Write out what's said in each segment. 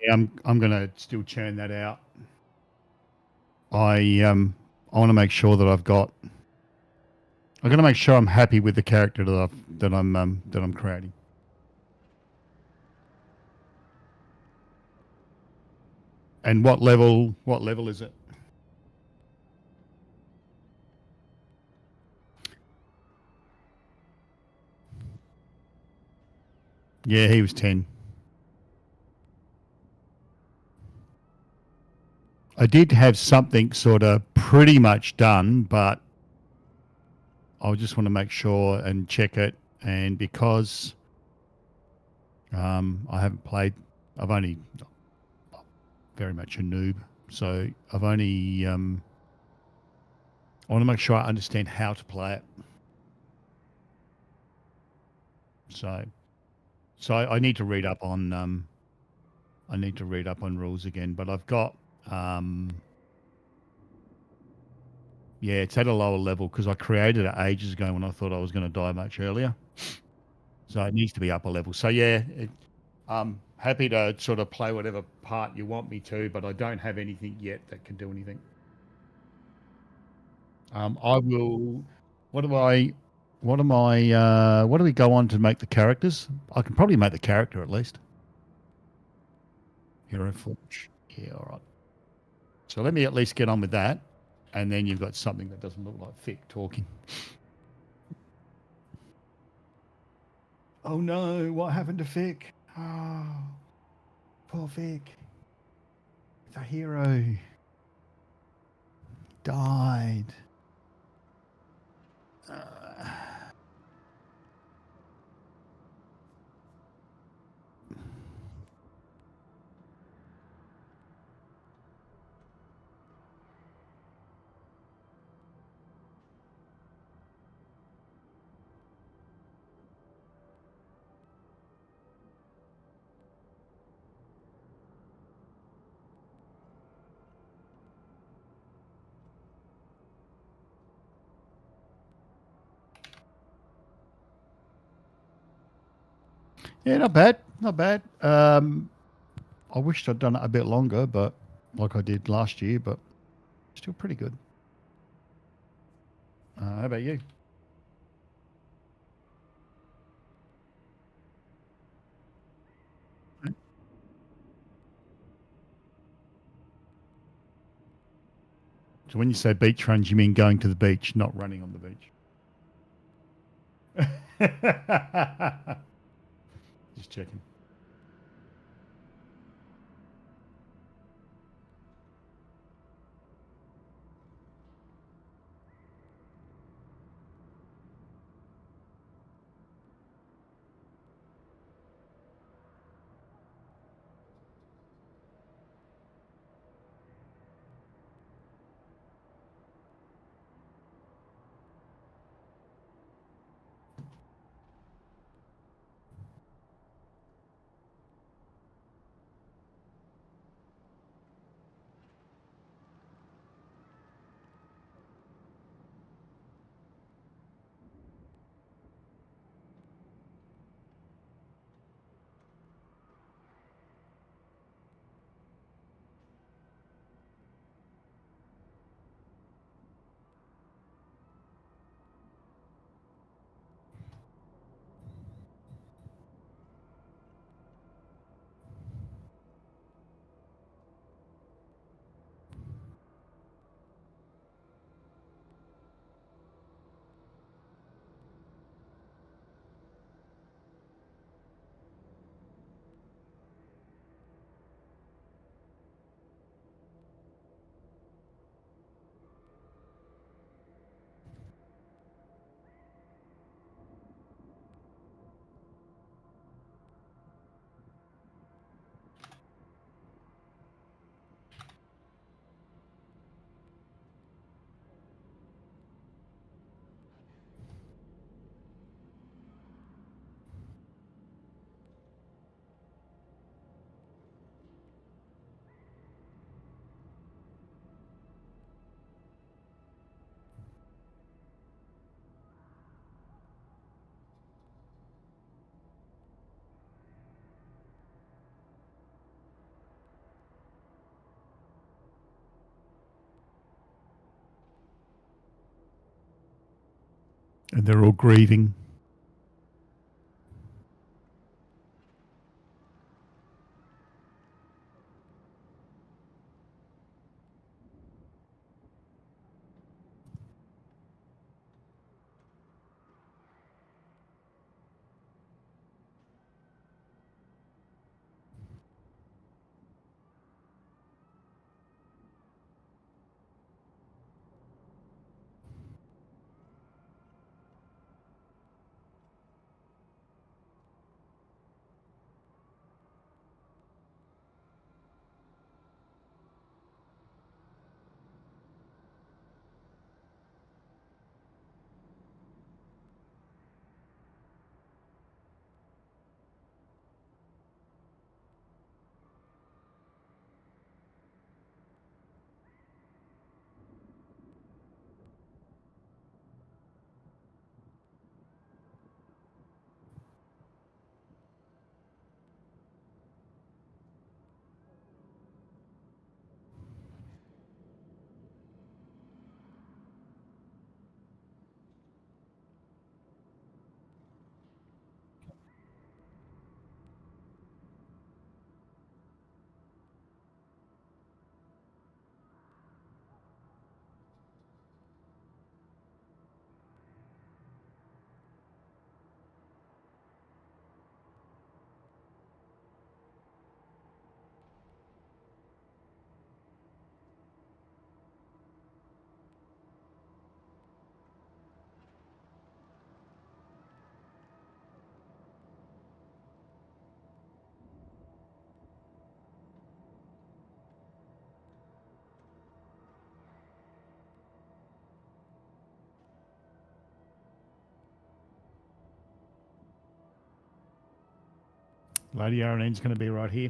Yeah, I'm gonna still churn that out. I want to make sure that I'm going to make sure I'm happy with the character that I'm creating. And what level? What level is it? Yeah, he was 10. I did have something sort of pretty much done, but I just want to make sure and check it. And because I haven't played, I've only very much a noob, so I've only I want to make sure I understand how to play it. So I need to read up on I need to read up on rules again, but I've got yeah, it's at a lower level because I created it ages ago when I thought I was going to die much earlier. So it needs to be upper level. So yeah, I'm happy to sort of play whatever part you want me to, but I don't have anything yet that can do anything. I will. What do I? What am I? What do we go on to make the characters? I can probably make the character at least. Hero Forge. Yeah, all right. So let me at least get on with that, and then you've got something that doesn't look like Fick talking. Oh no! What happened to Fick? Oh, poor Vic. The hero died. Yeah, not bad. Not bad. I wished I'd done it a bit longer, but like I did last year, but still pretty good. How about you? So when you say beach runs, you mean going to the beach, not running on the beach. Just checking. And they're all grieving. Lady RNN's going to be right here.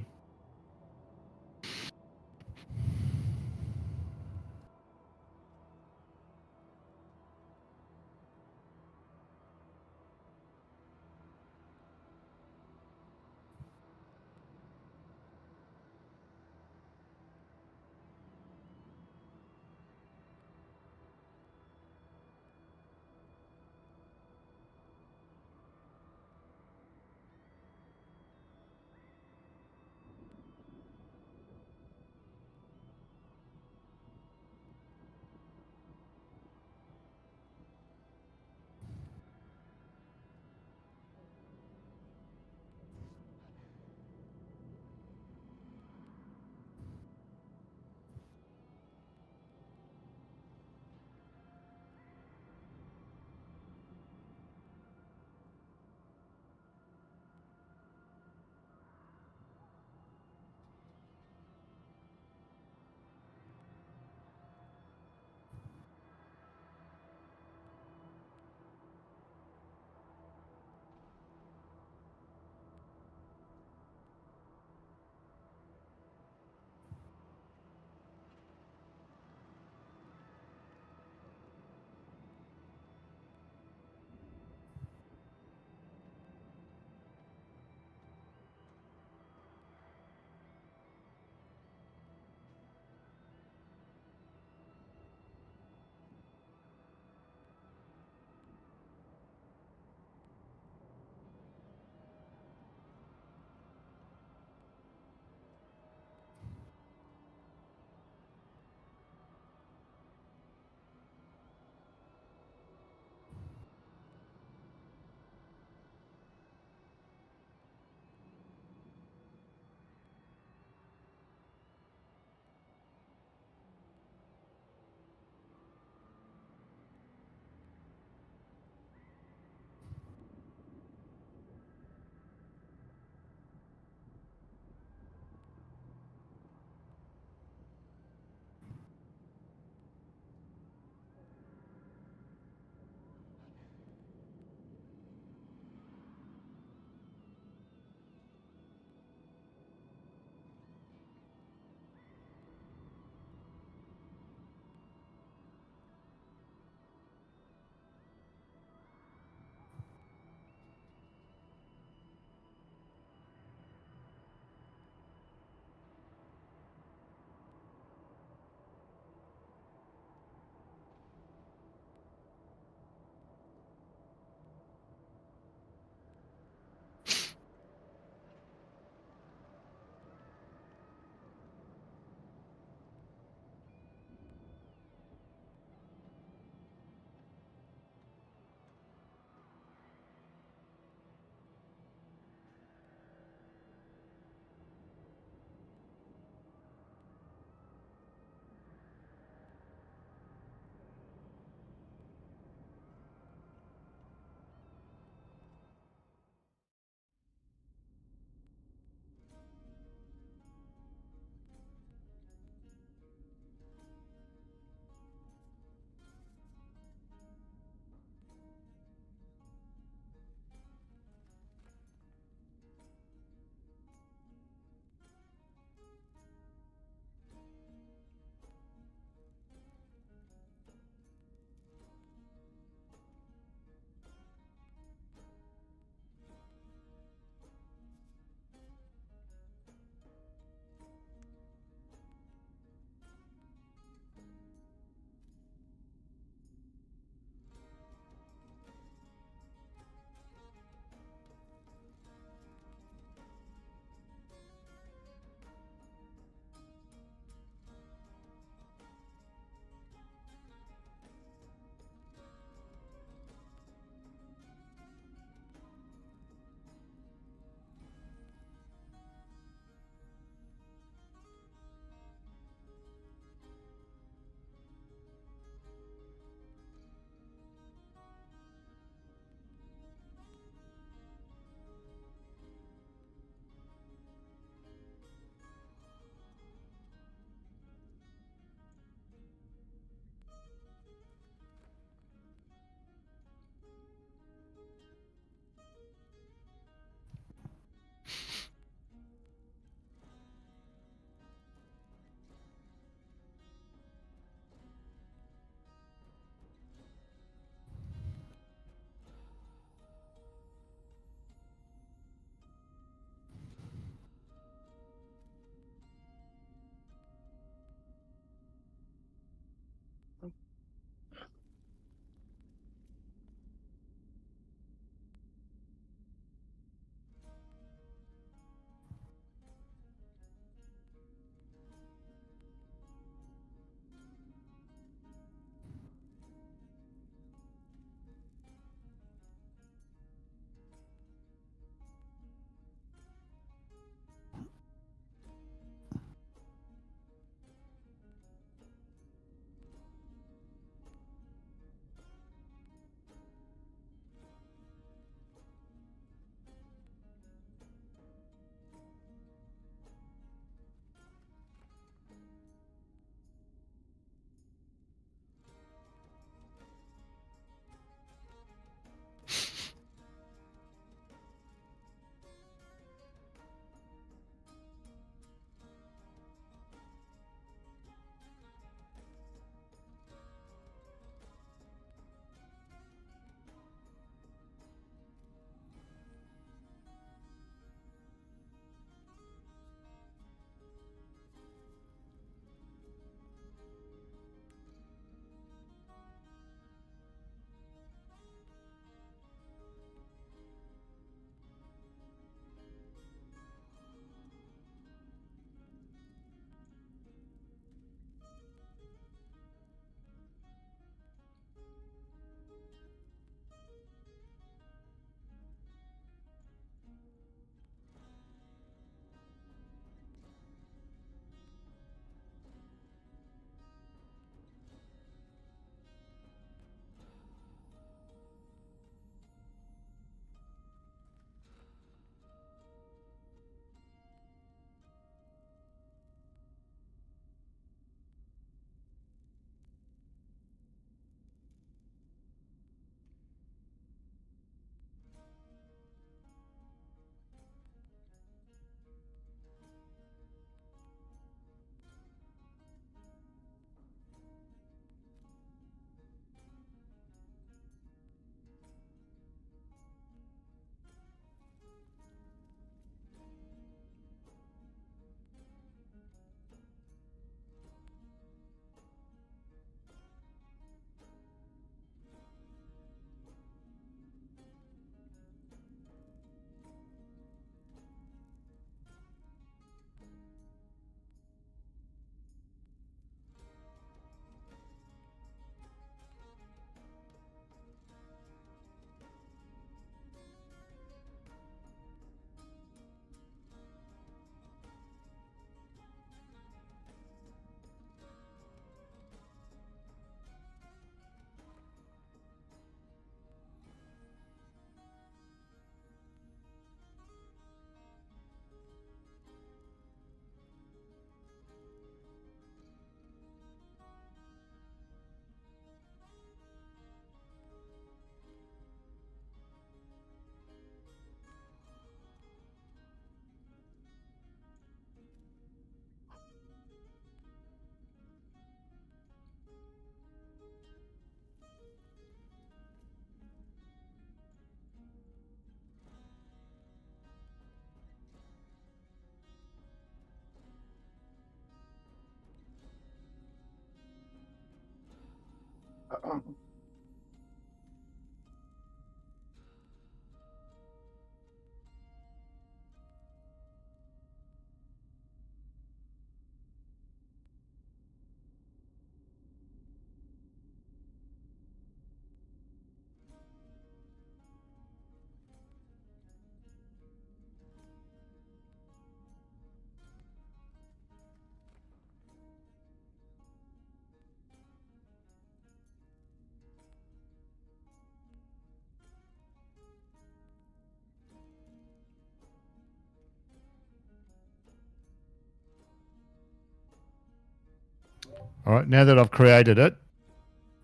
All right. Now that I've created it,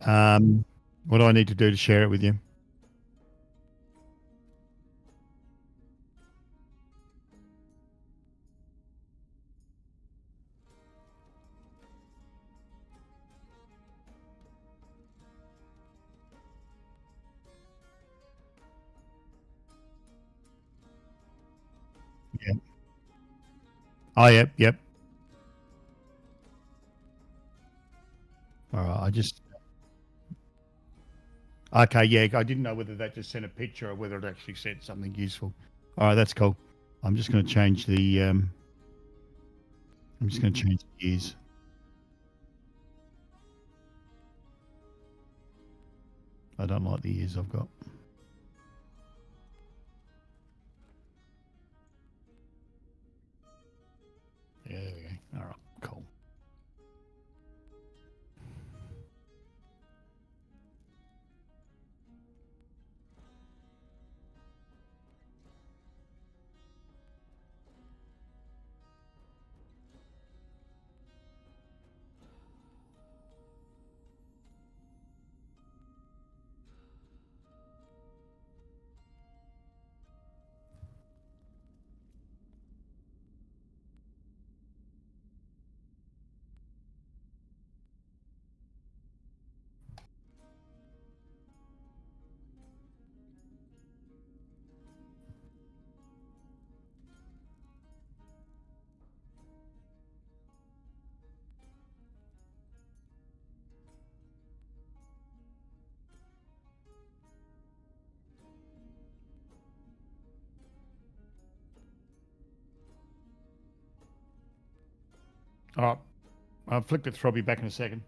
um, what do I need to do to share it with you? Yeah. Oh, yep, yep. All right. I just okay. Yeah, I didn't know whether that just sent a picture or whether it actually said something useful. All right, that's cool. I'm just going to change the. I'm just going to change the ears. I don't like the ears I've got. Yeah, there we go. All right, cool. All right, I'll flick the throbby back in a second.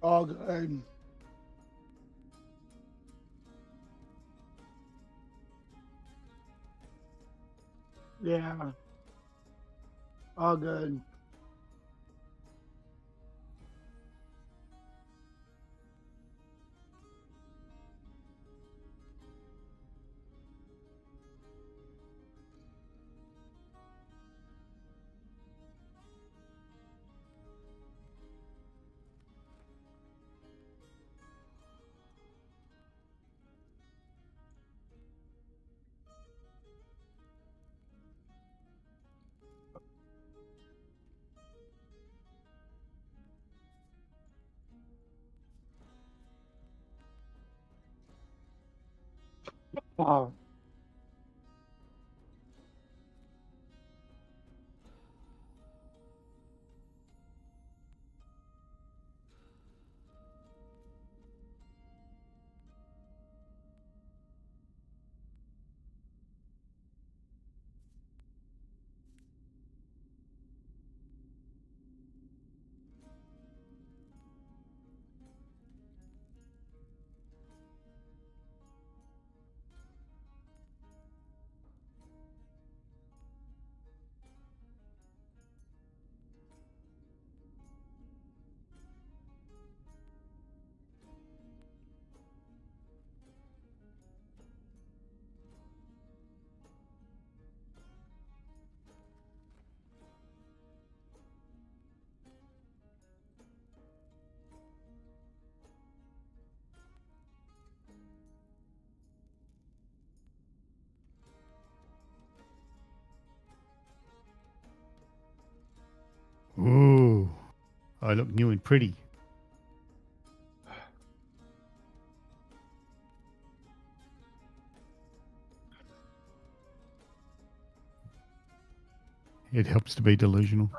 All good. Yeah, all good. Oh, Ooh, I look new and pretty. It helps to be delusional.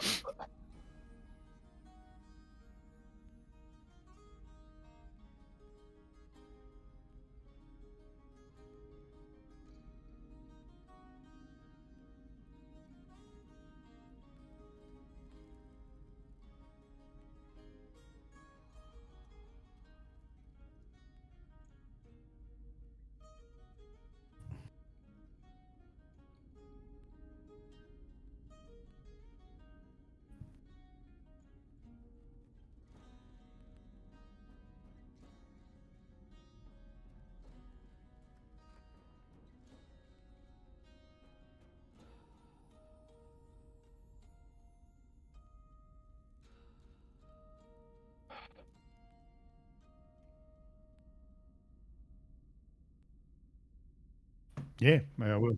Yeah, I will.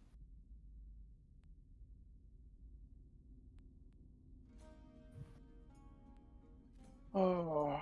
oh,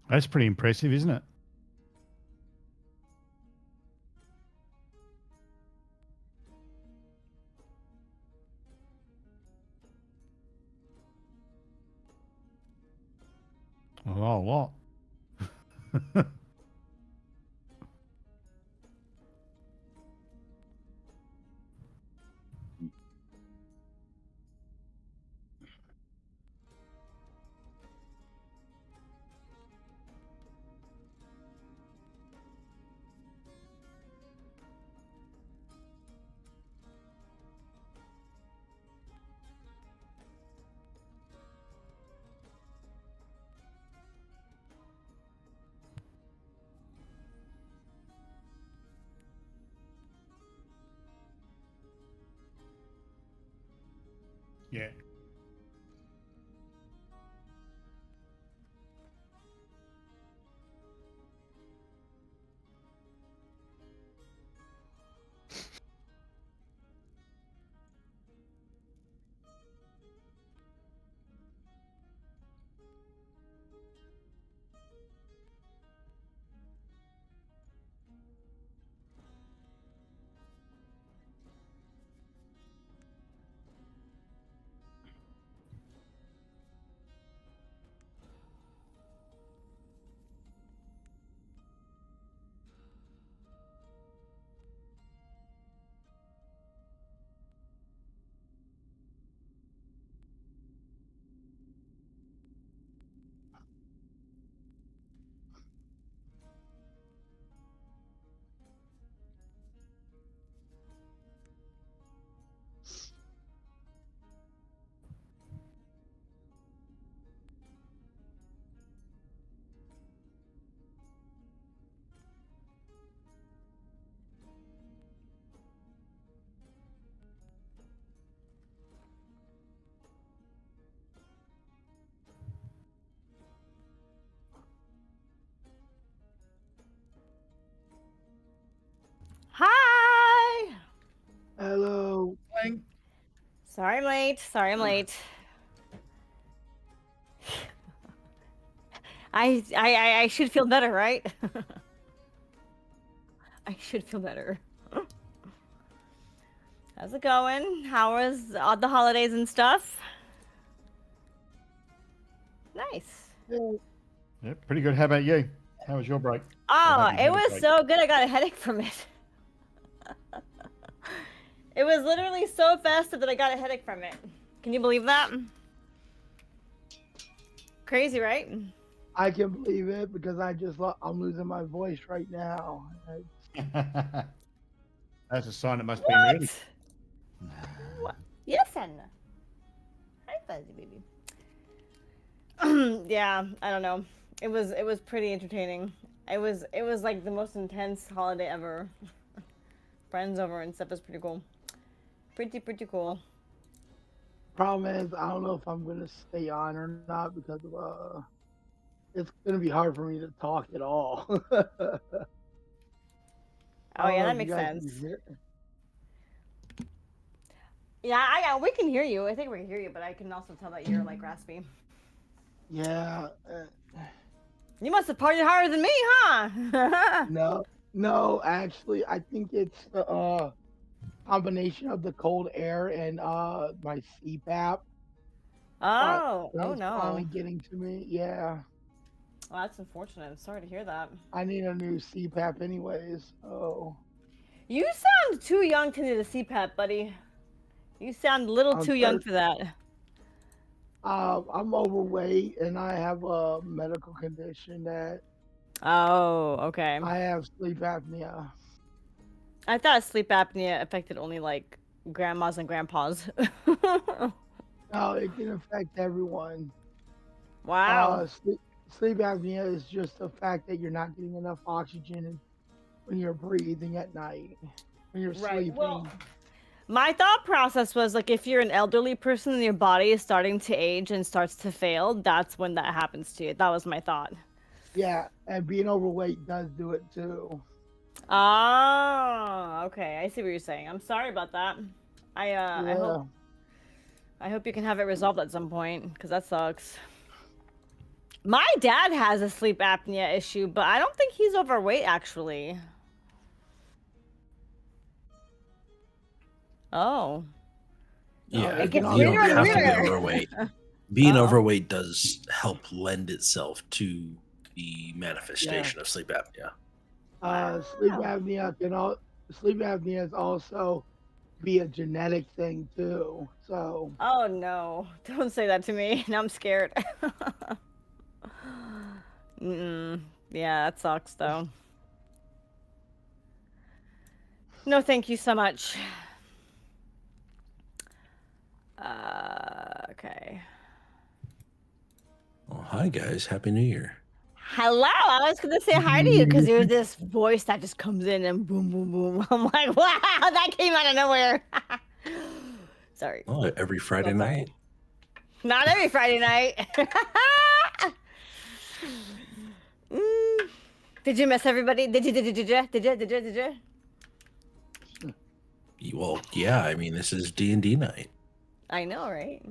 That's pretty impressive, isn't it? Oh, a lot. Yeah. Hi! Hello. Sorry I'm late. Sorry I'm late. I should feel better, right? I should feel better. How's it going? How was the holidays and stuff? Nice. Hey, Yeah, pretty good. How about you? How was your break? Oh, have you it had a was break? so good. I got a headache from it. It was literally so festive that I got a headache from it. Can you believe that? Crazy, right? I can believe it because I'm losing my voice right now. That's a sign it must be really. What? Yes, Anna. Hi, fuzzy baby. Yeah, I don't know. It was pretty entertaining. It was like the most intense holiday ever. Friends over and stuff is pretty cool. Pretty cool. Problem is, I don't know if I'm gonna stay on or not because of it's gonna be hard for me to talk at all. I Oh don't yeah, know that if you makes guys sense. can hear. Yeah, we can hear you. I think we can hear you, but I can also tell that you're like raspy. Yeah. You must have partied harder than me, huh? No, no. Actually, I think it's the combination of the cold air and my CPAP Oh that's finally no. getting to me. Yeah. Well, that's unfortunate. I'm sorry to hear that. I need a new CPAP anyways. Oh, You sound too young to need a CPAP, buddy. You sound a little I'm too young 30. for that. I'm overweight and I have a medical condition that Oh, okay. I have sleep apnea. I thought sleep apnea affected only like grandmas and grandpas. No, it can affect everyone. Wow. Sleep apnea is just the fact that you're not getting enough oxygen when you're breathing at night, when you're Right. Well, sleeping. my thought process was like if you're an elderly person and your body is starting to age and starts to fail, that's when that happens to you. That was my thought. Yeah, and being overweight does do it too. Oh, okay. I see what you're saying. I'm sorry about that. I hope Yeah. I hope you can have it resolved at some point because that sucks. My dad has a sleep apnea issue, but I don't think he's overweight, actually. Oh. Yeah, It gets you don't weirder and have to be weirder. overweight. Being Uh-oh. overweight does help lend itself to the manifestation of sleep apnea. Sleep apnea is also be a genetic thing too. So Oh no! Don't say that to me. Now I'm scared. Yeah, that sucks though. No, thank you so much. Okay. Oh, hi guys, Happy New Year. Hello, I was gonna say hi to you because there's this voice that just comes in and boom, boom, boom. I'm like, wow, that came out of nowhere. Sorry. Oh, every Friday So sorry. night. Not every Friday night. Did you miss everybody? Did you? Well, yeah, I mean, this is D&D night. I know, right?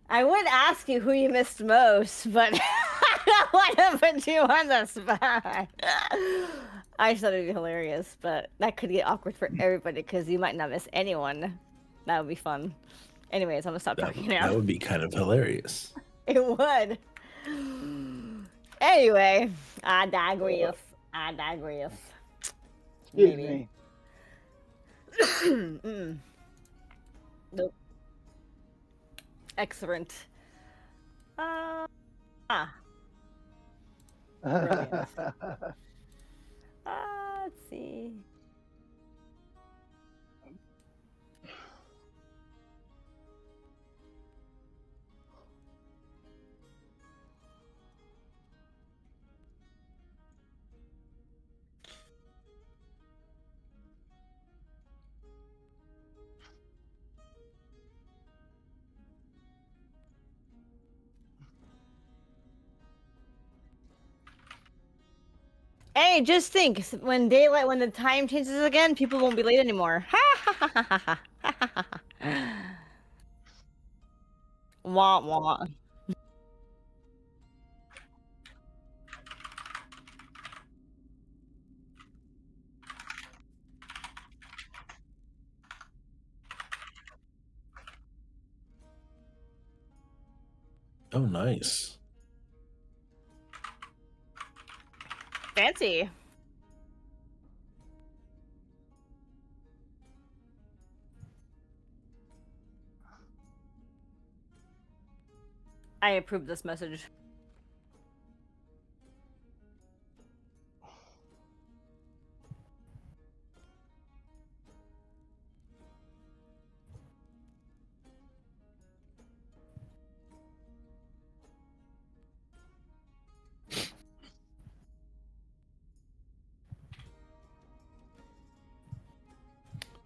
I would ask you who you missed most, but I don't want to put you on the spot. I thought it'd be hilarious, but that could get awkward for everybody because you might not miss anyone. That would be fun. Anyways, I'm gonna stop talking now. That would be kind of hilarious. It would. Anyway, I digress. excuse me. Nope. Excellent. Brilliant. Let's see. Hey, just think, when the time changes again, people won't be late anymore. Wah wah. Oh, nice. Fancy. I approve this message.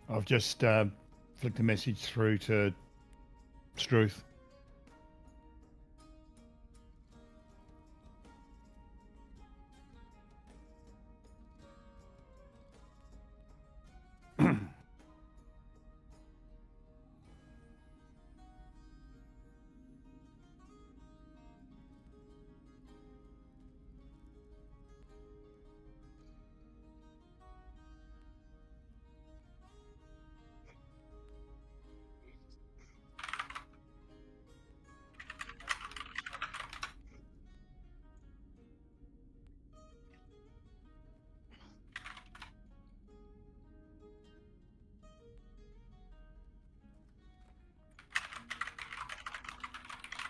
I've just flicked a message through to Struth.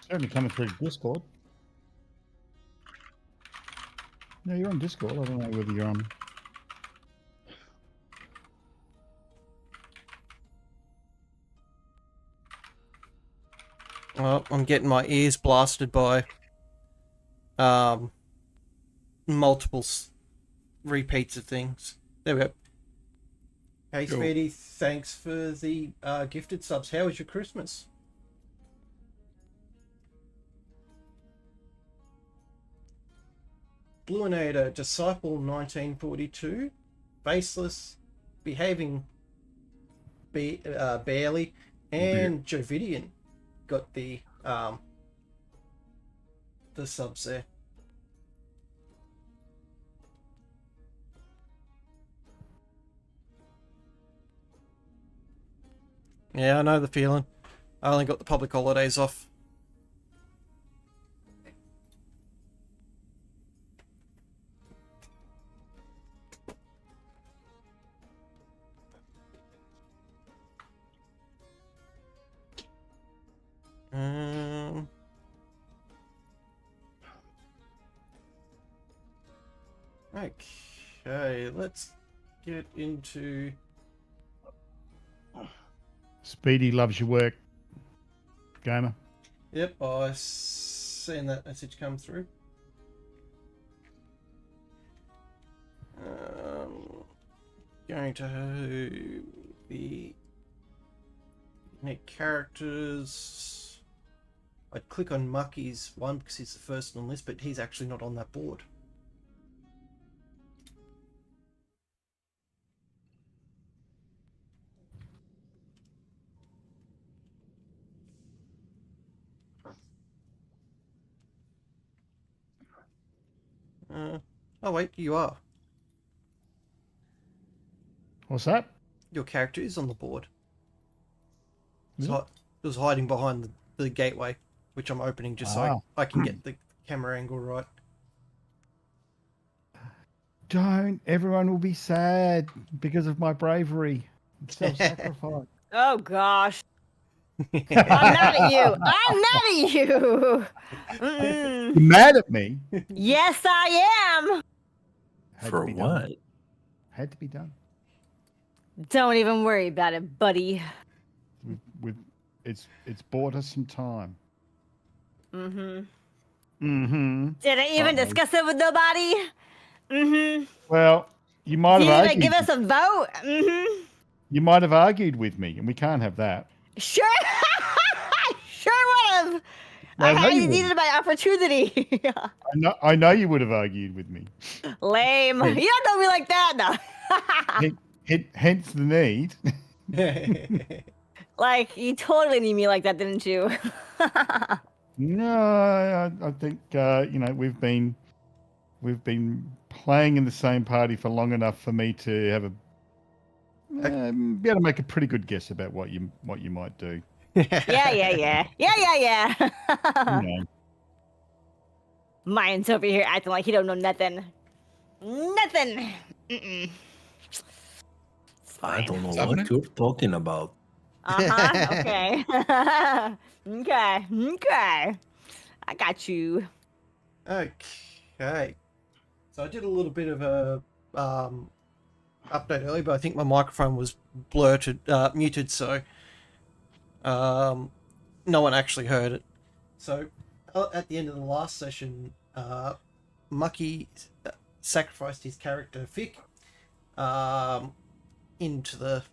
It's only coming through Discord. No, you're on Discord. I don't know whether you're on. Well, I'm getting my ears blasted by multiple repeats of things. There we go. Hey, Cool. Speedy, thanks for the gifted subs. How was your Christmas? Bluinator, Disciple 1942, Faceless, Behaving Barely, and Jovidian got the the subs there. Yeah, I know the feeling. I only got the public holidays off. Okay, let's get into... Speedy loves your work, gamer. Yep, I seen that message come through. Going to the unique characters. I'd click on Mucky's one because he's the first on the list, but he's actually not on that board. Oh wait, you are. What's that? Your character is on the board. Is So it was hiding behind the gateway, which I'm opening just so I can get the camera angle right. Don't. Everyone will be sad because of my bravery. Self-sacrifice. Oh gosh. I'm mad at you. I'm mad at you. Mm-mm. You're mad at me? Yes, I am. Had For to be what? done. Had to be done. Don't even worry about it, buddy. It's bought us some time. Mm-hmm. Mm-hmm. Did I even discuss it with nobody? Mm-hmm. Well, you might Did have you argued. even give us a vote? Mm-hmm. You might have argued with me, and we can't have that. Sure. Sure would have. I know I you needed my opportunity. I know you would have argued with me. Lame. You don't know me like that, no. Hence the need. Like, you totally need me like that, didn't you? No, I think we've been playing in the same party for long enough for me to have be able to make a pretty good guess about what you might do. Yeah. You know. Mine's over here acting like he don't know nothing. Nothing. Mm-mm. It's I fine. don't know Happening? what you're talking about. Uh-huh. Okay. Okay. I got you. Okay. So I did a little bit of a update earlier, but I think my microphone was muted, so no one actually heard it. So at the end of the last session, Mucky sacrificed his character Fick into the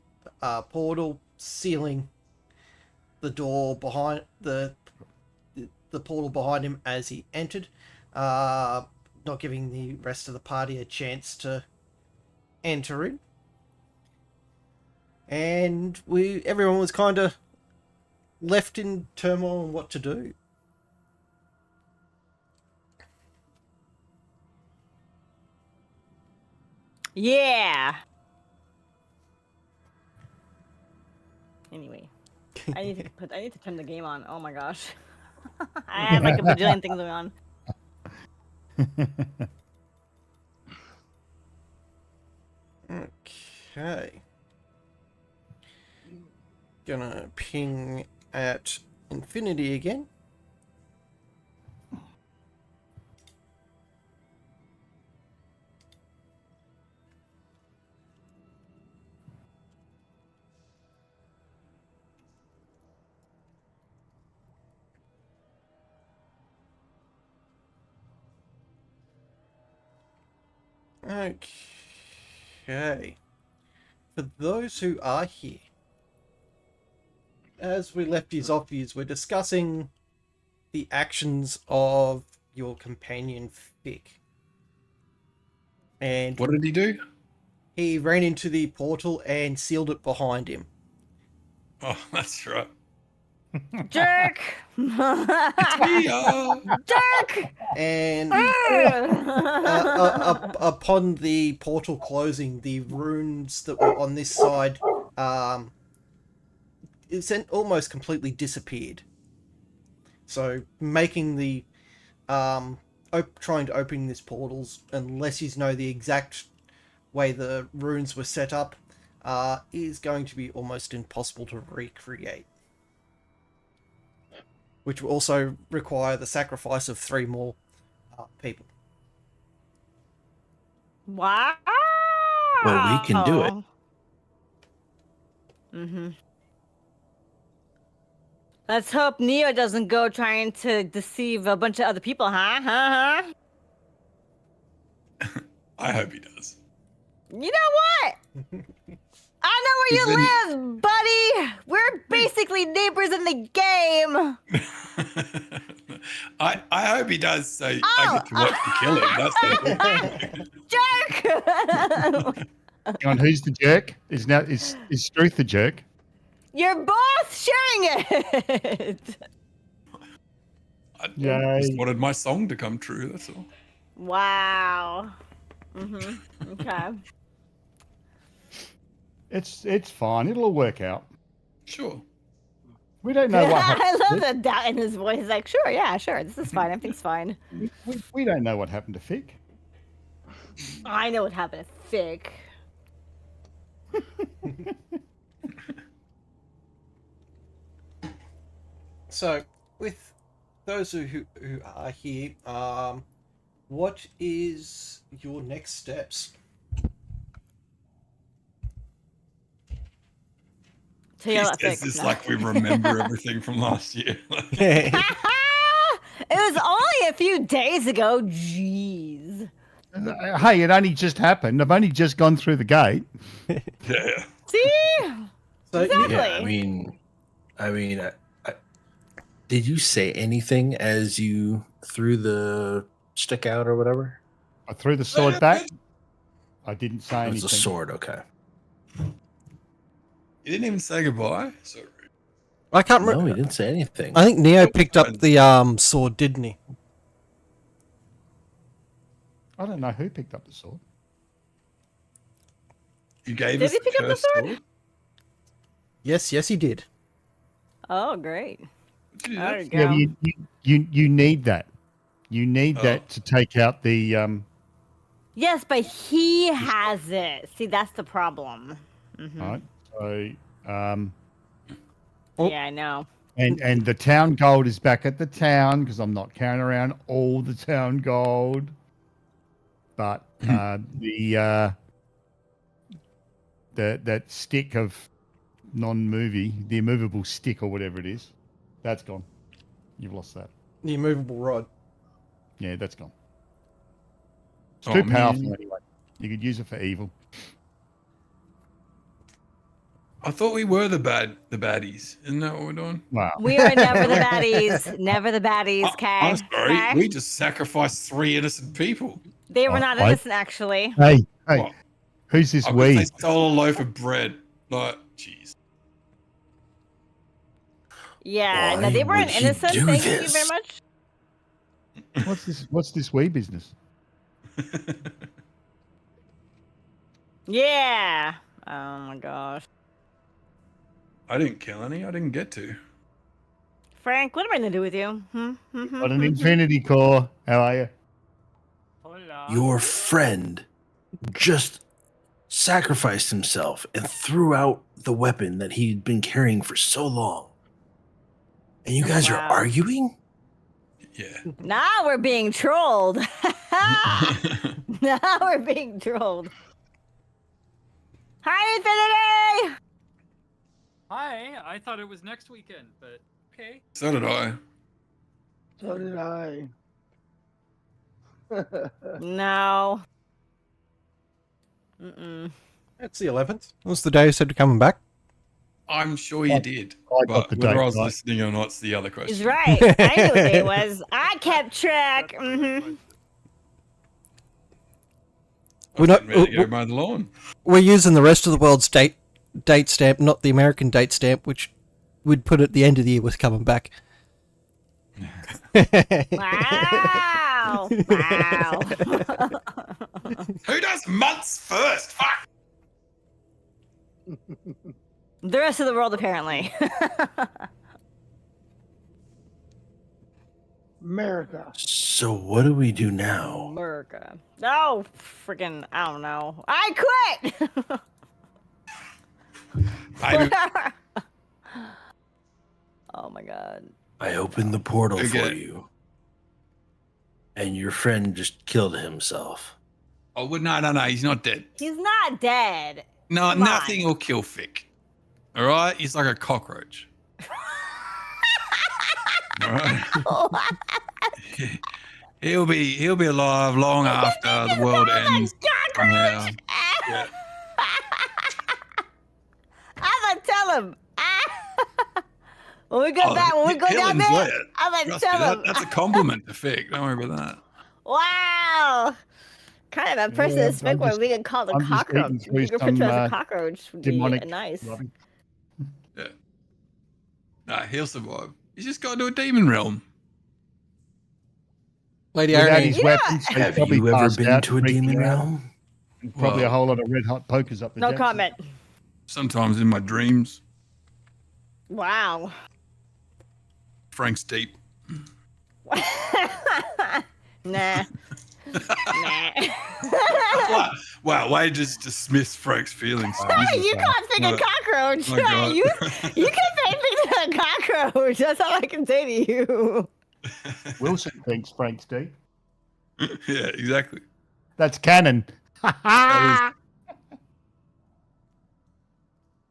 portal, sealing the door behind the portal behind him as he entered, not giving the rest of the party a chance to enter in. And everyone was kind of left in turmoil on what to do. Yeah. Anyway, I need to turn the game on. Oh my gosh. I have like a bajillion things going on. Okay. Gonna ping at infinity again. Okay. For those who are here, as we left yous off yous, we're discussing the actions of your companion Fick. And What did he do? he ran into the portal and sealed it behind him. Oh, that's right. Jerk! Jerk! And upon the portal closing, the runes that were on this side almost completely disappeared. So making the trying to open this portals, unless you know the exact way the runes were set up, is going to be almost impossible to recreate. Which will also require the sacrifice of 3 more people. Wow! Well, we can do it. Mm-hmm. Let's hope Neo doesn't go trying to deceive a bunch of other people, huh? I hope he does. You know what? I know where you live, buddy! We're basically neighbors in the game! I hope he does, so I get to watch the killing. That's Jerk! Hang on, who's the jerk? Is Struth the jerk? You're both sharing it! I Yay. just wanted my song to come true, that's all. Wow. Mm-hmm. Okay. It's fine. It'll all work out. Sure. We don't know what I happened. love the doubt in his voice. He's like, sure, yeah, sure. This is fine. Everything's fine. We don't know what happened to Fick. I know what happened to Fig. So, with those who are here, what is your next steps? To yell at It's Fig. just No. like we remember everything from last year. It was only a few days ago. Jeez. Hey, it only just happened. I've only just gone through the gate. Yeah. See? So, Exactly. Yeah, I mean, did you say anything as you threw the stick out or whatever? I threw the sword back. I didn't say It was anything. a sword, okay. You didn't even say goodbye? So rude. I can't No, remember. he didn't say anything. I think Neo picked up the sword, didn't he? I don't know who picked up the sword. You gave Did us he the pick up the cursed sword? sword? Yes, he did. Oh, great. Did you do There that? you go. Yeah, you need that. You need Oh. that to take out the Yes, but he has it. See, that's the problem. Mhm. right. So Oh. Yeah, I know. and the town gold is back at the town because I'm not carrying around all the town gold. But that stick of non-movie, the immovable stick or whatever it is, that's gone. You've lost that. The immovable rod. Yeah, that's gone. It's Oh, too man. powerful anyway. You could use it for evil. I thought we were the baddies. Isn't that what we're doing? Wow. We are never the baddies. Never the baddies, okay? I'm sorry. Okay? We just sacrificed 3 innocent people. They were not I- innocent, actually. Hey, What? who's this I bet we? they stole a loaf of bread. Like, jeez. Yeah, no, Why they weren't would you innocent. do Thank you this? very much. What's this we business? Yeah. Oh my gosh. I didn't kill any. I didn't get to. Frank, what am I gonna do with you? Got an infinity core. How are you? Your friend just sacrificed himself and threw out the weapon that he'd been carrying for so long. And you guys are Wow. arguing? Yeah. Now we're being trolled. Now we're being trolled. Hi, Infinity! Hi, I thought it was next weekend, but okay. So did I. So did I. No. Mm-mm. It's the 11th. What's the day you said you're coming back? I'm sure you did. I got But the whether date I was right. listening or not's the other question. He's right. I knew what day it was. I kept track. Mm-hmm. I We're was not- getting ready to go mow the lawn. We're using the rest of the world's date stamp, not the American date stamp, which we'd put at the end of the year was coming back. Wow! Wow! Who does months first? Fuck. The rest of the world, apparently. America. So what do we do now? America. No, freaking, I don't know. I quit! Oh my god. I opened the portal for Okay. you. And your friend just killed himself. Oh, well, no, he's not dead. He's not dead. No, Come nothing on. will kill Fick. All right? He's like a cockroach. All right? He'll be alive long after the world ends. Somehow. Yeah. I'm gonna tell him. When we go back, when we go down Helen's there, lit. I'm gonna Trust me, tell him. that's a compliment to Fick. Don't worry about that. Wow. Kind of a person Yeah, to speak I'm where just- we can call the I'm just cockroach. eating through You can refer to some, as a cockroach would be demonic nice. Robbie. Yeah. Nah, he'll survive. He's just got into a demon realm. Lady Without Irony. his Yeah. weapons, he's Have probably you ever passed been out, to a freaking demon out, realm? and probably Well- a whole lot of red hot pokers up the No Jackson. comment. Sometimes in my dreams. Wow. Frank's deep. Nah. Nah. Wow, way to just dismiss Frank's feelings. You can't think of cockroach. Oh my God. you can't think of cockroach. That's all I can say to you. Wilson thinks Frank's deep. Yeah, exactly. That's canon. That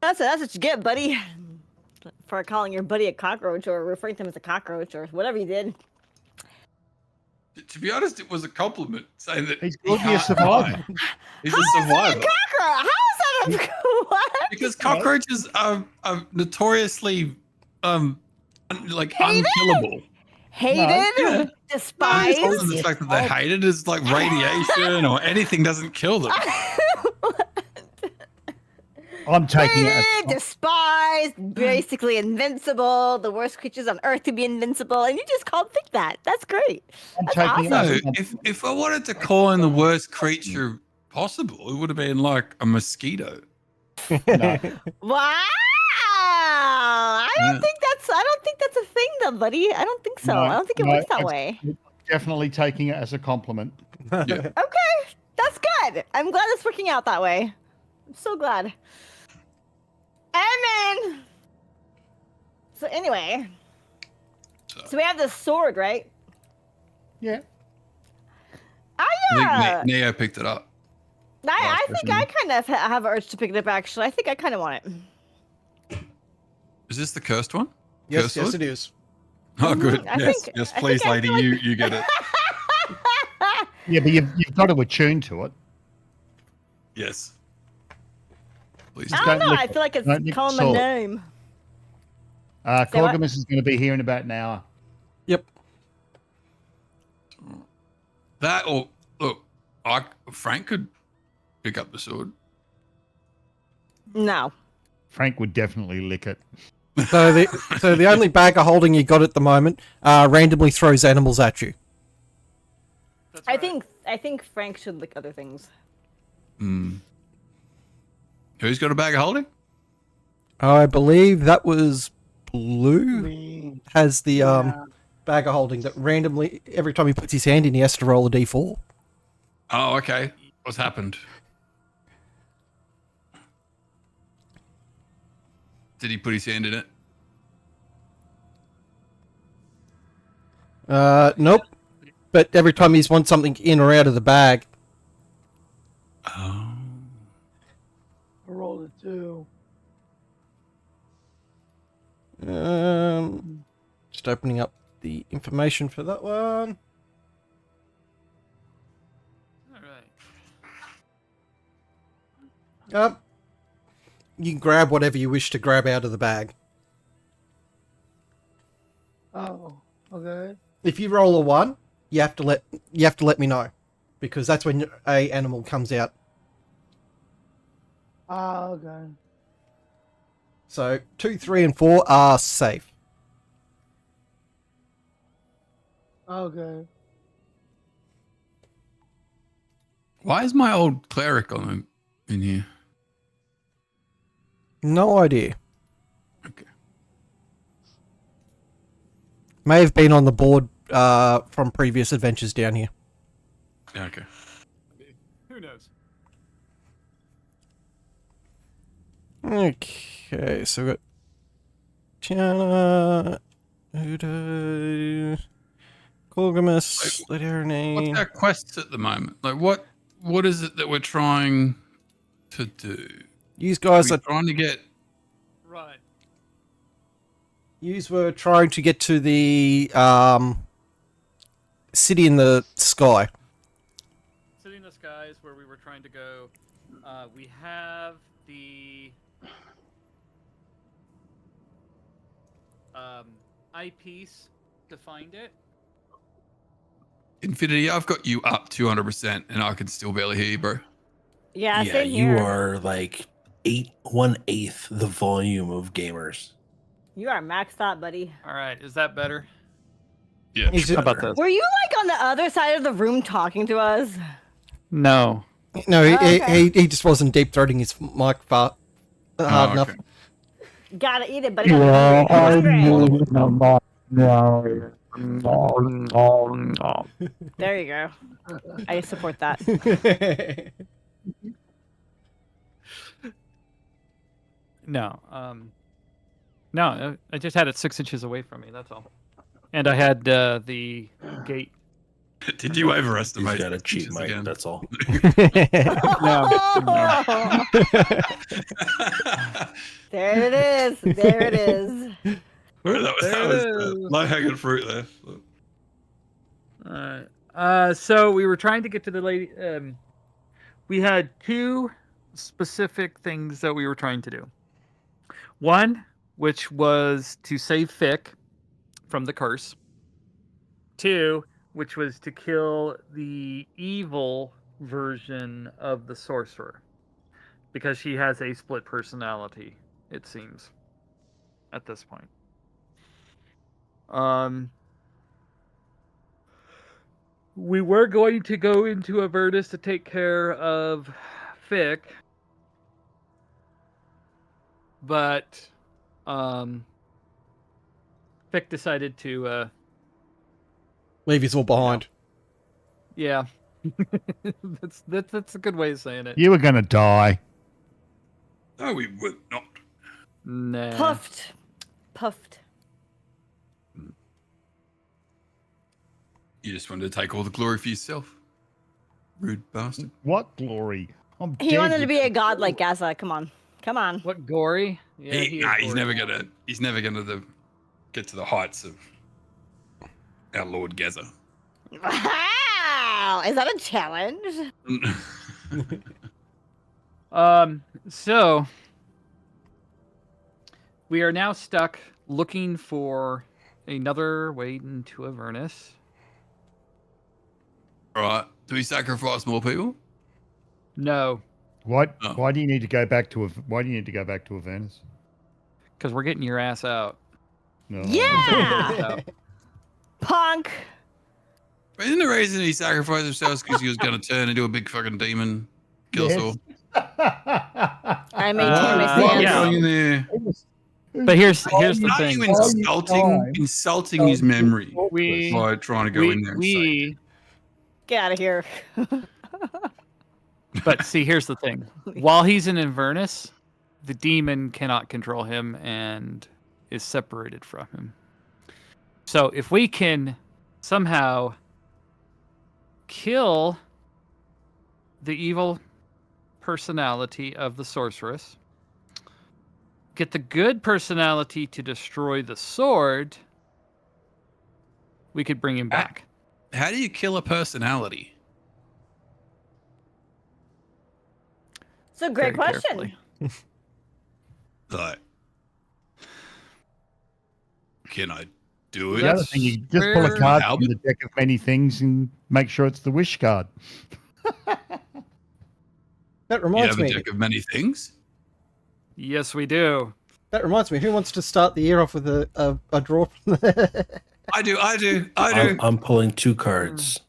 That's what you get, buddy. For calling your buddy a cockroach or referring to him as a cockroach or whatever you did. To be honest, it was a compliment saying that He's he called me a can't survivor. die. He's a survivor. Cockroach? How is that a what? Because cockroaches are notoriously like Hated? unkillable. Hated? Yeah. Despised? It's not the fact that they're hated is like radiation or anything doesn't kill them. I'm taking it. Hated, despised, basically invincible, the worst creatures on earth to be invincible, and you just can't think that. That's great. I'm That's taking No, it. if I wanted to call in the worst creature possible, it would have been like a mosquito. No. Wow. I don't Yeah. think that's a thing though, buddy. I don't think so. No, I don't think it no, works that it's- way. Definitely taking it as a compliment. Yeah. Okay. That's good. I'm glad it's working out that way. I'm so glad. Amen. So anyway, so we have this sword, right? Yeah. I think Neo picked it up. I Last think I kind of have an urge to pick it up. Actually, I think I kind of want it. Is this the cursed one? Yes, Cursed yes, sword? it is. Oh, good. I Yes, think- yes, I please, think I lady, feel like- you get it. Yeah, but you've got to attune to it. Yes. Please. I Don't don't know. lick I it. feel like it's Don't lick the calling my sword. name. Say what? Corgamus is going to be here in about an hour. Yep. That or look, Frank could pick up the sword. No. Frank would definitely lick it. So the only bag of holding you got at the moment randomly throws animals at you. That's I right. think Frank should lick other things. Hmm. Who's got a bag of holding? I believe that was Blue Me. has the Yeah. bag of holding that randomly every time he puts his hand in he has to roll a d4. Oh, okay. What's happened? Did he put his hand in it? Nope. But every time he's wants something in or out of the bag, Oh. I rolled a 2. just opening up the information for that one. All right. You can grab whatever you wish to grab out of the bag. Oh, okay. If you roll a 1, you have to let me know, because that's when a animal comes out. Ah, okay. So 2, 3, and 4 are safe. Okay. Why is my old cleric on in here? No idea. Okay. May have been on the board from previous adventures down here. Okay. Who knows? Okay, so we've got Tiana, Udo, Gorgamus, What's Lidarine. our quests at the moment? Like, what is it that we're trying to do? You guys We're are trying to get. Right. Yous were trying to get to the city in the sky. City in the Sky is where we were trying to go. We have the eyepiece to find it. Infinity, I've got you up 200%, and I can still barely hear you, bro. Yeah, Yeah, same you here. are like 1/8 the volume of gamers. You are maxed out, buddy. All right, is that better? Yeah. Is it- How about this? Were you like on the other side of the room talking to us? No. No, Okay. he just wasn't deep throating his mic hard enough. Okay. Gotta eat it, buddy. I'm hungry. There you go. I support that. No. No, I just had it 6 inches away from me. That's all. And I had the gate. Did you He's overestimate got a cheap Jesus mic, again? that's all. No. There it is. There it is. That was low-hanging fruit there. So we were trying to get to the lady. We had 2 specific things that we were trying to do. One, which was to save Fick from the curse. 2, which was to kill the evil version of the sorcerer, because she has a split personality, it seems, at this point. We were going to go into Avernus to take care of Fick, but Fick decided to Leave us all behind. yeah. that's a good way of saying it. You were going to die. No, we would not. Nah. Puffed. Puffed. You just wanted to take all the glory for yourself. Rude bastard. What glory? I'm He dead. wanted to be a god like Gaza. Come on. Come on. What gory? Yeah, He's gory. never gonna get to the heights of our Lord Gaza. Wow! Is that a challenge? So we are now stuck looking for another way into Avernus. All right. Do we sacrifice more people? No, What? Oh. Why do you need to go back to? Why do you need to go back to Avernus? because we're getting your ass out. No. Yeah! Punk! But isn't the reason he sacrificed himself because he was going to turn into a big fucking demon? Kill us all. I maintain my What? stance. Yeah. Going in there. But here's the Are thing. you insulting his memory We by trying to go in there and say, we Get out of here. but see, here's the thing. While he's in Avernus, the demon cannot control him and is separated from him. So if we can somehow kill the evil personality of the sorceress, get the good personality to destroy the sword, we could bring him back. how do you kill a personality? It's a great Very question. carefully. Like, can I do it? The other thing, you just pull a Where- card Albert? from the deck of many things and make sure it's the wish card. That You reminds have a me. deck of many things. Yes, we do. That reminds me, who wants to start the year off with a draw from there? I do. I'm pulling 2 cards.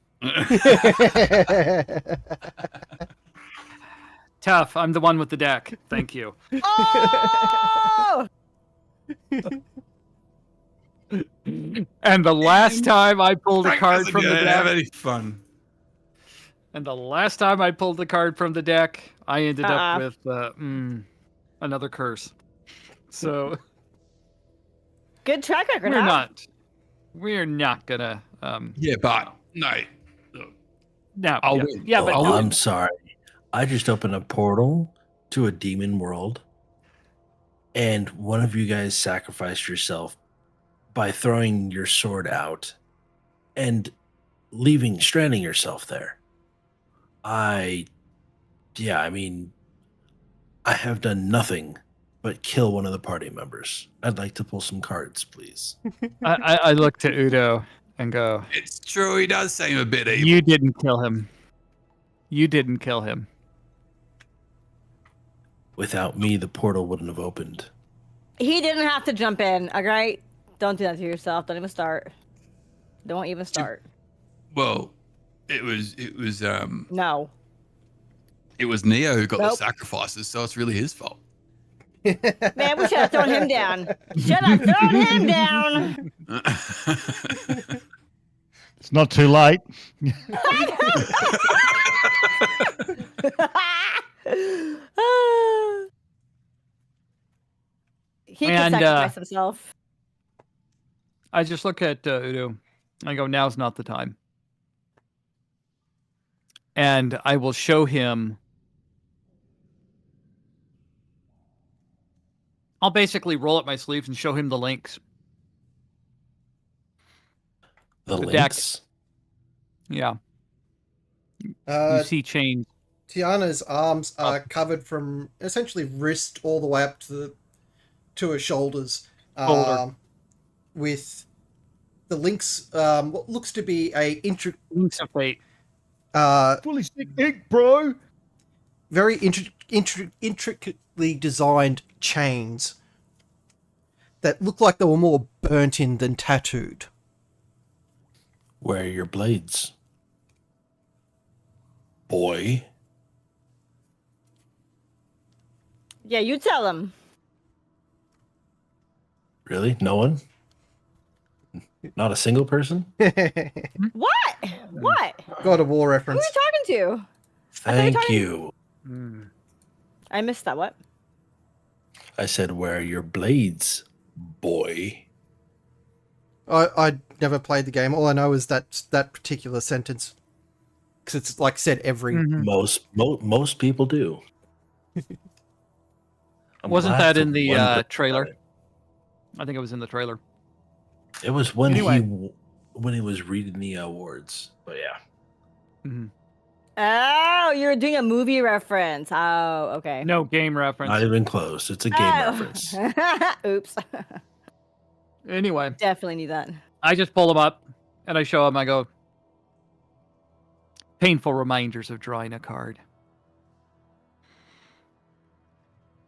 Tough. I'm the one with the deck. Thank you. Oh! And the last time I pulled a Frank card doesn't from the get to have deck, any fun. and the last time I pulled the card from the deck, I ended up with another curse. So Good track record. we're not gonna Yeah, but no. no. I'll yeah, win. yeah, but Oh, I'm sorry. I just opened a portal to a demon world, and one of you guys sacrificed yourself by throwing your sword out and stranding yourself there. I have done nothing but kill one of the party members. I'd like to pull some cards, please. I look to Udo and go, It's true. He does seem a bit evil. "You didn't kill him. You didn't kill him." Without me, the portal wouldn't have opened. He didn't have to jump in, all right? Don't do that to yourself. Don't even start. Don't even start. Well, it was No. it was Neo who got Nope. the sacrifices, so it's really his fault. Man, we should have thrown him down. Should have thrown him down. It's not too late. He can And, sacrifice himself. I just look at Udo. I go, "Now's not the time." And I will show him. I'll basically roll up my sleeves and show him the links. The deck. links. Yeah, Uh, you see chains. Tiana's arms are covered from essentially wrist all the way up to her shoulders, Shoulder. with the links. What looks to be a Links of fate. Fully sick ink, bro. very intricately designed chains that look like they were more burnt in than tattooed. Where are your blades? Boy. Yeah, you tell him. Really? No one? Not a single person? What? What? God of War Who are reference. you talking to? Thank talking- you. I missed that. What? I said, where are your blades, boy? I never played the game. All I know is that particular sentence, because it's like said every. Mhm. Most people do. I'm Wasn't glad that for in the one person. trailer? I think it was in the trailer. It was when Anyway. when he was reading the awards. But yeah. Mhm. Oh, you're doing a movie reference. Oh, okay. No game reference. Not even close. It's a game Oh. reference. Oops. Anyway, Definitely need that. I just pull them up and I show him. I go, "Painful reminders of drawing a card.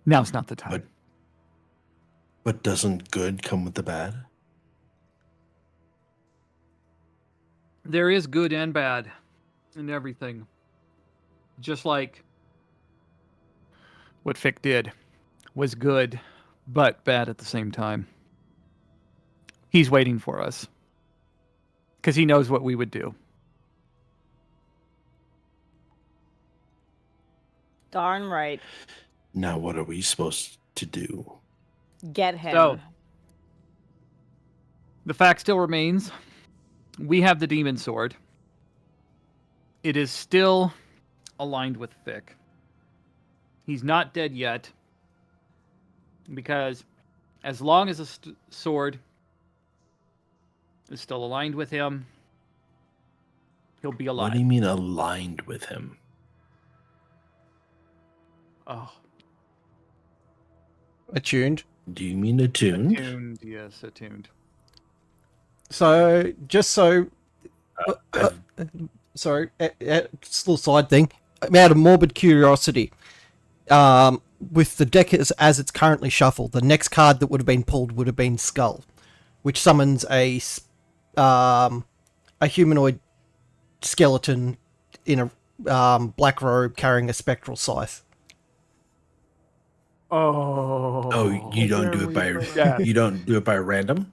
Now's not the time." But doesn't good come with the bad? There is good and bad in everything. Just like what Fick did was good, but bad at the same time. He's waiting for us because he knows what we would do. Darn right. Now what are we supposed to do? Get him. So, the fact still remains we have the demon sword. It is still aligned with Fick. He's not dead yet because as long as the sword is still aligned with him, he'll be alive. What do you mean aligned with him? Oh, Attuned. Do you mean attuned? attuned. Yes, attuned. So just so. Sorry, just a little side thing. Out of morbid curiosity, with the deck as it's currently shuffled, the next card that would have been pulled would have been Skull, which summons a humanoid skeleton in a black robe carrying a spectral scythe. Oh. Oh, you don't do it by Yeah. you don't do it by random.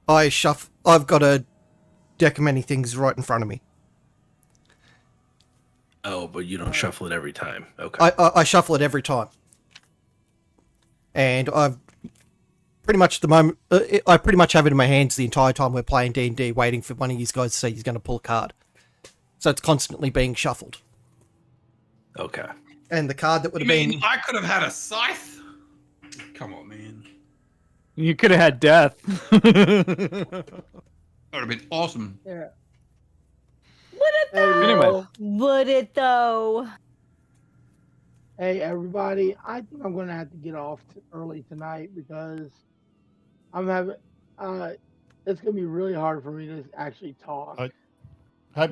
I've got a deck of many things right in front of me. Oh, but you don't shuffle it every time. Okay. I shuffle it every time, and I've pretty much the moment I pretty much have it in my hands the entire time we're playing D&D, waiting for one of you guys to say he's going to pull a card. So it's constantly being shuffled. Okay. And the card that would You have mean been I could have had a scythe? Come on, man. You could have had death. That would have been awesome. Yeah. Would it Hey, though? Anyway. Would it though? Hey, everybody. I think I'm going to have to get off early tonight because I'm having. It's going to be really hard for me to actually talk. Hope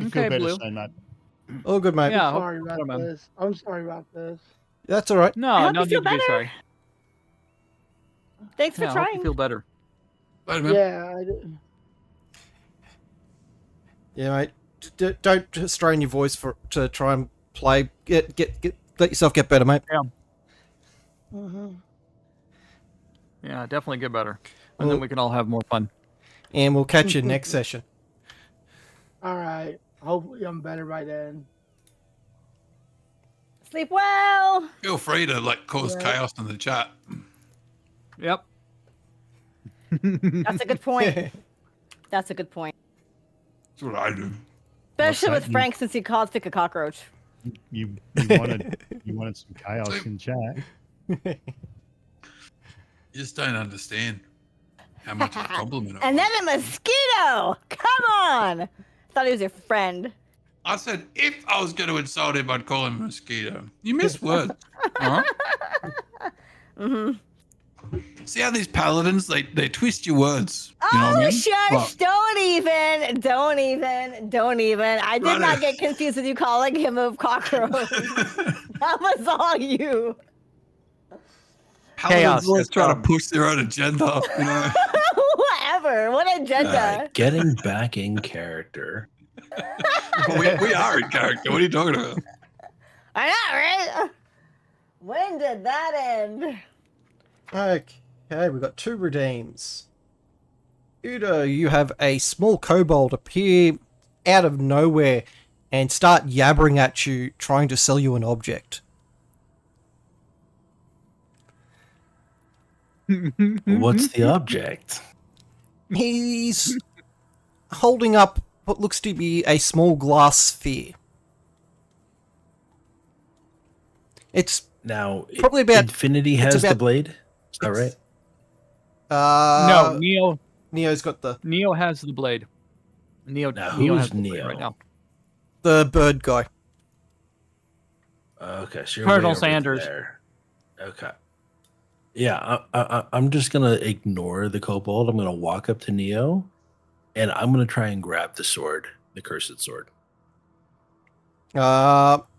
you feel Okay, better Blue. soon, mate. all good, mate. Yeah. I'm sorry hope- about man. this. I'm sorry about this. That's all right. I No, hope no you need feel to be better. sorry. Thanks for Yeah, I hope you trying. feel better. Wait a minute. Yeah. Yeah, mate. Don't strain your voice to try and play. Let yourself get better, mate. Mm-hmm. Yeah, definitely get better. And then we can all have more fun. And we'll catch you next session. All right. Hopefully, I'm better by then. Sleep well. Feel free to cause Yeah. chaos in the chat. Yep. That's a good point. That's a good point. That's what I do. Especially that? with Frank, since he called Thick a cockroach. You wanted some chaos in chat. You just don't understand how much of a compliment it And was. then a mosquito. Come on. Thought he was your friend. I said, if I was going to insult him, I'd call him a mosquito. You missed words. Huh? Mm-hmm. See how these paladins, they twist your words. You know Oh, what I mean? shush! What? Don't even. I did Right. not get confused with you calling him a cockroach. That was all you. Paladins Chaos always gets try to done. push their own agenda, you know? Whatever. What agenda? Getting back in character. Well, we are in character. What are you talking about? I know, right? When did that end? Okay, we've got 2 redeems. Udo, you have a small kobold appear out of nowhere and start yabbering at you, trying to sell you an object. What's the object? He's holding up what looks to be a small glass sphere. It's Now, Probably about- Infinity has the about- blade. Is that right? No, Neo's got Neo has the blade. Neo Now, Neo who's has the blade Neo? right now. the bird guy. Okay, so you're Colonel way over Sanders. there. Okay. Yeah, I'm just gonna ignore the kobold. I'm gonna walk up to Neo, and I'm gonna try and grab the sword, the cursed sword.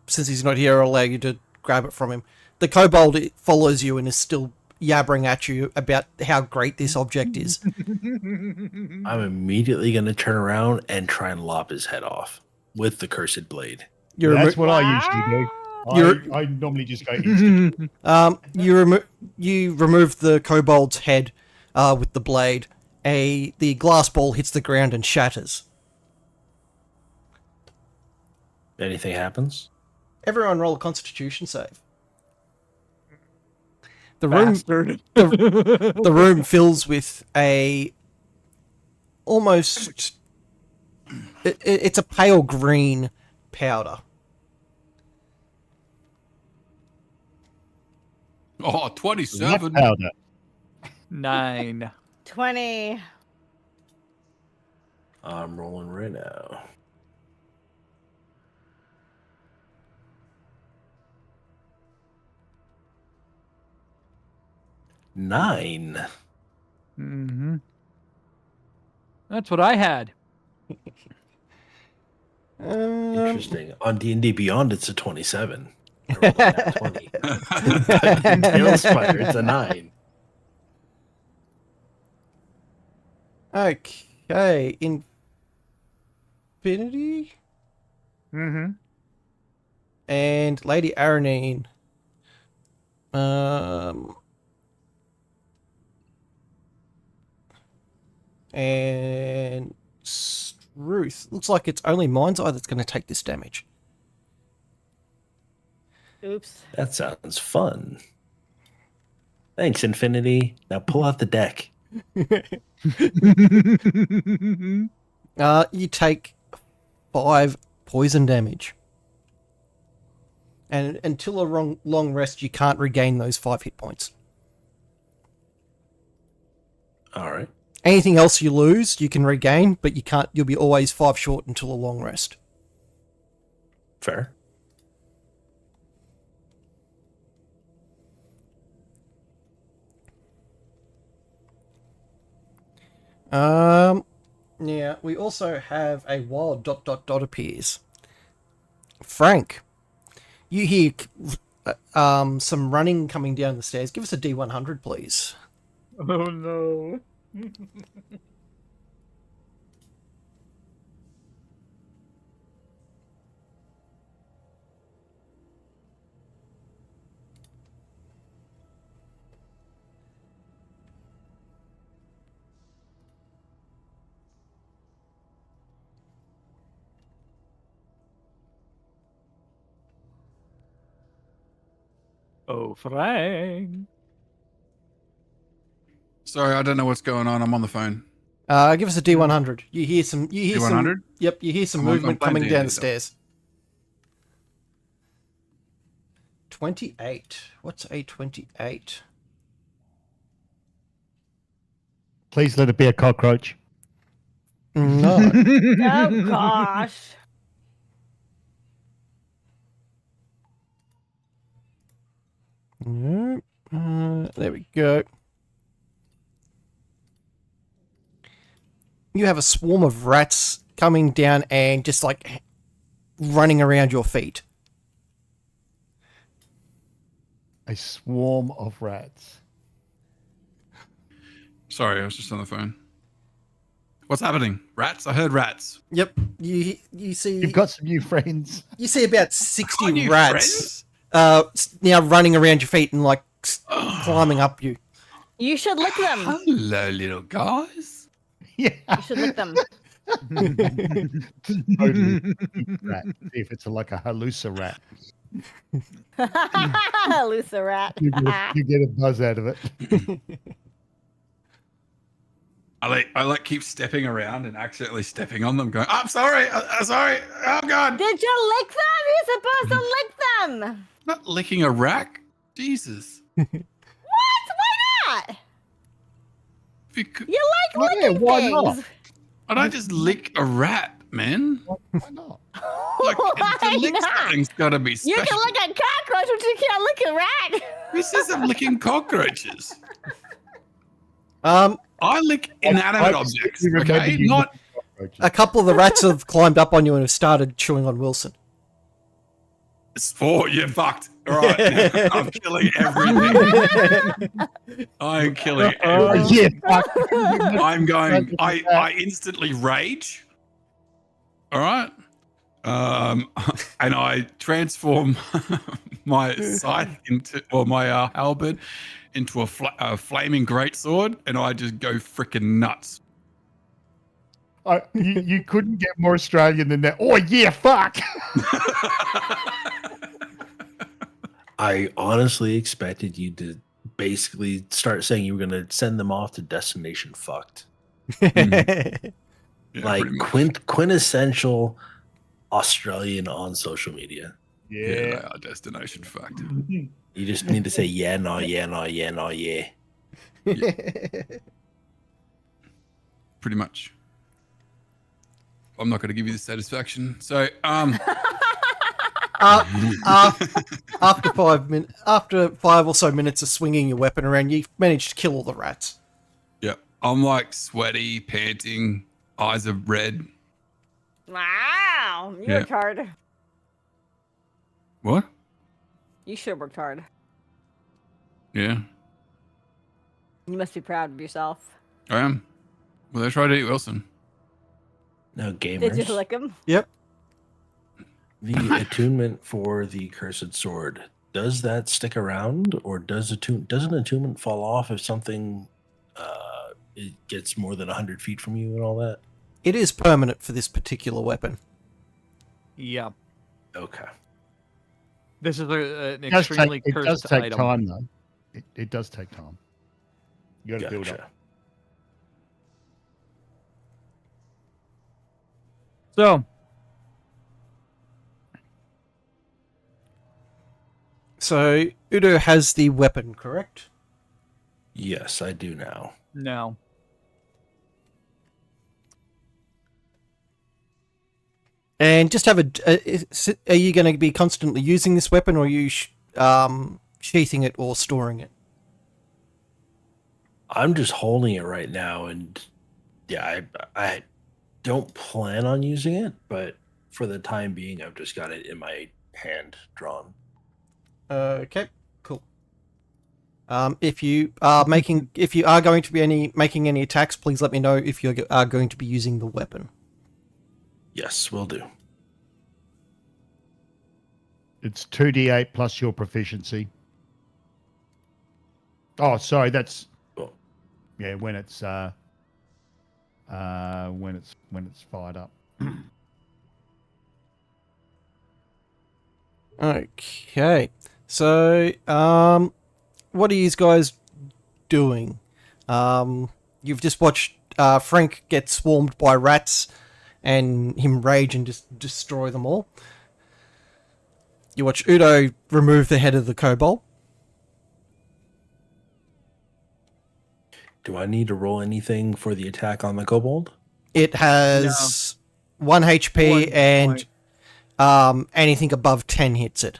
Since he's not here, I'll allow you to grab it from him. The kobold follows you and is still yabbering at you about how great this object is. I'm immediately gonna turn around and try and lop his head off with the cursed blade. You That's remo- what I usually do. You're- I normally just go instant. you remove the kobold's head with the blade. The glass ball hits the ground and shatters. Anything happens? Everyone roll a Constitution save. The room, Bastard. the room fills with a almost. It's a pale green powder. Oh, Black 27. powder. 9. 20. I'm rolling right now. Nine. Mm-hmm. That's what I had. Interesting. On D&D Beyond, it's a 27. I rolled a nat 20. Tailspire, it's a 9. Okay, Infinity Mm-hmm. and Lady Aranine. And Ruth. Looks like it's only Mind's Eye that's going to take this damage. Oops. That sounds fun. Thanks, Infinity. Now pull out the deck. You take 5 poison damage. And until a long rest, you can't regain those 5 hit points. All right. Anything else you lose, you can regain, but you can't. You'll be always 5 short until a long rest. Fair. Yeah, we also have a wild ... appears. Frank, you hear some running coming down the stairs. Give us a D100, please. Oh no. Oh, Frank. Sorry, I don't know what's going on. I'm on the phone. Give us a D100. You hear some. You hear some. D100? Yep, you hear some I'm movement playing coming D&D down the though. stairs. 28. What's a 28? Please let it be a cockroach. No. Oh gosh. No. There we go. You have a swarm of rats coming down and just like running around your feet. A swarm of rats. Sorry, I was just on the phone. What's happening? Rats? I heard rats. Yep. You see. You've got some new friends. You see about Got 60 new rats now running around your feet and like climbing up you. You should lick them. Hello, little guys. Yeah. You should lick them. Totally. Rat. See if it's like a halusa rat. Luther rat. You get a buzz out of it. I like keep stepping around and accidentally stepping on them, going, I'm sorry, sorry, oh god. Did you lick them? You're supposed to lick them. Not licking a rack. Jesus. What? Why not? Because You like Yeah, licking why things. not? I don't just lick a rat, man. Why not? Like, Why to lick not? something's got to be You special. can lick a cockroach, but you can't lick a rat. Who says I'm licking cockroaches? A I lick inanimate I objects, remember okay? you Not licking cockroaches. couple of the rats have climbed up on you and have started chewing on Wilson. sport. You're fucked. All right, I'm killing everything. I'm killing everything. Yeah. I'm going. I instantly rage. All right. And I transform my scythe into, or my halberd into a flaming greatsword, and I just go freaking nuts. You couldn't get more Australian than that. Oh yeah, fuck. I honestly expected you to basically start saying you were going to send them off to destination fucked. Yeah, Like pretty much. quintessential Australian on social media. Yeah, they are destination fucked. You just need to say yeah, no, yeah, no, yeah, no, yeah. Pretty much. I'm not going to give you the satisfaction. So, After 5 minutes, after 5 or so minutes of swinging your weapon around, you managed to kill all the rats. yeah, I'm like sweaty, panting, eyes are red. Wow, you Yeah. worked hard. What? You sure worked hard. Yeah, You must be proud of yourself. I am. Well, they tried to eat Wilson. Now, Did gamers, you lick him? Yep. the attunement for the cursed sword, does that stick around, or doesn't attunement fall off if something it gets more than 100 feet from you and all that? It is permanent for this particular weapon. Yeah. Okay. This is an It does extremely take, it does cursed take item. time, though. It does take time. You got to build Gotcha. up. So, So Udo has the weapon, correct? Yes, I do now. no. And just have are you going to be constantly using this weapon, or are you sheathing it or storing it? I'm just holding it right now, and yeah, I don't plan on using it, but for the time being, I've just got it in my hand drawn. Okay, cool. If you are going to be making any attacks, please let me know if you are going to be using the weapon. Yes, will do. It's 2d8 plus your proficiency. Oh, sorry, that's yeah. When it's fired up. Okay, so what are you guys doing? You've just watched Frank get swarmed by rats, and him rage and just destroy them all. You watch Udo remove the head of the kobold. Do I need to roll anything for the attack on the kobold? It has 1 HP, 1 and point. Anything above 10 hits it.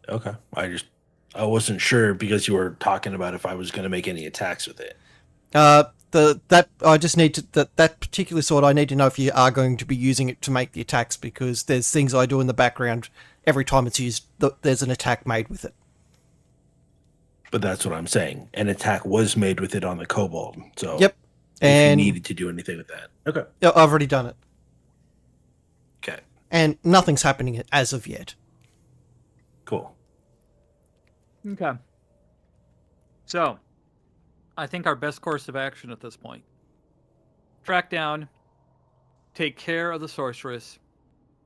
Okay. I wasn't sure because you were talking about if I was going to make any attacks with it. I just need to that particular sword. I need to know if you are going to be using it to make the attacks, because there's things I do in the background every time it's used. There's an attack made with it. But that's what I'm saying. An attack was made with it on the kobold. So Yep. if And you needed to do anything with that. Okay. yeah, I've already done it, Okay. and nothing's happening as of yet. Cool. Okay. So, I think our best course of action at this point: track down, take care of the sorceress.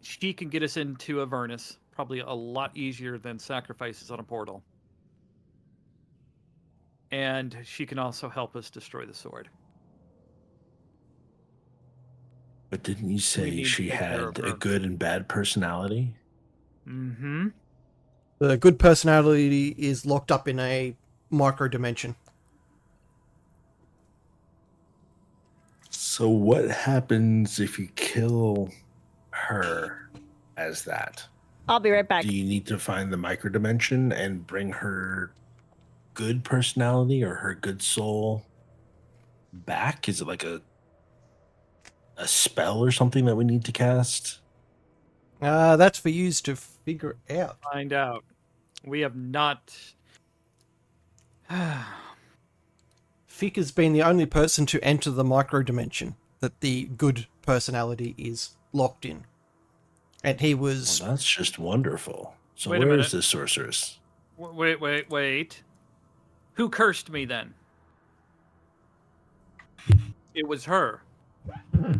She can get us into Avernus probably a lot easier than sacrifices on a portal. And she can also help us destroy the sword. But didn't you We say need she to take care had of a her. good and bad personality? Mm-hmm. The good personality is locked up in a micro dimension. So what happens if you kill her as that? I'll be right back. Do you need to find the microdimension and bring her good personality or her good soul back? Is it like a spell or something that we need to cast? That's for you to figure out. Find out. We have not. Fika's been the only person to enter the micro dimension that the good personality is locked in. And he was... Well, that's just wonderful. So Wait a where minute. is this sorceress? Wait. Who cursed me then? It was her. It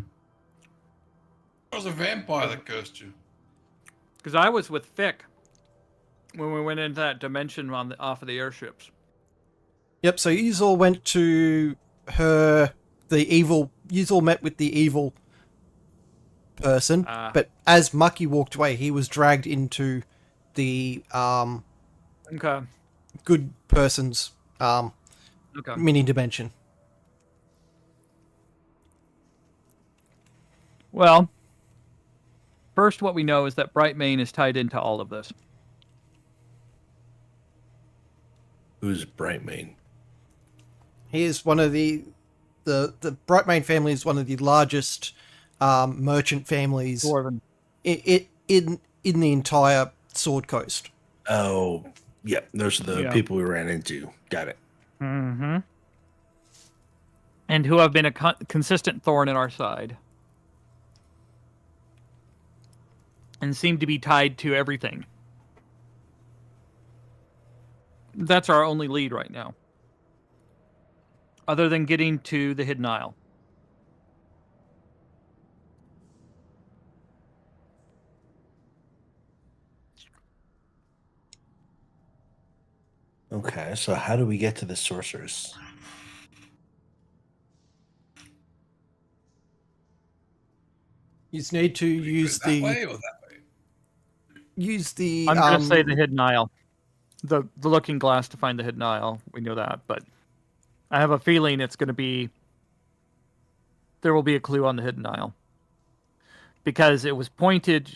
was a vampire that cursed you. Because I was with Fick when we went into that dimension off of the airships. Yep, so you all went to her, you all met with the evil person, but as Mucky walked away, he was dragged into the Okay. good person's Okay. mini dimension. Well, first, what we know is that Brightmane is tied into all of this. Who's Brightmane? He is one of the Brightmane family is one of the largest merchant families Dwarven. in the entire Sword Coast. Oh, yeah. Those are the Yeah. people we ran into. Got it. Mm-hmm. And who have been a consistent thorn in our side. And seem to be tied to everything. That's our only lead right now. Other than getting to the Hidden Isle. Okay, so how do we get to the sorceress? You just need to use that way or that way? use the I'm going to say the Hidden Isle. The Looking Glass to find the Hidden Isle. We know that, but I have a feeling it's going to be... There will be a clue on the Hidden Isle. Because it was pointed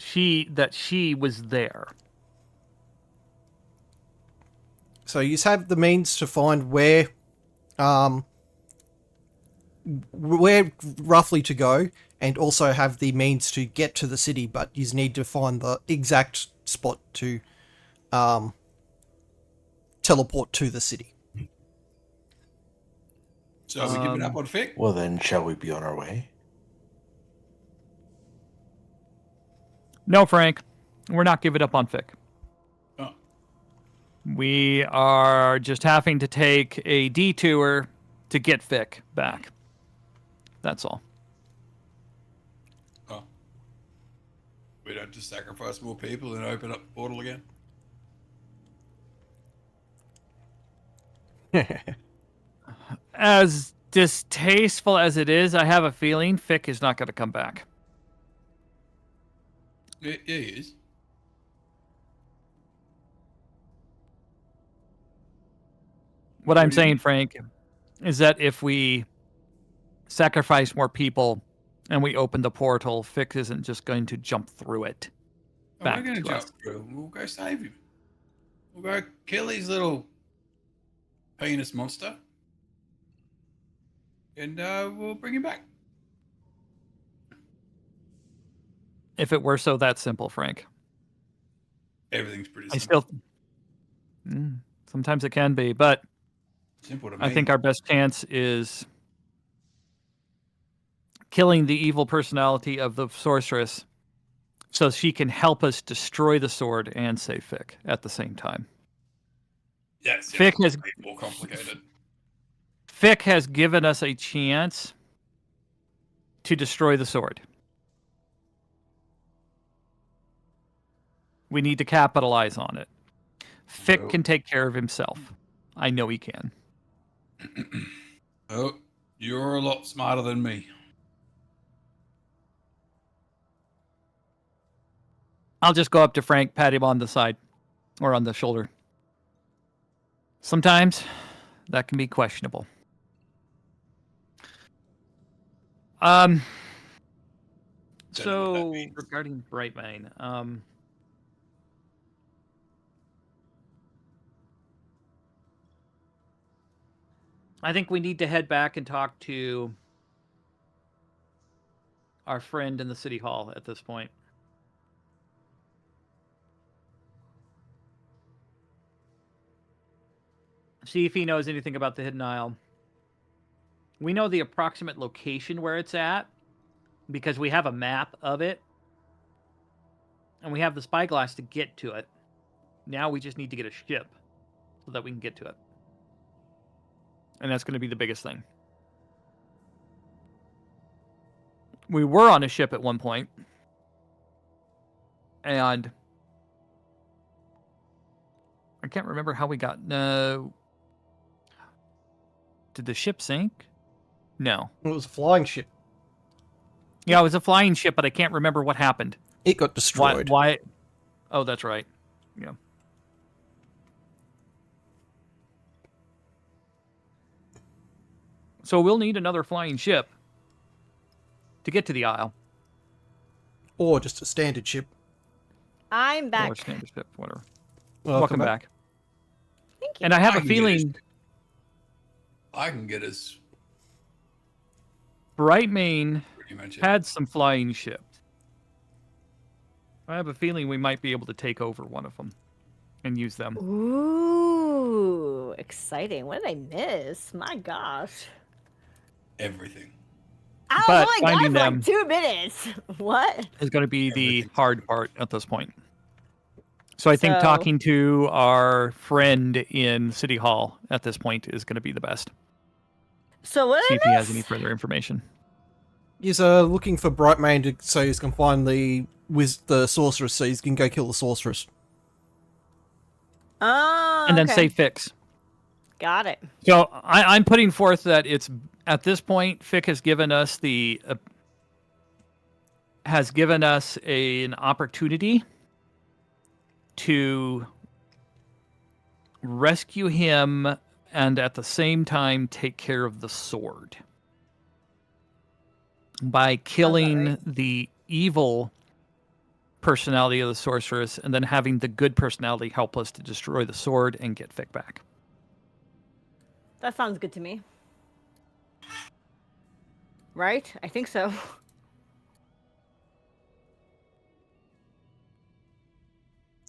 that she was there. So you have the means to find where roughly to go, and also have the means to get to the city, but you need to find the exact spot to teleport to the city. So we give it up on Fick? Well, then, shall we be on our way? No, Frank. We're not giving up on Fick. Oh. We are just having to take a detour to get Fick back. That's all. Oh. We don't just sacrifice more people and open up the portal again? As distasteful as it is, I have a feeling Fick is not going to come back. Yeah, he is. What I'm do you saying, mean? Frank, is that if we sacrifice more people and we open the portal, Fick isn't just going to jump through it. Oh, we're Back going to to jump us. through. We'll go save him. We'll go kill his little penis monster. And we'll bring him back. If it were so that simple, Frank. Everything's pretty I simple. still... sometimes it can be, but Simple to me. I think our best chance is killing the evil personality of the sorceress so she can help us destroy the sword and save Fick at the same time. Yes, Fick has more complicated. Fick has given us a chance to destroy the sword. We need to capitalize on it. Fick can take care of himself. I know he can. Oh, you're a lot smarter than me. I'll just go up to Frank, pat him on the side or on the shoulder. Sometimes that can be questionable. So regarding Brightmane, I think we need to head back and talk to our friend in the city hall at this point. See if he knows anything about the Hidden Isle. We know the approximate location where it's at because we have a map of it. And we have the spyglass to get to it. Now we just need to get a ship so that we can get to it. And that's going to be the biggest thing. We were on a ship at one point. And I can't remember how we got... No. Did the ship sink? No. It was a flying ship. Yeah, it was a flying ship, but I can't remember what happened. It got destroyed. Why? Oh, that's right. Yeah. So we'll need another flying ship to get to the Isle. Or just a standard ship. I'm Or a back. standard ship, whatever. Welcome back. Thank you. And I have I a can get feeling I can get us Brightmane pretty much. had some flying ships. I have a feeling we might be able to take over one of them and use them. Ooh, exciting. What did I miss? My gosh. Everything. I But was only finding gone for them- like 2 minutes. What? Is going to be the Everything's hard part at this point. So I think So- talking to our friend in City Hall at this point is going to be the best. So what See did if he I has any miss? further information. He's looking for Brightmane so he can find the sorceress so he can go kill the sorceress. Oh, And then okay. say fix. Got it. So I'm putting forth that it's at this point, Fick has given us an opportunity to rescue him and at the same time take care of the sword by killing right. the evil personality of the sorceress and then having the good personality help us to destroy the sword and get Fick back. That sounds good to me. Right? I think so.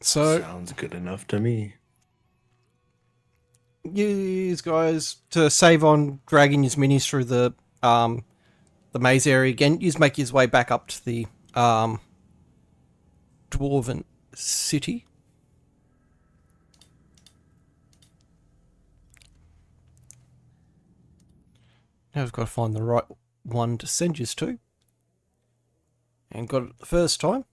So Sounds good enough to me. you guys, to save on dragging his minis through the maze area again, you make his way back up to the dwarven city. Now we've got to find the right one to send you to. And got it the first time.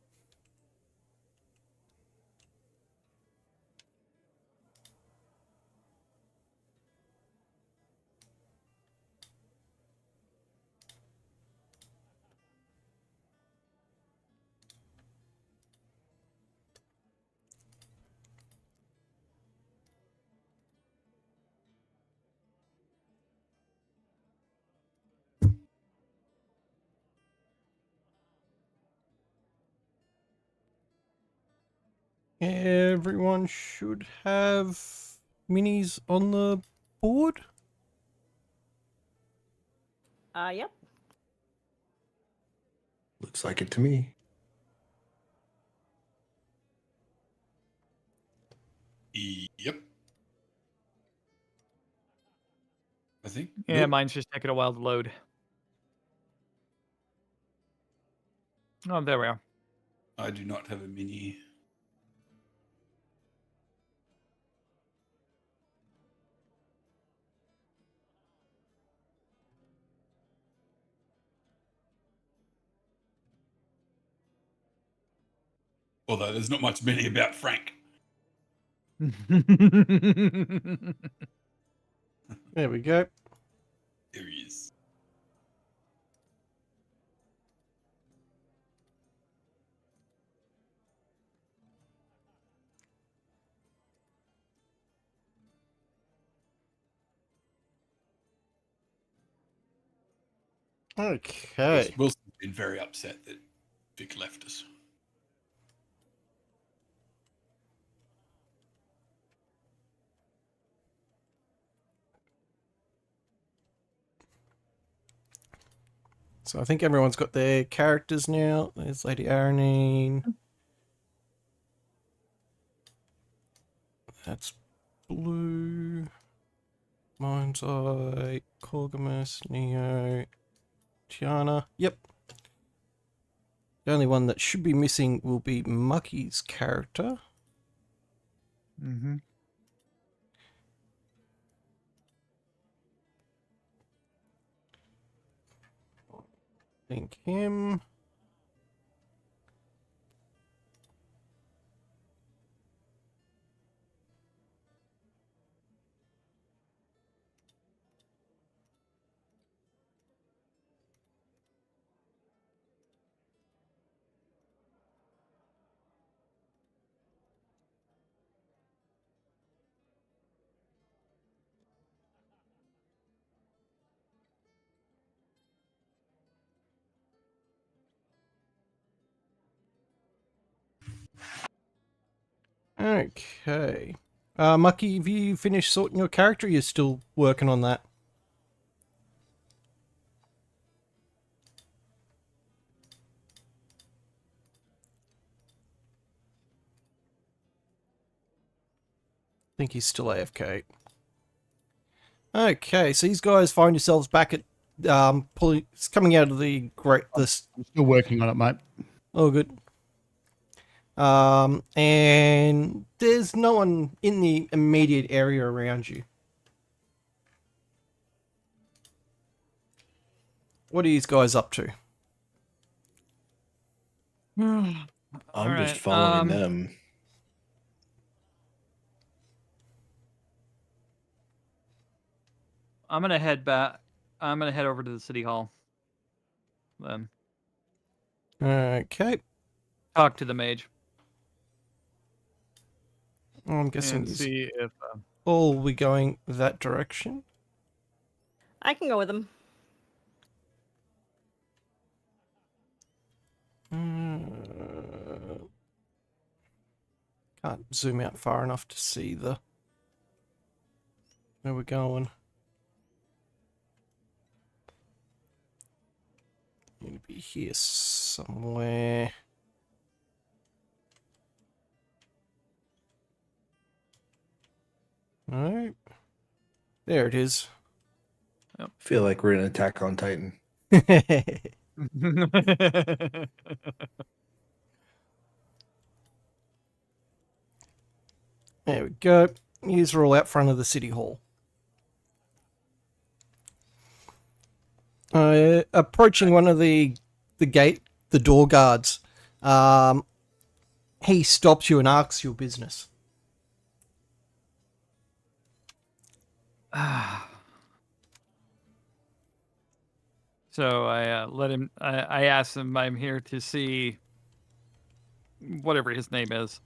Everyone should have minis on the board. Yep. Looks like it to me. Yep. I think. Yeah, Nope. mine's just taking a while to load. Oh, there we are. I do not have a mini. Although there's not much mini about Frank. There we go. There he is. Okay. Yes, Wilson's been very upset that Vic left us. So I think everyone's got their characters now. There's Lady Aranine. That's Blue. Mind's Eye. Corgamus. Neo. Tiana. Yep. The only one that should be missing will be Mucky's character. Mm-hmm. Think him. Okay. Mucky, have you finished sorting your character? Or you're still working on that? think he's still AFK. Okay, so these guys find yourselves back at coming out of the this. I'm still working on it, mate. Oh, good. And there's no one in the immediate area around you. What are these guys up to? I'm just following them. I'm gonna head back. I'm gonna head over to the city hall. Then Okay. talk to the mage I'm guessing and see if. all we going that direction. I can go with him. Can't zoom out far enough to see where we're going. Need to be here somewhere. No. There it is. Feel like we're in Attack on Titan. There we go. These are all out front of the city hall. Approaching one of the door guards, he stops you and asks your business. So I let him. I asked him. I'm here to see whatever his name is.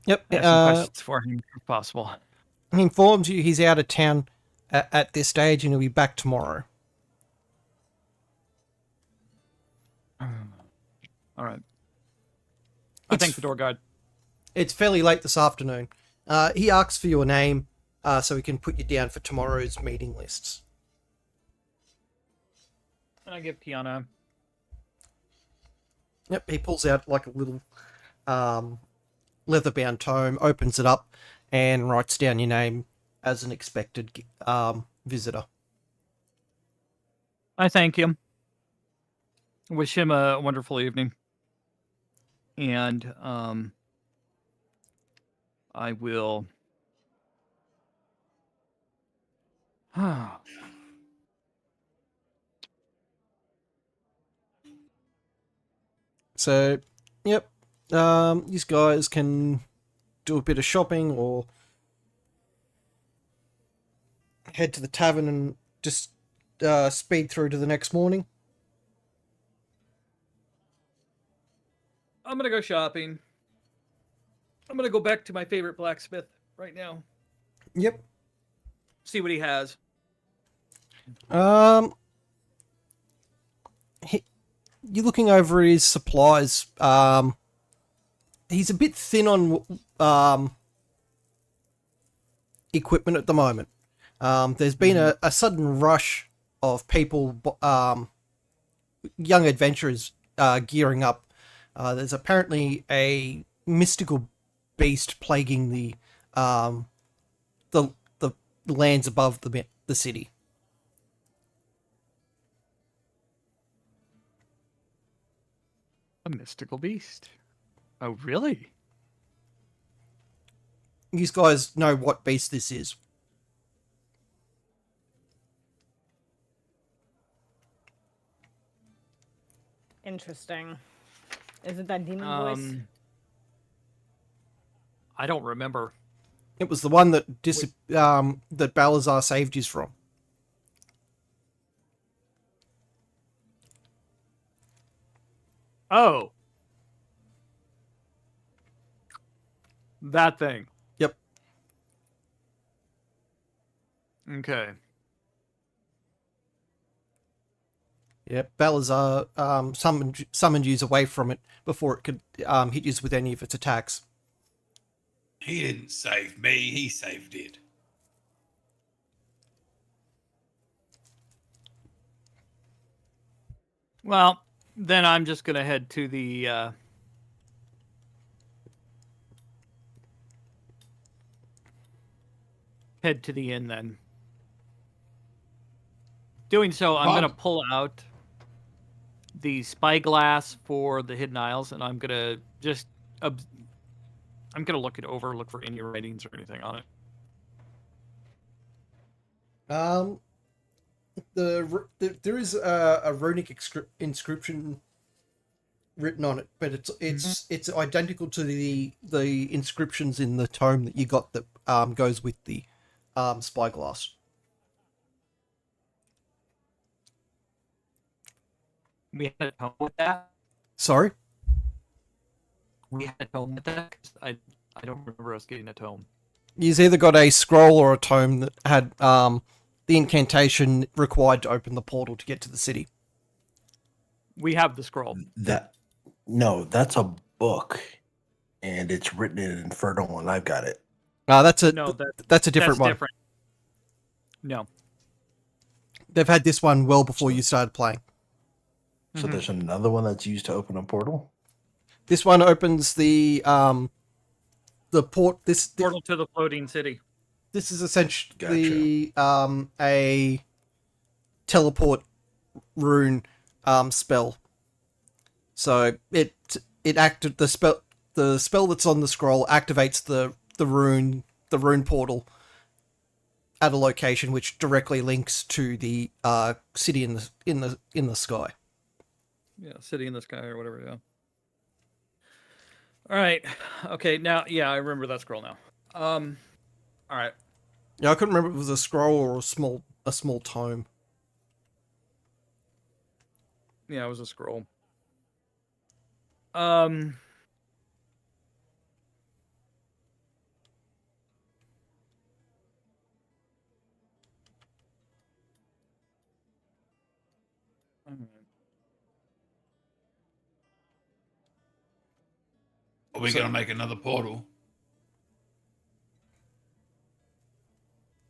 Yep. I have some questions for him, if possible. He informs you he's out of town at this stage and he'll be back tomorrow. All right. I thank the door guard. It's fairly late this afternoon. He asks for your name so he can put you down for tomorrow's meeting lists. And I give Tiana. Yep, he pulls out like a little leather-bound tome, opens it up, and writes down your name as an expected visitor. I thank him. Wish him a wonderful evening. And I will. So, yep, these guys can do a bit of shopping or head to the tavern and just speed through to the next morning. I'm gonna go shopping. I'm gonna go back to my favorite blacksmith right now. Yep. See what he has. You're looking over his supplies. He's a bit thin on equipment at the moment. There's been a sudden rush of people, young adventurers, gearing up. There's apparently a mystical beast plaguing the lands above the city. A mystical beast. Oh, really? These guys know what beast this is. Interesting. Is it that demon voice? I don't remember. It was the one that that Balazar saved you from. Oh. That thing. Yep. Okay. Yep. Balazar summoned you away from it before it could hit you with any of its attacks. He didn't save me, he saved it. Well, then I'm just gonna head to the head to the inn then. Doing so, I'm going to pull out the spyglass for the Hidden Isles, and I'm going to just... I'm going to look it over, look for any writings or anything on it. There is a runic inscription written on it, but it's identical to the inscriptions in the tome that you got that goes with the spyglass. We had a tome with that. Sorry? We had a tome with that. 'Cause I don't remember us getting a tome. You've either got a scroll or a tome that had the incantation required to open the portal to get to the city. We have the scroll. No, that's a book, and it's written in Infernal, and I've got it. That's a No, that's a different that's one. different. No. They've had this one well before you started playing. So there's another one that's used to open a portal? This one opens the portal to the floating city. This is essentially a teleport rune spell. So it acted the spell that's on the scroll activates the rune portal at a location which directly links to the city in the sky. Yeah, city in the sky or whatever. Yeah. All right. Okay. Now, yeah, I remember that scroll now. All right. Yeah, I couldn't remember if it was a scroll or a small tome. Yeah, it was a scroll. Are we going to make another portal?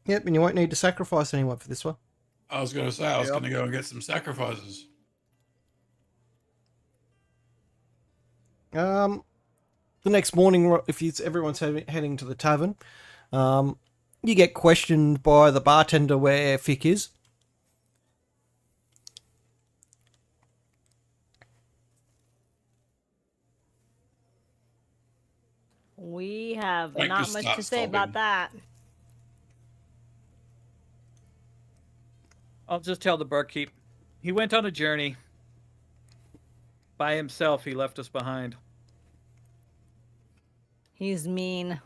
Yep, and you won't need to sacrifice anyone for this one. I was going to say, I was going to go and get some sacrifices. The next morning, if everyone's heading to the tavern, you get questioned by the bartender where Fick is. We have Frank not just much to starts say about talking. that. I'll just tell the barkeep. He went on a journey. By himself, he left us behind. He's mean.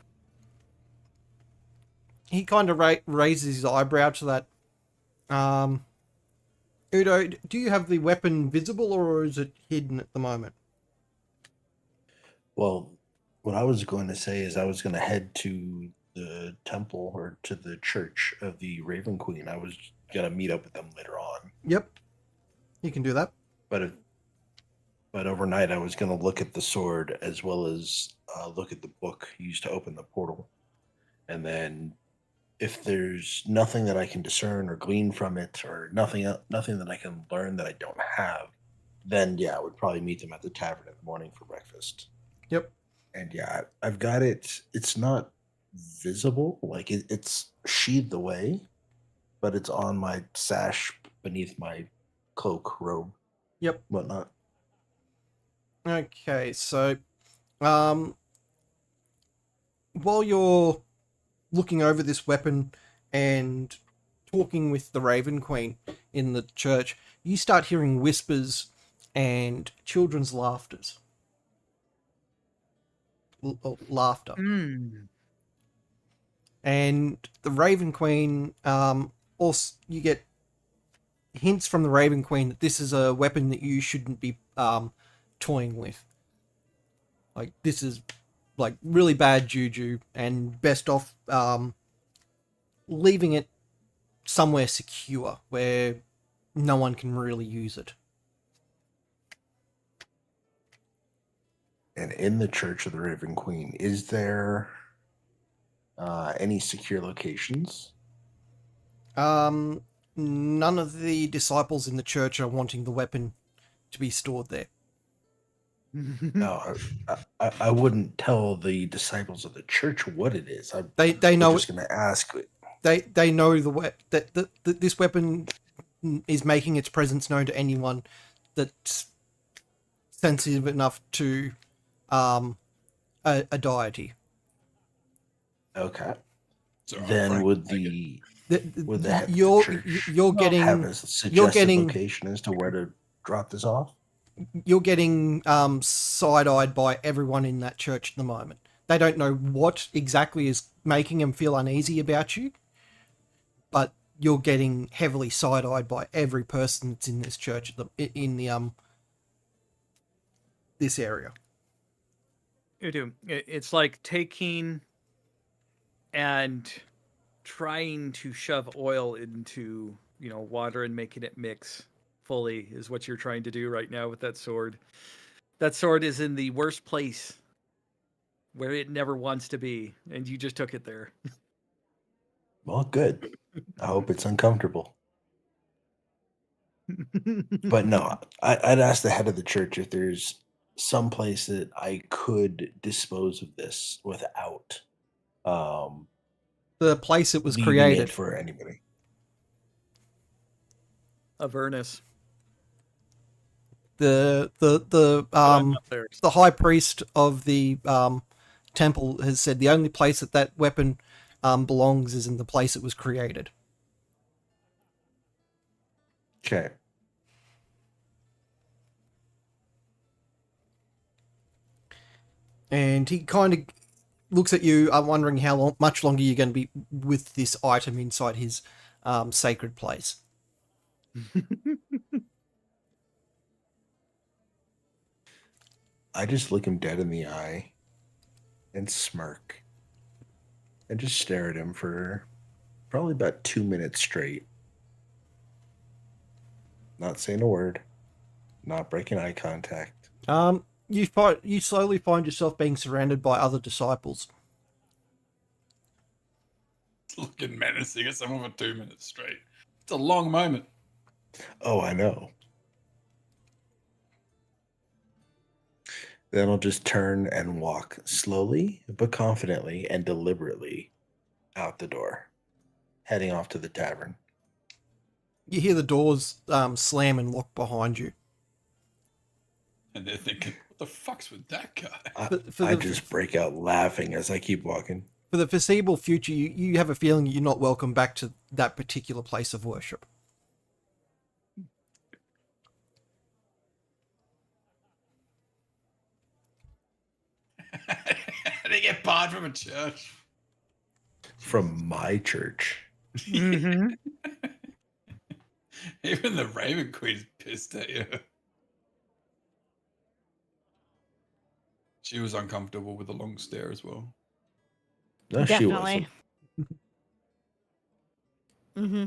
He kind of raises his eyebrow to that. Udo, do you have the weapon visible or is it hidden at the moment? Well, what I was going to say is I was going to head to the temple or to the church of the Raven Queen. I was going to meet up with them later on. Yep. You can do that. But overnight I was going to look at the sword as well as look at the book used to open the portal. And then if there's nothing that I can discern or glean from it or nothing that I can learn that I don't have, then yeah, I would probably meet them at the tavern in the morning for breakfast. Yep. And yeah, I've got it. It's not visible, like it's sheathed away, but it's on my sash beneath my cloak, robe, Yep. whatnot. Okay, so while you're looking over this weapon and talking with the Raven Queen in the church, you start hearing whispers and children's laughters. Laughter. And the Raven Queen, also you get hints from the Raven Queen that this is a weapon that you shouldn't be toying with. Like, this is like really bad juju and best off leaving it somewhere secure where no one can really use it. And in the Church of the Raven Queen, is there any secure locations? None of the disciples in the church are wanting the weapon to be stored there. No, I wouldn't tell the disciples of the church what it is. They know just going to ask. they know that this weapon is making its presence known to anyone that's sensitive enough to a deity. Okay. So Then Frank, would I get- the head of the You're church getting have a suggested you're getting location as to where to drop this off? side-eyed by everyone in that church at the moment. They don't know what exactly is making them feel uneasy about you, but you're getting heavily side-eyed by every person that's in this church this area. You do. It's like taking and trying to shove oil into, water and making it mix fully is what you're trying to do right now with that sword. That sword is in the worst place where it never wants to be, and you just took it there. Well, good. I hope it's uncomfortable. But no, I'd ask the head of the church if there's some place that I could dispose of this without The place it was leaving created. it for anybody. Avernus. The high priest of the temple has said the only place that weapon belongs is in the place it was created. Okay. And he kind of looks at you, wondering how much longer you're going to be with this item inside his sacred place. I just look him dead in the eye and smirk and just stare at him for probably about 2 minutes straight. Not saying a word, not breaking eye contact. You slowly find yourself being surrounded by other disciples. It's looking menacing at someone for 2 minutes straight. It's a long moment. Oh, I know. Then I'll just turn and walk slowly, but confidently and deliberately out the door, heading off to the tavern. You hear the doors slam and lock behind you. And they're thinking, what the fuck's with that guy? I just break out laughing as I keep walking. For the foreseeable future, you have a feeling you're not welcome back to that particular place of worship. They get barred from a church. From my church. Mm-hmm. Even the Raven Queen's pissed at you. She was uncomfortable with the long stare as well. No, she wasn't. Mm-hmm.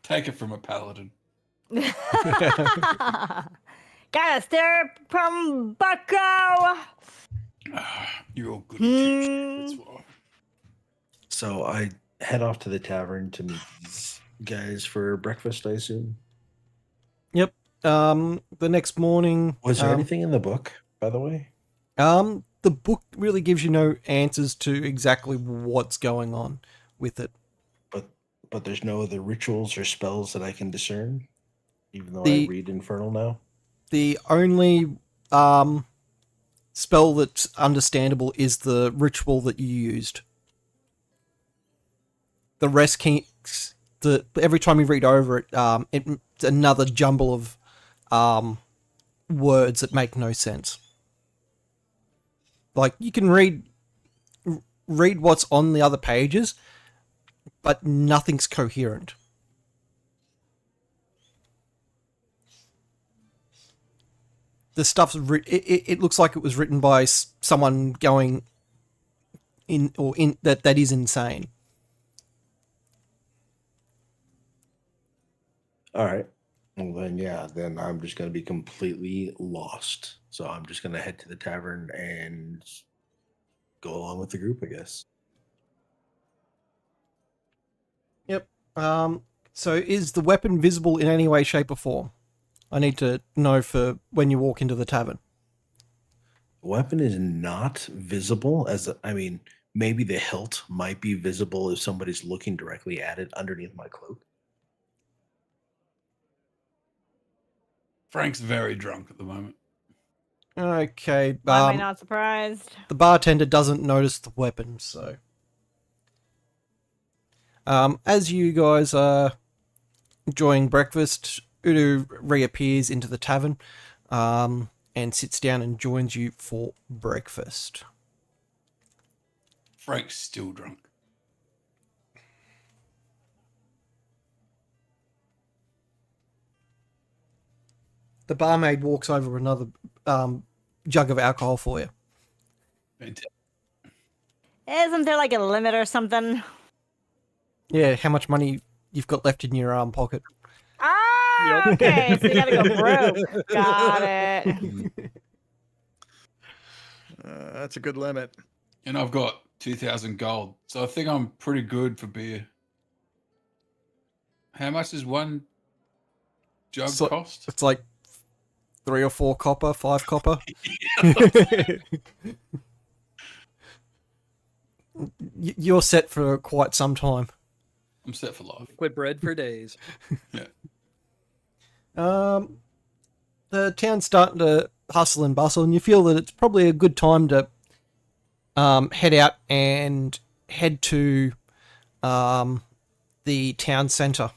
Take it from a paladin. Gotta stare from Bucko. You're all good at teaching, that's why. So I head off to the tavern to meet these guys for breakfast, I assume. Yep. The next morning. Was there anything in the book, by the way? The book really gives you no answers to exactly what's going on with it. But there's no other rituals or spells that I can discern, even though I read Infernal now. The only spell that's understandable is the ritual that you used. The rest every time you read over it, it's another jumble of words that make no sense. Like, you can read what's on the other pages, but nothing's coherent. The stuff's it looks like it was written by someone going in that is insane. All right. Well, then I'm just going to be completely lost. So I'm just going to head to the tavern and go along with the group, I guess. Yep. So is the weapon visible in any way, shape, or form? I need to know for when you walk into the tavern. The weapon is not visible maybe the hilt might be visible if somebody's looking directly at it underneath my cloak. Frank's very drunk at the moment. Okay. Why am I not surprised? The bartender doesn't notice the weapon, so. As you guys are enjoying breakfast, Udo reappears into the tavern and sits down and joins you for breakfast. Frank's still drunk. The barmaid walks over another jug of alcohol for you. Fantastic. Isn't there like a limit or something? Yeah, how much money you've got left in your arm pocket. Ah, okay, so you gotta go broke. Got it. That's a good limit. And I've got 2,000 gold, so I think I'm pretty good for beer. How much does one jug cost? It's like 3 or 4 copper, 5 copper. You're set for quite some time. I'm set for life. Quit bread for days. Yeah. The town's starting to hustle and bustle, and you feel that it's probably a good time to head out and head to the town centre.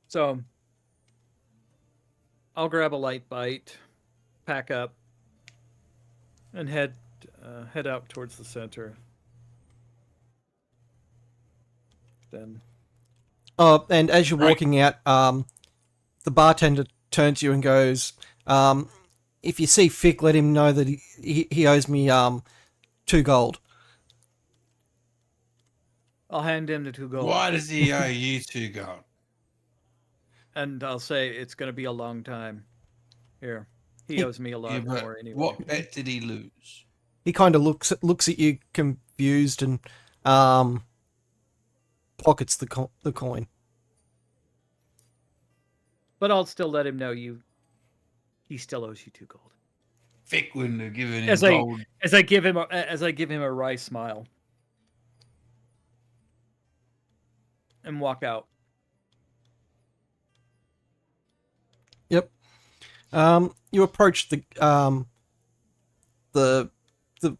So I'll grab a light bite, pack up, and head out towards the center. Then. Oh, and as you're walking out, the bartender turns to you and goes, "If you see Fick, let him know that he owes me 2 gold." I'll hand him the 2 gold. Why does he owe you 2 gold? And I'll say it's going to be a long time. Here, he owes me a lot more anyway. What bet did he lose? He kind of looks at you confused and pockets the coin. But I'll still let him know he still owes you 2 gold. Fick wouldn't have given him gold. As I give him a wry smile. And walk out. Yep. You approach the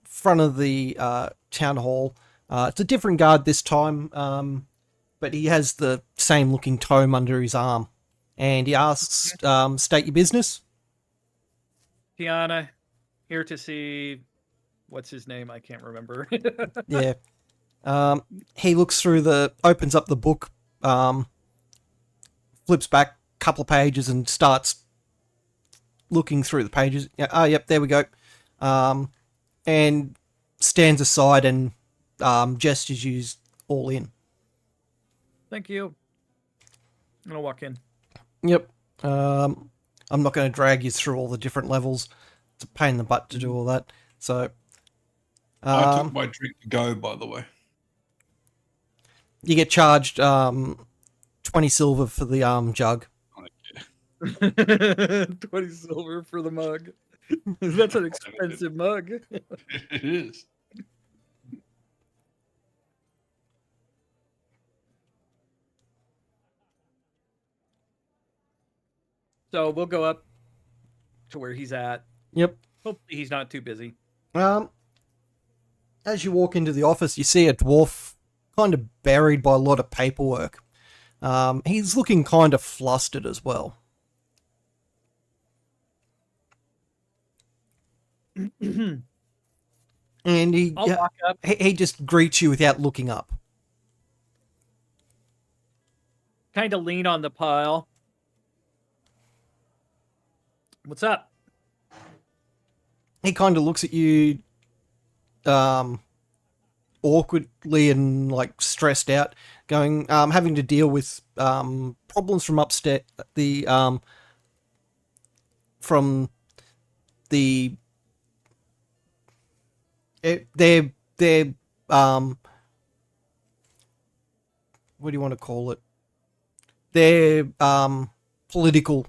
front of the town hall. It's a different guard this time, but he has the same looking tome under his arm, and he asks, "State your business." Tiana, here to see what's his name? I can't remember. Yeah. He looks through opens up the book, flips back a couple of pages and starts looking through the pages. Yeah, oh, yep, there we go. And stands aside and gestures you all in. Thank you. I'm gonna walk in. Yep. I'm not going to drag you through all the different levels. It's a pain in the butt to do all that. So. I took my drink to go, by the way. You get charged 20 silver for the jug. 20 silver for the mug. That's an expensive mug. It is. So we'll go up to where he's at. Yep. Hopefully he's not too busy. As you walk into the office, you see a dwarf kind of buried by a lot of paperwork. He's looking kind of flustered as well. And I'll walk up. he just greets you without looking up. Kind of lean on the pile. What's up? He kind of looks at you awkwardly and like stressed out, going having to deal with problems from upstairs, from the their what do you want to call it, their political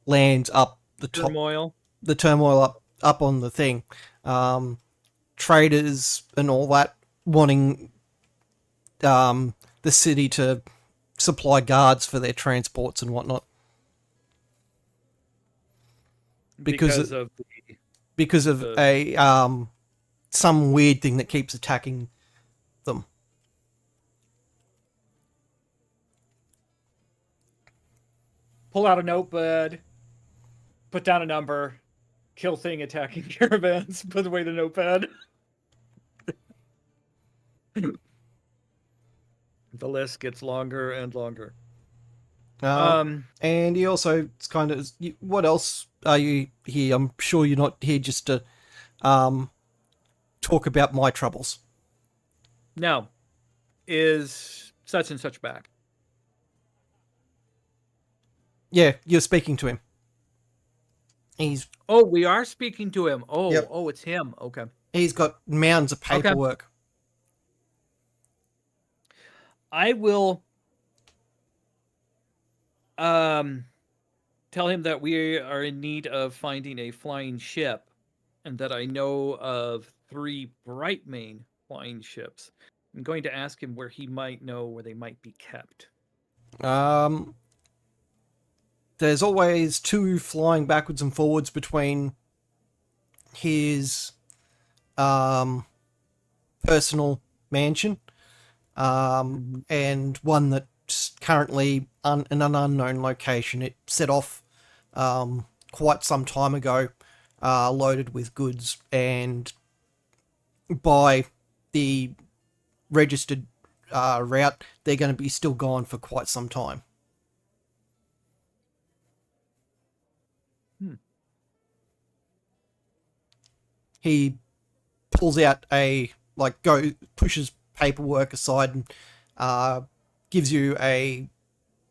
lands up the top, Turmoil. the turmoil up up on the thing. Traders and all that wanting the city to supply guards for their transports and whatnot. Because of the- a some weird thing that keeps attacking them. pull out a notepad, put down a number, kill thing attacking caravans, put away the notepad. The list gets longer and longer. And he also it's kind of, what else are you here? I'm sure you're not here just to talk about my troubles. Now, is such and such back? Yeah, you're speaking to him. Oh, we are speaking to him. Oh, Yep. Oh, it's him. Okay. He's got mounds of Okay. paperwork. I will tell him that we are in need of finding a flying ship and that I know of 3 Brightmane flying ships. I'm going to ask him where he might know where they might be kept. There's always 2 flying backwards and forwards between his personal mansion and one that's currently in an unknown location. It set off quite some time ago, loaded with goods, and by the registered route, they're going to be still gone for quite some time. He pulls out pushes paperwork aside and gives you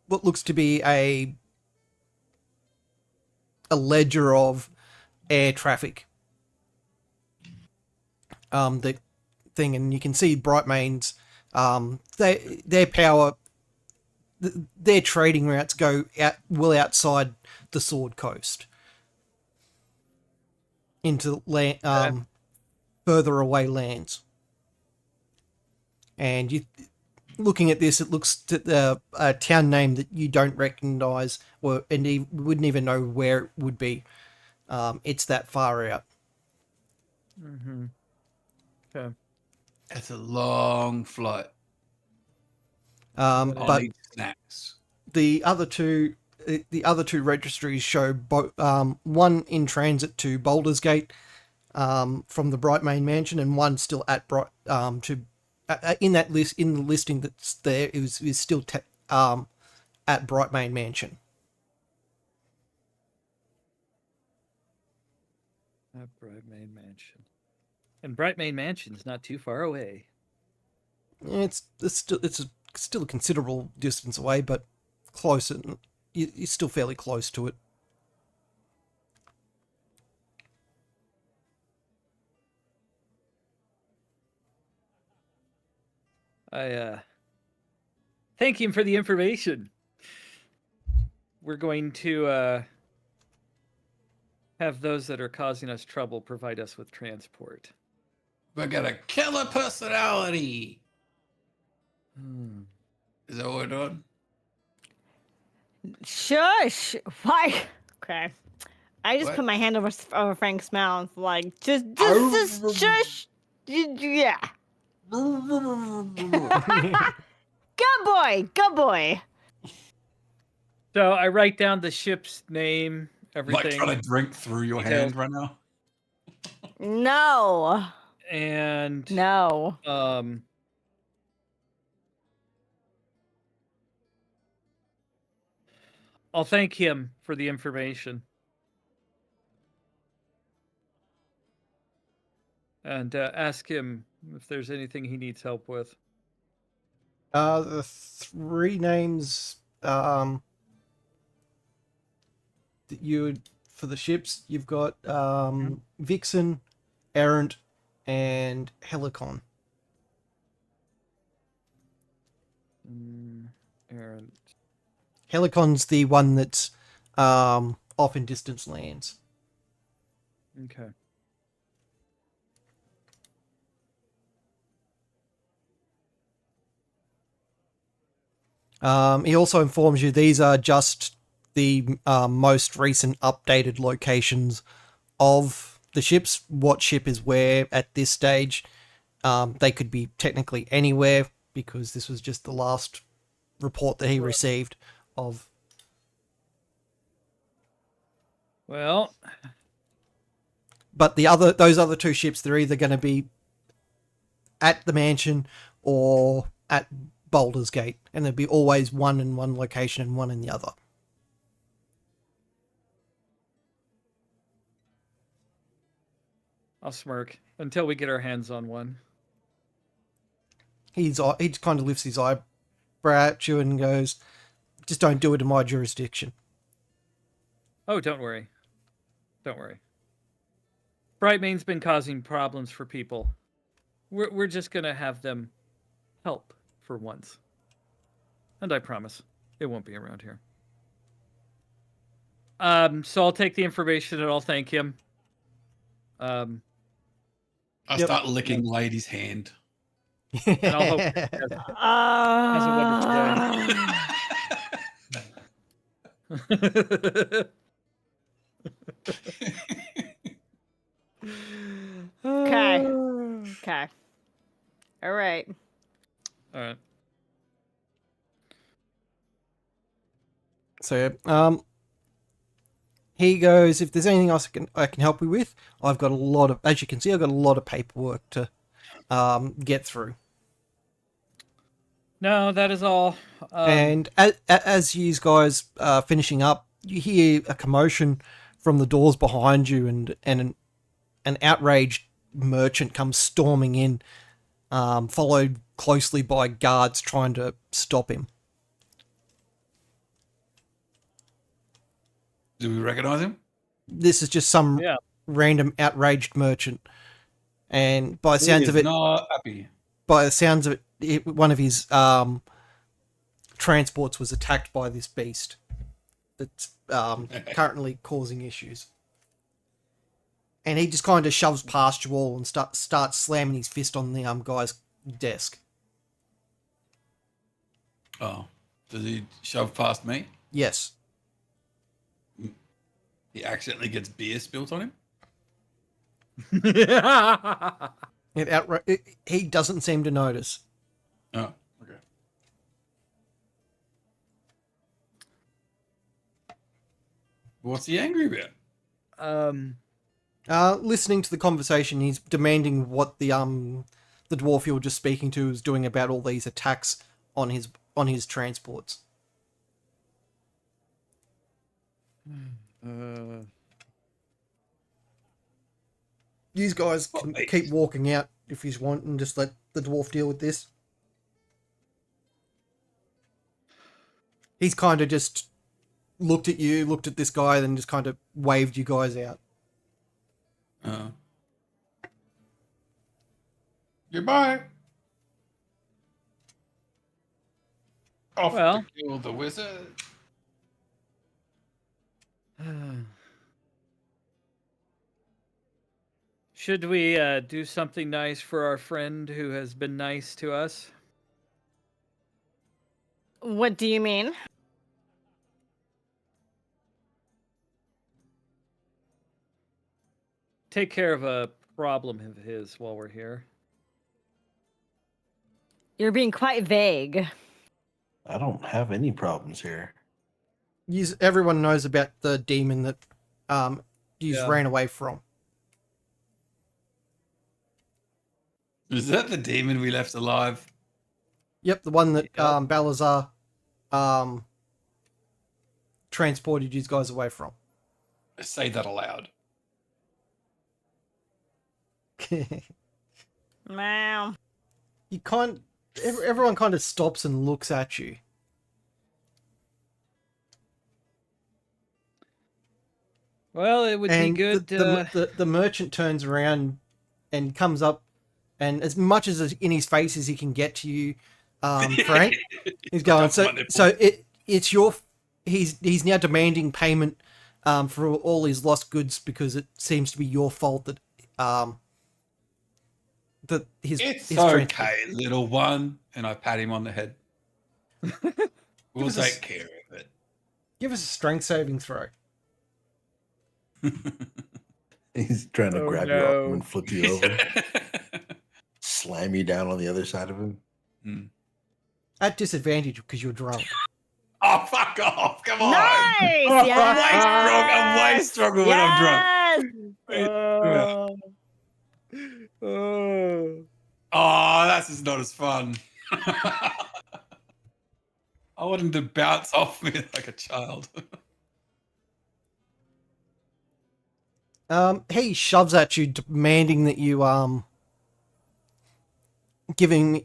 what looks to be a ledger of air traffic. The thing, and you can see Brightmane's their power, their trading routes go well outside the Sword Coast into further away lands. And you, looking at this, it looks to a town name that you don't recognise, and you wouldn't even know where it would be. It's that far out. Mm-hmm. Okay. It's a long flight. I'll But need snacks. the other two registries show one in transit to Baldur's Gate from the Brightmane Mansion, and one still at in that list, in the listing that's there, is still at Brightmane Mansion. At Brightmane Mansion. And Brightmane Mansion is not too far away. It's still a considerable distance away, but close. You're still fairly close to it. I thank him for the information. We're going to have those that are causing us trouble provide us with transport. We got a killer personality. Is that what we're doing? Shush! Why? Okay. I just What? put my hand over Frank's mouth, like, just shush! Yeah. Good boy! So I write down the ship's name, everything. Like trying to drink through your hand right now? No. And No. I'll thank him for the information. And ask him if there's anything he needs help with. The 3 names that you for the ships, you've got Vixen, Errant, and Helicon. Aaron. Helicon's the one that's off in distance lands. Okay. He also informs you these are just the most recent updated locations of the ships. What ship is where at this stage? They could be technically anywhere because this was just the last report that he received of. Well, But those other two ships, they're either going to be at the mansion or at Baldur's Gate, and there'll be always one in one location and one in the other. I'll smirk until we get our hands on one. He kind of lifts his eyebrow at you and goes, "Just don't do it in my jurisdiction." Oh, don't worry. Don't worry. Brightmane's been causing problems for people. We're just gonna have them help for once. And I promise it won't be around here. So I'll take the information and I'll thank him. I start licking Lady's hand. And I'll hope has a wonderful day. Okay. Okay. All right. All right. So, he goes, "If there's anything else I can help you with, I've got a lot of, as you can see, I've got a lot of paperwork to get through." No, that is all. And as you guys are finishing up, you hear a commotion from the doors behind you, and an outraged merchant comes storming in, followed closely by guards trying to stop him. Do we recognize him? This is just some random outraged merchant, and by the sounds of it, not happy. by the sounds of it, one of his transports was attacked by this beast that's currently causing issues. And he just kind of shoves past you all and starts slamming his fist on the guy's desk. Oh, does he shove past me? Yes. He accidentally gets beer spilt on him? He doesn't seem to notice. Oh, okay. What's he angry about? Listening to the conversation, he's demanding what the dwarf you were just speaking to is doing about all these attacks on his transports. You guys can keep walking out if you want and just let the dwarf deal with this. He's kind of just looked at you, looked at this guy, then just kind of waved you guys out. Goodbye. Off Well. to kill the wizard. Should we do something nice for our friend who has been nice to us? What do you mean? Take care of a problem of his while we're here. You're being quite vague. I don't have any problems here. Everyone knows about the demon that you ran away from. Is that the demon we left alive? Yep, the one that Balazar transported you guys away from. Say that aloud. Wow. Everyone kind of stops and looks at you. Well, it would be good. The merchant turns around and comes up, and as much as in his face as he can get to you, Frank, he's going. It's your. He's now demanding payment for all his lost goods because it seems to be your fault that It's his transport- okay, little one. And I pat him on the head. We'll us a take care of it. Give us a strength saving throw. He's trying to Oh, grab your arm no. and flip you over, slam you down on the other side of him. At disadvantage because you're drunk. Oh, fuck off. Come on. Nice. I'm way stronger when I'm drunk. Oh, oh. Oh, that's just not as fun. I want him to bounce off me like a child. He shoves at you, demanding that you giving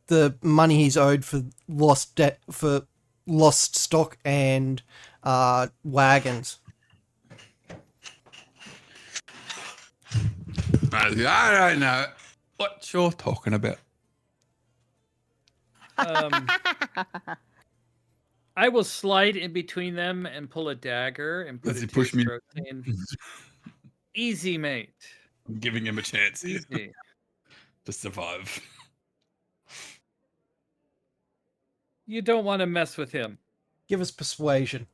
the money he's owed for lost stock and wagons. I don't know what you're talking about. I will slide in between them and pull a dagger and put Does it he push to me? his throat saying, easy, mate. I'm giving him a chance here Easy. to survive. You don't want to mess with him. Give us persuasion.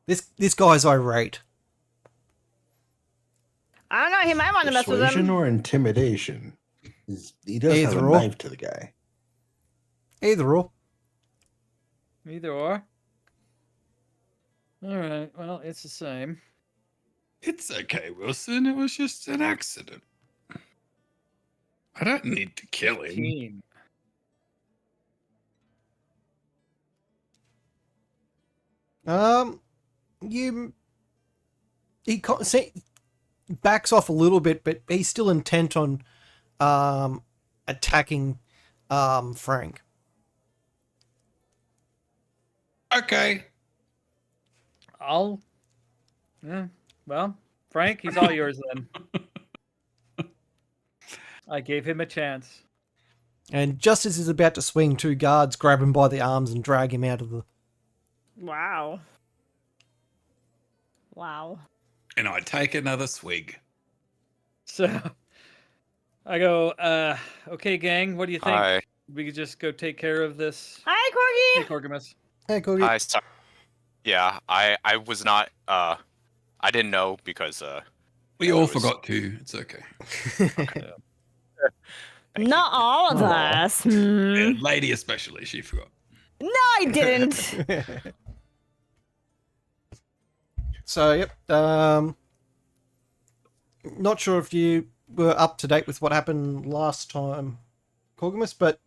This guy's irate. I don't know. He might want to mess with Persuasion him. or intimidation? He does have a Either or. knife to the guy. Either or. Either or. All right. Well, it's the same. It's okay, Wilson. It was just an accident. I don't need to kill him. 15. He backs off a little bit, but he's still intent on attacking Frank. Okay. Yeah. Well, Frank, he's all yours then. I gave him a chance. And just as he's about to swing, two guards grab him by the arms and drag him out of the... Wow. Wow. And I take another swig. So I go, okay, gang, what do you think? Hi. We could just go take care of this. Hi, Hey, Corgi. Corgimus. Hey, Corgi. Hi. Sorry. Yeah, I was not. I didn't know because. We all forgot to. It's okay. Not all of us. Yeah, lady especially, she forgot. No, I didn't. So, yep. Not sure if you were up to date with what happened last time, Corgimus, but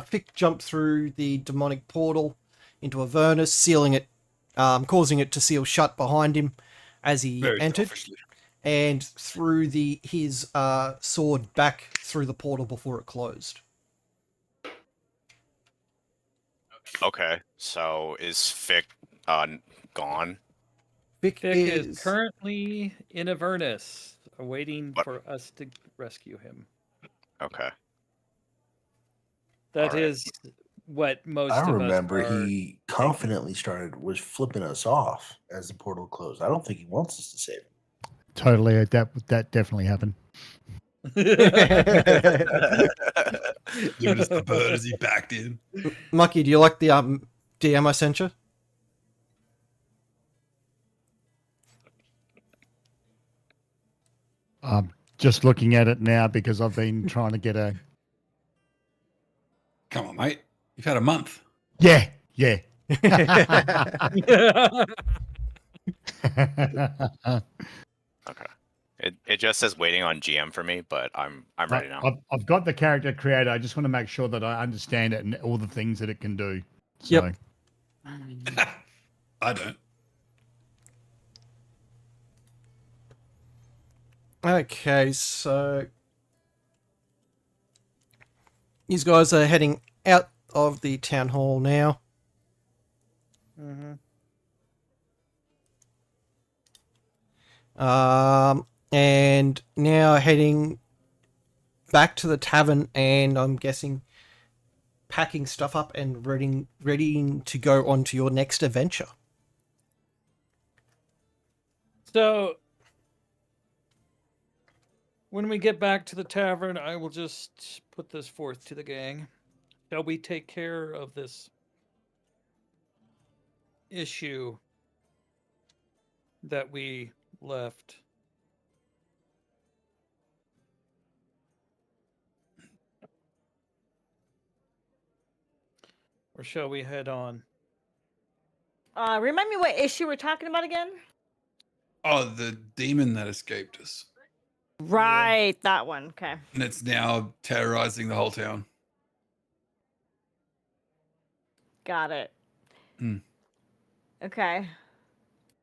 Fick jumped through the demonic portal into Avernus, sealing it, causing it to seal shut behind him as he Very entered, selfishly. and threw his sword back through the portal before it closed. Okay, so is Fick gone? Fick Fick is is currently in Avernus, awaiting What? for us to rescue him. Okay. That Alright. is what most I of remember us are. he confidently was flipping us off as the portal closed. I don't think he wants us to save him. Totally. That definitely happened. Giving us the bird as he backed in. Mucky, do you like the DM I sent you? I'm just looking at it now because I've been trying to get a. Come on, mate. You've had a month. Yeah, yeah. Okay. It just says waiting on GM for me, but I'm ready now. I've got the character created. I just want to make sure that I understand it and all the things that it can do. So, Yep. I don't. Okay, so these guys are heading out of the town hall now. Mm-hmm. And now heading back to the tavern, and I'm guessing packing stuff up and readying to go on to your next adventure. So, when we get back to the tavern, I will just put this forth to the gang. Shall we take care of this issue that we left? Or shall we head on? Remind me what issue we're talking about again? Oh, the demon that escaped us. Right, that one. Okay. And it's now terrorizing the whole town. Got it. Hmm. Okay.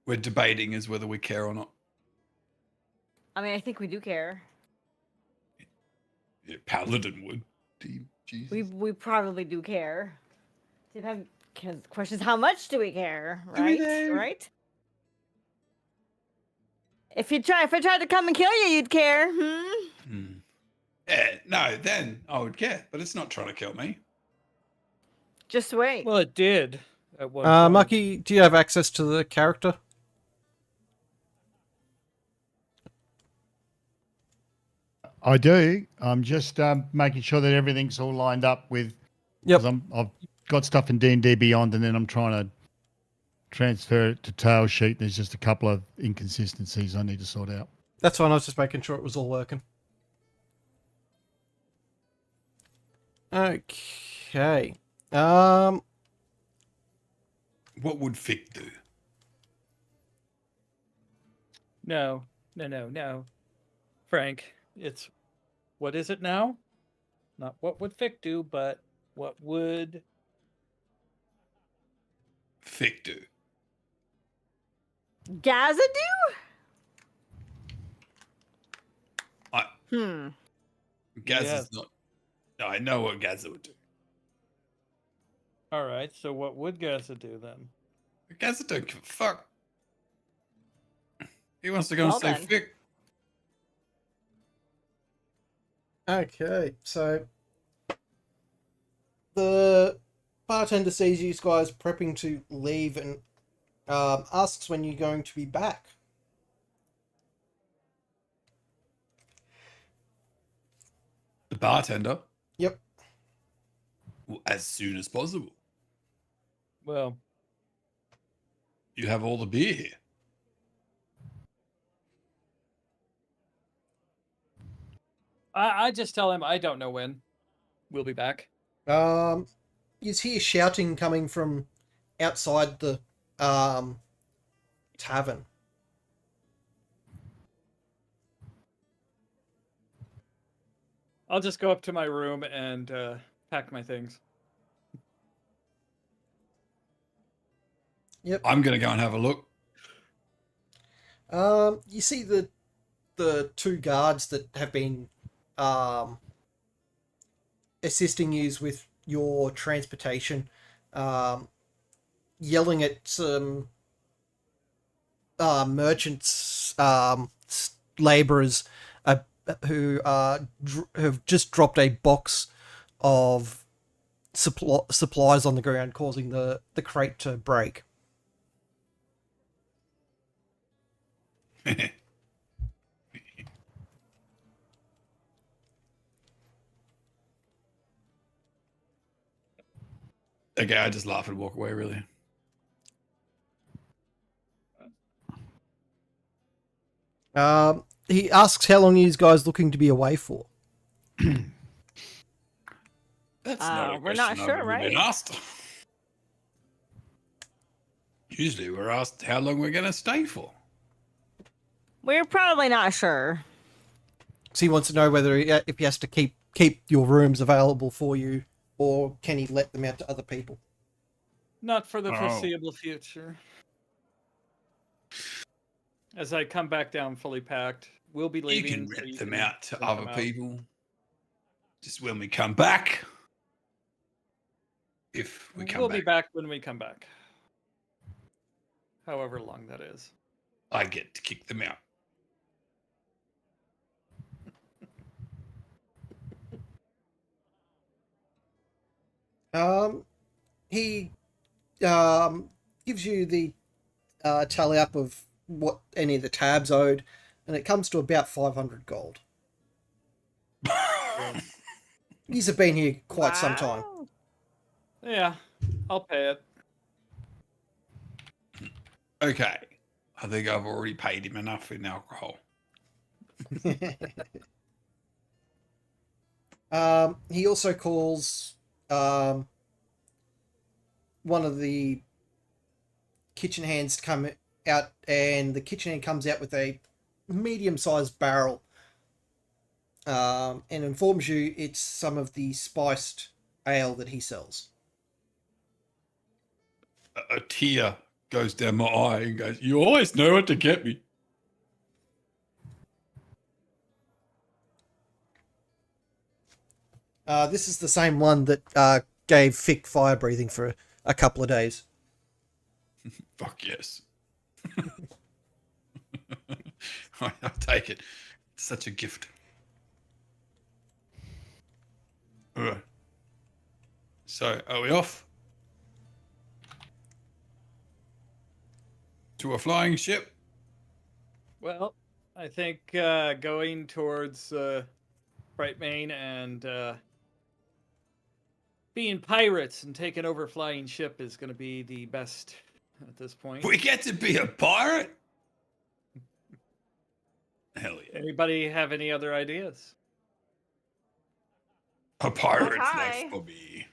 We're debating as whether we care or not. I mean, I think we do care. Yeah, Paladin would. Jesus. We probably do care. Because the question is, how much do we care? Do we Right? though? Right? If I tried to come and kill you, you'd care. Yeah, no, then I would care, but it's not trying to kill me. Just wait. Well, it did at one point. Mucky, do you have access to the character? I do. I'm just making sure that everything's all lined up with. Yep. 'Cause I've got stuff in D&D Beyond, and then I'm trying to transfer it to Tail Sheet. There's just a couple of inconsistencies I need to sort out. That's fine. I was just making sure it was all working. Okay. What would Fick do? No. Frank, it's what is it now? Not what would Fick do, but what would Fick do? Gaza I do? Gaz Yes. is not. No, I know what Gaza would do. All right, so what would Gaza do then? Gaza don't give a fuck. He wants to go Well and save then. Fick. Okay, so the bartender sees you guys prepping to leave and asks when you're going to be back. The bartender. Yep. Well, as soon as possible. Well, You have all the beer here. I just tell him I don't know when. We'll be back. You hear shouting coming from outside the tavern. I'll just go up to my room and pack my things. Yep. I'm gonna go and have a look. You see the two guards that have been assisting you with your transportation, yelling at some merchants, laborers who have just dropped a box of supplies on the ground, causing the crate to break. Okay, I just laugh and walk away, really. He asks how long are you guys looking to be away for? That's not a we're not question sure, I've ever been right? asked. Usually we're asked how long we're going to stay for. We're probably not sure. So he wants to know whether if he has to keep your rooms available for you, or can he let them out to other people? Not for the Oh. foreseeable future. As I come back down fully packed, we'll be You leaving. can so rent you them can out to rent other them out. people. Just when we come back. If we come We'll back. be back when we come back. However long that is. I get to kick them out. He gives you the tally up of what any of the tabs owed, and it comes to about 500 gold. These have been here quite some time. Wow. Yeah, I'll pay it. Okay. I think I've already paid him enough in alcohol. He also calls one of the kitchen hands to come out, and the kitchen hand comes out with a medium-sized barrel, and informs you it's some of the spiced ale that he sells. A tear goes down my eye and goes, "You always know what to get me." This is the same one that gave Fick fire breathing for a couple of days. Fuck yes. I'll take it. It's such a gift. All right. So, are we off? To a flying ship? Well, I think going towards Brightmane and being pirates and taking over flying ship is going to be the best at this point. We get to be a pirate? Hell yeah. Anybody have any other ideas? A pirate's hi. life for me.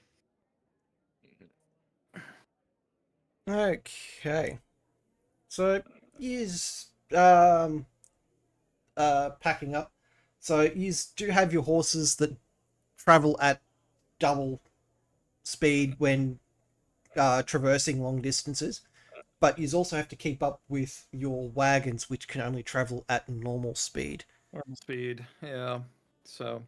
Okay. So, he's packing up. So, you do have your horses that travel at double speed when traversing long distances, but you also have to keep up with your wagons, which can only travel at normal speed. Normal speed, yeah. So,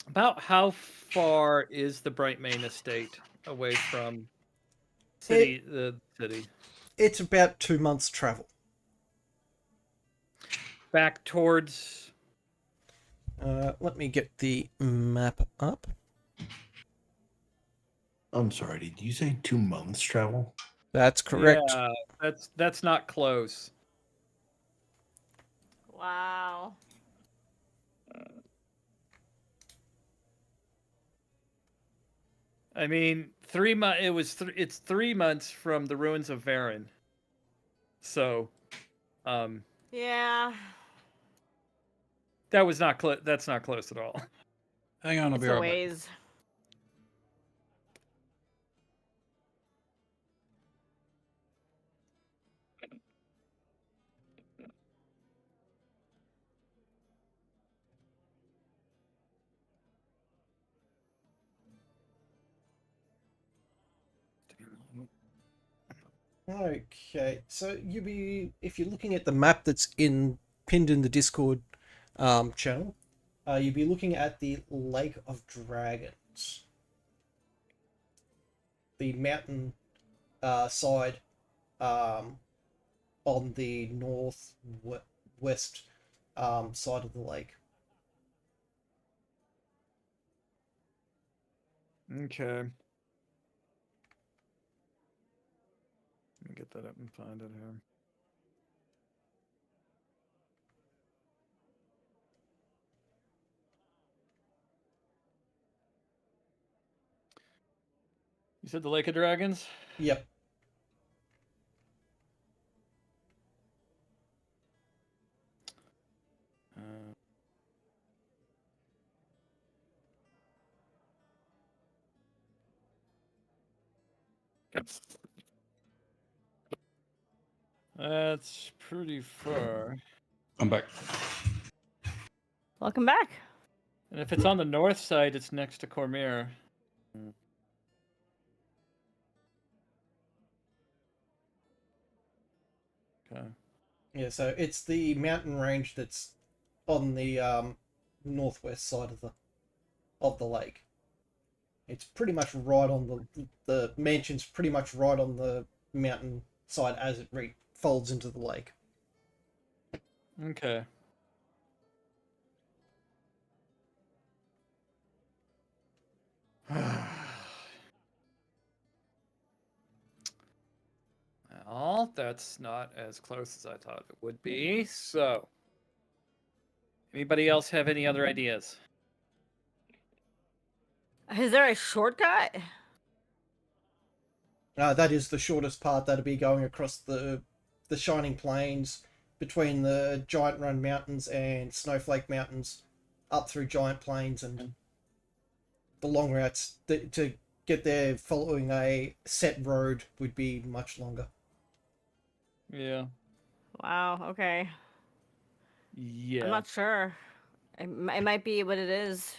about how far is the Brightmane estate away from the city? It's about 2 months' travel. Back towards. Let me get the map up. I'm sorry, did you say 2 months travel? That's correct. Yeah, that's not close. Wow. I mean, 3 months. It was. It's 3 months from the ruins of Varen. So, Yeah. that was not close. That's not close at all. Hang on, I'll It's be a right back. ways. Okay, so if you're looking at the map that's pinned in the Discord channel, you'd be looking at the Lake of Dragons, the mountain side on the northwest side of the lake. Okay. Let me get that up and find it here. You said the Lake of Dragons? Yep. That's pretty far. I'm back. Welcome back. And if it's on the north side, it's next to Cormyr. Okay. Yeah, so it's the mountain range that's on the northwest side of the lake. It's pretty much right on the mansion's pretty much right on the mountain side as it folds into the lake. Okay. Well, that's not as close as I thought it would be. So, anybody else have any other ideas? Is there a shortcut? That is the shortest part. That'll be going across the Shining Plains between the Giant Run Mountains and Snowflake Mountains, up through Giant Plains, and the long routes to get there following a set road would be much longer. Yeah. Wow. Okay. Yeah. I'm not sure. It might be what it is.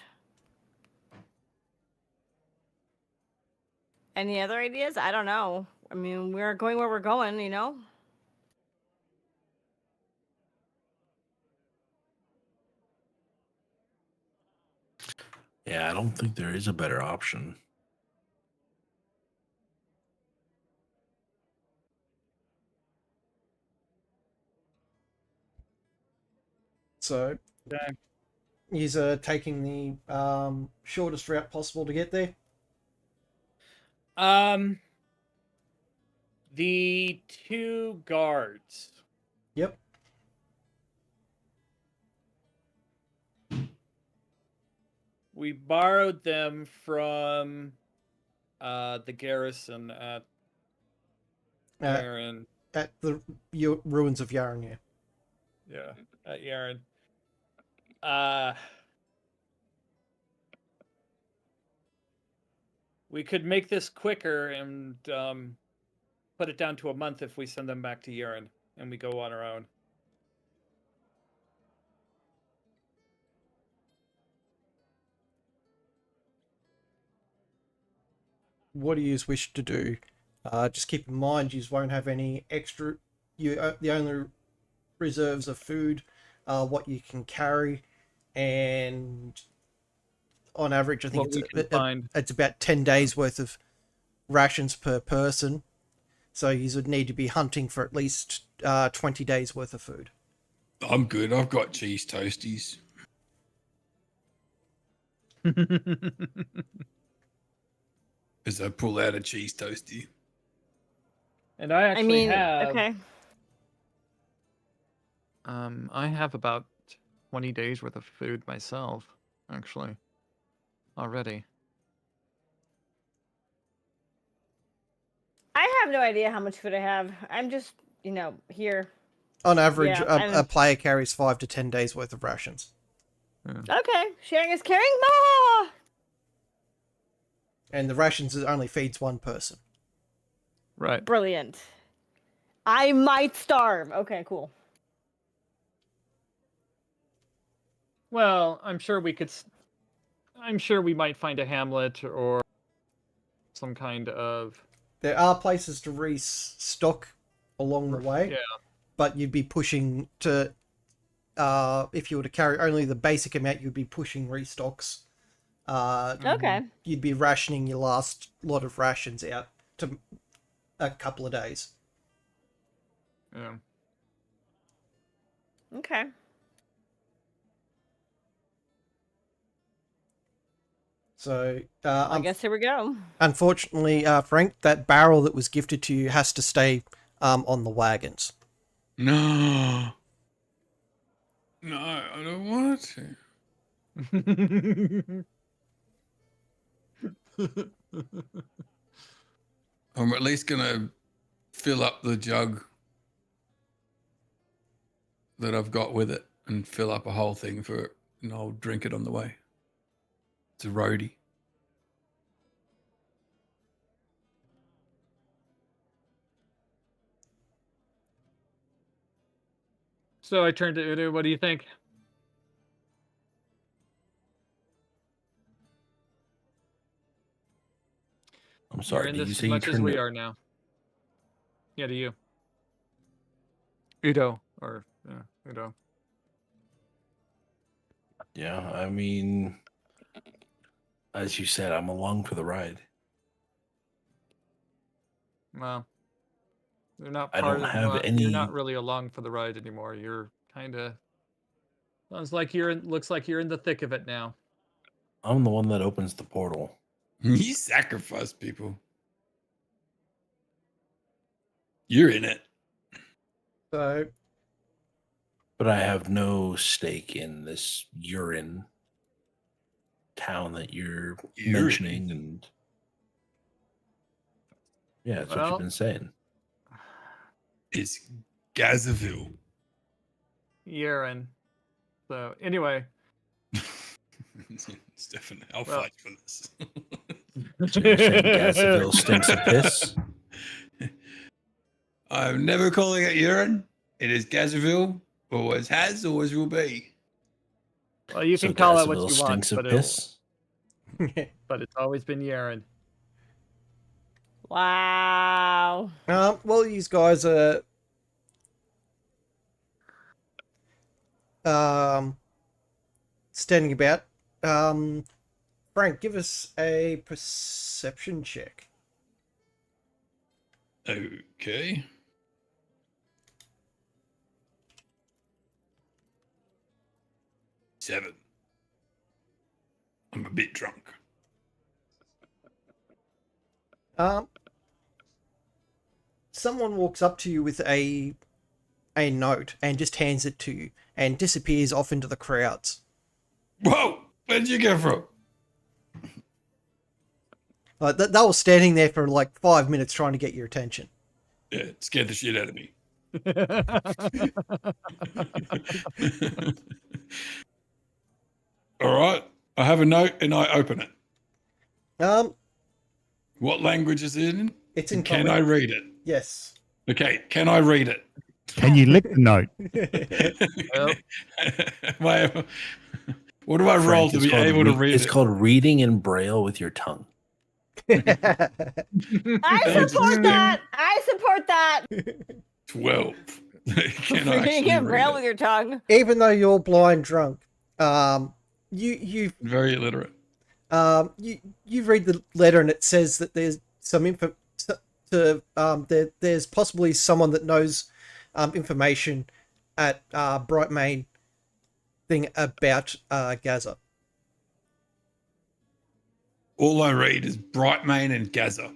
Any other ideas? I don't know. I mean, we're going where we're going, you know? Yeah, I don't think there is a better option. So, Okay. he's taking the shortest route possible to get there. The 2 guards. Yep. We borrowed them from the garrison at Yaren. At the ruins of Yaren, Yeah, at Yaren. We could make this quicker and put it down to a month if we send them back to Yaren and we go on our own. What do you wish to do? Just keep in mind, you won't have any extra. The only reserves of food, what you can carry, and on average, I think it's about 10 days worth of rations per person. So you would need to be hunting for at least 20 days worth of food. I'm good. I've got cheese toasties. As I pull out a cheese toasty. And I actually have. Okay. I have about 20 days worth of food myself, actually, already. I have no idea how much food I have. I'm just, here. On average, Yeah, a player carries 5 to 10 days worth of rations. Okay, sharing is caring. Ma! And the rations only feeds one person. Right. Brilliant. I might starve. Okay, cool. Well, I'm sure we could. I'm sure we might find a hamlet or some kind of. There are places to restock along the way. Yeah. But you'd be pushing to. If you were to carry only the basic amount, you'd be pushing restocks. Okay. You'd be rationing your last lot of rations out to a couple of days. Yeah. Okay. So I guess here we go. Unfortunately, Frank, that barrel that was gifted to you has to stay on the wagons. No. No, I don't want to. I'm at least gonna fill up the jug that I've got with it and fill up a whole thing for it, and I'll drink it on the way. It's a roadie. So I turned to Udo. What do you think? I'm sorry. You're in Did you this say as you much as turned we it? are now. Yeah, to you. Udo. Or, yeah, Udo. Yeah, I mean, as you said, I'm along for the ride. Well, you're not I part don't of. have Well, any. You're not really along for the ride anymore. You're kind of. Sounds like you're in. Looks like you're in the thick of it now. I'm the one that opens the portal. You sacrifice people. You're in it. So But I have no stake in this urine town that you're Urine? mentioning, and yeah, that's what Well- you've been saying. It's Gazaville. urine. So anyway, Stefan, I'll Well- fight for this. So you're saying Gazaville stinks of piss? I'm never calling it urine. It is Gazaville. Always has, always will be. well, you So can call it what Gazaville you want, stinks of but, piss? but it's always been urine. Wow. well, these guys are standing about. Frank, give us a perception check. Okay. Seven. I'm a bit drunk. Someone walks up to you with a note and just hands it to you and disappears off into the crowds. Whoa! Where'd you go from? They were standing there for like 5 minutes trying to get your attention. Yeah, it scared the shit out of me. All right. I have a note and I open it. What language is it in? It's in Can common. I read it? Yes. Okay, can I read it? Can you lick the note? What do I roll Frank, to it's be called able to read It's it? called reading in Braille with your tongue. I Sounds support interesting. that. I support that. 12. Can I You actually can read braille it? with your tongue. Even though you're blind drunk, you Very illiterate. you read the letter and it says that there's some info there's possibly someone that knows information at Brightmain thing about Gaza. All I read is Brightmain and Gaza.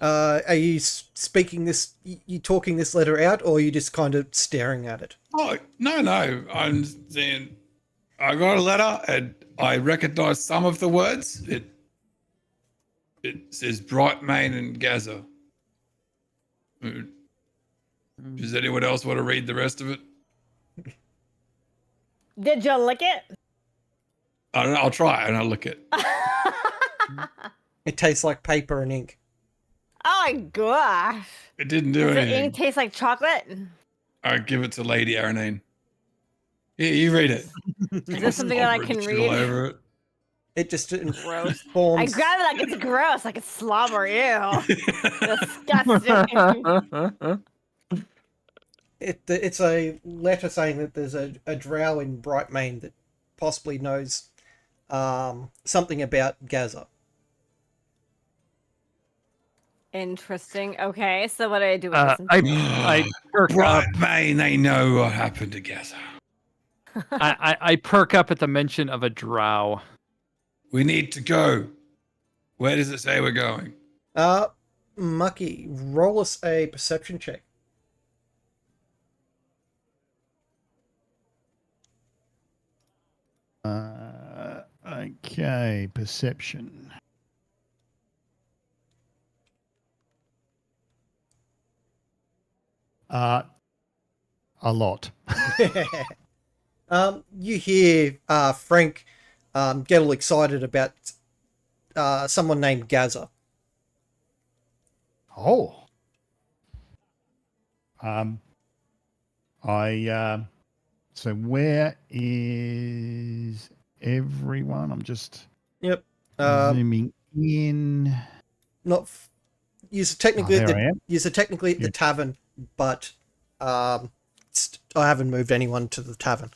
Are you speaking this? You talking this letter out, or are you just kind of staring at it? Oh, no. I'm saying I got a letter and I recognize some of the words. It says Brightmain and Gaza. Does anyone else want to read the rest of it? Did you lick it? I don't know. I'll try it and I'll look it. It tastes like paper and ink. Oh my gosh. It didn't do Does the anything. ink taste like chocolate? I give it to Lady Aranine. Yeah, you read it. Is this something that I can Shit all read? over it. It just Gross. I forms. grab it like it's gross, like it's slobber. Ew. Disgusting. It's a letter saying that there's a drow in Brightmain that possibly knows something about Gaza. Interesting. Okay, so what do I do with this? I perk up. Brightmain, they know what happened to Gaza. I perk up at the mention of a drow. We need to go. Where does it say we're going? Mucky, roll us a perception check. Okay, perception. A lot. You hear Frank get all excited about someone named Gaza. Oh. So where is everyone? I'm just Yep. zooming in. You're technically there I am. at the tavern, but I haven't moved anyone to the tavern.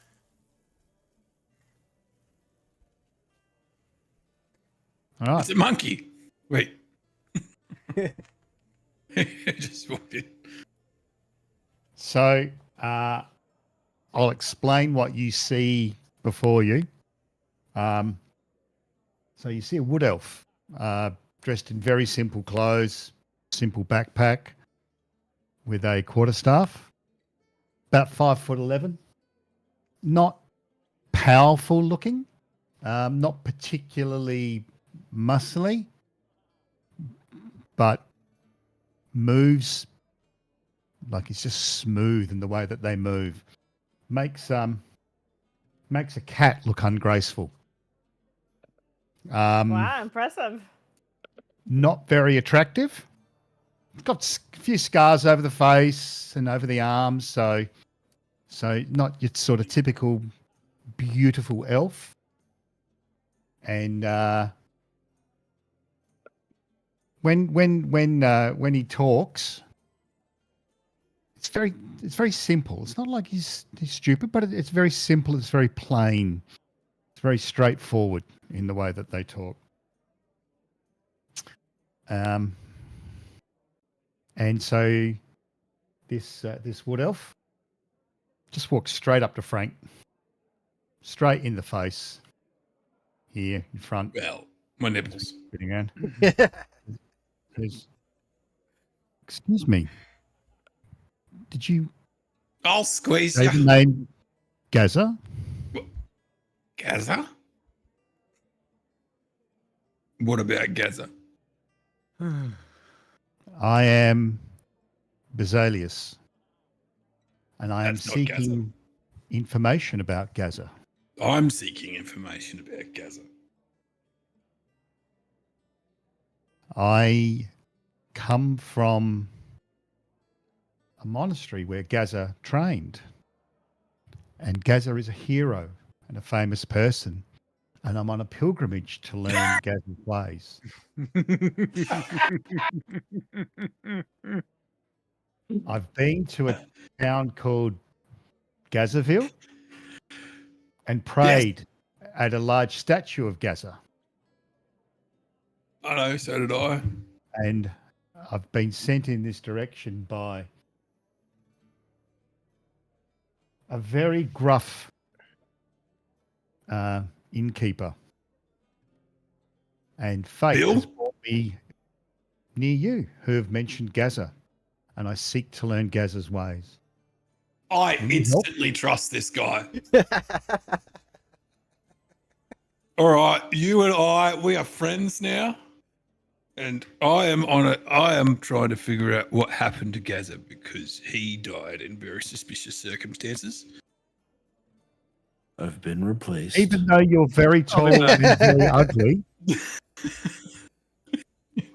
All right. It's a monkey. Wait. Just walked in. So I'll explain what you see before you. So you see a wood elf dressed in very simple clothes, simple backpack. with a quarterstaff, about 5'11". Not powerful looking, not particularly muscly, but moves like it's just smooth in the way that they move. Makes a cat look ungraceful. Wow, impressive. Not very attractive. It's got a few scars over the face and over the arms, so not your sort of typical beautiful elf. And when he talks, it's very simple. It's not like he's stupid, but it's very simple. It's very plain. It's very straightforward in the way that they talk. And so this wood elf just walks straight up to Frank, straight in the face, here in front. Well, my nipples. Sitting around. Says, excuse me. Did you I'll squeeze say the you. name Gaza? Gaza? What about Gaza? I am Basilius, and I am That's not Gaza. seeking information about Gaza. I'm seeking information about Gaza. I come from a monastery where Gaza trained, and Gaza is a hero and a famous person, and I'm on a pilgrimage to learn Gaza's ways. I've been to a town called Gazaville and prayed at a large statue of Gaza. I know, so did I. And I've been sent in this direction by a very gruff innkeeper. And fate Bill? has brought me near you, who have mentioned Gaza, and I seek to learn Gaza's ways. I Can you instantly trust this guy. All right, you and I, we are friends now. And I am trying to figure out what happened to Gaza because he died in very suspicious circumstances. I've been replaced. Even though you're very tall and very ugly,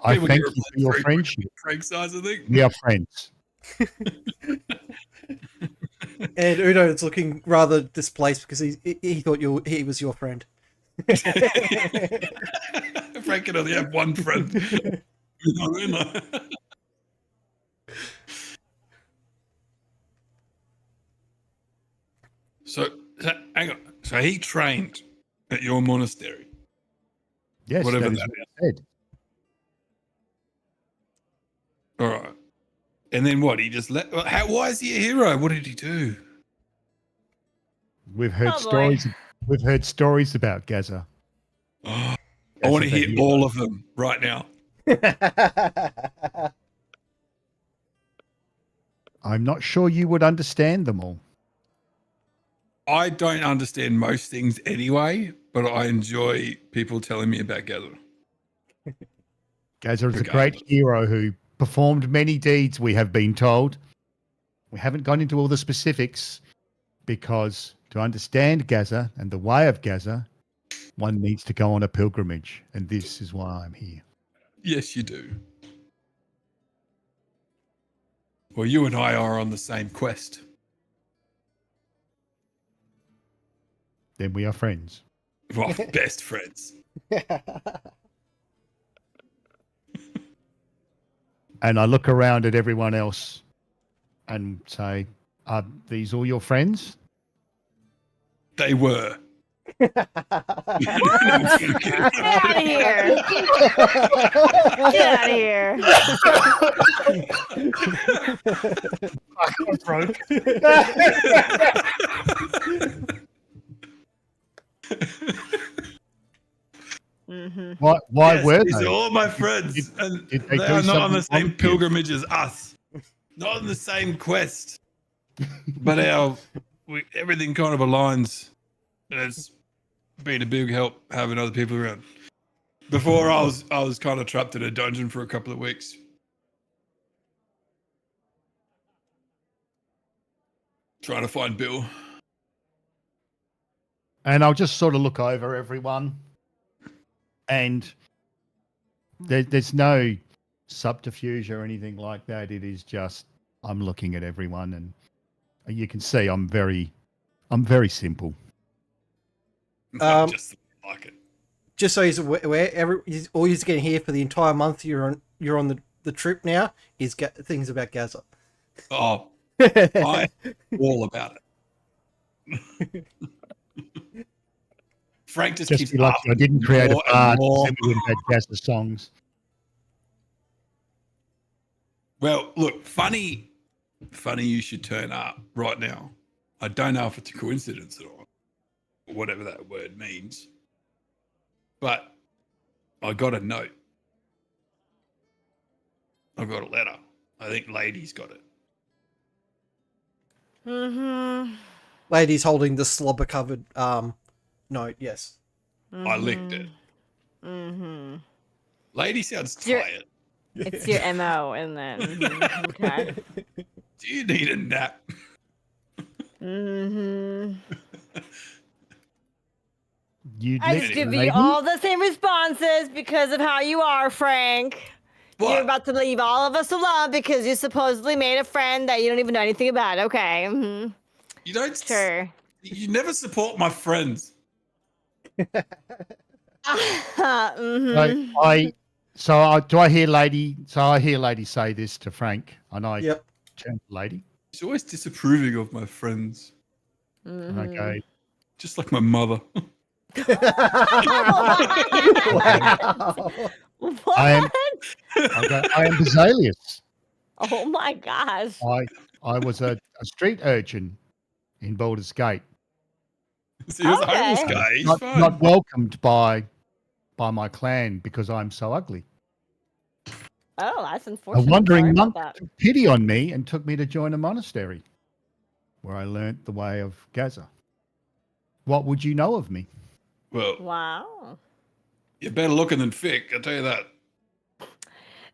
I People thank get you for your replaced friendship. Frank size, I think. We are friends. And Uno is looking rather displaced because he thought he was your friend. Frank can only have one friend. So hang on. So he trained at your monastery. Yes, Whatever that is that what I said. All right. And then what? He just let. Why is he a hero? What did he do? We've heard Oh, boy. stories. We've heard stories about Gaza. Oh, I want to Gaza hear the all hero. of them right now. I'm not sure you would understand them all. I don't understand most things anyway, but I enjoy people telling me about Gaza. Gaza is a Regardless. great hero who performed many deeds, we have been told. We haven't gone into all the specifics because to understand Gaza and the way of Gaza, one needs to go on a pilgrimage. And this is why I'm here. Yes, you do. Well, you and I are on the same quest. Then we are friends. Well, best friends. And I look around at everyone else and say, are these all your friends? They were. Get out of here! Get out of here! Mm-hmm. Why Yes, were these they? are all my friends, Did- and did they they do are not on the something same wrong to you? pilgrimage as us. Not in the same quest, but everything kind of aligns. And it's been a big help having other people around. Before I was kind of trapped in a dungeon for a couple of weeks. Trying to find Bill. And I'll just sort of look over everyone. And there's no subterfuge or anything like that. It is just I'm looking at everyone, and you can see I'm very simple. Just like it. Just so he's aware, all he's getting here for the entire month you're on the trip now is things about Gaza. Oh, I'm all about it. Frank just keeps be lucky I didn't create a bard more. so we would have had Gaza songs. Well, look, funny you should turn up right now. I don't know if it's a coincidence at all, or whatever that word means. But I got a note. I got a letter. I think Lady's got it. Mm-hmm. Lady's holding the slobber covered note, yes. Mm-hmm. I licked it. Mm-hmm. Lady sounds Your- tired. It's your MO, isn't it? Mhm. Okay. Do you need a nap? Mm-hmm. You I licked just the give you lady? all the same responses because of how you are, Frank. You're What? about to leave all of us alone because you supposedly made a friend that you don't even know anything about. Okay. Mm-hmm. You don't. Sure. You never support my friends. Mm-hmm. Do I hear Lady? So I hear Lady say this to Frank, and I Yep. turn to Lady, She's always disapproving of my friends, and I Mm-hmm. go, just like my mother. Wow. What? I am Basilius. Oh my gosh. I was a street urchin in Baldur's Gate, So he was a homeless Okay. guy. He's not, fine. not welcomed by my clan because I'm so ugly. Oh, that's A unfortunate. Sorry wandering about monk that. took pity on me and took me to join a monastery, where I learnt the way of Gaza. What would you know of me? Well, Wow. you're better looking than Fick, I'll tell you that.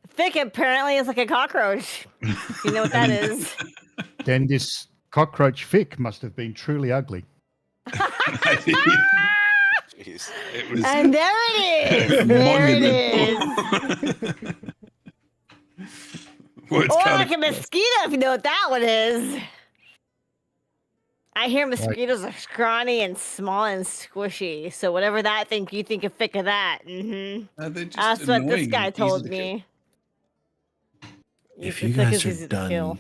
Thick apparently is like a cockroach. You know what that is. Then this cockroach Fick must have been truly ugly. Jeez. It was And there it is. There it is. monumental. Words Or can't like a express. mosquito, if you know what that one is. I hear mosquitoes are scrawny and small and squishy. So whatever that you think of thick of that. Mm-hmm. No, they're just That's what this annoying guy and easy told to kill. me. If The you thick guys is are easy to kill. done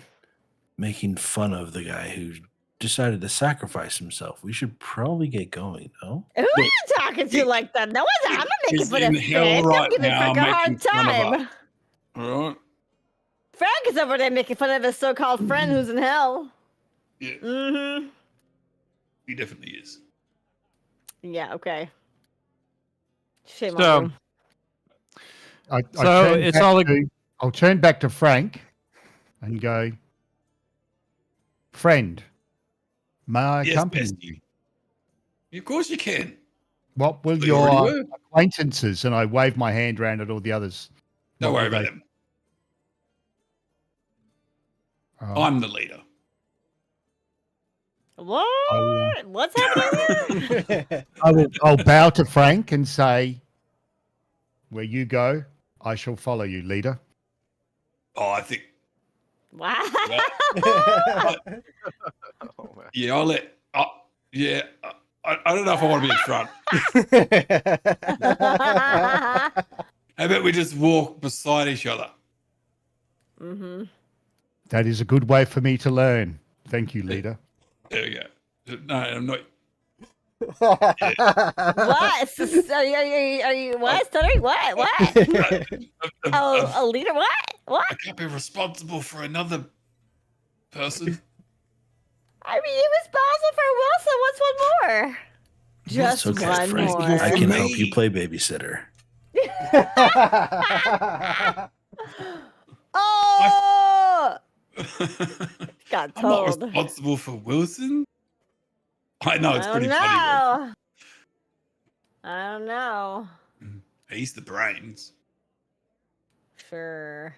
making fun of the guy who decided to sacrifice himself, we should probably get going, no? Who are you talking to like that? No one's. I'm not making He's fun of in hell Frank. right I'm giving now, Frank a hard making fun of time. us. All right. Frank is over there making fun of his so-called friend who's in hell. Yeah, Mm-hmm. he definitely is. Yeah. Okay. Shame So- on you. So it's all like I'll turn back to Frank and go, friend, may I Yes, accompany bestie. you? Of course you can. What will But you already your were. acquaintances, and I wave my hand around at all the others. Don't what worry will about they- them. Oh, I'm the leader. What? What's happening here? I'll bow to Frank and say, where you go, I shall follow you, leader. Oh, I think. Wow. Oh, man. Yeah, I'll let. Yeah, I don't know if I want to be in front. How about we just walk beside each other? Mm-hmm. That is a good way for me to learn. Thank you, leader. There we go. No, I'm not. What? Are you what? Stuttering? What? What? Oh, a leader? What? What? I can't be responsible for another person. I mean, you responsible for Wilson. What's one more? Just It's okay, one Frank. more. I can For help me. you play babysitter. Oh! Got I'm not told. responsible for Wilson. I know it's I pretty don't funny though. know. I don't know. He's the brains. Sure.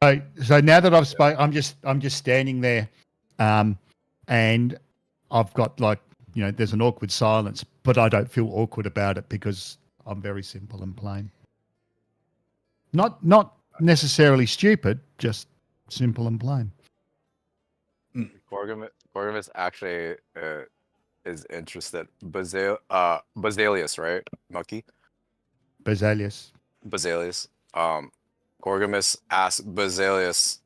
So now that I've spoke, I'm just standing there, and I've got like there's an awkward silence, but I don't feel awkward about it because I'm very simple and plain. Not necessarily stupid, just simple and plain. Gorgimus actually is interested. Basilius, right? Mucky? Basilius. Basilius. Gorgimus asked Basilius,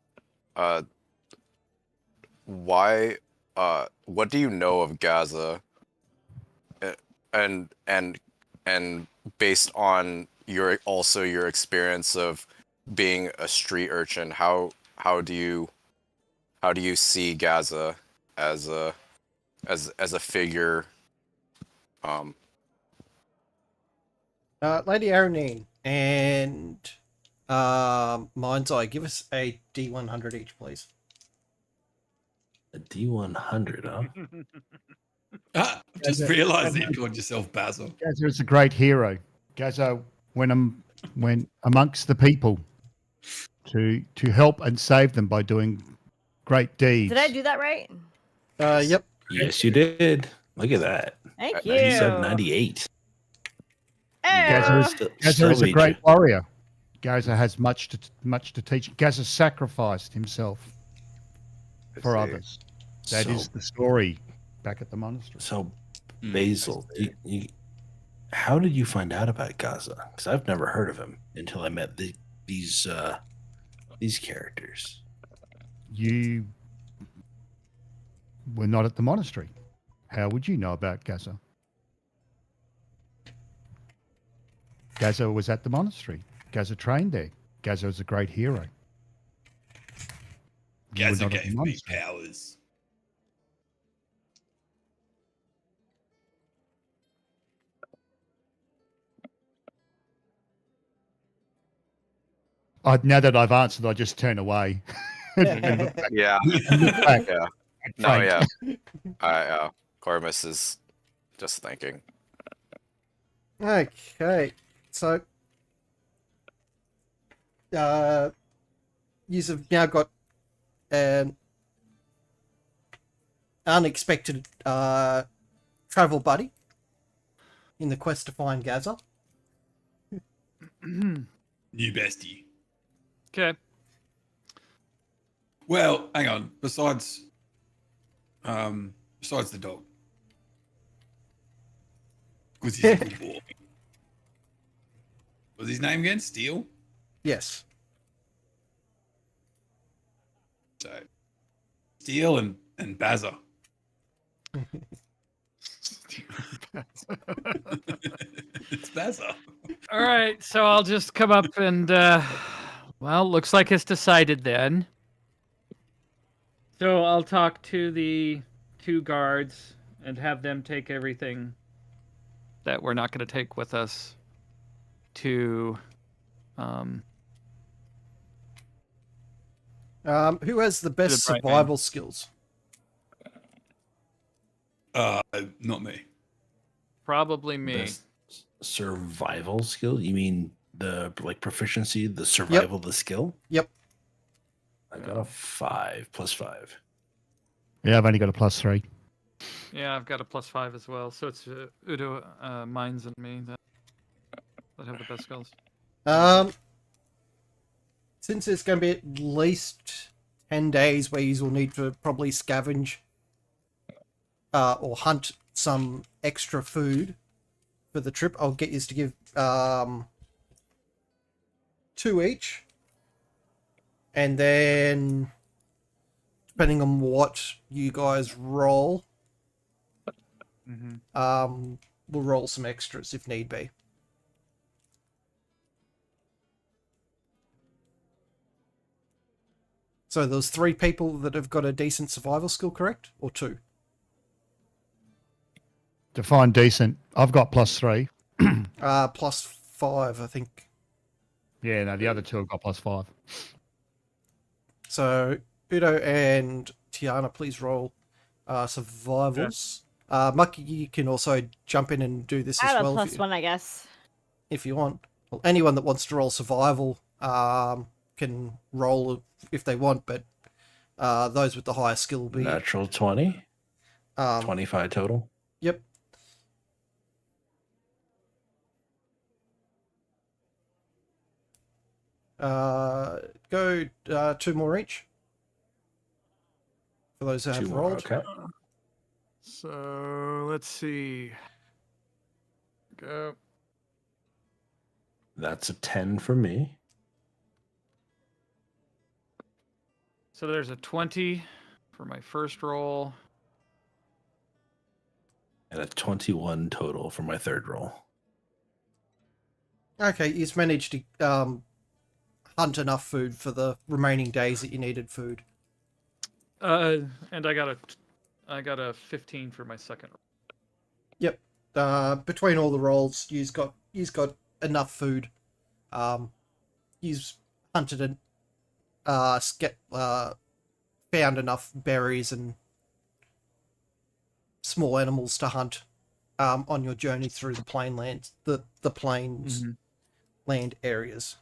why, what do you know of Gaza? And based on your experience of being a street urchin, how do you see Gaza as a figure? Lady Aranine and Mind's Eye, give us a D100 each, please. A D100, huh? Just realised that you called yourself Basil. Gaza is a great hero. Gaza went amongst the people to help and save them by doing great deeds. Did I do that right? Yep. Yes, you did. Look at that. Thank you. 97, 98. Oh. Gaza is a great warrior. Gaza has much to teach. Gaza sacrificed himself for others. That is the story back at the monastery. So, Basil, how did you find out about Gaza? Because I've never heard of him until I met these characters. You were not at the monastery. How would you know about Gaza? Gaza was at the monastery. Gaza trained there. Gaza was a great hero. You were Gaza not at the gave me monastery. powers. Now that I've answered, I just turn away. Yeah. Back. Yeah. No, Faint. yeah. Gorgimus is just thinking. Okay. So, you've now got an unexpected travel buddy in the quest to find Gaza. New bestie. Okay. Well, hang on. Besides the dog. Because he's a good boy. Was his name again? Steel? Yes. So, Steel and Bazza. It's Bazza. All right, so I'll just come up and, well, looks like it's decided then. So I'll talk to the 2 guards and have them take everything that we're not going to take with us to, Who has the best Bright Man. survival skills? Not me. probably me. Best survival skill? You mean the proficiency, the survival, the skill? Yep. I got a 5 plus 5. Yeah, I've only got a +3. Yeah, I've got a +5 as well. So it's Udo, Mines, and me that have the best skills. Since it's going to be at least 10 days where you will need to probably scavenge or hunt some extra food for the trip, I'll get you to give 2 each. And then, depending on what you guys roll, we'll roll some extras if need be. So there's 3 people that have got a decent survival skill, correct? Or 2? Define decent. I've got +3. Plus 5, I think. Yeah, no, the other 2 have got +5. So Udo and Tiana, please roll survivals. Mucky, you can also jump in and do this I as have well a +1, I guess. if you want. Well, anyone that wants to roll survival can roll if they want, but those with the higher skill will be Natural 20. 25 total. Yep. Go 2 more each for those that 2 have more. rolled. Okay. So let's see. Go. That's a 10 for me. So there's a 20 for my first roll. And a 21 total for my third roll. Okay, you've managed to hunt enough food for the remaining days that you needed food. And I got a 15 for my second roll. Yep. Between all the rolls, you've got enough food. You've hunted and found enough berries and small animals to hunt on your journey through the plains, the plains land areas.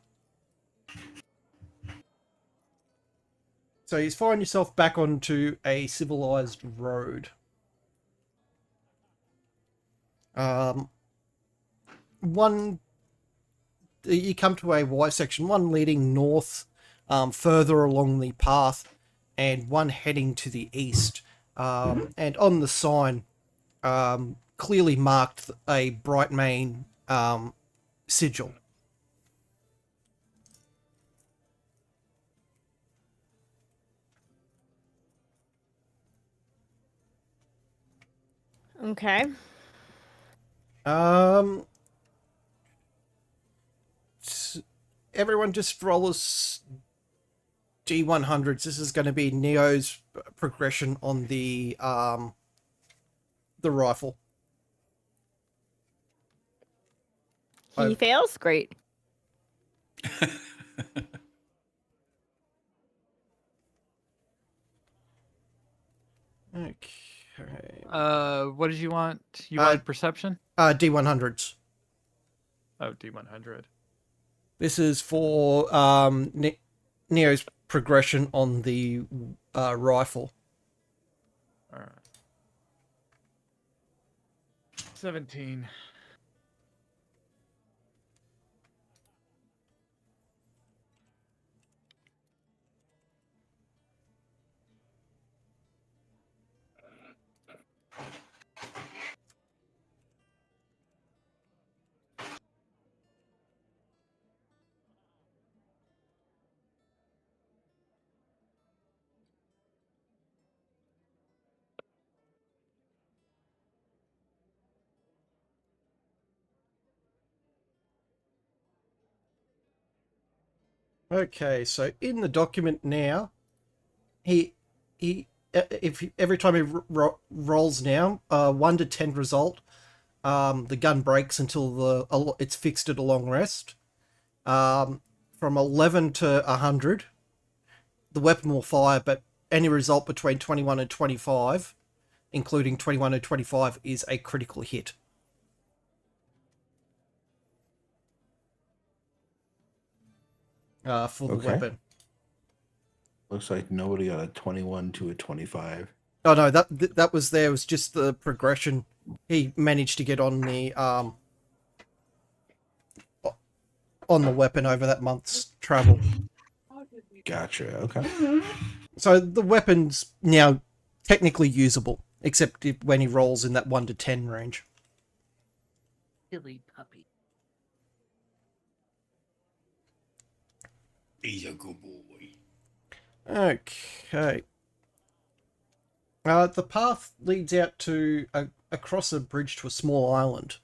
So you find yourself back onto a civilized road. You come to a Y section, one leading north, further along the path, and one heading to the east. And on the sign, clearly marked a Brightmane sigil. Okay. Everyone just roll us D100s. This is going to be Neo's progression on the rifle. He fails? Great. Okay. What did you want? You wanted perception? D100s. Oh, D100. This is for Neo's progression on the rifle. All right. 17. Okay, so in the document now, if every time he rolls now, 1 to 10 result, the gun breaks until it's fixed at a long rest. From 11 to 100, the weapon will fire, but any result between 21 and 25, including 21 and 25, is a critical hit. For the weapon. Looks like nobody got a 21 to a 25. Oh no, that was there. It was just the progression. He managed to get on the weapon over that month's travel. Gotcha. Okay. So the weapon's now technically usable, except when he rolls in that 1 to 10 range. Silly puppy. He's a good boy. Okay. The path leads out to across a bridge to a small island.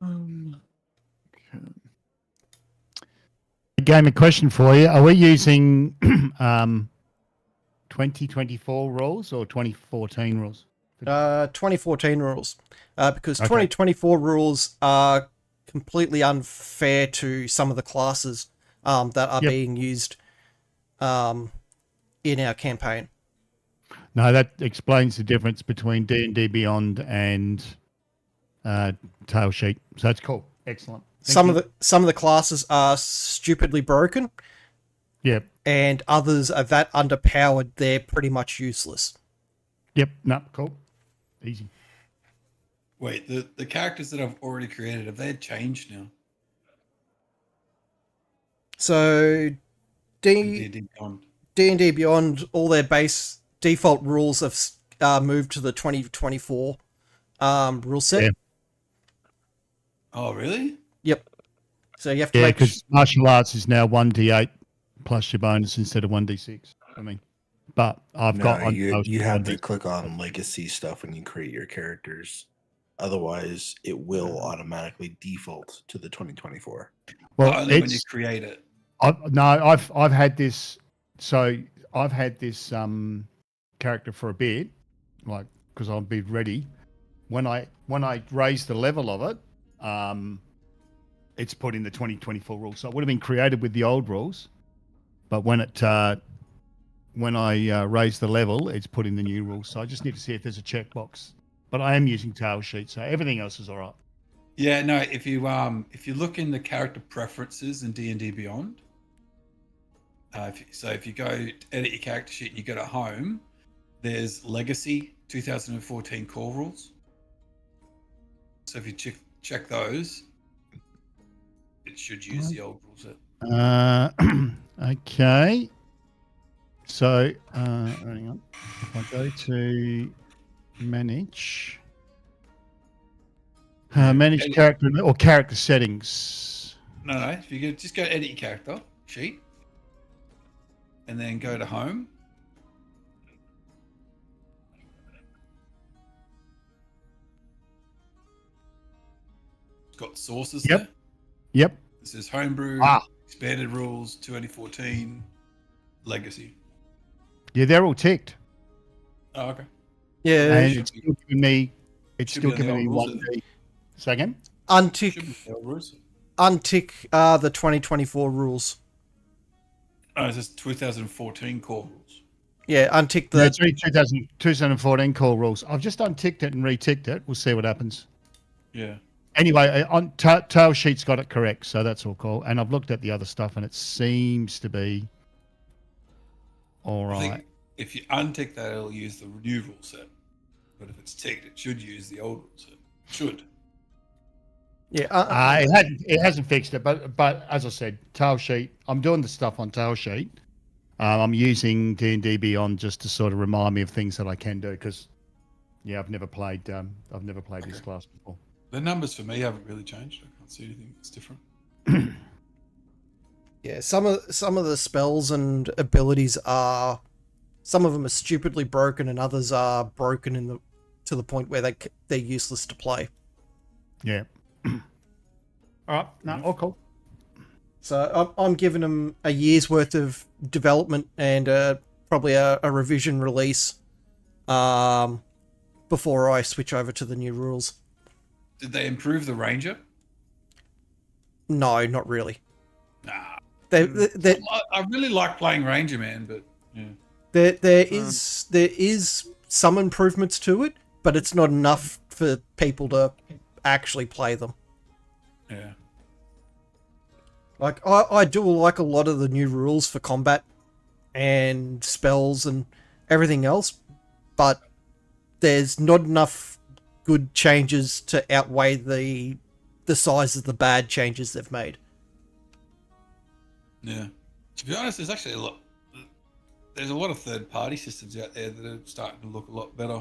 Okay. Again, a question for you. Are we using 2024 rules or 2014 rules? 2014 rules. Because Okay. 2024 rules are completely unfair to some of the classes. that are Yep. being used in our campaign. No, that explains the difference between D&D Beyond and Tail Sheet. So that's cool. Excellent. Thank you. Some of the classes are stupidly broken, Yep. and others are that underpowered they're pretty much useless. Yep. No, cool. Easy. Wait, the characters that I've already created, have they changed now? So D&D Beyond. D&D Beyond, all their base default rules have moved to the 2024 rule set. Yeah. Oh, really? Yep. So you have to Yeah, make because martial arts is now 1d8 plus your bonus instead of 1d6. I mean, but I've got on you post have to 1d6. click on legacy stuff when you create your characters. Otherwise, it will automatically default to the 2024. Well, Only when you create it. I've had this. So I've had this character for a bit, like because I've been ready. When I raised the level of it, it's put in the 2024 rules. So it would have been created with the old rules, but when I raised the level, it's put in the new rules. So I just need to see if there's a checkbox. But I am using Tail Sheet, so everything else is all right. Yeah, no. If you look in the character preferences in D&D Beyond, if you go to edit your character sheet and you go to home, there's Legacy 2014 core rules. So if you check those, it should use the old rule set. Okay. So hang on. If I go to manage Edit. character or character settings. No. If you just go edit your character sheet, and then go to home. It's got sources there. Yep. This is homebrew, expanded rules, 2014, legacy. Yeah, they're all ticked. Oh, okay. Yeah. And it's still giving me should be on the old rules 1D. Second. Untick Should be the old rules. the 2024 rules. Oh, it's just 2014 core rules. Yeah, untick the Yeah, it's 2014 core rules. I've just unticked it and reticked it. We'll see what happens. Yeah. Anyway, on Tail Sheet's got it correct, so that's all cool. And I've looked at the other stuff, and it seems to be all I right. think if you untick that, it'll use the new rule set. But if it's ticked, it should use the old rule set. Should. Yeah. It hasn't fixed it, but as I said, Tail Sheet. I'm doing the stuff on Tail Sheet. I'm using D&D Beyond just to sort of remind me of things that I can do because, yeah, I've never played this class before. The numbers for me haven't really changed. I can't see anything that's different. Yeah, some of the spells and abilities are, some of them are stupidly broken, and others are broken to the point where they're useless to play. Yeah. All right. No, all cool. So I'm giving them a year's worth of development and probably a revision release before I switch over to the new rules. Did they improve the Ranger? No, not really. Nah. I really like playing Ranger, man, but yeah. There is some improvements to it, but it's not enough for people to actually play them. Yeah. Like I do like a lot of the new rules for combat and spells and everything else, but there's not enough good changes to outweigh the size of the bad changes they've made. Yeah. To be honest, there's actually there's a lot of third-party systems out there that are starting to look a lot better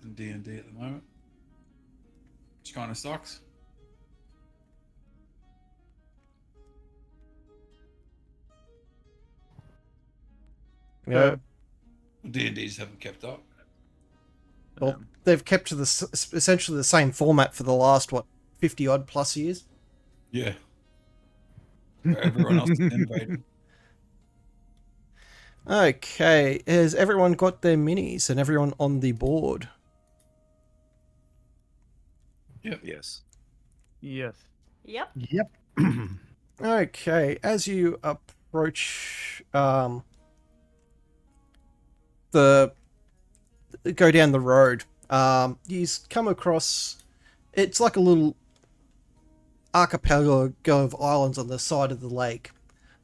than D&D at the moment, which kind of sucks. Yeah. D&D just haven't kept up. Well, they've kept to essentially the same format for the last 50 odd plus years. Yeah. Everyone else is innovating. Okay, has everyone got their minis and everyone on the board? Yep. Yes. Yes. Yep. Yep. Okay, as you approach the go down the road, you come across, it's like a little archipelago of islands on the side of the lake,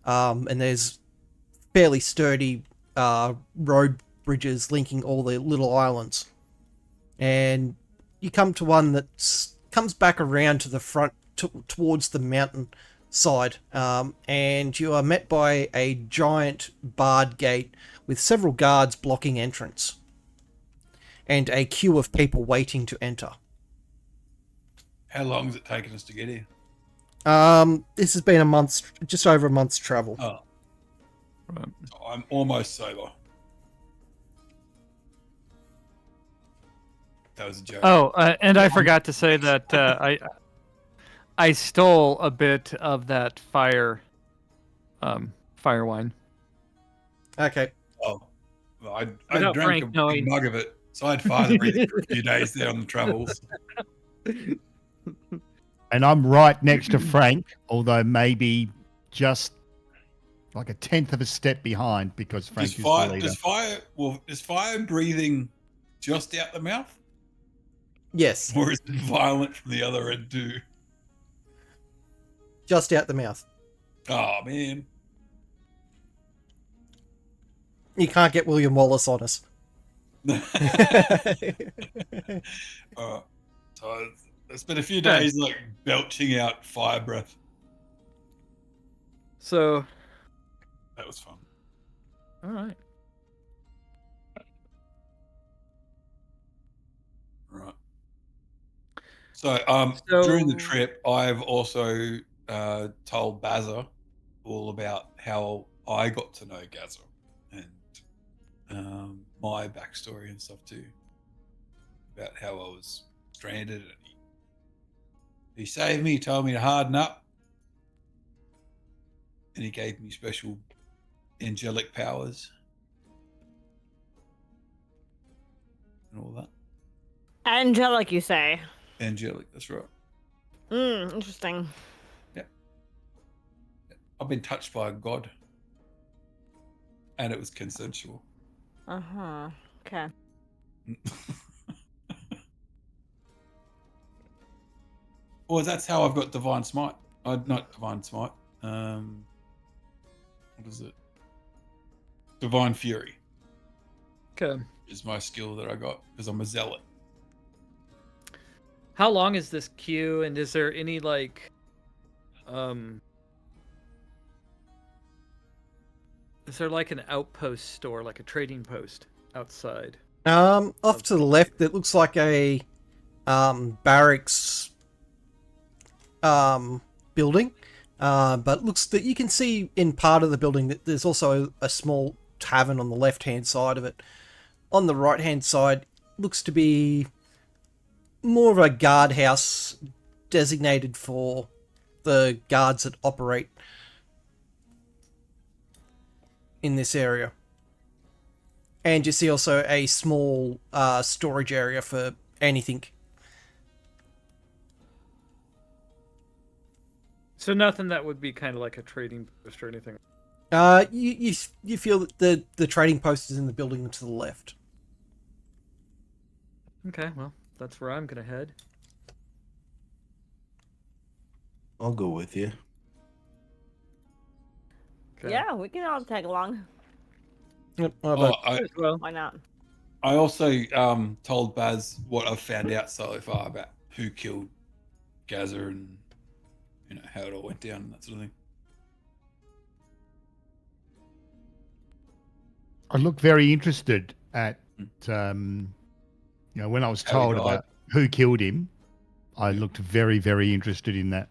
and there's fairly sturdy road bridges linking all the little islands, and you come to one that comes back around to the front towards the mountain side, and you are met by a giant barred gate with several guards blocking entrance and a queue of people waiting to enter. How long has it taken us to get here? This has been just over a month's travel. Oh. Right. I'm almost sober. That was a joke. Oh, and I forgot to say that I stole a bit of that fire wine. Okay. Oh, well, I Without drank Frank a big knowing. mug of it, so I had fire breathing for a few days there on the travels. And I'm right next to Frank, although maybe just like a tenth of a step behind because Frank is the leader. Is fire breathing just out the mouth? Yes. Or is it violent from the other end too? Just out the mouth. Oh, man. You can't get William Wallace on us. So it's been a few days like belching out fire breath. So that was fun. All right. Right. So during the trip, I've also told Bazza all about how I got to know Gazza and my backstory and stuff too. About how I was stranded and he saved me, told me to harden up, and he gave me special angelic powers and all that. Angelic, you say? Angelic, that's right. Interesting. Yeah. I've been touched by a god. And it was consensual. Uh-huh. Okay. Well, that's how I've got Divine Smite. Not Divine Smite. What is it? Divine Fury. Okay. Is my skill that I got because I'm a zealot. How long is this queue, and is there any is there like an outpost or like a trading post outside? Off to the left, it looks like a barracks building, but looks that you can see in part of the building that there's also a small tavern on the left-hand side of it. On the right-hand side, looks to be more of a guardhouse designated for the guards that operate in this area. And you see also a small storage area for anything. So nothing that would be kind of like a trading post or anything. You feel that the trading post is in the building to the left. Okay, well, that's where I'm gonna head. I'll go with you. Okay. Yeah, we can all tag along. Yep, Why not? I also told Baz what I've found out so far about who killed Gaza and how it all went down and that sort of thing. I look very interested at when I was told about who killed him. I looked very, very interested in that.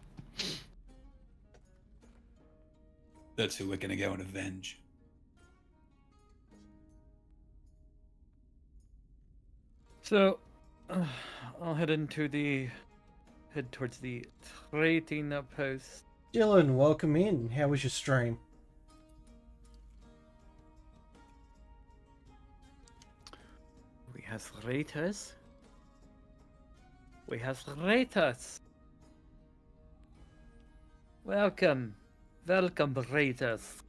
That's who we're going to go and avenge. So, I'll head towards the trading post. Dylan, welcome in. How was your stream? We have raiders. We have raiders. Welcome. Welcome, raiders.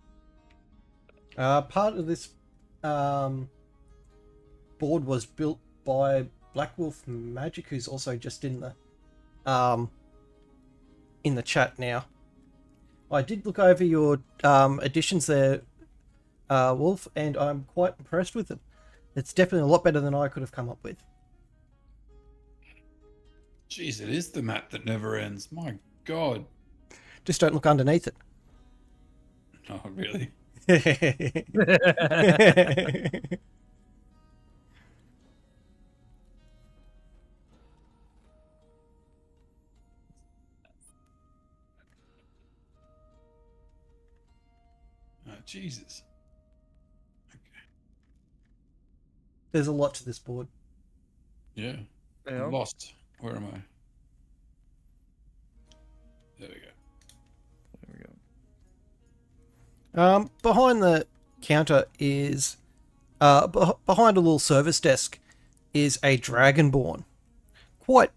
Part of this board was built by Black Wolf Magic, who's also just in the chat now. I did look over your additions there, Wolf, and I'm quite impressed with them. It's definitely a lot better than I could have come up with. Jeez, it is the map that never ends. My God. Just don't look underneath it. Oh, really? Oh, Jesus. There's a lot to this board. Yeah. Yeah. I'm lost. Where am I? There we go. There we go. Behind the counter is, behind a little service desk, is a dragonborn, quite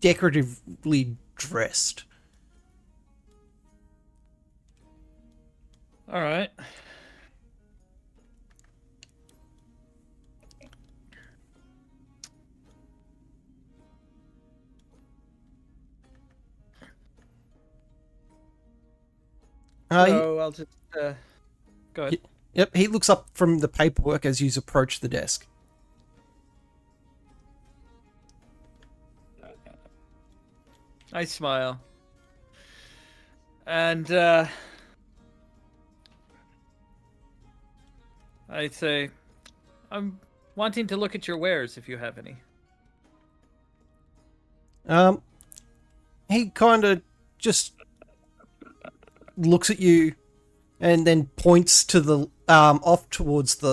decoratively dressed. All right. So I'll just go ahead. Yep, he looks up from the paperwork as you approach the desk. I smile. And I say, I'm wanting to look at your wares if you have any. He kind of just looks at you and then points to the off towards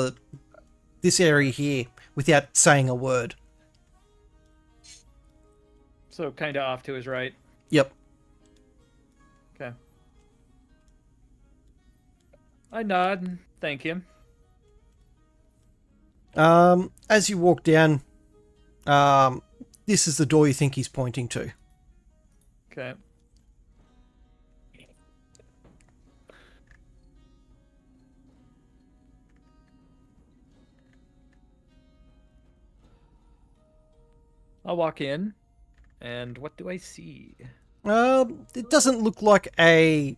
this area here without saying a word. So kind of off to his right. Yep. Okay. I nod and thank him. As you walk down, this is the door you think he's pointing to. Okay. I'll walk in, and what do I see? It doesn't look like a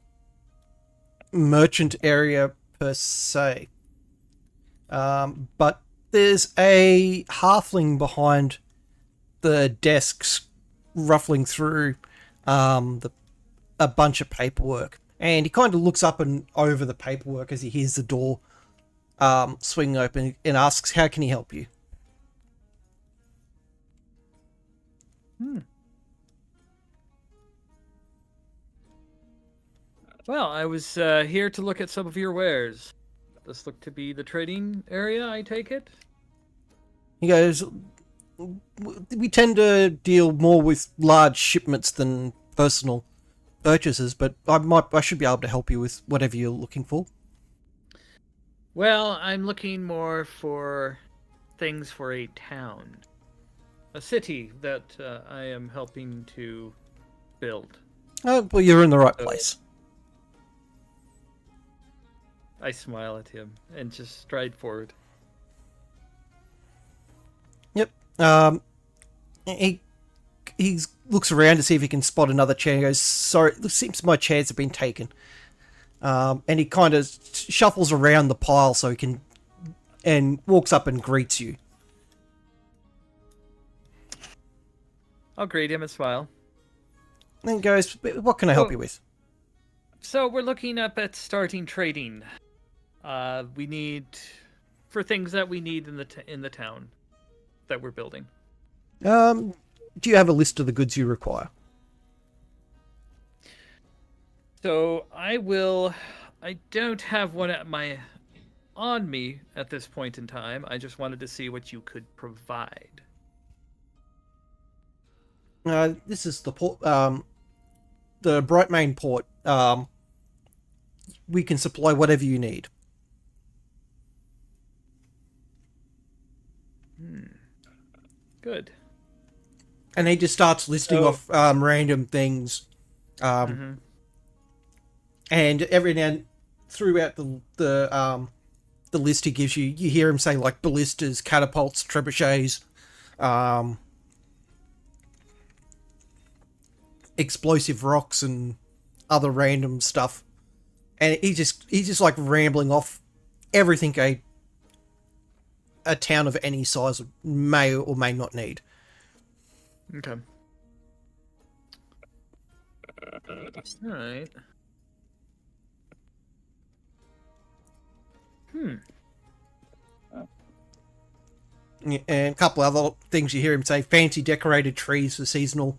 merchant area per se. But there's a halfling behind the desks ruffling through a bunch of paperwork. And he kind of looks up and over the paperwork as he hears the door swing open and asks, how can he help you? Well, I was here to look at some of your wares. This looked to be the trading area, I take it? He goes, we tend to deal more with large shipments than personal purchases, but I should be able to help you with whatever you're looking for. Well, I'm looking more for things for a town. A city that I am helping to build. Oh, well, you're in the right place. I smile at him and just stride forward. Yep. He looks around to see if he can spot another chair. He goes, sorry, it seems my chairs have been taken. And he kind of shuffles around the pile so he can, and walks up and greets you. I'll greet him and smile. And then goes, what can I help you with? So we're looking up at starting trading. We need for things that we need in the town that we're building. Do you have a list of the goods you require? So I don't have one on me at this point in time. I just wanted to see what you could provide. This is the port, the Brightmane port. We can supply whatever you need. Good. And he just starts listing off random things. And every now and throughout the list he gives you, you hear him say like ballistas, catapults, trebuchets, explosive rocks, and other random stuff. And he's just like rambling off everything a town of any size may or may not need. Okay. All right. And a couple other things you hear him say: fancy decorated trees for seasonal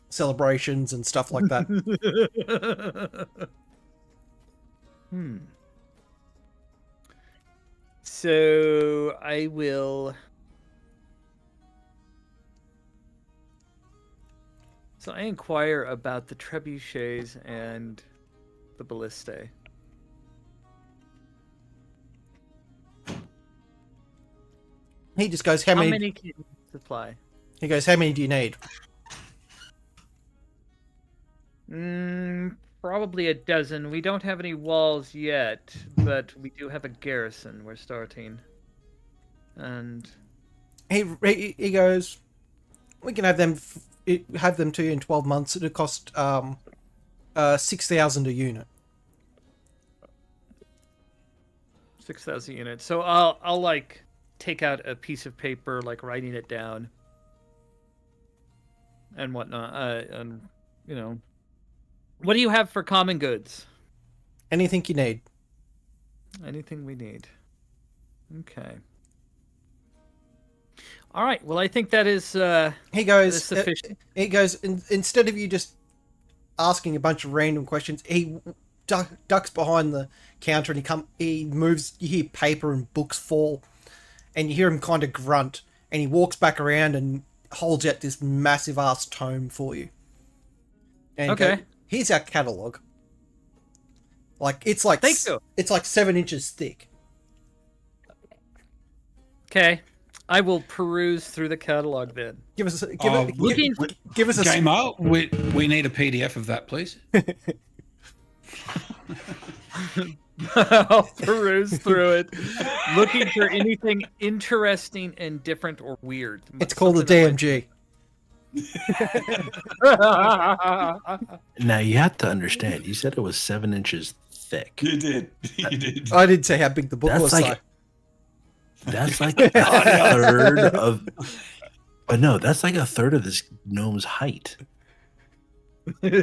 celebrations and stuff like that. So I will. So I inquire about the trebuchets and the ballistae. He just goes, How many can you supply? He goes, how many do you need? Probably a dozen. We don't have any walls yet, but we do have a garrison we're starting. And he goes, we can have them to you in 12 months. It'll cost 6,000 a unit. 6,000 units. So I'll like take out a piece of paper, like writing it down and whatnot. And you know, what do you have for common goods? Anything you need. Anything we need. Okay. All right. Well, I think that is. He goes. That is sufficient. He goes. Instead of you just asking a bunch of random questions, he ducks behind the counter and he moves. You hear paper and books fall, and you hear him kind of grunt. And he walks back around and holds out this massive ass tome for you. And okay. Here's our catalog. Like it's like Thank you. It's like 7 inches thick. Okay. I will peruse through the catalog then. Give us a Game up. We need a PDF of that, please. I'll peruse through it, looking for anything interesting and different or weird. It's called a DMG. Now you have to understand. You said it was 7 inches thick. You did. You did. I didn't say how big the book was. That's like a third of. But no, that's like a third of this gnome's height. So you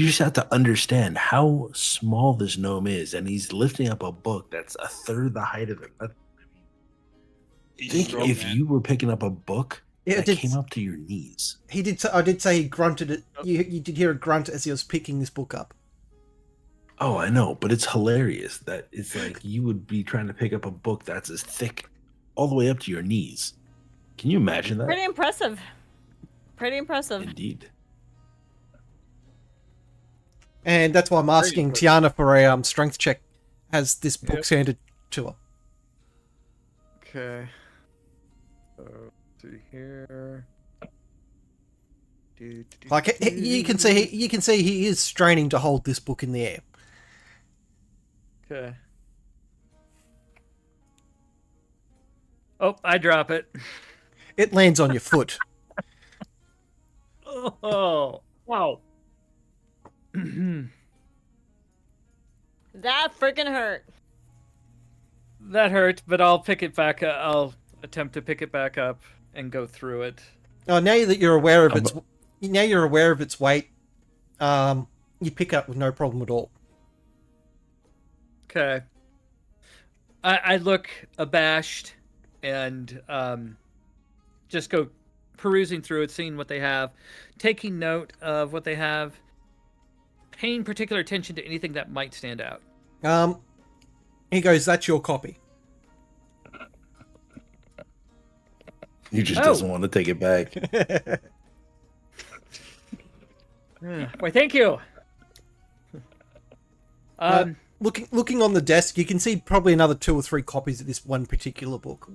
just have to understand how small this gnome is, and he's lifting up a book that's a third the height of it. Think strong, if man. you were picking up a book that came up to your knees. He did. I did say he grunted it. You did hear a grunt as he was picking this book up. Oh, I know, but it's hilarious that it's like you would be trying to pick up a book that's as thick all the way up to your knees. Can you imagine that? Pretty impressive. Pretty impressive. Indeed. And that's why I'm asking Tiana for a strength check as this book's handed to her. Okay. Let's see here. Like you can see he is straining to hold this book in the air. Okay. Oh, I drop it. It lands on your foot. Oh, wow. That freaking hurt. That hurt, but I'll pick it back up. I'll attempt to pick it back up and go through it. Oh, now that you're aware of its weight, you pick up with no problem at all. Okay. I look abashed and just go perusing through it, seeing what they have, taking note of what they have, paying particular attention to anything that might stand out. He goes, "That's your copy." He just doesn't want to take it back. Why, thank you. Looking on the desk, you can see probably another 2 or 3 copies of this one particular book.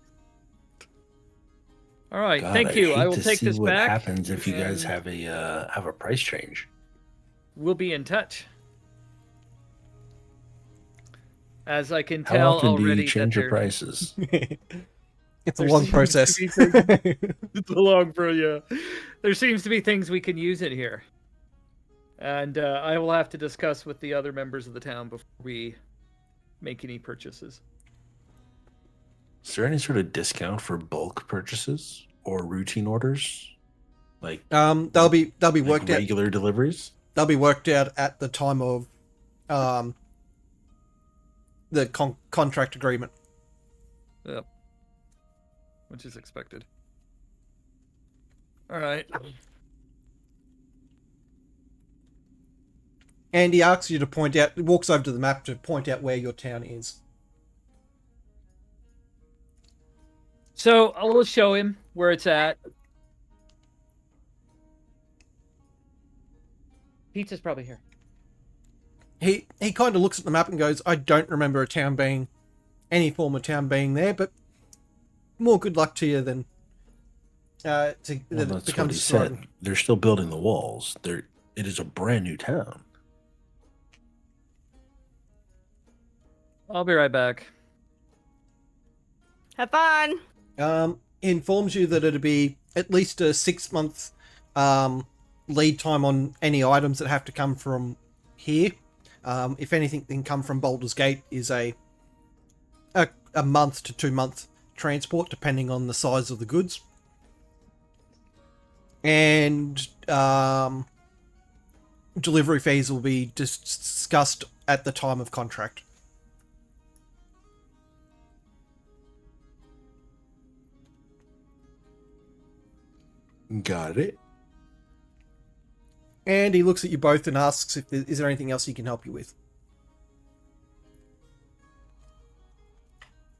All right, God, thank you. I will take see this what back. happens if you guys have a price change. we'll be in touch. As I can How tell often do already you change that your prices? It's a there long seems to process. be things- it's a long pro, yeah. There seems to be things we can use in here. And I will have to discuss with the other members of the town before we make any purchases. Is there any sort of discount for bulk purchases or routine orders? Like They'll be worked out. regular deliveries? They'll be worked out at the time of the contract agreement. Yep. Which is expected. All right. And he asks you to walks over to the map to point out where your town is. So I will show him where it's at. Pizza's probably here. He kind of looks at the map and goes, I don't remember any form of town being there, but more good luck to you than That's it what becomes he said. thriving. They're still building the walls. It is a brand new town. I'll be right back. Have fun. He informs you that it'll be at least a 6-month lead time on any items that have to come from here. If anything can come from Baldur's Gate is a month to 2-month transport, depending on the size of the goods. And delivery fees will be discussed at the time of contract. Got it. And he looks at you both and asks if is there anything else he can help you with.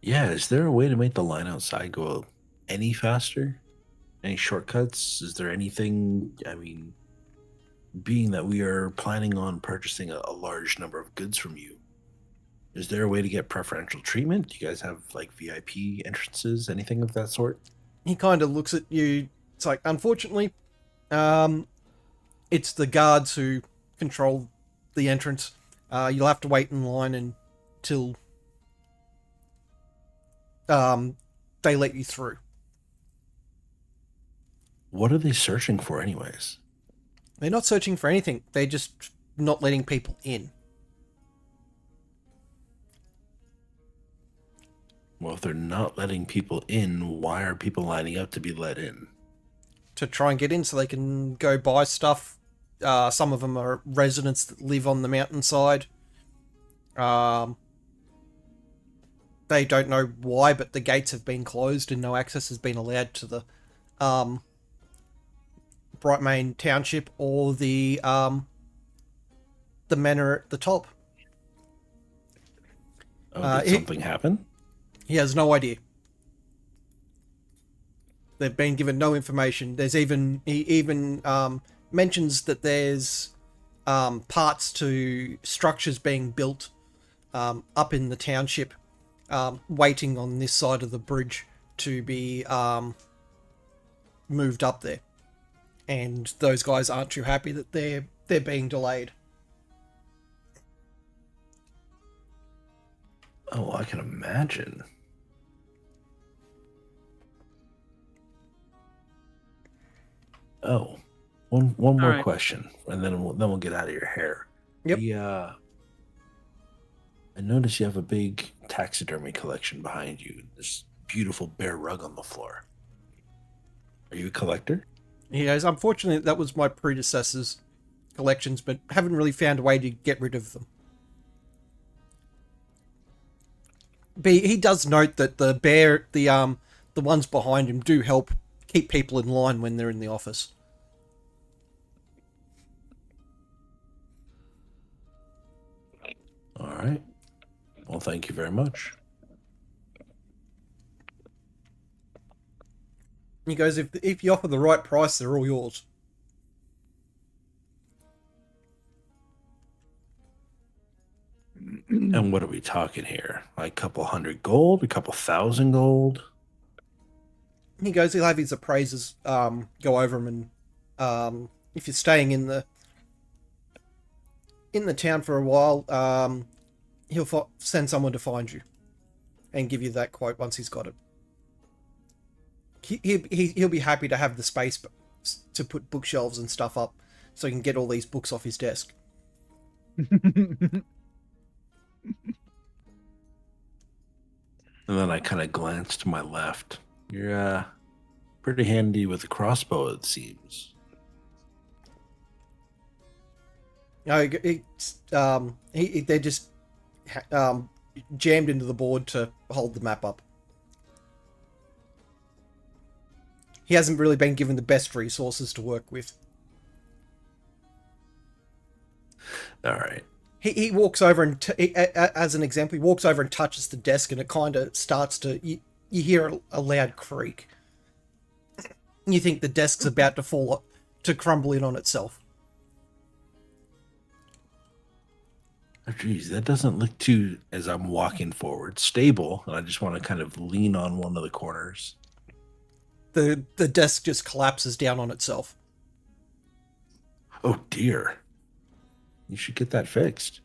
Yeah, is there a way to make the line outside go any faster? Any shortcuts? Is there anything, I mean, being that we are planning on purchasing a large number of goods from you, is there a way to get preferential treatment? Do you guys have like VIP entrances, anything of that sort? He kind of looks at you. It's like, unfortunately, it's the guards who control the entrance. You'll have to wait in line until they let you through. What are they searching for anyways? They're not searching for anything. They're just not letting people in. Well, if they're not letting people in, why are people lining up to be let in? To try and get in so they can go buy stuff. Some of them are residents that live on the mountainside. They don't know why, but the gates have been closed and no access has been allowed to the Brightmane Township or the manor at the top. Oh, did something happen? He has no idea. They've been given no information. He even mentions that there's parts to structures being built up in the township, waiting on this side of the bridge to be moved up there. And those guys aren't too happy that they're being delayed. Oh, I can imagine. Oh, one more right. question, and then we'll get out of your hair. Yep. I notice you have a big taxidermy collection behind you. This beautiful bear rug on the floor. Are you a collector? He goes, unfortunately, that was my predecessor's collections, but haven't really found a way to get rid of them. But he does note that the ones behind him do help keep people in line when they're in the office. All right. Well, thank you very much. He goes, if you offer the right price, they're all yours. And what are we talking here? Like a couple hundred gold, a couple thousand gold? He goes, he'll have his appraisers go over them, and if you're staying in the in the town for a while. He'll send someone to find you and give you that quote once he's got it. He'll be happy to have the space to put bookshelves and stuff up so he can get all these books off his desk. And then I kind of glance to my left. You're pretty handy with a crossbow, it seems. No, they just jammed into the board to hold the map up. He hasn't really been given the best resources to work with. All right. He walks over and, as an example, he walks over and touches the desk, and it kind of starts to. You hear a loud creak. You think the desk's about to crumble in on itself. Oh, geez, that doesn't look too, as I'm walking forward, stable. And I just want to kind of lean on one of the corners. The desk just collapses down on itself. Oh dear. You should get that fixed.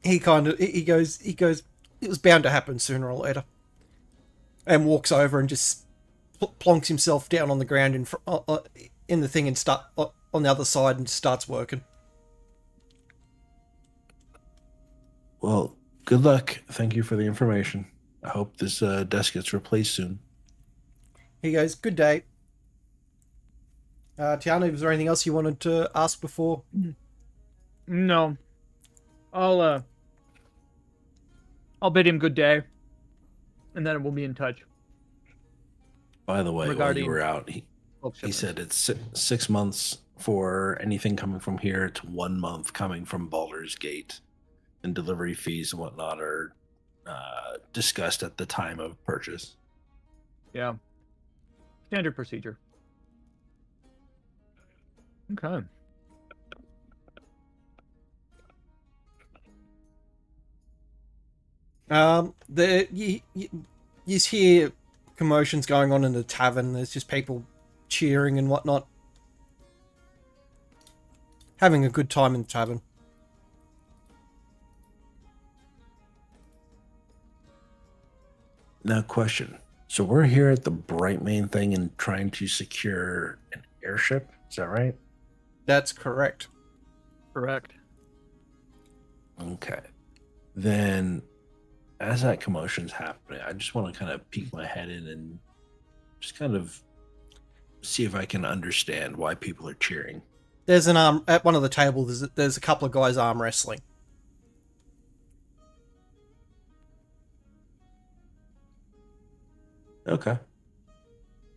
He goes, it was bound to happen sooner or later. And walks over and just plonks himself down on the ground in the thing and on the other side and starts working. Well, good luck. Thank you for the information. I hope this desk gets replaced soon. He goes, good day. Tiana, was there anything else you wanted to ask before? No. I'll bid him good day, and then we'll be in touch. By the way, while you were out, he shipments. said it's 6 months for anything coming from here. It's 1 month coming from Baldur's Gate. And delivery fees and whatnot are discussed at the time of purchase. Yeah. Standard procedure. Okay. You hear commotions going on in the tavern. There's just people cheering and whatnot. Having a good time in the tavern. Now, question. So we're here at the Bright Main thing and trying to secure an airship. Is that right? That's correct. Correct. Okay. Then, as that commotion's happening, I just want to kind of peek my head in and just kind of see if I can understand why people are cheering. There's an arm at one of the tables. There's a couple of guys arm wrestling. Okay.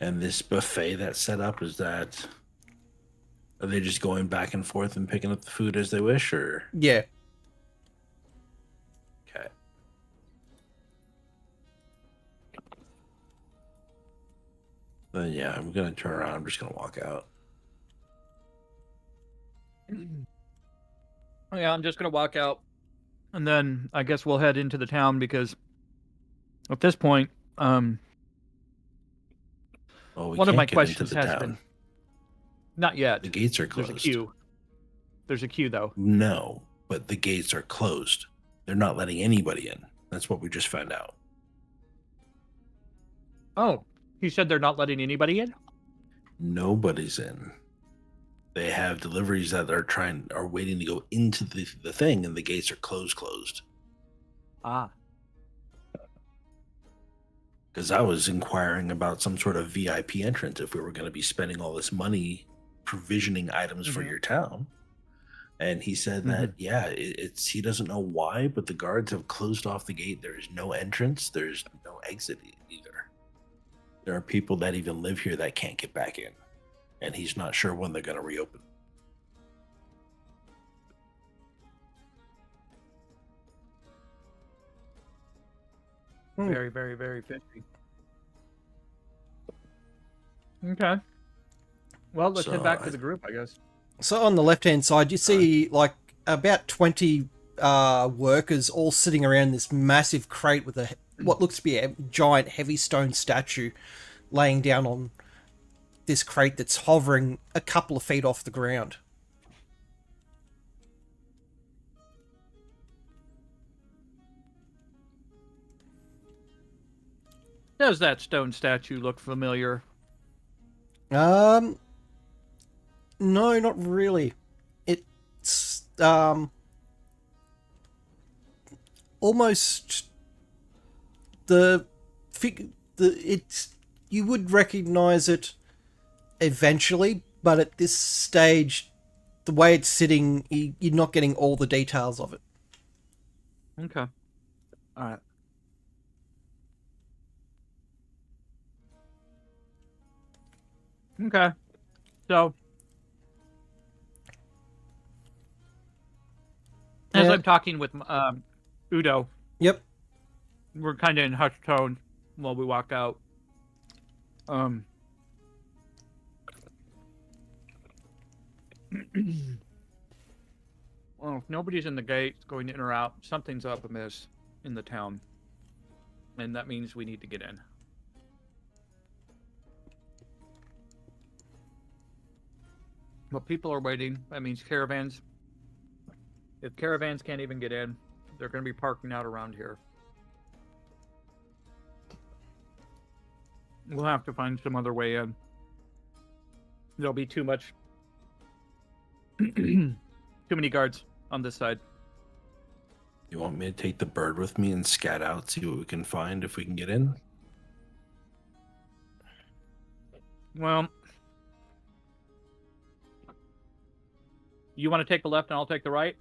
And this buffet that's set up, are they just going back and forth and picking up the food as they wish, or? Yeah. Okay. Then yeah, I'm gonna turn around. I'm just gonna walk out. Yeah, I'm just gonna walk out, and then I guess we'll head into the town because at this point, Well, we one of can't my get questions into the has town. been not yet. The gates are closed. There's a queue. There's a queue though. No, but the gates are closed. They're not letting anybody in. That's what we just found out. Oh, he said they're not letting anybody in? Nobody's in. They have deliveries that are waiting to go into the thing, and the gates are closed. Ah. Because I was inquiring about some sort of VIP entrance if we were going to be spending all this money provisioning items for your town. And he said that, yeah, he doesn't know why, but the guards have closed off the gate. There is no entrance. There's no exit either. There are people that even live here that can't get back in. And he's not sure when they're going to reopen. Very, very, very fishy. Okay. Well, let's head back to the group, I guess. So on the left-hand side, you see like about 20 workers all sitting around this massive crate with what looks to be a giant heavy stone statue laying down on this crate that's hovering a couple of feet off the ground. Does that stone statue look familiar? No, not really. It's almost the it's you would recognize it eventually, but at this stage, the way it's sitting, you're not getting all the details of it. Okay. All right. Okay. So, as Yeah. I'm talking with Udo, Yep. we're kind of in hushed tone while we walk out. Well, if nobody's in the gate going in or out, something's up amiss in the town. And that means we need to get in. But people are waiting. That means caravans. If caravans can't even get in, they're going to be parking out around here. We'll have to find some other way in. There'll be too much. Too many guards on this side. You want me to take the bird with me and scat out, see what we can find if we can get in? Well, you want to take the left and I'll take the right?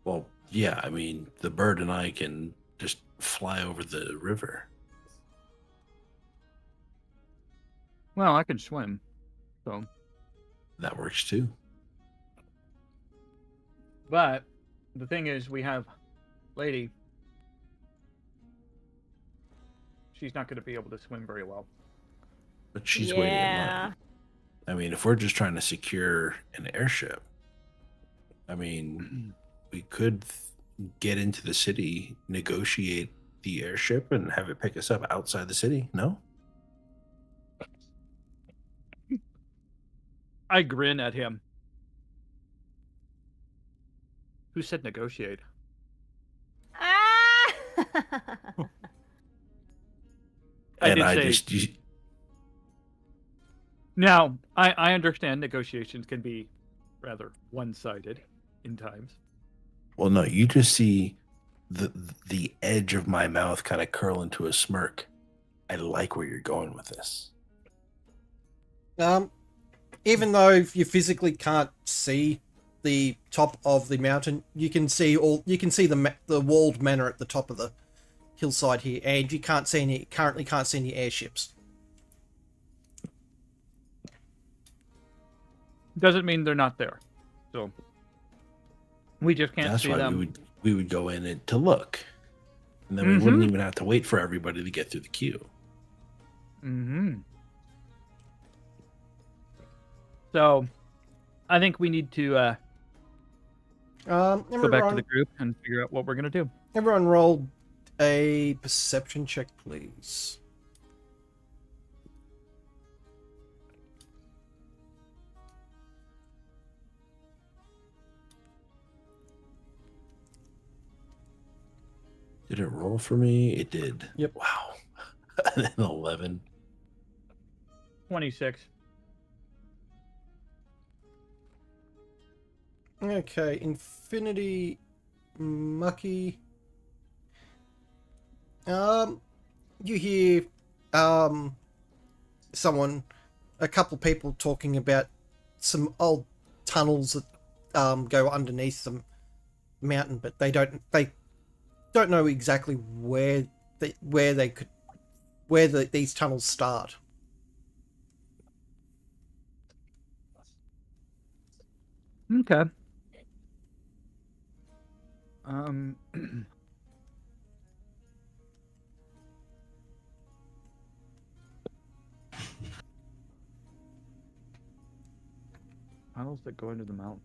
Well, yeah, I mean, the bird and I can just fly over the river. Well, I can swim. So, That works too. but the thing is, we have Lady. She's not going to be able to swim very well. But she's waiting in Yeah. line. I mean, if we're just trying to secure an airship, I mean, we could get into the city, negotiate the airship, and have it pick us up outside the city. No? I grin at him. Who said negotiate? Ah! I And did I say- just Now, I understand negotiations can be rather one-sided in times. well, no, you just see the edge of my mouth kind of curl into a smirk. I like where you're going with this. Even though you physically can't see the top of the mountain, you can see the walled manor at the top of the hillside here, and you currently can't see any airships. Doesn't mean they're not there. So we just can't That's see why them. we would go in it to look, and then we wouldn't even have to wait for everybody to get through the queue. Mm-hmm. So I think we need to go back to the Everyone, group and figure out what we're gonna do. everyone roll a perception check, please. Did it roll for me? It did. Yep. Wow. An 11. 26. Okay, Infinity Mucky. You hear a couple people talking about some old tunnels that go underneath the mountain, but they don't know exactly where these tunnels start. Okay. Tunnels that go into the mountain.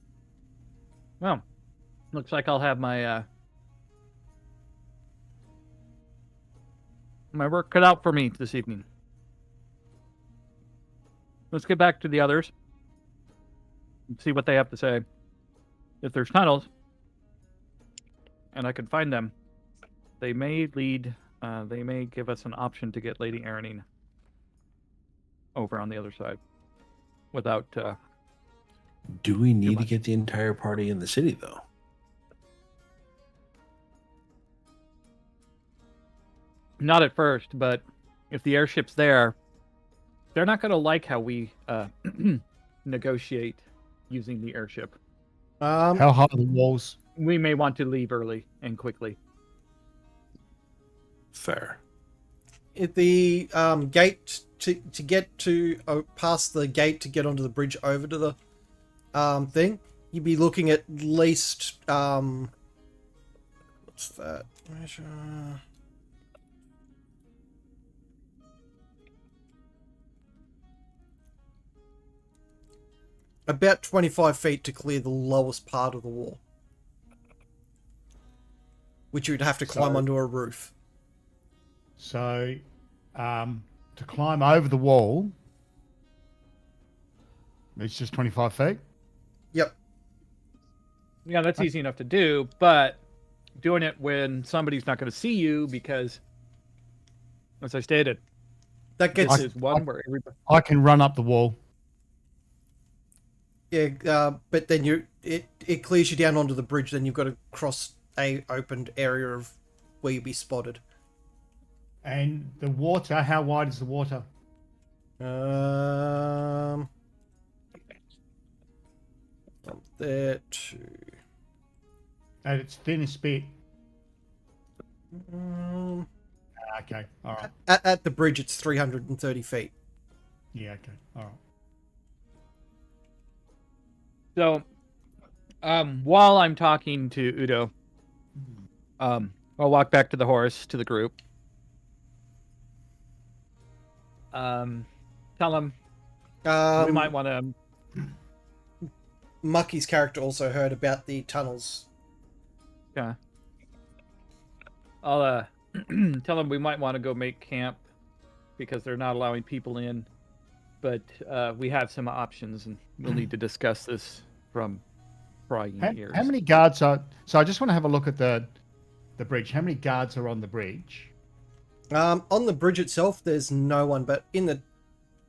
Well, looks like I'll have my my work cut out for me this evening. Let's get back to the others and see what they have to say. If there's tunnels and I can find them, they may lead. They may give us an option to get Lady Erin over on the other side without. Do we need to much. get the entire party in the city, though? Not at first, but if the airship's there, they're not going to like how we negotiate using the airship. How high are the walls? We may want to leave early and quickly. Fair. At the gate to get to past the gate to get onto the bridge over to the thing, you'd be looking at least what's that measure? About 25 feet to clear the lowest part of the wall, which you'd have to climb onto a roof. So, to climb over the wall, it's just 25 feet? Yep. Yeah, that's easy enough to do, but doing it when somebody's not going to see you because, as I stated, That gets this is one where everybody. I can run up the wall. yeah, but then it clears you down onto the bridge. Then you've got to cross a opened area of where you'll be spotted. And the water, how wide is the water? From there to At its thinnest bit. Okay, all right. at the bridge, it's 330 feet. Yeah, okay, all right. So, while I'm talking to Udo, I'll walk back to the horse, to the group. Tell him we might want to. Mucky's character also heard about the tunnels. Yeah. I'll tell him we might want to go make camp because they're not allowing people in. But we have some options, and we'll need to discuss this from prying ears. How many guards are... So I just want to have a look at the bridge. How many guards are on the bridge? On the bridge itself, there's no one, but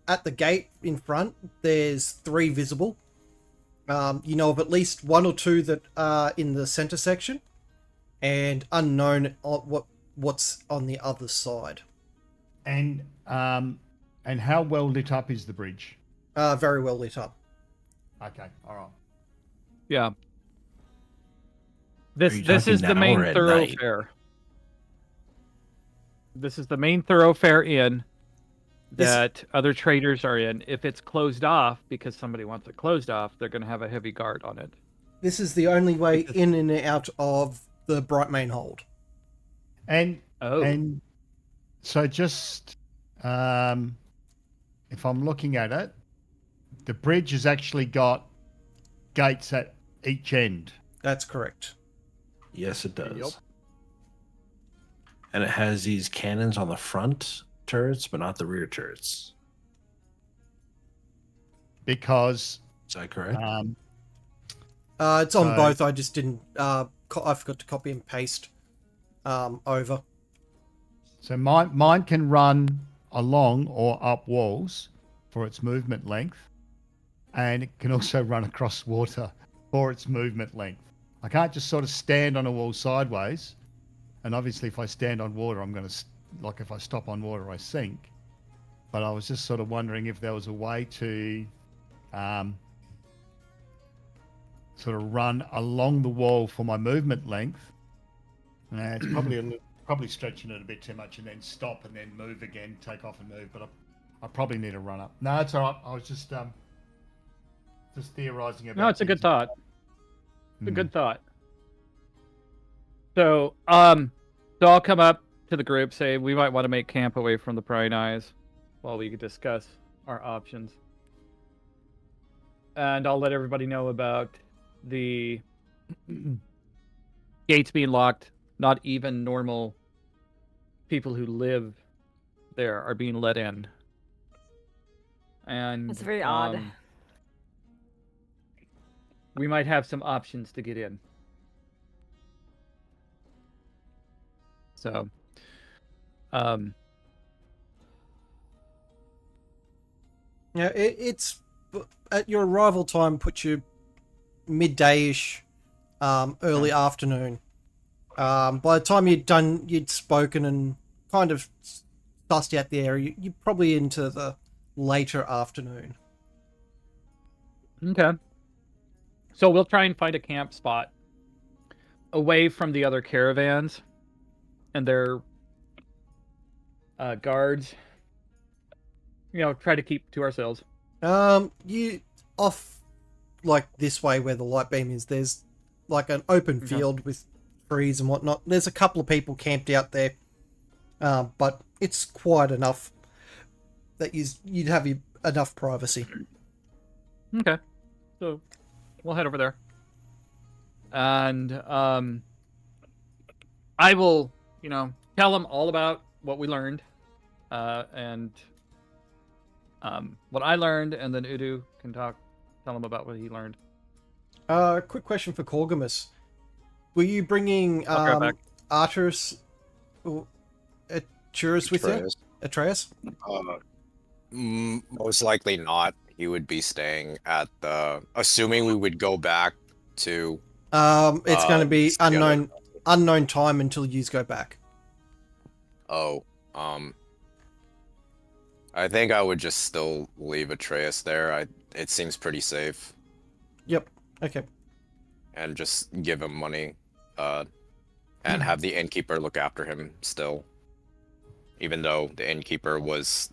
at the gate in front, there's 3 visible. You know of at least 1 or 2 that are in the center section, and unknown what's on the other side. And how well lit up is the bridge? Very well lit up. Okay, all right. Yeah. Are This you is talking the now main or at thoroughfare. This is the main thoroughfare in that other traders are in. If it's closed off because somebody wants it closed off, they're going to have a heavy guard on it. This is the only way in and out of the Bright Main Hold. And so just if I'm looking at it, the bridge has actually got gates at each end. That's correct. Yes, it does. Yep. And it has these cannons on the front turrets, but not the rear turrets. Because Is that correct? It's on So- both. I just didn't. I forgot to copy and paste over. so mine can run along or up walls for its movement length, and it can also run across water for its movement length. I can't just sort of stand on a wall sideways, and obviously if I stand on water, I'm going to, like if I stop on water, I sink. But I was just sort of wondering if there was a way to sort of run along the wall for my movement length. It's probably stretching it a bit too much, and then stop and then move again, take off and move. But I probably need to run up. No, it's all right. I was just theorizing about. No, it's a good things. thought. It's a Hmm. good thought. So, I'll come up to the group, say we might want to make camp away from the prying eyes while we could discuss our options. And I'll let everybody know about the gates being locked. Not even normal people who live there are being let in. And That's very odd. We might have some options to get in. So, Yeah, it's at your arrival time puts you midday-ish, early afternoon. By the time you'd spoken and kind of sussed out the area, you're probably into the later afternoon. okay. So we'll try and find a camp spot away from the other caravans and their guards. Try to keep to ourselves. You off like this way where the light beam is. There's like an open Okay. field with trees and whatnot. There's a couple of people camped out there, but it's quiet enough that you'd have enough privacy. Okay. So we'll head over there. And I will, tell them all about what we learned. And what I learned, and then Udu can tell him about what he learned. Quick question for Corgamus. Were you bringing I'll go back. Arturus or Atreus with you? Atreus? Most likely not. He would be staying at the. Assuming we would go back to. It's going to be the other- unknown time until you go back. Oh, I think I would just still leave Atreus there. It seems pretty safe, Yep. Okay. and just give him money, and have the innkeeper look after him still. Even though the innkeeper was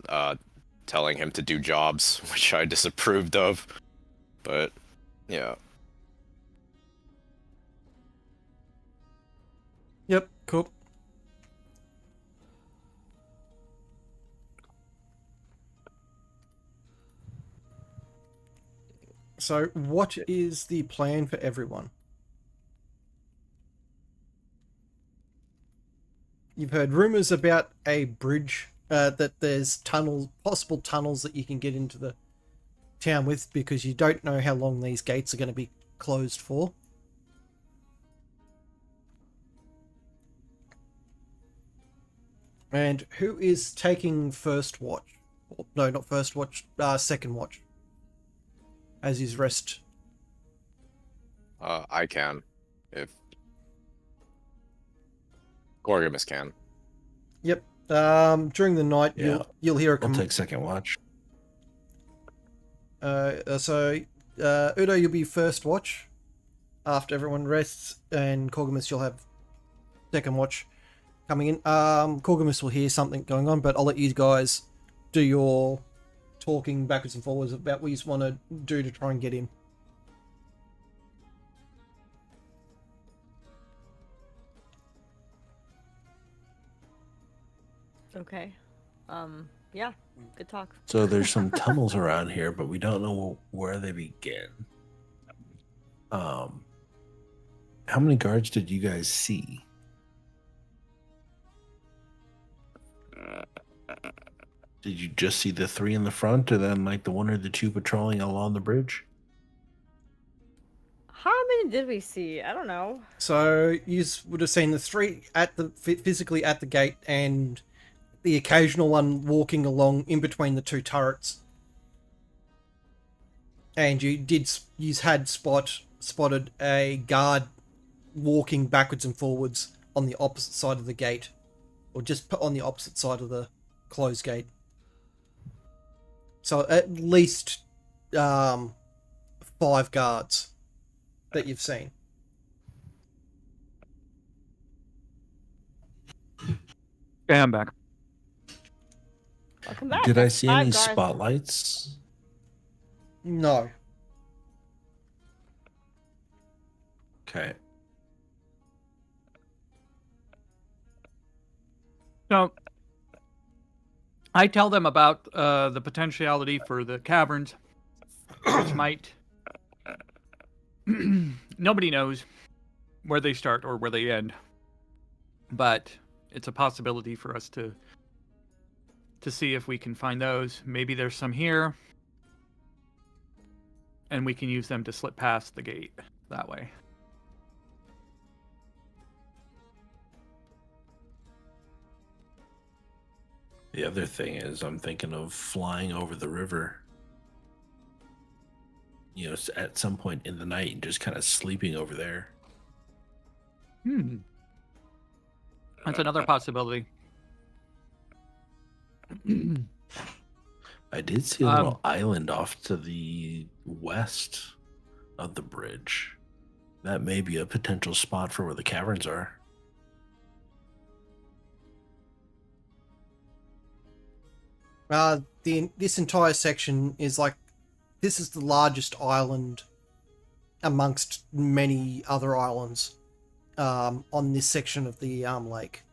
telling him to do jobs, which I disapproved of, but yeah. Yep. Cool. So, what is the plan for everyone? You've heard rumors about a bridge, that there's possible tunnels that you can get into the town with, because you don't know how long these gates are going to be closed for. And who is taking first watch? No, not first watch, second watch. As his rest. I can, if Gorgimus can. Yep. During the night, Yeah. you'll hear a I'll take second watch. Udo, you'll be first watch after everyone rests, and Corgamus, you'll have second watch coming in. Corgamus will hear something going on, but I'll let you guys do your talking backwards and forwards about what you want to do to try and get in. Okay. Yeah. Good talk. So there's some tunnels around here, but we don't know where they begin. How many guards did you guys see? Did you just see the 3 in the front, or then like the 1 or the 2 patrolling along the bridge? How many did we see? I don't know. So you would have seen the 3 at the physically at the gate, and the occasional one walking along in between the 2 turrets. And you had spotted a guard walking backwards and forwards on the opposite side of the gate, or just on the opposite side of the closed gate. So at least 5 guards that you've seen. Yeah, I'm back. Welcome back. Did I That's see 5 any guards. spotlights? No. Okay. So I tell them about the potentiality for the caverns, which might. Nobody knows where they start or where they end, but it's a possibility for us to see if we can find those. Maybe there's some here, and we can use them to slip past the gate that way. The other thing is, I'm thinking of flying over the river. You know, at some point in the night and just kind of sleeping over there. That's another possibility. I did see a little island off to the west of the bridge. That may be a potential spot for where the caverns are. This entire section is like, this is the largest island amongst many other islands on this section of the lake.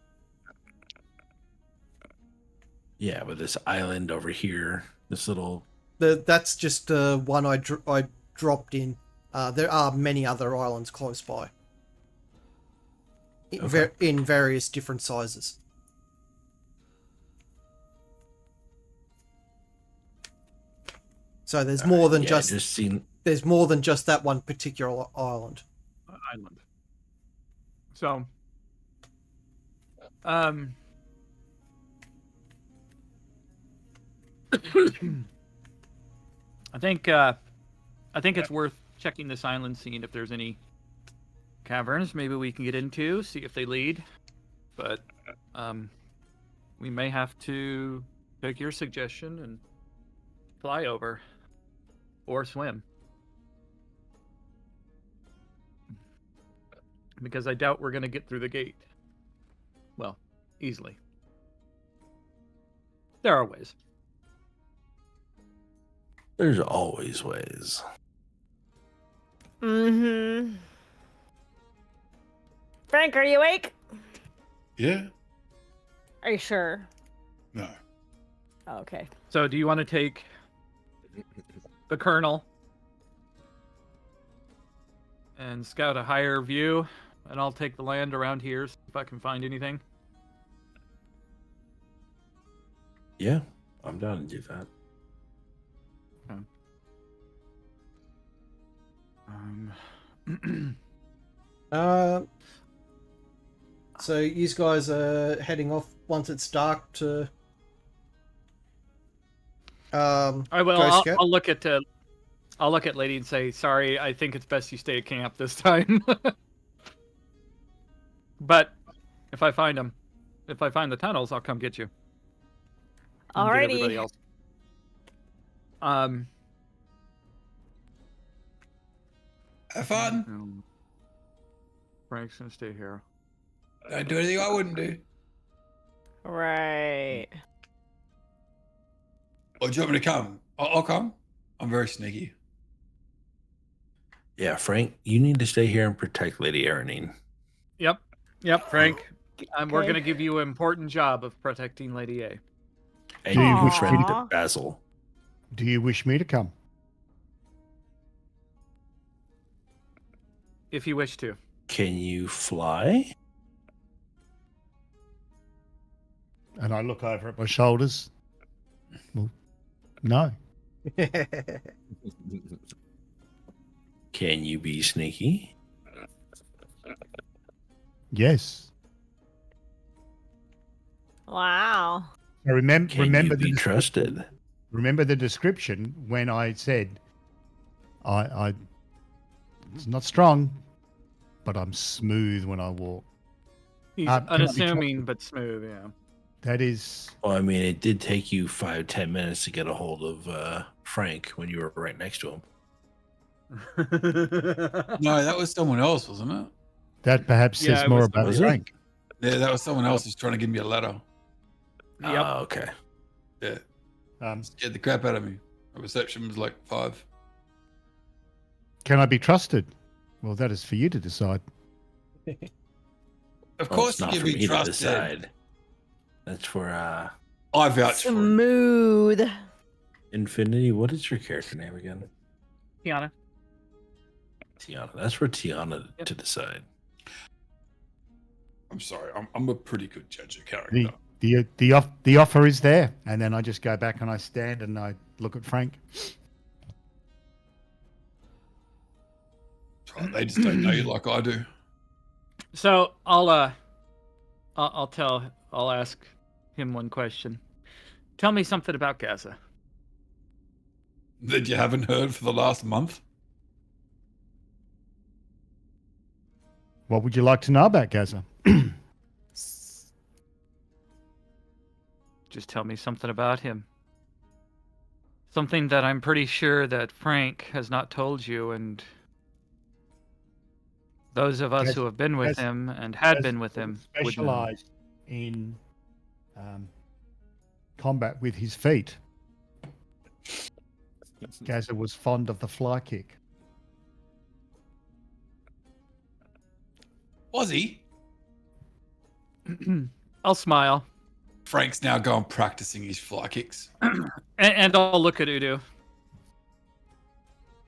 Yeah, but this island over here, this little... That's just one I dropped in. There are many other islands close by. In various different sizes. So there's more than there's more than just that one particular island. So, I think it's worth checking this island, seeing if there's any caverns maybe we can get into, see if they lead. But we may have to take your suggestion and fly over or swim, because I doubt we're going to get through the gate. Well, easily. There are ways. There's always ways. Mm-hmm. Frank, are you awake? Yeah. Are you sure? No. Oh, okay. So do you want to take the Colonel and scout a higher view, and I'll take the land around here, see if I can find anything? Yeah, I'm down to do that. So you guys are heading off once it's dark to All right, well, I'll look at Lady and say, sorry, I think it's best you stay at camp this time. But if I find the tunnels, I'll come get you. And get everybody Alrighty. else. Have fun. Frank's gonna stay here. Don't do anything I wouldn't do. Right. Or do you want me to come? I'll come. I'm very sneaky. Yeah, Frank, you need to stay here and protect Lady Aranine. Yep, Frank. We're Okay. gonna give you an important job of protecting Lady A. And Do you you wish friend me to Basil. Do you wish me to come? If you wish to. Can you fly? And I look over at my shoulders. Well, no. Can you be sneaky? Yes. Wow. I remember Can you be trusted? Remember the description when I said, I it's not strong, but I'm smooth when I walk. He's can I be unassuming but smooth, yeah. That is, Well, I mean, it did take you 5-10 minutes to get a hold of Frank when you were right next to him. No, that was someone else, wasn't it? that perhaps Yeah, says it more was about Was it? Frank. Yeah, that was someone else who's trying to give me a letter. Yep. Ah, okay. Yeah, Um, scared the crap out of me. The reception was like 5. can I be trusted? Well, that is for you to decide. Of Well, course, it's not you for can me be to trusted. decide. That's for I vouch for it. Smooth. Infinity. What is your character name again? Tiana. Tiana. That's for Tiana to decide. I'm sorry, I'm a pretty good judge of character. The offer is there, and then I just go back and I stand and I look at Frank. Right, they just don't know you like I do. So I'll ask him one question. Tell me something about Gaza. That you haven't heard for the last month? What would you like to know about Gaza? Just tell me something about him. Something that I'm pretty sure that Frank has not told you, and those of us who have been with him and had been with him would know. Specialized in combat with his feet. Gaza was fond of the fly kick. Was he? I'll smile. Frank's now gone practicing his fly kicks. And I'll look at Udo.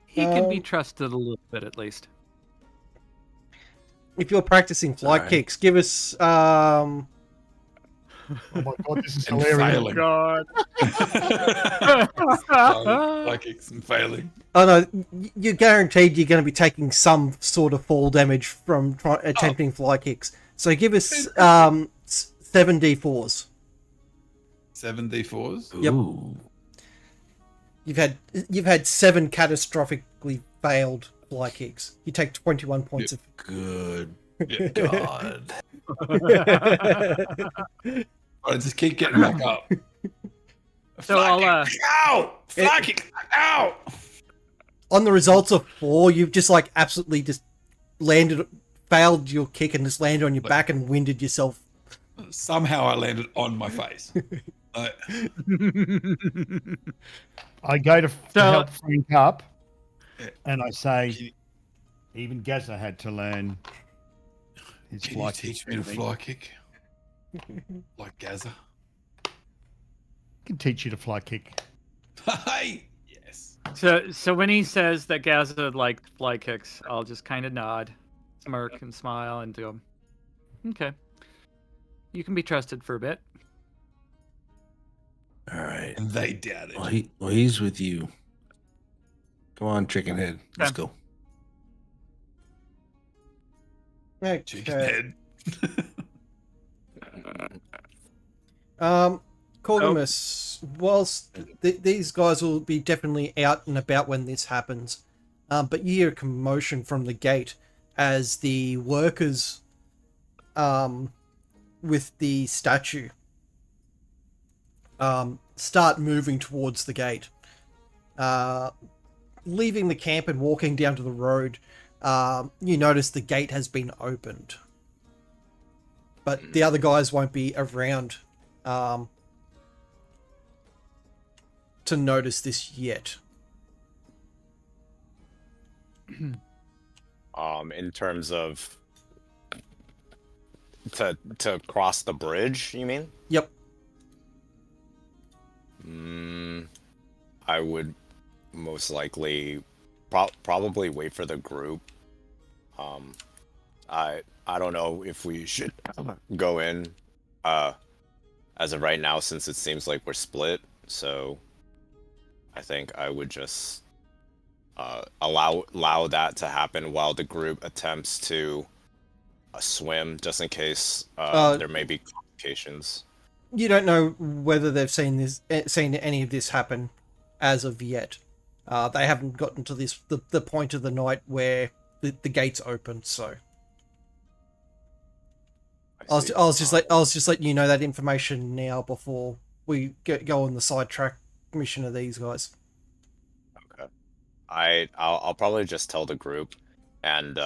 He can be trusted a little bit, at least. If you're practicing fly kicks, give us Oh my god, this is And hilarious. failing. God. Fly kicks and failing. Oh no, you're guaranteed you're going to be taking some sort of fall damage from attempting fly kicks. So give us 7d4s. 7d4s? Yep. Ooh. You've had 7 catastrophically failed fly kicks. You take 21 points Good Yeah. God. I just keep getting back up. So I'll Ow! Fly kick! Ow! on the results of 4, you've just like absolutely just failed your kick and just landed on your back and winded yourself. Somehow I landed on my face. I go to So- help Frank up, and I say, even Gaza had to learn his Can fly you teach me to fly kick? Like Gaza? Can teach you to fly kick. Hey! Yes. So when he says that Gaza liked fly kicks, I'll just kind of nod, smirk, and smile, and do him. Okay. You can be trusted for a bit. All right. And they doubted. Well, he's with you. Come on, chicken head. Let's go. Chicken head. Cordamus, whilst these guys will be definitely out and about when this happens, but you hear a commotion from the gate as the workers with the statue start moving towards the gate. Leaving the camp and walking down to the road, you notice the gate has been opened. But the other guys won't be around to notice this yet. In terms of to cross the bridge, you mean? Yep. I would most likely probably wait for the group. I don't know if we should go in as of right now, since it seems like we're split. So I think I would just allow that to happen while the group attempts to swim, just in case there may be complications. You don't know whether they've seen any of this happen as of yet. They haven't gotten to the point of the night where the gates open. So I was just letting you know that information now before we go on the sidetrack mission of these guys. Okay. I'll probably just tell the group, and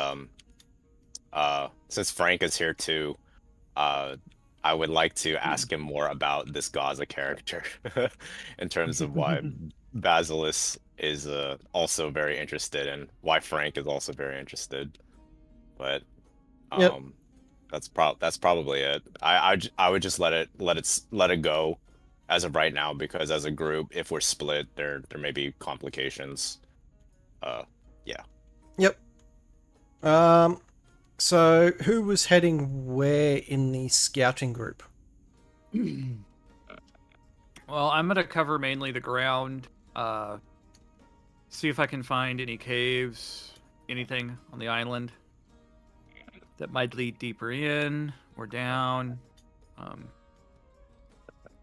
since Frank is here too, I would like to ask him more about this Gaza character in terms of why Basilisk is also very interested, and why Frank is also very interested. But Yep. that's probably it. I would just let it go as of right now, because as a group, if we're split, there may be complications. Yeah. Yep. So who was heading where in the scouting group? Well, I'm gonna cover mainly the ground. See if I can find any caves, anything on the island that might lead deeper in or down.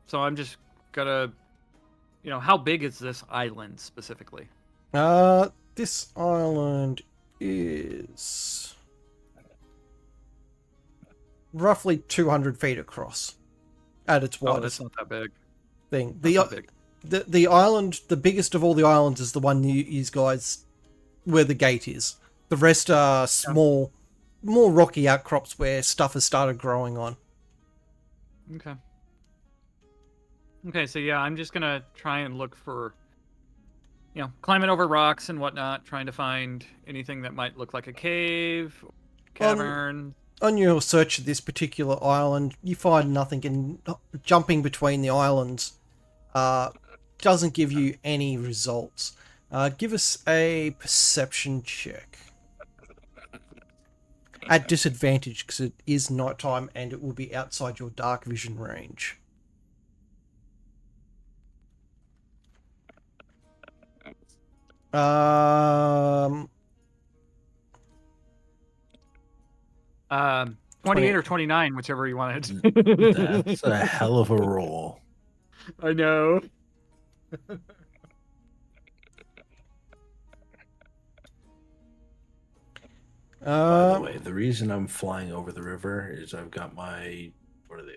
So I'm just gotta, how big is this island specifically? This island is roughly 200 feet across at its Oh, widest that's not that big. thing. That's not big. The island, the biggest of all the islands, is the one you guys where the gate is. The rest are small, more rocky outcrops where stuff has started growing on. Okay. Okay, so yeah, I'm just gonna try and look for, climbing over rocks and whatnot, trying to find anything that might look like a cave, cavern. On your search of this particular island, you find nothing, and jumping between the islands doesn't give you any results. Give us a perception check. At disadvantage, because it is nighttime and it will be outside your dark vision range. Um, 28 or 29, whichever you wanted. That's a hell of a roll. I know. By the way, the reason I'm flying over the river is I've got my, what are they,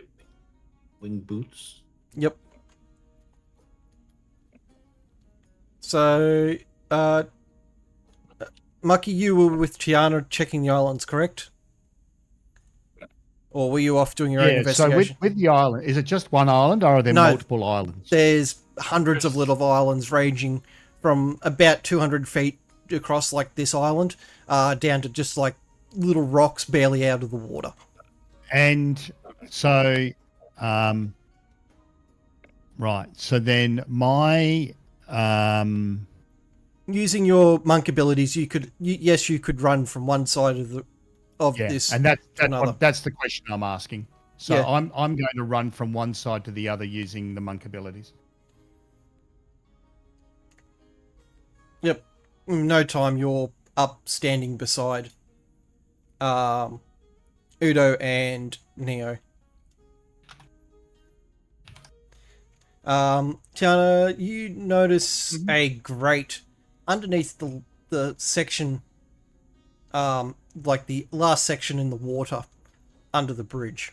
wing boots? Yep. So, Mucky, you were with Tiana checking the islands, correct? Or were you off doing your own investigation? So with the island, is it just one island or are there multiple islands? There's hundreds of little islands ranging from about 200 feet across, like this island, down to just like little rocks barely out of the water. And so, right. So then my, using your monk abilities, you could run from one side of this, and another. that's the question I'm asking. So Yeah. I'm going to run from one side to the other using the monk abilities. Yep. In no time, you're up standing beside Udo and Neo. Tiana, you notice a grate underneath the section, like the last section in the water under the bridge.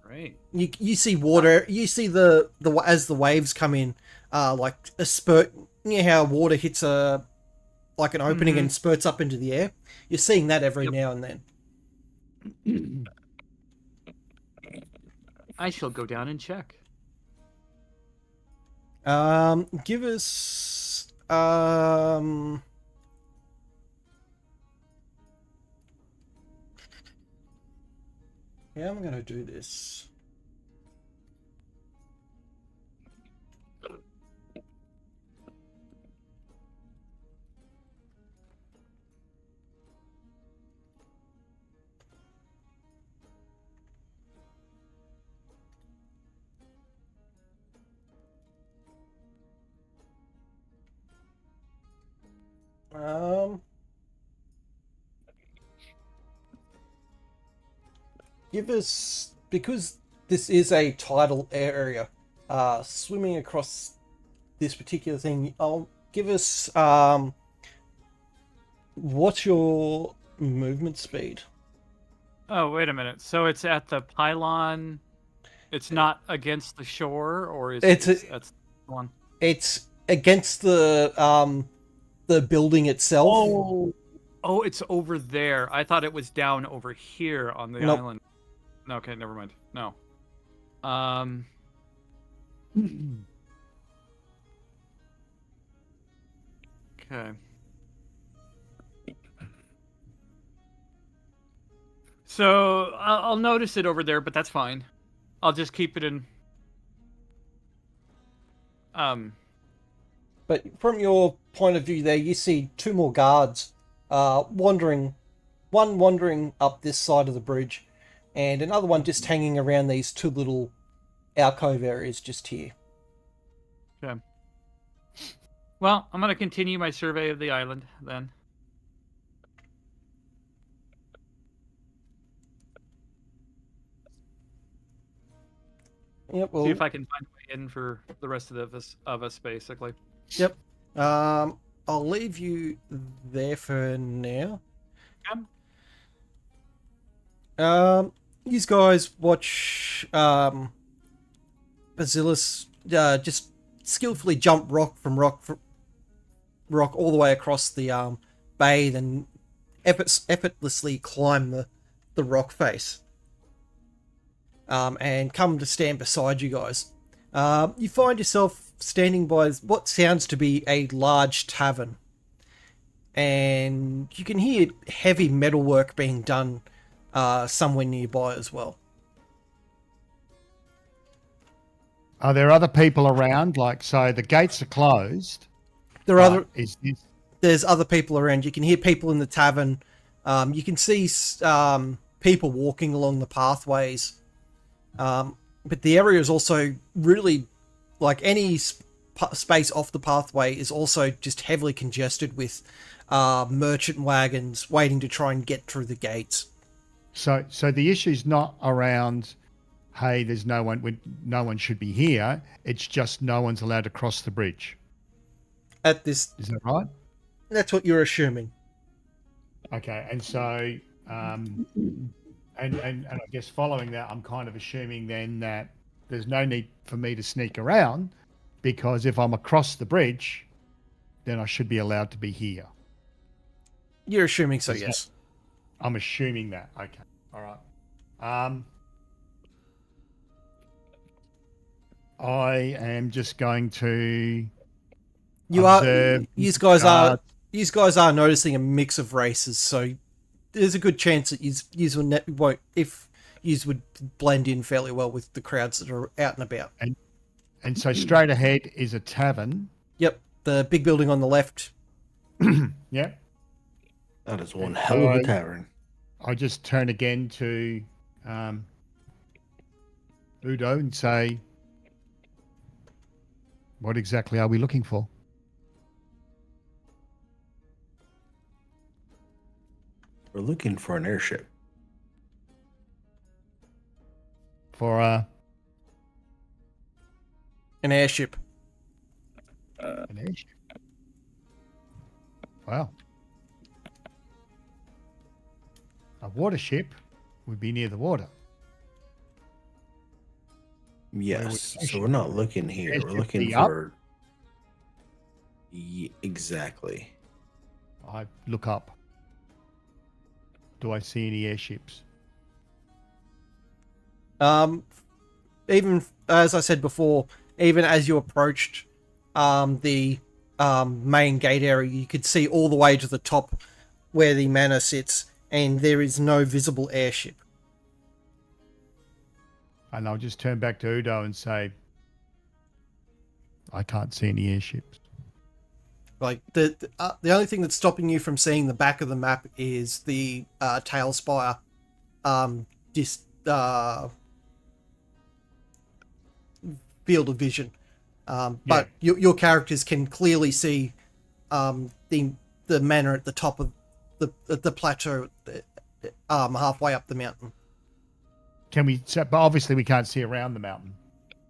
Right. You see water. You see the as the waves come in, like a spurt. You know how water hits an opening and spurts up into the air. You're seeing that every now and then. I shall go down and check. Give us how am I going to do this? Give us, because this is a tidal area, swimming across this particular thing, I'll give us, what's your movement speed? Oh, wait a minute. So it's at the pylon. It's not against the shore, or that's the one? It's against the building itself. Oh, it's over there. I thought it was down over here on the Nope. island. No, okay, never mind. No. Okay. So I'll notice it over there, but that's fine. I'll just keep it in. But from your point of view there, you see two more guards wandering up this side of the bridge, and another one just hanging around these two little alcove areas just here. Okay. Well, I'm going to continue my survey of the island then. Yep. Well, See if I can find a way in for the rest of us, basically. Yep. I'll leave you there for now. You guys watch Basilis just skillfully jump rock from rock all the way across the bay, then effortlessly climb the rock face, and come to stand beside you guys. You find yourself standing by what sounds to be a large tavern, and you can hear heavy metalwork being done somewhere nearby as well. Are there other people around? Like, so the gates are closed. There are there's other people around. You can hear people in the tavern. You can see people walking along the pathways. But the area is also really, like any space off the pathway, is also just heavily congested with merchant wagons waiting to try and get through the gates. So the issue's not around, hey, there's no one should be here. It's just no one's allowed to cross the bridge. Is that right? That's what you're assuming. Okay, and so and I guess following that, I'm kind of assuming then that there's no need for me to sneak around, because if I'm across the bridge, then I should be allowed to be here. You're assuming so, yes. I'm assuming that. Okay. All right. I am just going to observe. You guys are noticing a mix of races, so there's a good chance that you would blend in fairly well with the crowds that are out and about. And so straight ahead is a tavern. Yep, the big building on the left. Yep. That is one hell of a tavern. I just turn again to Udo and say, what exactly are we looking for? We're looking for an airship. For an airship. An airship. Wow. A water ship would be near the water. Yes, so we're not looking here. We're looking for... exactly. I look up. Do I see any airships? Even as I said before, even as you approached the main gate area, you could see all the way to the top where the manor sits, and there is no visible airship. And I'll just turn back to Udo and say, I can't see any airships. Like the only thing that's stopping you from seeing the back of the map is the tail spire, field of vision. But your characters can clearly see the manor at the top of the plateau, halfway up the mountain. Can we? But obviously, we can't see around the mountain.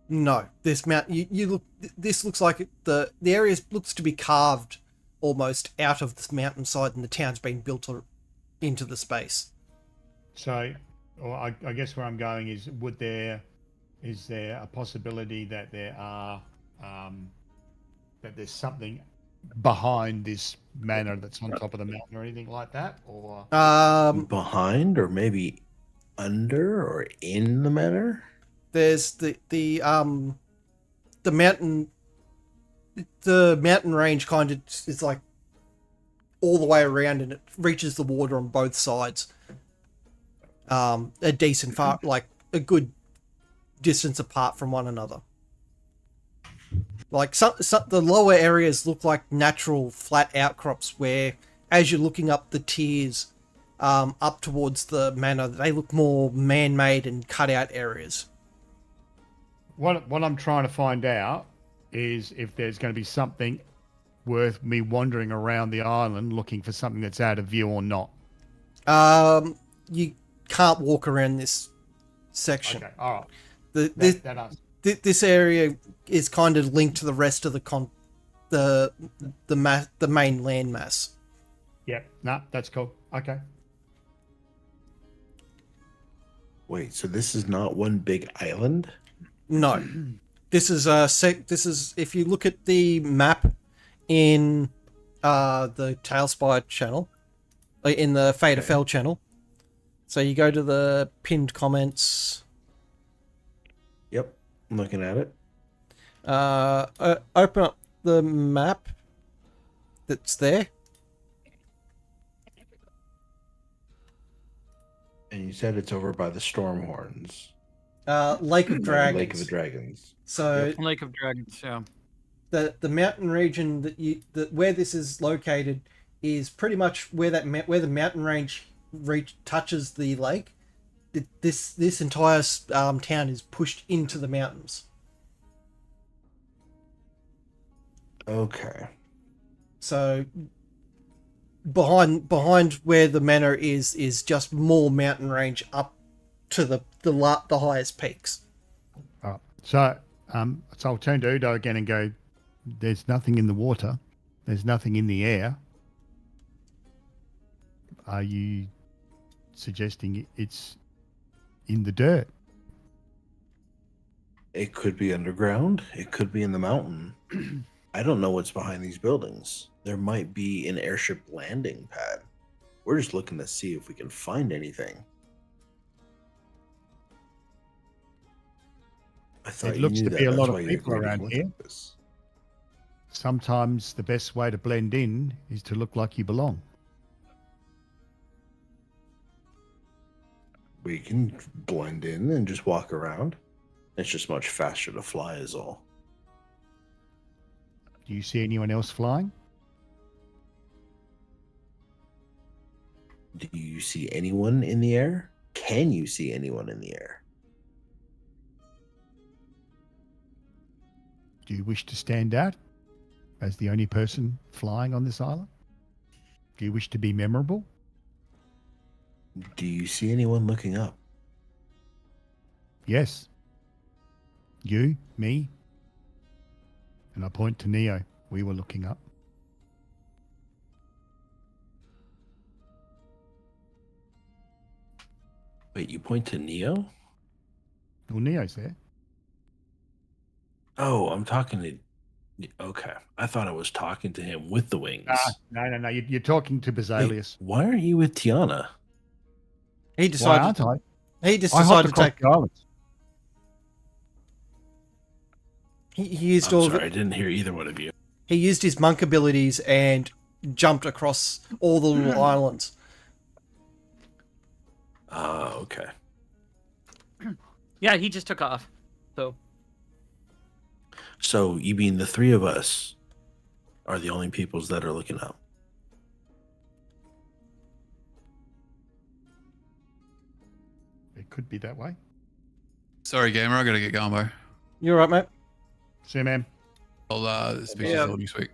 No, this mountain. You look. This looks like the area looks to be carved almost out of this mountainside, and the town's been built into the space. So, or I guess where I'm going is, is there a possibility that there are that there's something behind this manor that's on top of the mountain or anything like that, or behind, or maybe under or in the manor? There's the mountain range kind of is like all the way around, and it reaches the water on both sides. A decent far, like a good distance apart from one another. Like the lower areas look like natural flat outcrops where, as you're looking up the tiers, up towards the manor, they look more man-made and cut-out areas. What I'm trying to find out is if there's going to be something worth me wandering around the island looking for something that's out of view or not. You can't walk around this section. Okay, all right. this area is kind of linked to the rest of the main land mass. Yep. No, that's cool. Okay. Wait, so this is not one big island? No, this is This is, if you look at the map in the Tailspire channel, in the Fate of Fell channel. So you go to the pinned comments. Yep, I'm looking at it. Open up the map that's there. And you said it's over by the Stormhorns. Lake of Dragons. Lake of the Dragons. So Lake of Dragons, yeah. the mountain region where this is located is pretty much where the mountain range touches the lake. This entire town is pushed into the mountains. Okay. So behind where the manor is just more mountain range up to the highest peaks. All right. So I'll turn to Udo again and go, there's nothing in the water. There's nothing in the air. Are you suggesting it's in the dirt? It could be underground. It could be in the mountain. I don't know what's behind these buildings. There might be an airship landing pad. We're just looking to see if we can find anything. I thought It looks you knew to be that. a That's lot of why you people agreed to around look here. at this. Sometimes the best way to blend in is to look like you belong. We can blend in and just walk around. It's just much faster to fly is all. Do you see anyone else flying? Do you see anyone in the air? Can you see anyone in the air? Do you wish to stand out as the only person flying on this island? Do you wish to be memorable? Do you see anyone looking up? Yes. You, me, and I point to Neo. We were looking up. Wait, you point to Neo? Well, Neo's there. Oh, I'm talking to... Okay. I thought I was talking to him with the wings. No. You're talking to Basilius. Wait, why aren't you with Tiana? He Why decided. aren't I? He just I hopped decided to across take. the island. He used I'm all. sorry, I didn't hear either one of you. He used his monk abilities and jumped across all the little islands. Okay. Yeah, he just took off. So So you mean the three of us are the only peoples that are looking up? It could be that way. Sorry, gamer. I gotta get going, bro. You're right, mate. See you, man. I'll speak to you all next week.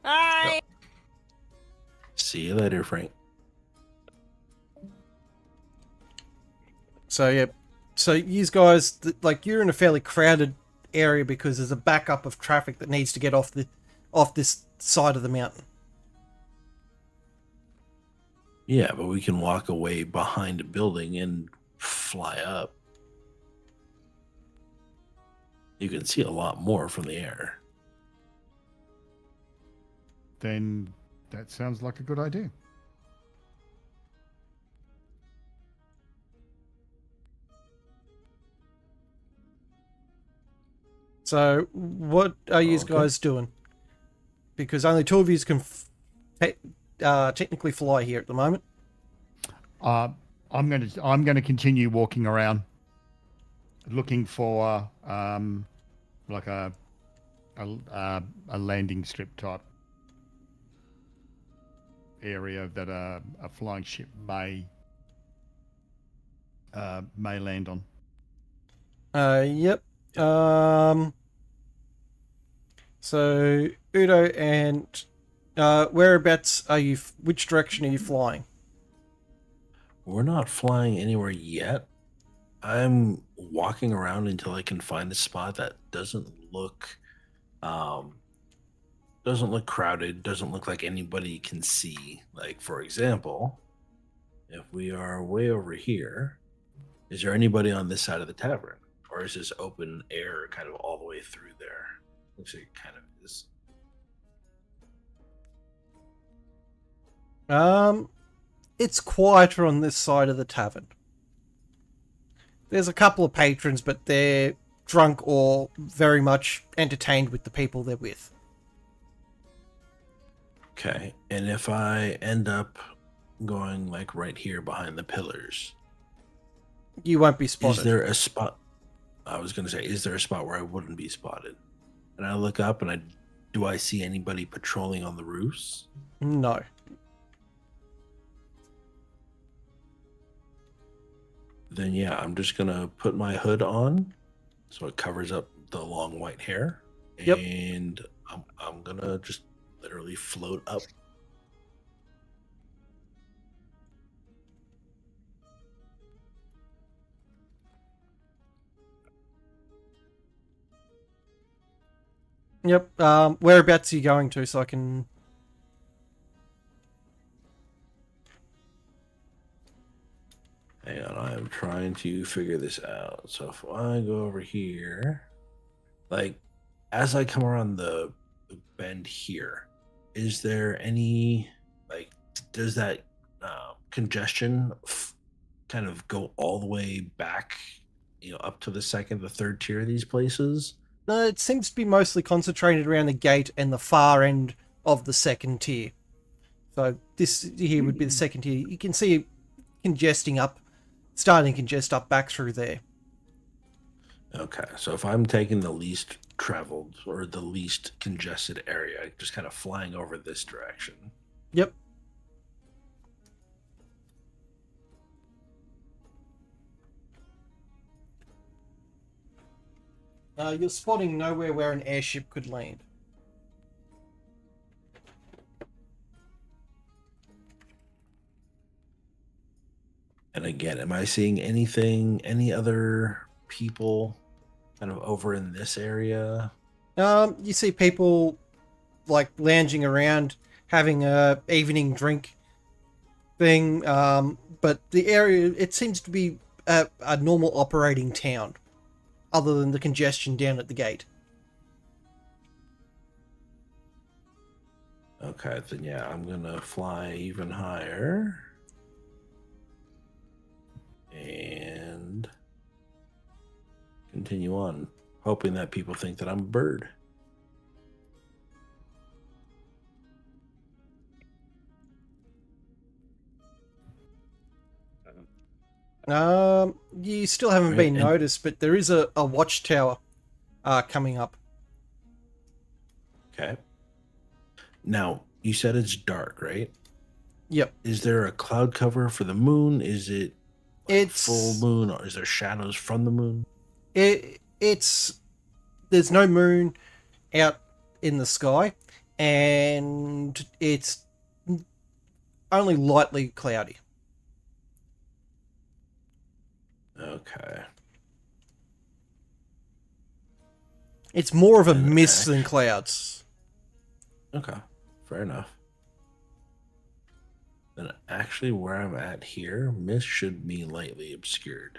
Bye. See you later, Frank. So yeah, so you guys, you're in a fairly crowded area because there's a backup of traffic that needs to get off this side of the mountain. Yeah, but we can walk away behind a building and fly up. You can see a lot more from the air. Then that sounds like a good idea. So what are you Okay. guys doing? Because only two of you can technically fly here at the moment. I'm going to continue walking around, looking for like a landing strip type area that a flying ship may land on. Yep. So Udo and whereabouts are you? Which direction are you flying? We're not flying anywhere yet. I'm walking around until I can find a spot that doesn't look crowded, doesn't look like anybody can see. Like, for example, if we are way over here, is there anybody on this side of the tavern? Or is this open air kind of all the way through there? Looks like it kind of is. It's quieter on this side of the tavern. There's a couple of patrons, but they're drunk or very much entertained with the people they're with. Okay, and if I end up going like right here behind the pillars, You won't be spotted. is there a spot? I was going to say, is there a spot where I wouldn't be spotted? And I look up and do I see anybody patrolling on the roofs? No. Then yeah, I'm just gonna put my hood on so it covers up the long white hair. Yep. And I'm gonna just literally float up. Yep. Whereabouts are you going to so I can... Hang on, I am trying to figure this out. So if I go over here, like as I come around the bend here, is there any like does that congestion kind of go all the way back, up to the second, the third tier of these places? No, it seems to be mostly concentrated around the gate and the far end of the second tier. So this here would be the second tier. You can see it starting to congest up back through there. Okay, so if I'm taking the least traveled or the least congested area, just kind of flying over this direction. Yep. You're spotting nowhere where an airship could land. And again, am I seeing any other people kind of over in this area? You see people like lounging around, having a evening drink thing, but the area, it seems to be a normal operating town, other than the congestion down at the gate. Okay, then yeah, I'm gonna fly even higher. And continue on, hoping that people think that I'm a bird. You still haven't been noticed, but there is a watchtower coming up. Okay. Now, you said it's dark, right? Yep. Is there a cloud cover for the moon? Is it It's full moon, or is there shadows from the moon? It's there's no moon out in the sky, and it's only lightly cloudy. Okay. It's more of a And mist than clouds. Okay, fair enough. Then actually where I'm at here, mist should be lightly obscured.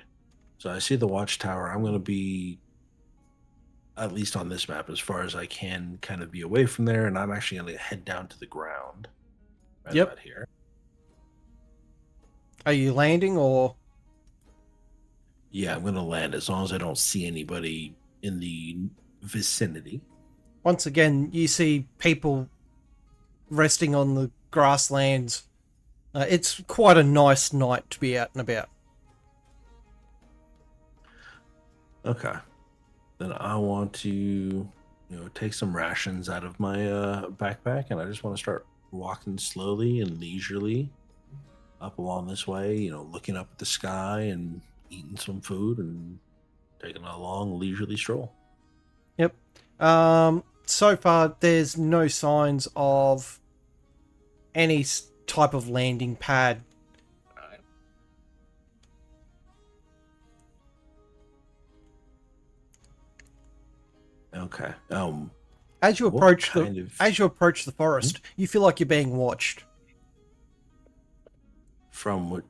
So I see the watchtower. I'm going to be, at least on this map, as far as I can kind of be away from there, and I'm actually going to head down to the ground. Right Yep. about here. Are you landing or? Yeah, I'm going to land as long as I don't see anybody in the vicinity. Once again, you see people resting on the grasslands. It's quite a nice night to be out and about. Okay. Then I want to, take some rations out of my backpack, and I just want to start walking slowly and leisurely up along this way, looking up at the sky and eating some food and taking a long leisurely stroll. Yep. So far, there's no signs of any type of landing pad. Okay. As you What approach kind the of- as you approach the forest, you feel like you're being watched. From what?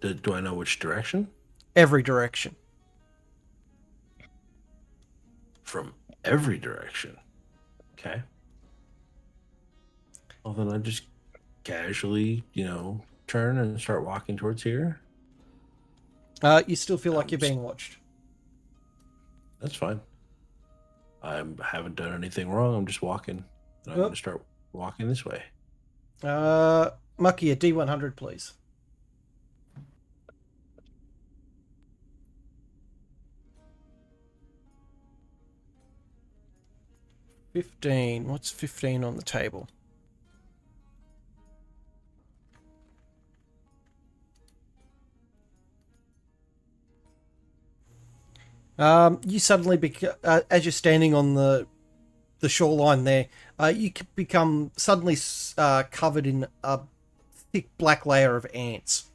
Do I know which direction? Every direction. From every direction. Okay. Well, then I just casually, turn and start walking towards here. You still feel like you're being watched. That's fine. I haven't done anything wrong. I'm just walking. And I'm going to start walking this way. Mucky, a D100, please. $15. What's 15 on the table? You suddenly, as you're standing on the shoreline there, you become suddenly covered in a thick black layer of ants.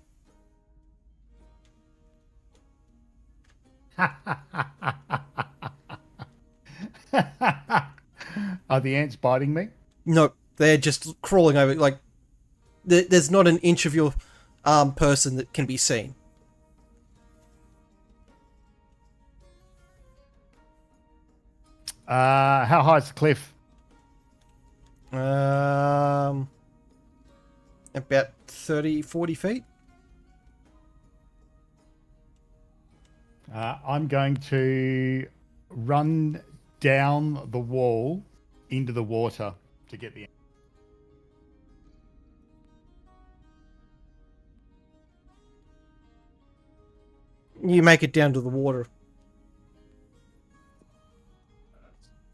Are the ants biting me? No, they're just crawling over. Like, there's not an inch of your person that can be seen. How high is the cliff? About 30, 40 feet. I'm going to run down the wall into the water to get the. You make it down to the water.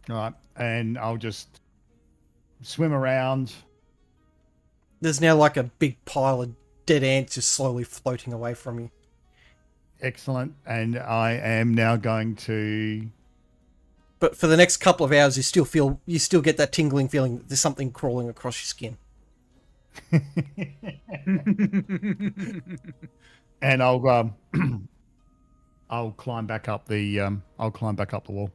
All right, and I'll just swim around. There's now like a big pile of dead ants just slowly floating away from you. Excellent, and I am now going to. But for the next couple of hours, you still get that tingling feeling that there's something crawling across your skin. And I'll I'll climb back up the wall.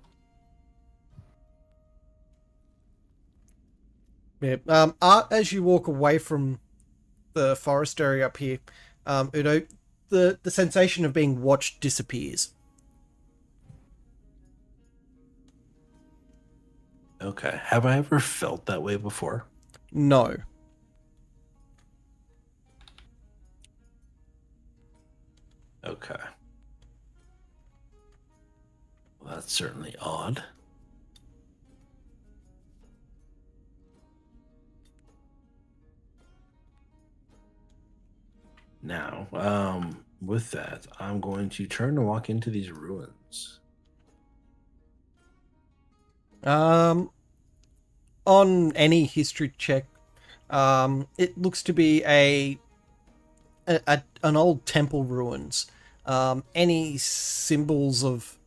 Yeah. As you walk away from the forest area up here, Udo, the sensation of being watched disappears. Okay. Have I ever felt that way before? No. Okay. Well, that's certainly odd. Now, with that, I'm going to turn and walk into these ruins. On any history check, it looks to be an old temple ruins. Any symbols of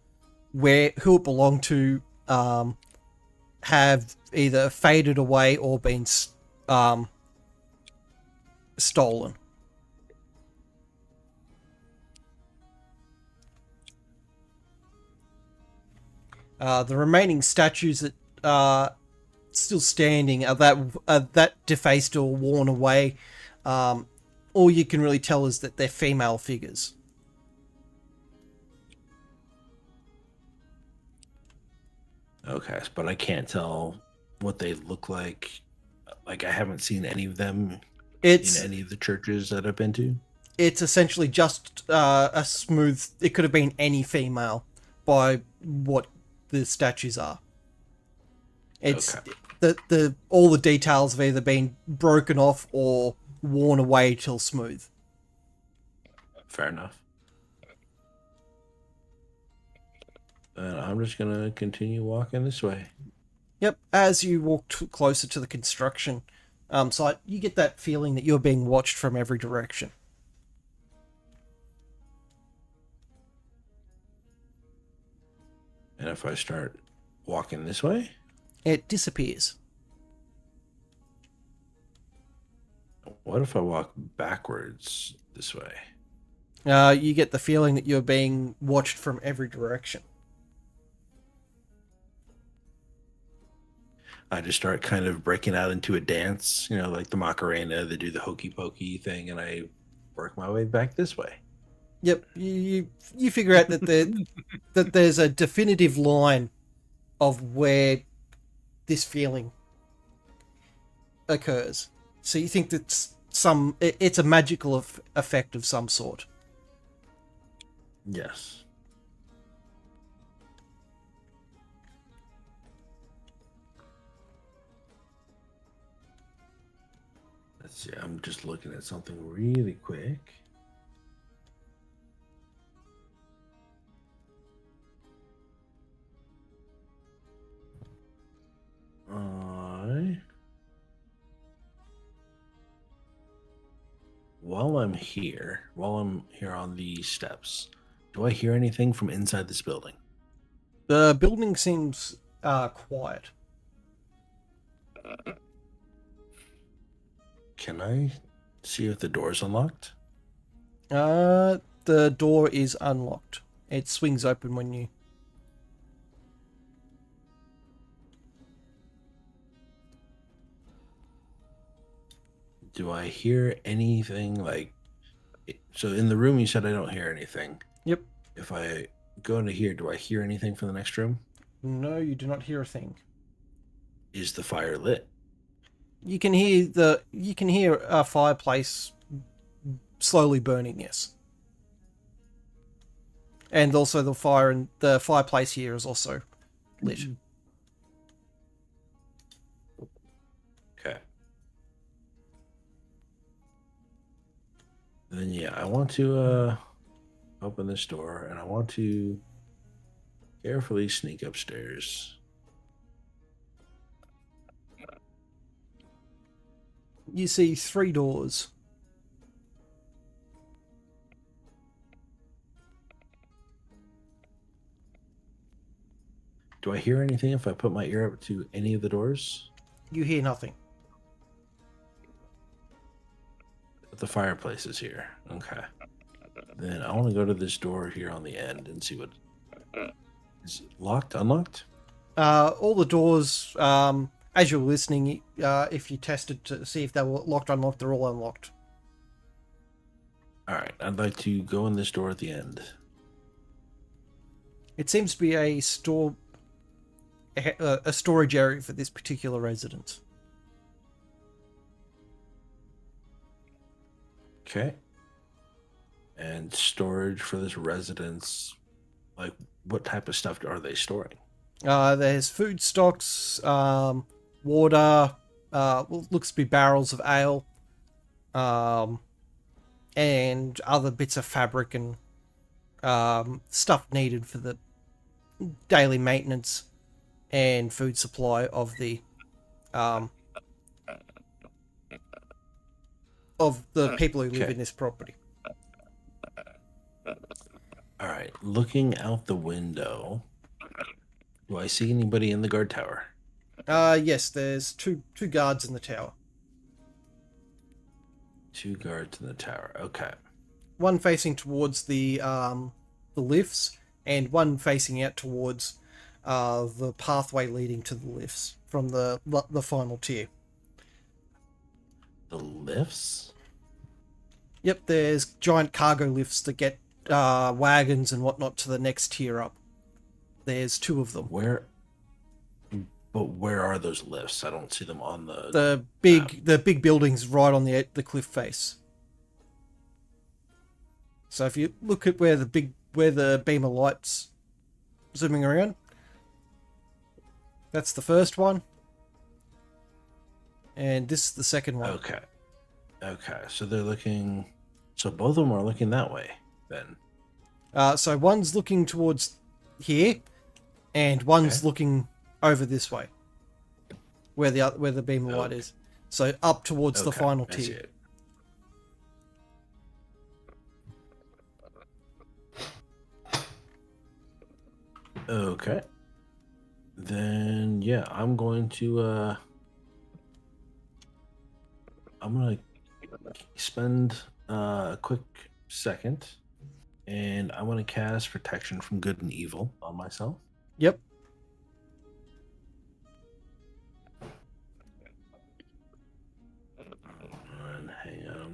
who it belonged to have either faded away or been stolen. The remaining statues that are still standing are that defaced or worn away. All you can really tell is that they're female figures. Okay, but I can't tell what they look like. Like, I haven't seen any of them in any of the churches that I've been to. It's essentially just a smooth. It could have been any female by what the statues are. It's the all the details have either been broken off or worn away till smooth. Fair enough. I'm just gonna continue walking this way. Yep. As you walk closer to the construction site, you get that feeling that you're being watched from every direction. And if I start walking this way, it disappears. What if I walk backwards this way? You get the feeling that you're being watched from every direction. I just start kind of breaking out into a dance, like the Macarena. They do the hokey pokey thing, and I work my way back this way. Yep, you figure out that there's a definitive line of where this feeling occurs. So you think that it's a magical effect of some sort. Yes. Let's see. I'm just looking at something really quick. While I'm here on the steps, do I hear anything from inside this building? The building seems quiet. Can I see if the door's unlocked? The door is unlocked. It swings open when you... Do I hear anything like... So in the room you said I don't hear anything. Yep. If I go into here, do I hear anything from the next room? No, you do not hear a thing. Is the fire lit? You can hear a fireplace slowly burning, yes. And also the fireplace here is also lit. Okay. Then yeah, I want to open this door, and I want to carefully sneak upstairs. You see 3 doors. Do I hear anything if I put my ear up to any of the doors? You hear nothing. But the fireplace is here. Okay. Then I want to go to this door here on the end and see what... Is it locked? Unlocked? All the doors, as you're listening, if you tested to see if they were locked or unlocked, they're all unlocked. Alright, I'd like to go in this door at the end. It seems to be a storage area for this particular residence. Okay. And storage for this residence, like what type of stuff are they storing? There's food stocks, water, looks to be barrels of ale, and other bits of fabric and stuff needed for the daily maintenance and food supply of the people who live in this property. All right, looking out the window, do I see anybody in the guard tower? Yes, there's two guards in the tower. 2 guards in the tower. Okay. One facing towards the lifts, and one facing out towards the pathway leading to the lifts from the final tier. The lifts? Yep, there's giant cargo lifts that get wagons and whatnot to the next tier up. There's 2 of them. Where are those lifts? I don't see them on the big buildings right on the cliff face. So if you look at where the beam of light's zooming around, that's the first one, and this is the second one. Okay, so they're looking... So both of them are looking that way, then. So one's looking towards here, and one's looking over this way, where the beam of light is. So up towards the final tier. Okay. Then yeah, I'm going to spend a quick second, and I want to cast protection from good and evil on myself. Yep.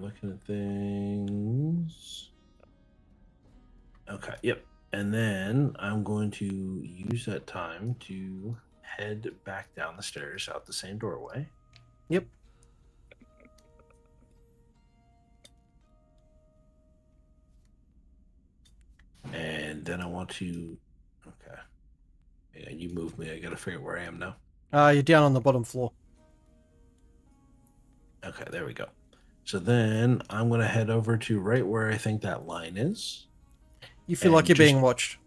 looking at things. Okay, yep. And then I'm going to use that time to head back down the stairs out the same doorway. Yep. And then I want to. Okay. Yeah, you moved me. I got to figure out where I am now. You're down on the bottom floor. Okay, there we go. So then I'm going to head over to right where I think that line is. You feel And like you're just- being watched.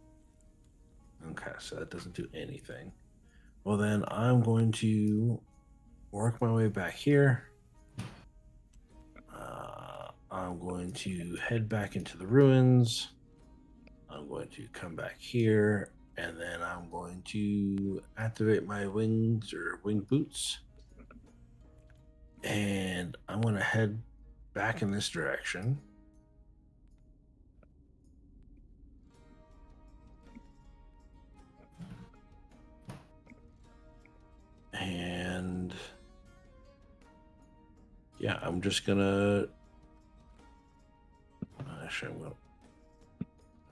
Okay, so that doesn't do anything. Well, then I'm going to work my way back here. I'm going to head back into the ruins. I'm going to come back here, and then I'm going to activate my wings or wing boots. And I'm going to head back in this direction. And yeah, I'm just gonna. Actually, I'm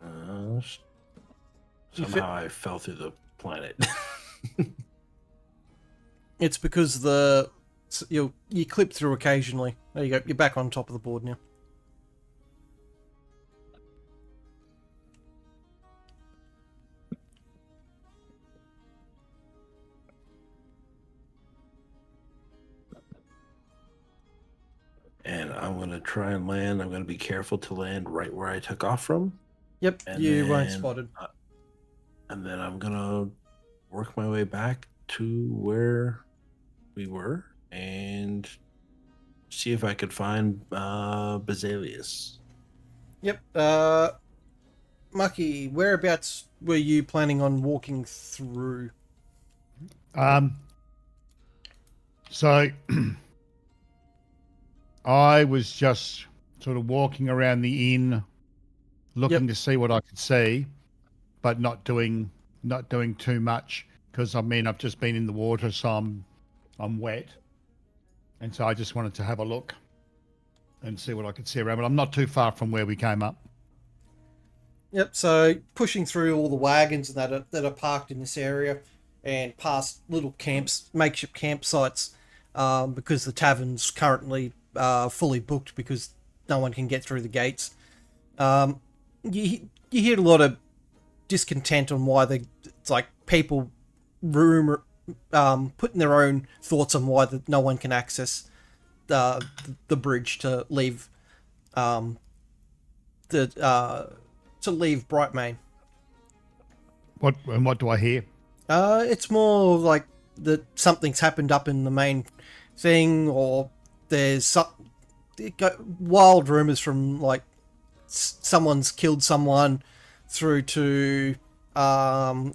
gonna. Somehow I fell through the planet. It's because you clip through occasionally. There you go. You're back on top of the board now. And I'm gonna try and land. I'm gonna be careful to land right where I took off from. Yep, And you weren't then, spotted. And then I'm gonna work my way back to where we were and see if I could find Basilius. Yep. Mucky, whereabouts were you planning on walking through? So I was just sort of walking around the inn, looking to see what I could see, but not doing too much because I mean I've just been in the water, so I'm wet, and so I just wanted to have a look and see what I could see around. But I'm not too far from where we came up. Yep. So pushing through all the wagons that are parked in this area, and past little makeshift campsites, because the tavern's currently fully booked because no one can get through the gates. You hear a lot of discontent on why it's like people putting their own thoughts on why no one can access the bridge to leave Brightmane. What do I hear? It's more like that something's happened up in the main thing, or there's wild rumors from like someone's killed someone, through to they're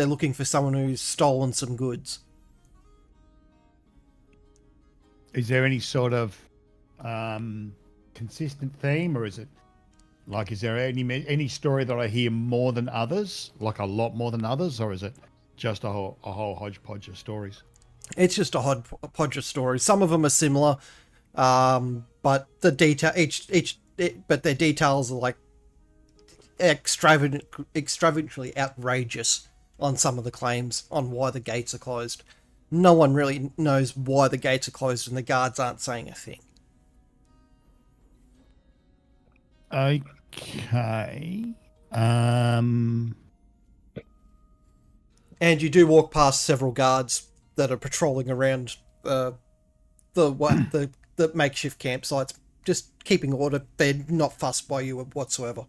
looking for someone who's stolen some goods. Is there any sort of consistent theme, or is it like, is there any story that I hear more than others, like a lot more than others, or is it just a whole hodgepodge of stories? It's just a hodgepodge of stories. Some of them are similar, but the detail but their details are like extravagantly outrageous on some of the claims on why the gates are closed. No one really knows why the gates are closed, and the guards aren't saying a thing. Okay. And you do walk past several guards that are patrolling around the makeshift campsites, just keeping order. They're not fussed by you whatsoever.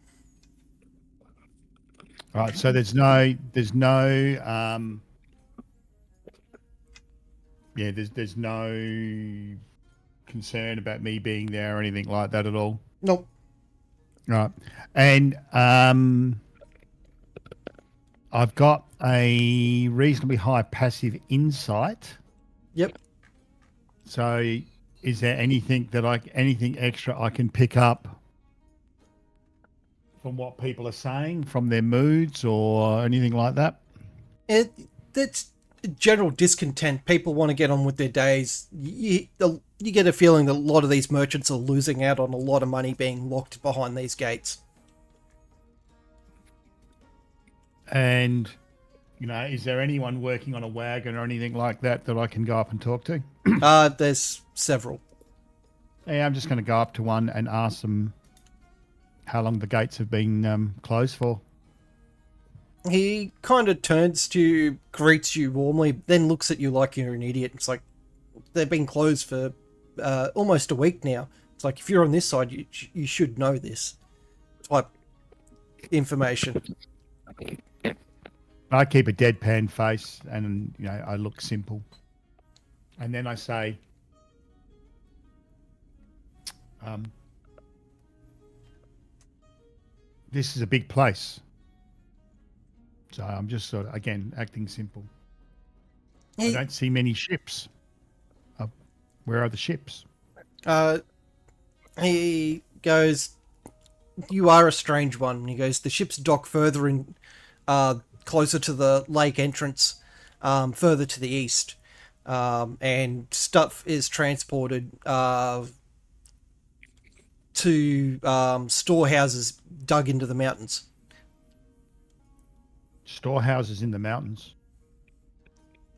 All right. So there's no concern about me being there or anything like that at all. Nope. Right. And I've got a reasonably high passive insight. Yep. So is there anything extra I can pick up from what people are saying, from their moods or anything like that? That's general discontent. People want to get on with their days. You get a feeling that a lot of these merchants are losing out on a lot of money being locked behind these gates. And, is there anyone working on a wagon or anything like that I can go up and talk to? There's several. Yeah, I'm just going to go up to one and ask them how long the gates have been closed for. He kind of turns to you, greets you warmly, then looks at you like you're an idiot. It's like, they've been closed for almost a week now. It's like, if you're on this side, you should know this type information. I keep a deadpan face and, I look simple. And then I say, this is a big place. So I'm just sort of, again, acting simple. I don't see many ships. Where are the ships? He goes, you are a strange one. He goes, the ships dock further in, closer to the lake entrance, further to the east. And stuff is transported to storehouses dug into the mountains. Storehouses in the mountains?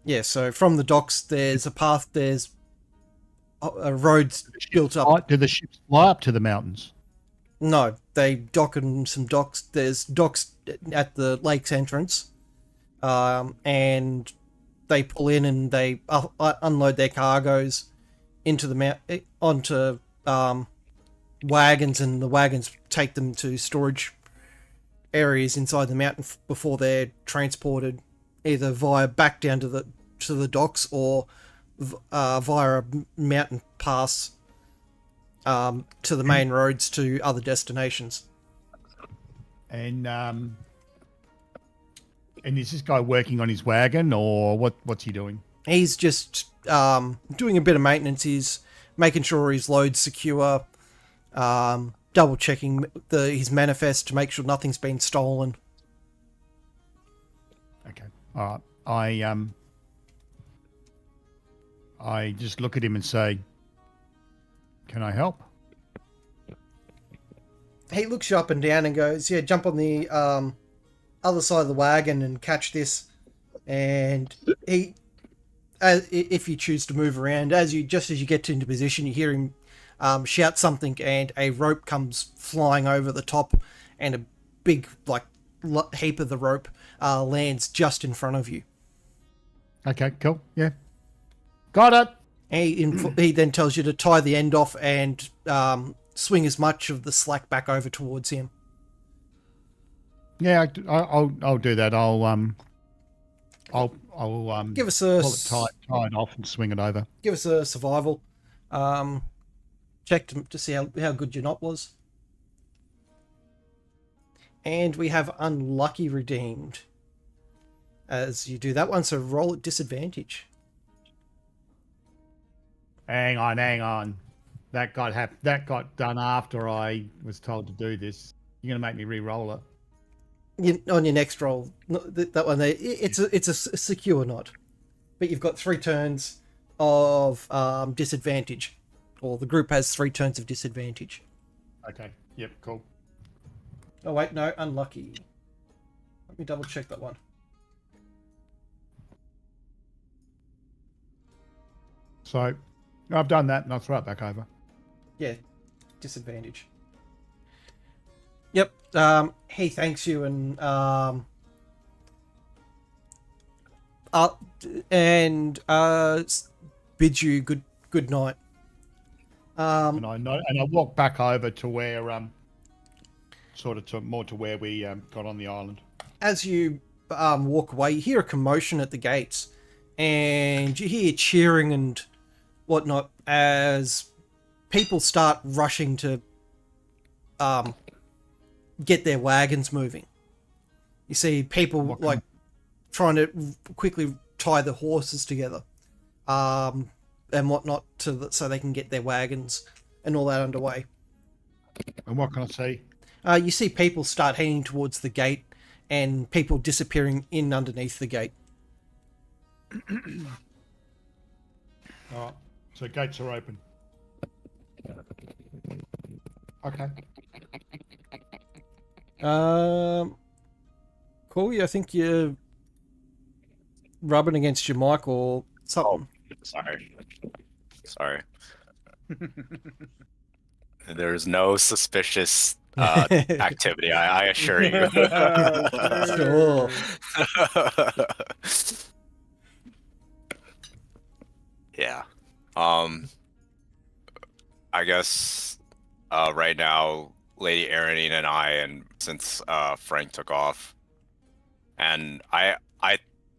Yeah, so from the docks, there's a path, there's a roads built up. Do the ships fly up to the mountains? No, they dock in some docks. There's docks at the lake's entrance, and they pull in and they unload their cargoes into the onto wagons, and the wagons take them to storage areas inside the mountain before they're transported either via back down to the docks or via a mountain pass to the main roads to other destinations. And is this guy working on his wagon, or what's he doing? He's just doing a bit of maintenance. He's making sure his load's secure, double checking his manifest to make sure nothing's been stolen. Okay. All right. I just look at him and say, "Can I help?" He looks you up and down and goes, "Yeah, jump on the other side of the wagon and catch this." And he, if you choose to move around, just as you get into position, you hear him shout something, and a rope comes flying over the top, and a big heap of the rope lands just in front of you. Okay, cool. Yeah, got it. He then tells you to tie the end off and swing as much of the slack back over towards him. Yeah, I'll do that. I'll give us pull it tie it off and swing it over. Give us a survival check to see how good your knot was. And we have unlucky redeemed as you do that one, so roll at disadvantage. Hang on. That got done after I was told to do this. You're gonna make me re-roll it. On your next roll, that one there, it's a secure knot, but you've got 3 turns of disadvantage, or the group has 3 turns of disadvantage. Okay. Yep. Cool. Oh wait, no, unlucky. Let me double check that one. So I've done that, and I'll throw it back over. Yeah, disadvantage. Yep. He thanks you and bids you good night. And I walk back over to where sort of more to where we got on the island. As you walk away, you hear a commotion at the gates, and you hear cheering and whatnot as people start rushing to get their wagons moving. You see people trying to quickly tie the horses together and whatnot so they can get their wagons and all that underway. And what can I see? You see people start heading towards the gate and people disappearing in underneath the gate. All right. So gates are open. Okay. Corey, I think you're rubbing against your mic or something. Sorry. There's no suspicious activity, I assure you. Sure. Yeah. I guess right now, Lady Erin and I, and since Frank took off, and I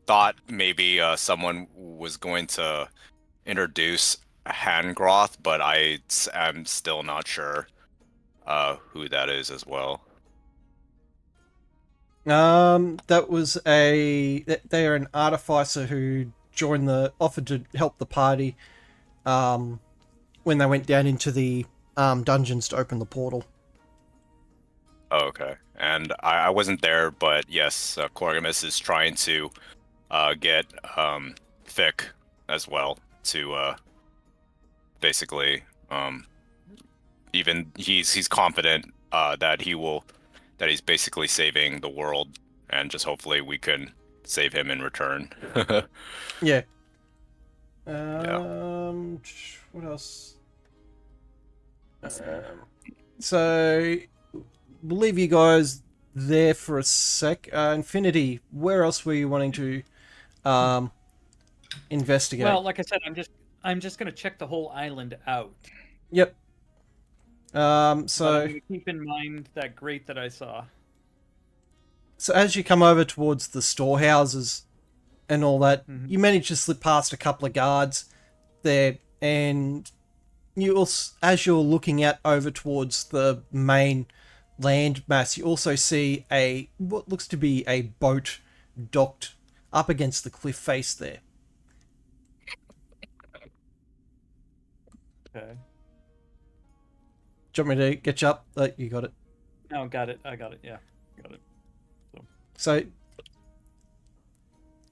thought maybe someone was going to introduce Handgroth, but am still not sure who that is as well. That was they are an artificer who offered to help the party, when they went down into the dungeons to open the portal. Oh, okay. And I wasn't there, but yes, Corgamus is trying to get Fick as well to basically even he's confident that he's basically saving the world, and just hopefully we can save him in return. Yeah. Yeah. What else? So, we'll leave you guys there for a sec. Infinity, where else were you wanting to investigate? Well, like I said, I'm just gonna check the whole island out. Yep. But I'm So gonna keep in mind that grate that I saw. as you come over towards the storehouses and all that, you manage to slip past a couple of guards there, and you also, as you're looking out over towards the main land mass, you also see what looks to be a boat docked up against the cliff face there. Okay. Do you want me to get you up? You got it. No, got it. I got it. Yeah, got it. So,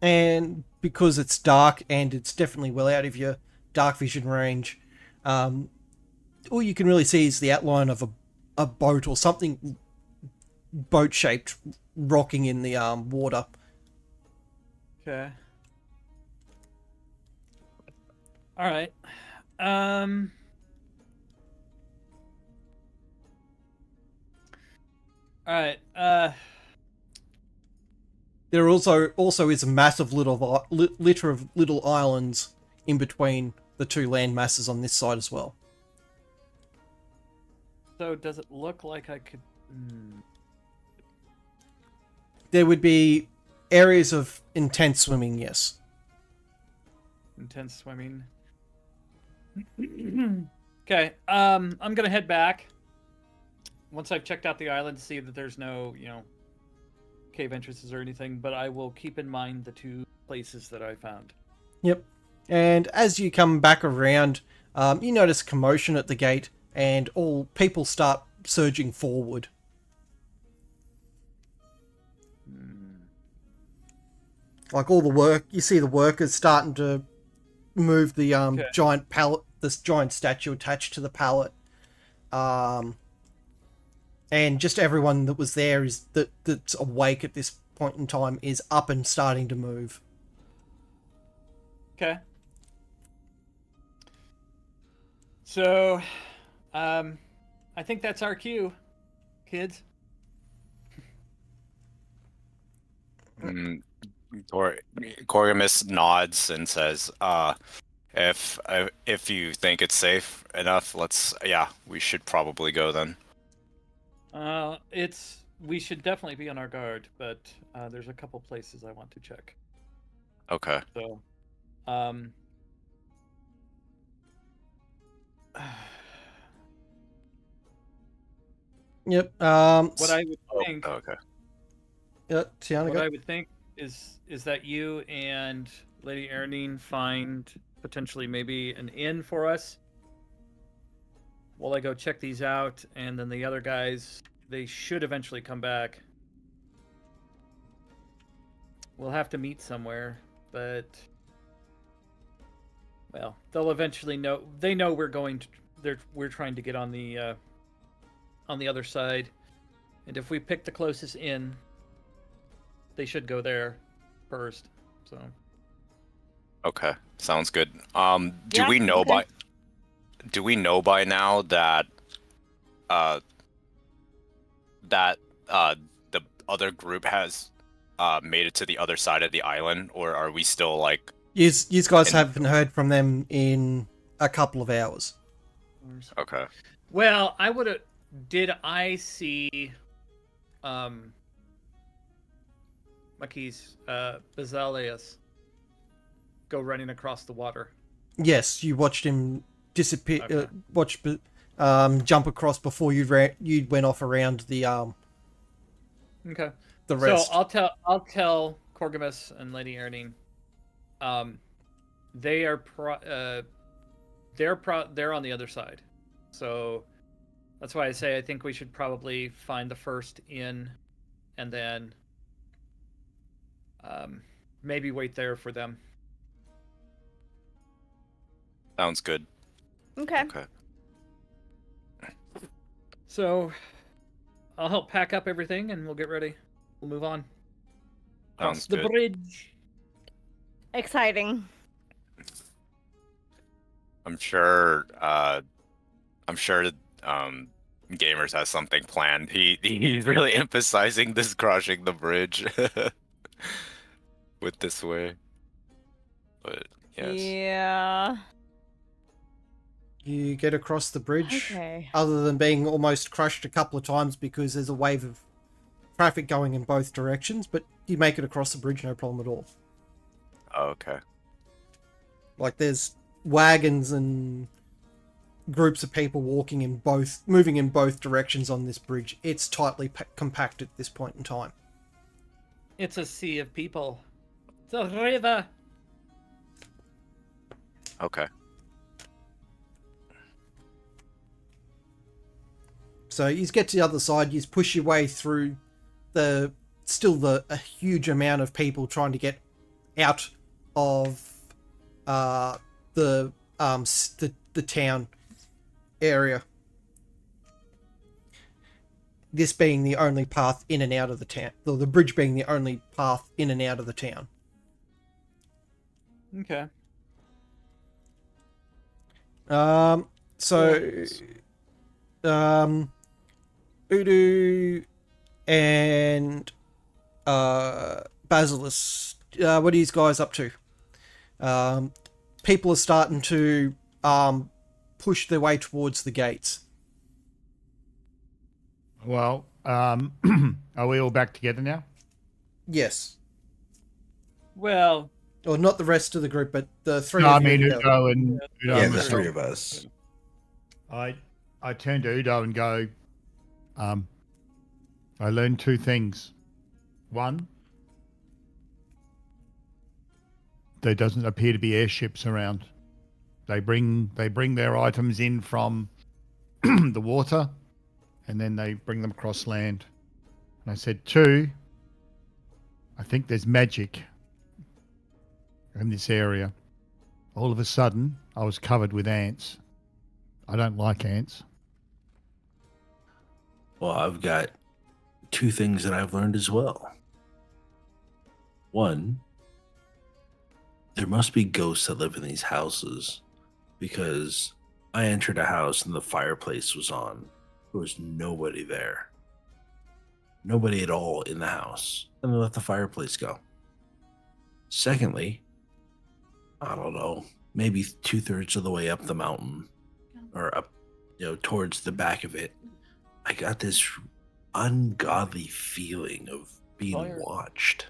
and because it's dark and it's definitely well out of your dark vision range, all you can really see is the outline of a boat or something boat-shaped rocking in the water. Okay. All right. All right. There also is a massive litter of little islands in between the two land masses on this side as well. So does it look like I could? There would be areas of intense swimming, yes. Intense swimming. Okay. I'm gonna head back. Once I've checked out the island to see that there's no, cave entrances or anything, but I will keep in mind the two places that I found. Yep. And as you come back around, you notice commotion at the gate, and all people start surging forward. Like all you see the workers starting to move the giant pallet, this giant statue attached to the pallet. And just everyone that was there that's awake at this point in time is up and starting to move. Okay. So, I think that's our cue, kids. Corgamus nods and says, if you think it's safe enough, we should probably go then. We should definitely be on our guard, but there's a couple places I want to check. Okay. So, Yep. what I would think. Okay. Tiana, What I would think is that you and Lady Erin find potentially maybe an inn for us. While I go check these out, and then the other guys, they should eventually come back. We'll have to meet somewhere, but Well, they'll eventually know. They know we're going to. We're trying to get on the other side, and if we pick the closest inn, they should go there first. So. Okay, sounds good. Do Yeah, we know okay. by now that the other group has made it to the other side of the island, or are we still like? You guys In- haven't heard from them in a couple of hours. Okay. Well, I would have. Did I see, Maquis, Basilius go running across the water? Yes, you watched him disappear. Okay. Jump across before you went off around the Okay. the rest. So I'll tell Corgamus and Lady Ernine. They are they're on the other side. So that's why I say I think we should probably find the first inn and then maybe wait there for them. Sounds good. Okay. Okay. So I'll help pack up everything and we'll get ready. We'll move on. Cross Sounds the good. bridge. Exciting. I'm sure. Gamers has something planned. He's really emphasizing this crossing the bridge with this way. But yes. Yeah. You get across the bridge, Okay. other than being almost crushed a couple of times because there's a wave of traffic going in both directions, but you make it across the bridge no problem at all. Oh, okay. Like there's wagons and groups of people moving in both directions on this bridge. It's tightly compact at this point in time. It's a sea of people. It's a river. Okay. So you get to the other side, you push your way through a huge amount of people trying to get out of the town area. This being the only path in and out of the town, or the bridge being the only path in and out of the town. Okay. Udu and Basilius, what are you guys up to? People are starting to push their way towards the gates. Well, are we all back together now? Yes. Well, Or not the rest of the group, but the three No, I of you. mean together. Udo and Udo Yeah, and the myself. three of us. I turn to Udo and go, I learned two things. One, there doesn't appear to be airships around. They bring their items in from the water, and then they bring them across land. And I said, two, I think there's magic in this area. All of a sudden, I was covered with ants. I don't like ants. Well, I've got two things that I've learned as well. One, there must be ghosts that live in these houses, because I entered a house and the fireplace was on. There was nobody there. Nobody at all in the house. And they let the fireplace go. Secondly, I don't know, maybe 2/3 of the way up the mountain, or up, towards the back of it, I got this ungodly feeling of being watched.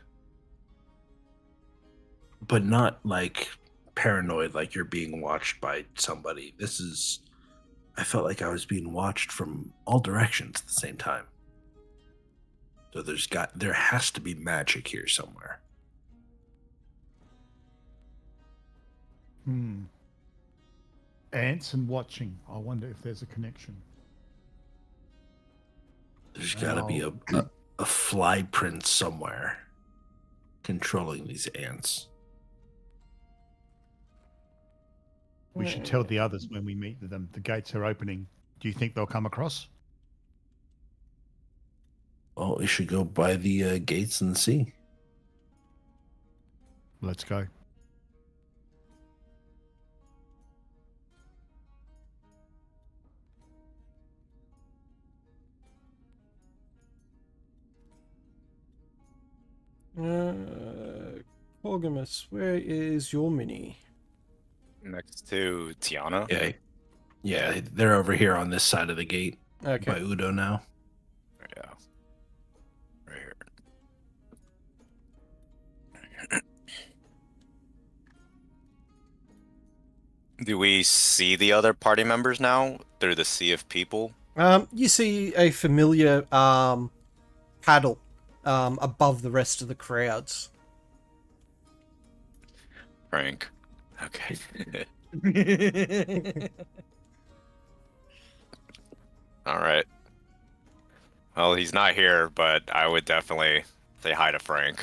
But not like paranoid, like you're being watched by somebody. I felt like I was being watched from all directions at the same time. So there has to be magic here somewhere. Ants and watching. I wonder if there's a connection. There's got to be a fly prince somewhere controlling these ants. We should tell the others when we meet them. The gates are opening. Do you think they'll come across? Well, we should go by the gates and see. Let's go. Corgamus, where is your mini? Next to Tiana. Yeah, they're over here on this side of the gate Okay. by Udo now. Yeah. Right here. Do we see the other party members now through the sea of people? You see a familiar paddle above the rest of the crowds. Frank. Okay. All right. Well, he's not here, but I would definitely say hi to Frank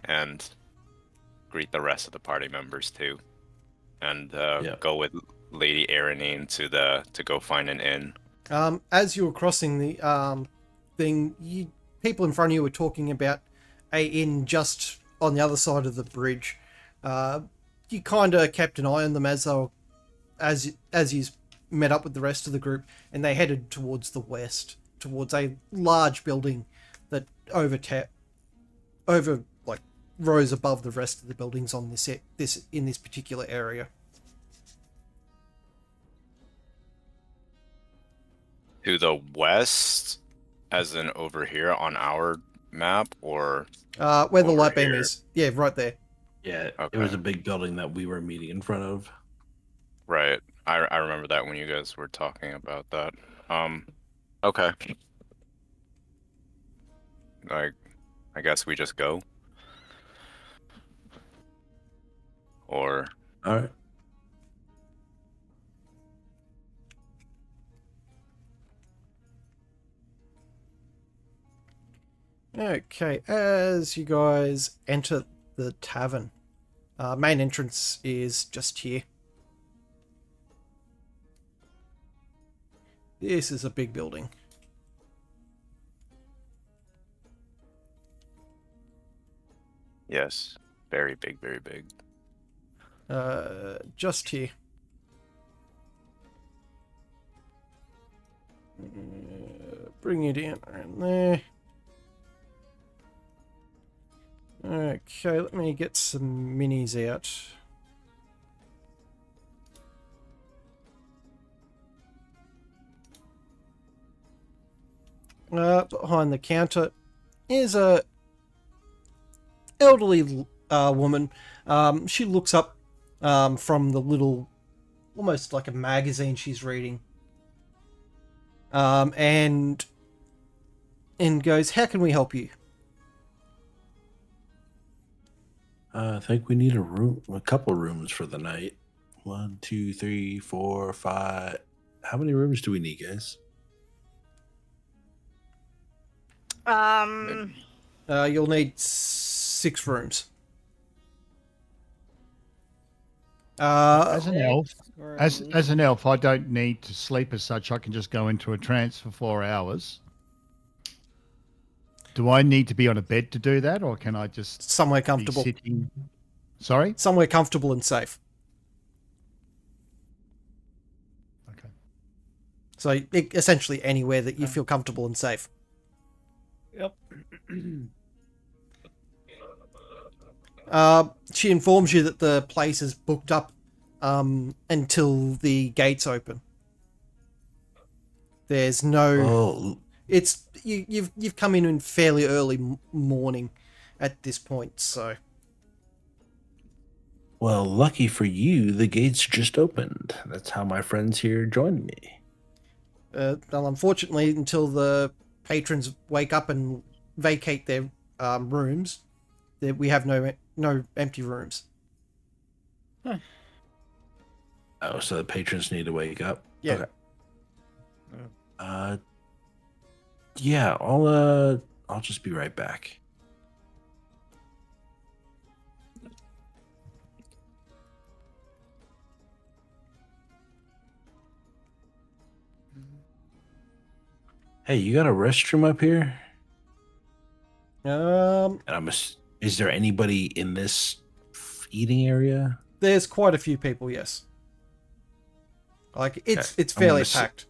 and greet the rest of the party members too, and go with Lady Aranine to go find an inn. As you were crossing the thing, people in front of you were talking about a inn just on the other side of the bridge. You kind of kept an eye on them as you met up with the rest of the group, and they headed towards the west, towards a large building that rose above the rest of the buildings on this particular area. To the west, as in over here on our map, or where the over light beam here? is. Yeah, right there. Yeah, Okay. it was a big building that we were meeting in front of. Right. I remember that when you guys were talking about that. Okay. I guess we just go. Or All right. Okay, as you guys enter the tavern, main entrance is just here. This is a big building. yes, very big, very big. Just here. Bring it in right there. Okay, let me get some minis out. Behind the counter is a elderly woman. She looks up from the little, almost like a magazine she's reading, and goes, "How can we help you?" I think we need a couple rooms for the night. 1, 2, 3, 4, 5. How many rooms do we need, guys? You'll need 6 rooms. As an elf, as an elf, I don't need to sleep as such. I can just go into a trance for 4 hours. Do I need to be on a bed to do that, or can I just somewhere be comfortable. sitting? Sorry? Somewhere comfortable and safe. Okay. So essentially anywhere that you feel comfortable and safe. Yep. She informs you that the place is booked up until the gates open. There's no. Oh, It's you've come in fairly early morning at this point, so. well, lucky for you, the gates just opened. That's how my friends here joined me. Well, unfortunately, until the patrons wake up and vacate their rooms, we have no empty rooms. Oh, so the patrons need to wake up? Yeah. Okay. Yeah, I'll just be right back. Hey, you got a restroom up here? Um, And is there anybody in this eating area? there's quite a few people. Yes. Like it's I'm fairly gonna packed.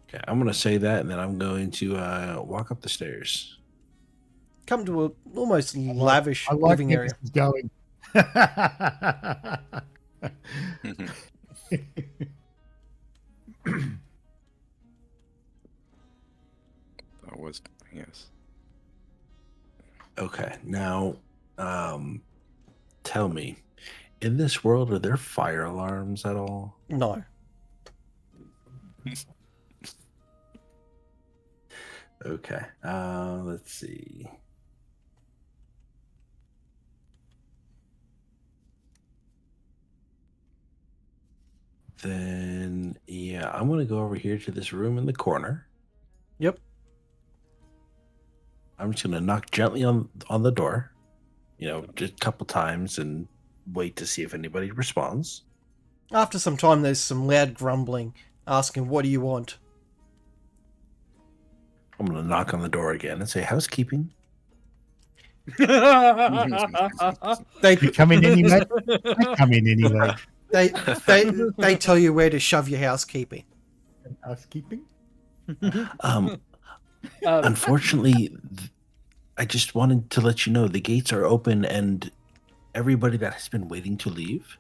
Okay, I'm gonna say that, and then I'm going to walk up the stairs. Come to a almost lavish I like living where area. this is going. That was yes. Okay, now, tell me, in this world, are there fire alarms at all? No. Okay, let's see. Then, yeah, I'm gonna go over here to this room in the corner. Yep. I'm just gonna knock gently on the door, just a couple times, and wait to see if anybody responds. After some time, there's some loud grumbling, asking, "What do you want?" I'm gonna knock on the door again and say housekeeping. They You come in anyway. I come in anyway. they tell you where to shove your housekeeping. Housekeeping. Unfortunately, I just wanted to let you know the gates are open, and everybody that has been waiting to leave,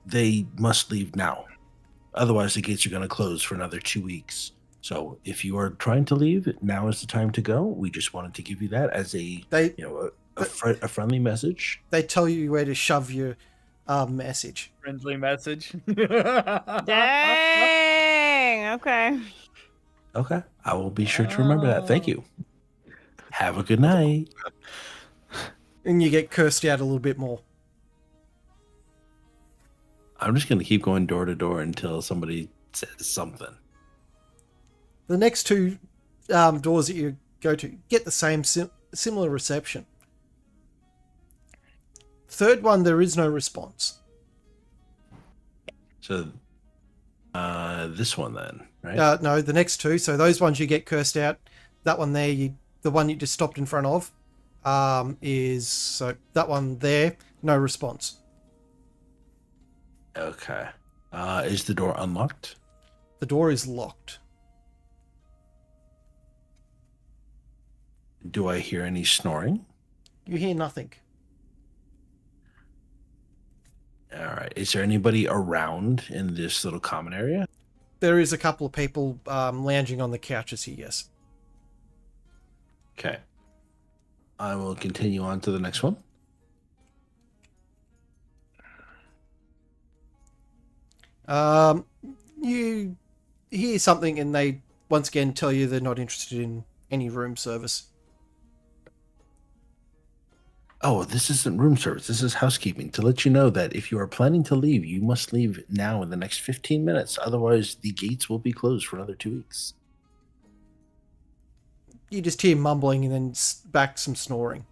they must leave now. Otherwise, the gates are going to close for another 2 weeks. So, if you are trying to leave, now is the time to go. We just wanted to give you that as a friendly message. They tell you where to shove your message. Friendly message. Dang. Okay. Okay, I will be sure to remember that. Thank you. Have a good night. And you get cursed out a little bit more. I'm just going to keep going door to door until somebody says something. The next two doors that you go to get the same similar reception. Third one, there is no response. So, this one then, right? No, the next two. So those ones you get cursed out. That one there, the one you just stopped in front of, is so that one there, no response. Okay. Is the door unlocked? The door is locked. Do I hear any snoring? You hear nothing. All right. Is there anybody around in this little common area? There is a couple of people lounging on the couches here, yes. Okay. I will continue on to the next one. You hear something and they once again tell you they're not interested in any room service. Oh, this isn't room service. This is housekeeping. To let you know that if you are planning to leave, you must leave now in the next 15 minutes. Otherwise, the gates will be closed for another 2 weeks. You just hear mumbling and then back some snoring.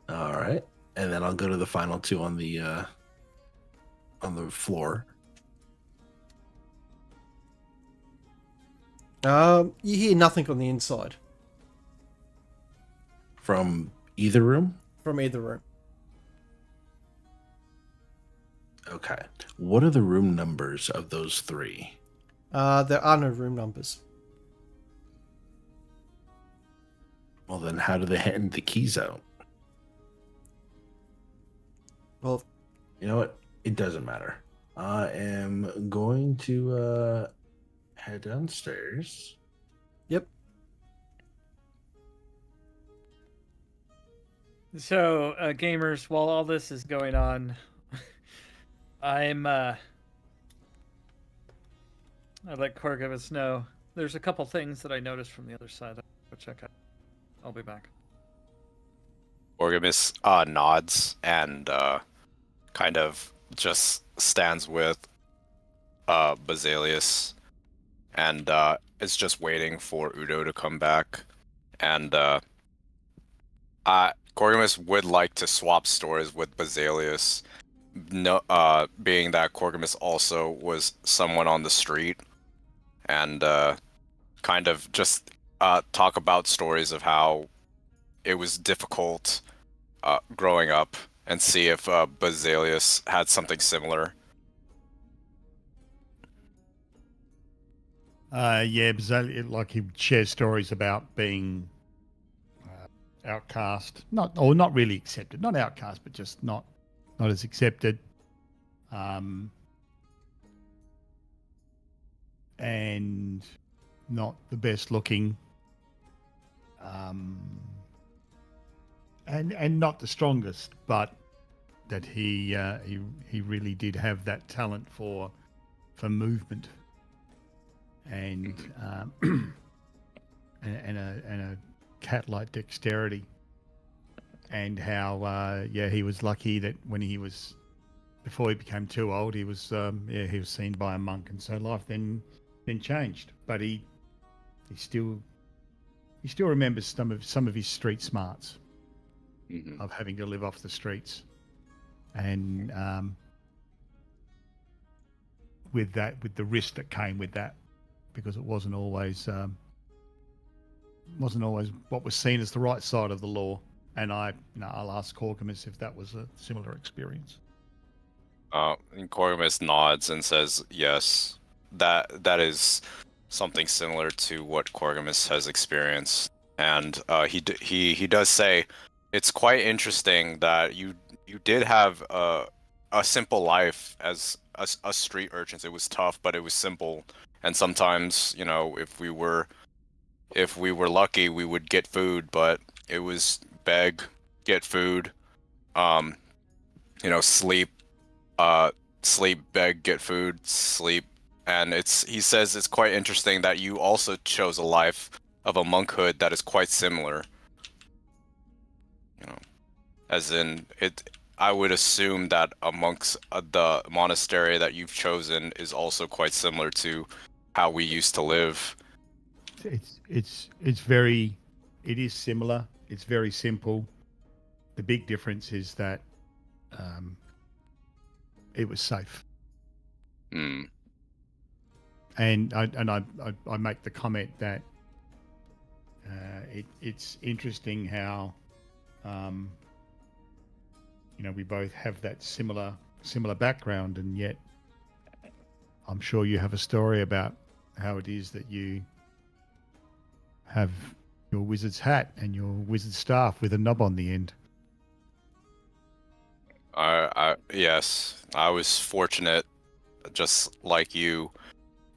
All right. And then I'll go to the final two on the floor. You hear nothing on the inside From either room? from either room. Okay. What are the room numbers of those three? There are no room numbers. Well, then how do they hand the keys out? Well, You know what? It doesn't matter. I am going to head downstairs. yep. So, gamers, while all this is going on, I'd let Core give us know. There's a couple things that I noticed from the other side. I'll go check out. I'll be back. Orgamus nods and kind of just stands with Basilius and is just waiting for Udo to come back. And Corgamus would like to swap stores with Basilius no, being that Corgamus also was someone on the street, and kind of just talk about stories of how it was difficult growing up, and see if Basilius had something similar. Yeah, like he shares stories about being outcast, not really accepted, not outcast, but just not as accepted, and not the best looking, and not the strongest, but that he really did have that talent for movement, and and a cat-like dexterity, and how he was lucky that when before he became too old, he was seen by a monk, and so life then changed. But he still remembers some of his street smarts of having to live off the streets, and with the risk that came with that, because it wasn't always what was seen as the right side of the law. And I'll ask Corgamus if that was a similar experience. And Corgamus nods and says, "Yes, that is something similar to what Corgamus has experienced." And he does say, "It's quite interesting that you did have a simple life as a street urchin. It was tough, but it was simple. And sometimes, if we were lucky, we would get food, but it was beg, get food, sleep, sleep, beg, get food, sleep." And he says it's quite interesting that you also chose a life of a monkhood that is quite similar. As in I would assume that amongst the monastery that you've chosen is also quite similar to how we used to live. It is similar. It's very simple. The big difference is that it was safe. And I make the comment that it's interesting how we both have that similar background, and yet I'm sure you have a story about how it is that you have your wizard's hat and your wizard staff with a knob on the end. Yes, I was fortunate, just like you,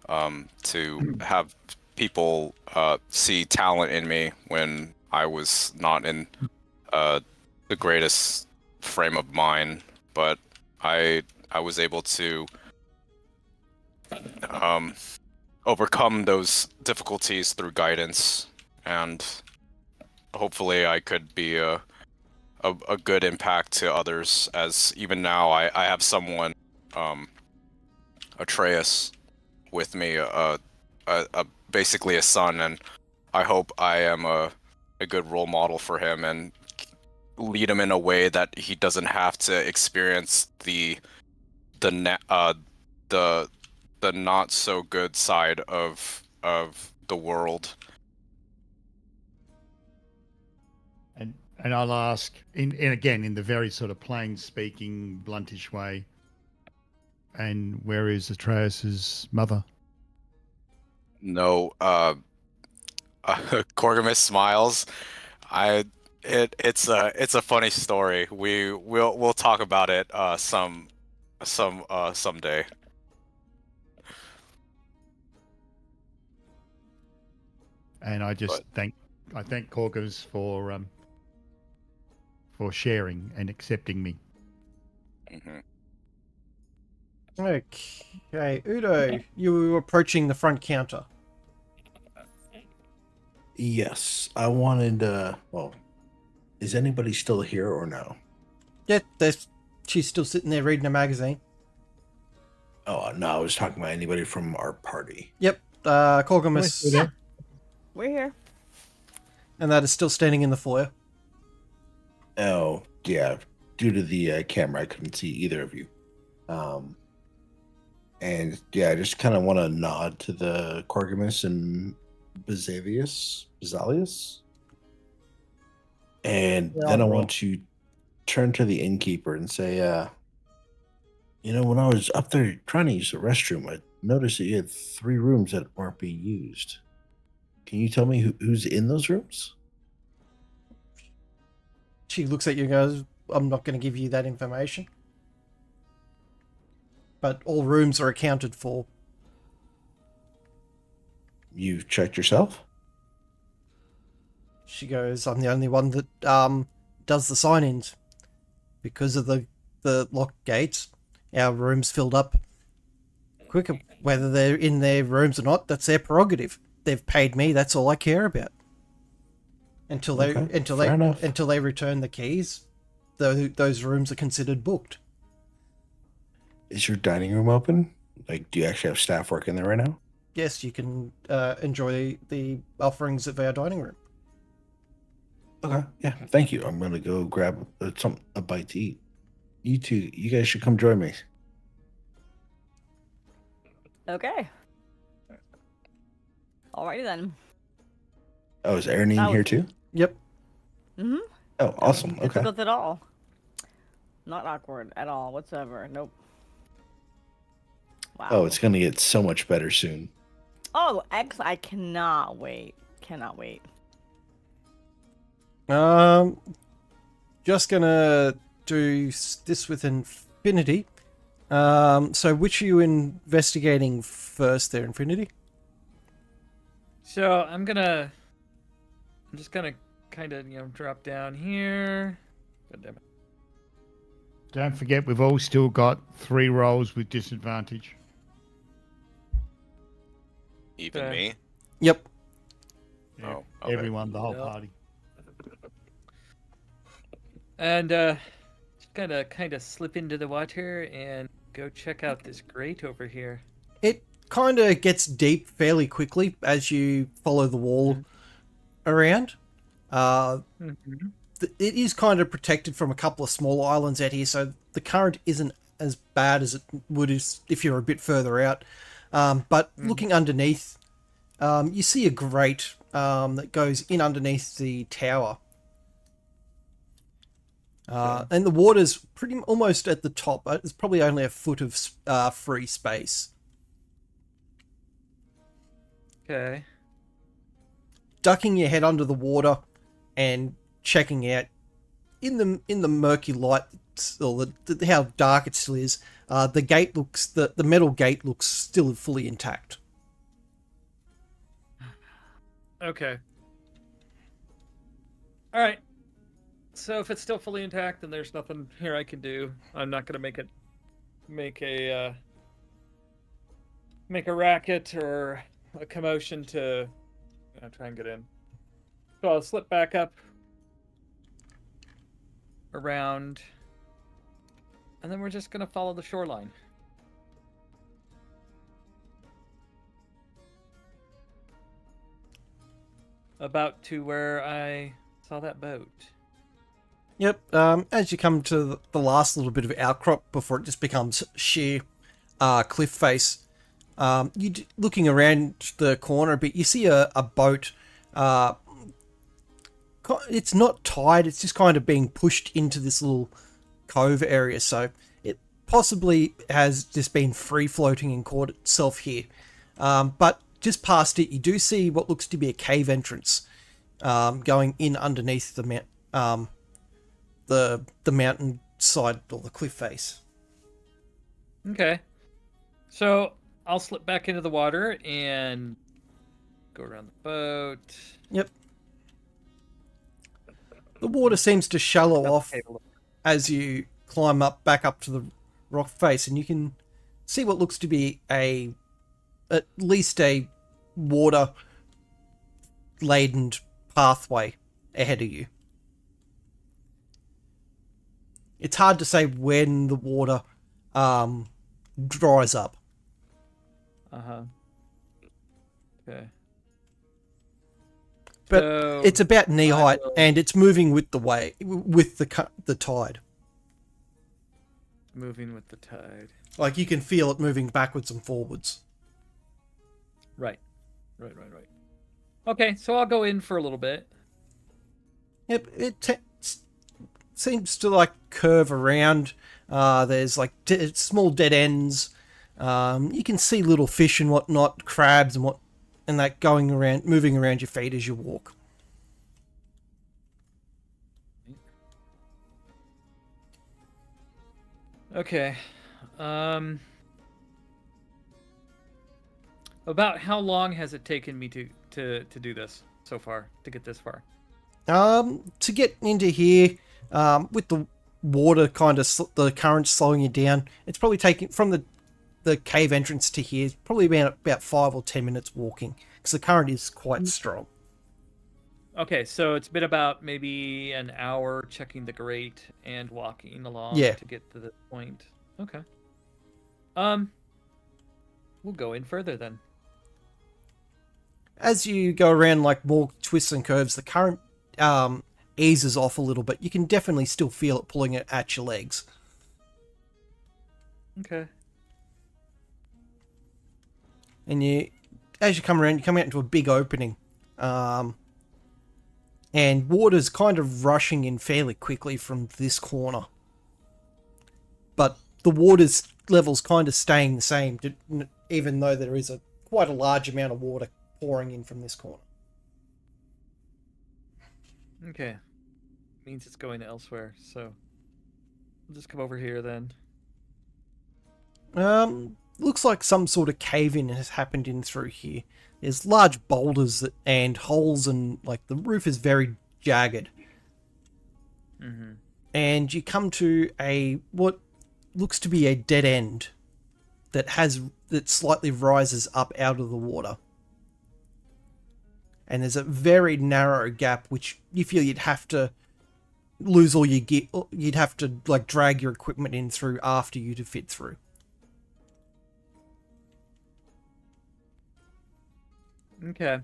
to have people see talent in me when I was not in the greatest frame of mind, but I was able to overcome those difficulties through guidance, and hopefully I could be a good impact to others, as even now I have someone, Atreus, with me, basically a son, and I hope I am a good role model for him and lead him in a way that he doesn't have to experience the not so good side of the world. And I'll ask, in the very sort of plain speaking, bluntish way, and where is Atreus's mother? No, Corgamus smiles. It's a funny story. We'll talk about it someday. And I thank Corgamus for sharing and accepting me. Okay, Udo, you were approaching the front counter. Yes, I wanted. Is anybody still here or no? Yeah, she's still sitting there reading a magazine. Oh no, I was talking about anybody from our party. Yep, Corgamus. Yeah. We're here. And that is still standing in the foyer. Oh yeah, due to the camera, I couldn't see either of you. And yeah, I just kind of want to nod to the Corgamus and Bazalius, and then I want to turn to the innkeeper and say, when I was up there trying to use the restroom, I noticed that you had 3 rooms that weren't being used. Can you tell me who's in those rooms? She looks at you and goes, I'm not going to give you that information. But all rooms are accounted for. You've checked yourself? She goes, I'm the only one that does the sign-ins. Because of the locked gates, our rooms filled up quicker. Whether they're in their rooms or not, that's their prerogative. They've paid me, that's all I care about. Until they return the keys, those rooms are considered booked. Is your dining room open? Like, do you actually have staff working there right now? Yes, you can enjoy the offerings of our dining room. Okay, yeah, thank you. I'm gonna go grab a bite to eat. You guys should come join me. Okay. Alrighty then. Oh, is Aaronine here too? Yep. Mm-hmm. Oh, awesome. Okay. Difficult at all. Not awkward at all whatsoever. Nope. Wow. Oh, it's gonna get so much better soon. Oh, excellent! I cannot wait. Cannot wait. Just gonna do this with Infinity. So which are you investigating first there, Infinity? So I'm just gonna kind of drop down here. God damn it. Don't forget, we've all still got 3 rolls with disadvantage. Even me? Yep. Yeah, Oh, okay. everyone, the whole Yep. party. And just gonna kind of slip into the water and go check out this grate over here. It kind of gets deep fairly quickly as you follow the wall around. It is kind of protected from a couple of small islands out here, so the current isn't as bad as it would if you're a bit further out. But looking underneath, you see a grate that goes in underneath the tower. And the water's pretty almost at the top. It's probably only a foot of free space. Okay. Ducking your head under the water and checking out in the murky light, or how dark it still is. The gate looks the metal gate looks still fully intact. Okay. All right. So if it's still fully intact, then there's nothing here I can do. I'm not gonna make a racket or a commotion to try and get in. So I'll slip back up around, and then we're just gonna follow the shoreline. About to where I saw that boat. Yep. As you come to the last little bit of outcrop before it just becomes sheer cliff face, looking around the corner a bit, you see a boat. It's not tied, it's just kind of being pushed into this little cove area, so it possibly has just been free floating and caught itself here. But just past it, you do see what looks to be a cave entrance going in underneath the mountain side or the cliff face. Okay. So I'll slip back into the water and go around the boat. Yep. The water seems to shallow off as you climb back up to the rock face, and you can see what looks to be at least a water laden pathway ahead of you. It's hard to say when the water dries up. Okay. But it's about knee height, and it's moving with the tide. moving with the tide. Like, you can feel it moving backwards and forwards. Right. Okay, so I'll go in for a little bit. Yep, it seems to like curve around. There's like small dead ends. You can see little fish and whatnot, crabs and that going around, moving around your feet as you walk. Okay. About how long has it taken me to do this so far, to get this far? To get into here, with the water kind of the current slowing you down, it's probably taking from the cave entrance to here, probably about 5 or 10 minutes walking, because the current is quite strong. Okay, so it's been about maybe an hour checking the grate and walking along Yeah. to get to the point. Okay. We'll go in further then. As you go around like more twists and curves, the current eases off a little bit. You can definitely still feel it pulling it at your legs. Okay. And as you come around, you come out into a big opening. And water's kind of rushing in fairly quickly from this corner. But the water's level's kind of staying the same, even though there is quite a large amount of water pouring in from this corner. Okay. Means it's going elsewhere, so we'll just come over here then. Looks like some sort of cave-in has happened in through here. There's large boulders and holes, and like the roof is very jagged. Mm-hmm. And you come to what looks to be a dead end that slightly rises up out of the water. And there's a very narrow gap which you feel you'd have to lose all your gear. You'd have to like drag your equipment in through after you to fit through. Okay.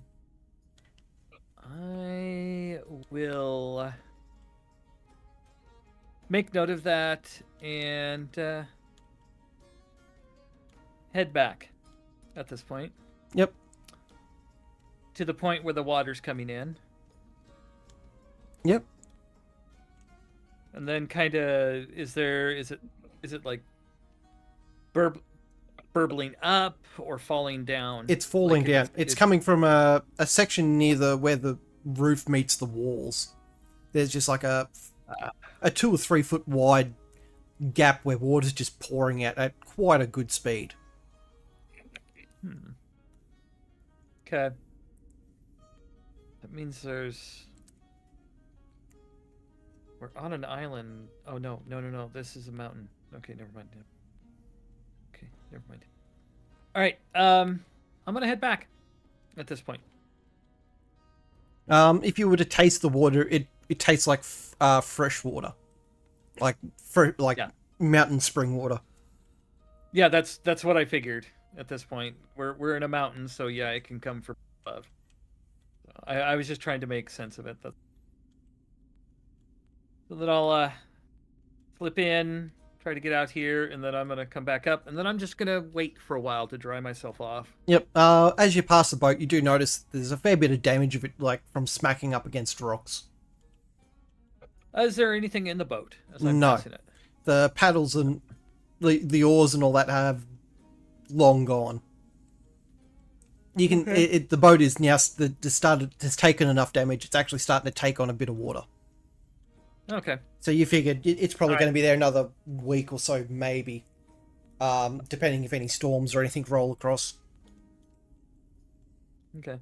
I will make note of that and head back at this point. Yep. To the point where the water's coming in. Yep. And then kind of, is it like burbling up or falling down? It's falling Like down. It's coming from a section near where the roof meets the walls. There's just like a 2 or 3 foot wide gap where water's just pouring out at quite a good speed. Okay. That means we're on an island. Oh, no. This is a mountain. Okay, never mind. Okay, never mind. All right. I'm going to head back at this point. If you were to taste the water, it tastes like fresh water. Like mountain spring water. Yeah, that's what I figured at this point. We're in a mountain, so yeah, it can come from above. I was just trying to make sense of it. So that I'll flip in, try to get out here, and then I'm going to come back up, and then I'm just going to wait for a while to dry myself off. Yep. As you pass the boat, you do notice there's a fair bit of damage of it, like from smacking up against rocks. Is there anything in the boat as I'm No. passing it? The paddles and the oars and all that have long gone. You can. Okay. The boat is now has taken enough damage. It's actually starting to take on a bit of water. Okay. So you figured it's probably All going to be there another week or so, maybe, depending if any storms or anything roll across. Okay.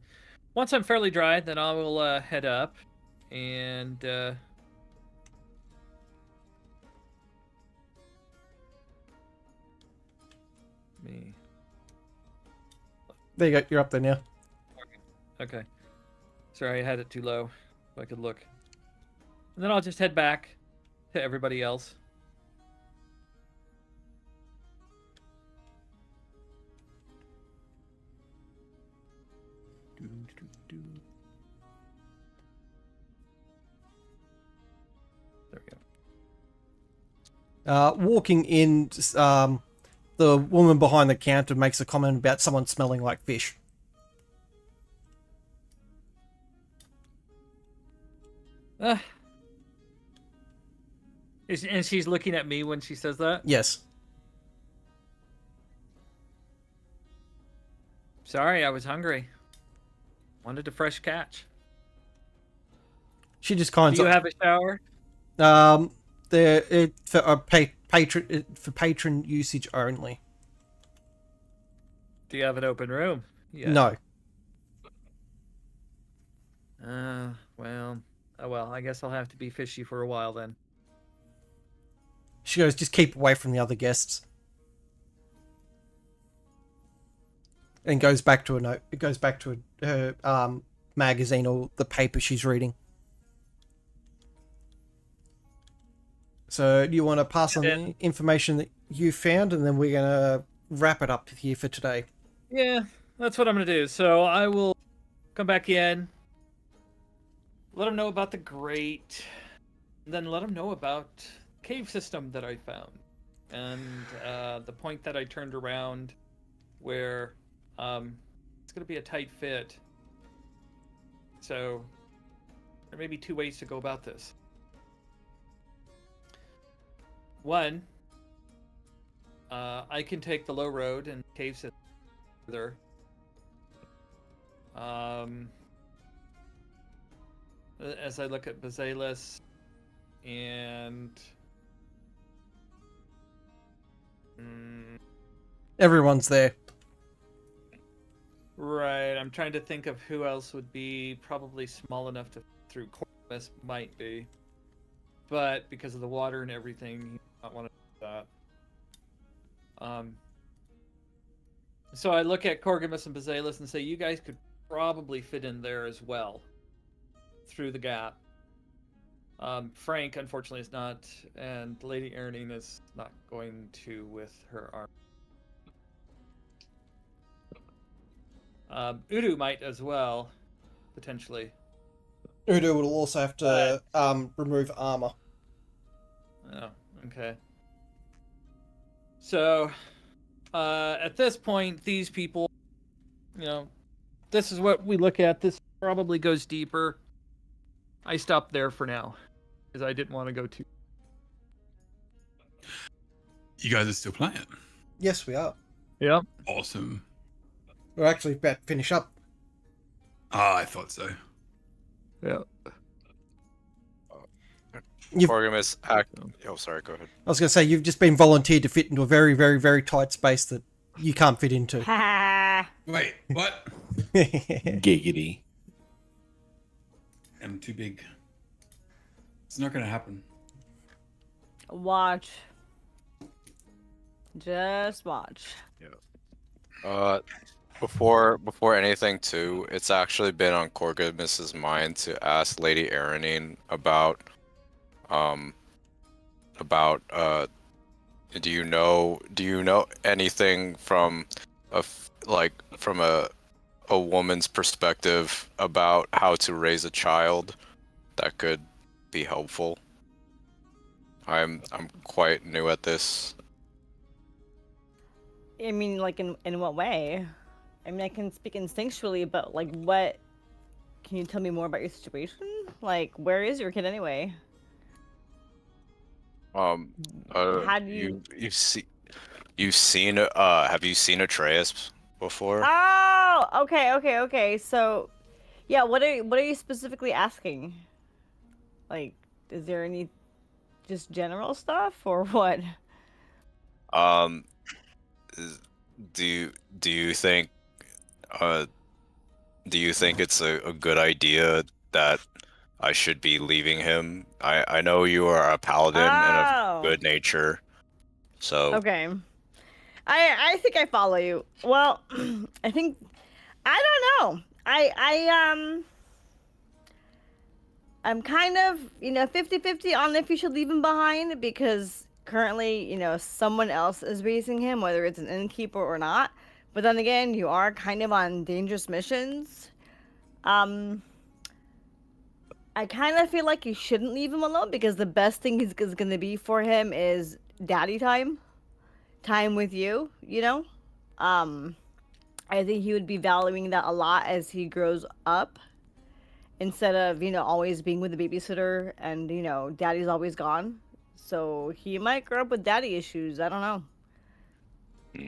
Once I'm fairly dry, then I will head up and me. There you go. You're up there now. Okay. Sorry, I had it too low so I could look. And then I'll just head back to everybody else. There we Walking in, the woman behind the counter makes a comment about someone smelling like fish. And she's looking at me when she says that? Yes. Sorry, I was hungry. Wanted a fresh catch. She just kind Do you of. have a shower? For patron usage only. Do you have an open room? Yeah. No. Well. Oh well, I guess I'll have to be fishy for a while then. She goes, just keep away from the other guests. And goes back to a note. It goes back to her magazine or the paper she's reading. So, do you want to pass on the information that you found, and then we're gonna wrap it up here for today? Yeah, that's what I'm gonna do. So I will come back in, let them know about the grate, and then let them know about the cave system that I found, and the point that I turned around, where it's gonna be a tight fit. So there may be two ways to go about this. One, I can take the low road and cave system further. As I look at Bazelis and Everyone's there. right, I'm trying to think of who else would be probably small enough to through Corvus might be, but because of the water and everything, you might want to do that. So I look at Corgamus and Bazelis and say, you guys could probably fit in there as well, through the gap. Frank, unfortunately, is not, and Lady Earning is not going to with her arm. Udu might as well, potentially. Udo will also have to remove armor. Oh, okay. So, at this point, these people, this is what we look at. This probably goes deeper. I stopped there for now, because I didn't want to go too. You guys are still playing? Yes, we are. Yep. Awesome. We're actually about to finish up. Ah, I thought so. Yeah. Corgamus Oh, sorry. Go ahead. I was going to say, you've just been volunteered to fit into a very, very, very tight space that you can't fit into. Wait, what? Giggity. I'm too big. It's not going to happen. Watch. Just watch. Before anything too, it's actually been on Corgamus's mind to ask Lady Erenine about do you know anything from a woman's perspective about how to raise a child that could be helpful? I'm quite new at this. I mean, like, in what way? I mean, I can speak instinctually, but, like, what... Can you tell me more about your situation? Like, where is your kid anyway? How do you... You've seen have you seen Atreus before? Oh! Okay. So, yeah, what are you specifically asking? Like, is there any... just general stuff, or what? Do you think it's a good idea that I should be leaving him? I know you are a paladin and of good nature, so okay. I think I follow you. Well, I don't know. I'm kind of 50-50 on if you should leave him behind, because currently someone else is raising him, whether it's an innkeeper or not. But then again, you are kind of on dangerous missions. I kind of feel like you shouldn't leave him alone, because the best thing is going to be for him is daddy time with you, you know. I think he would be valuing that a lot as he grows up, instead of, you know, always being with the babysitter and, you know, daddy's always gone. So he might grow up with daddy issues. I don't know.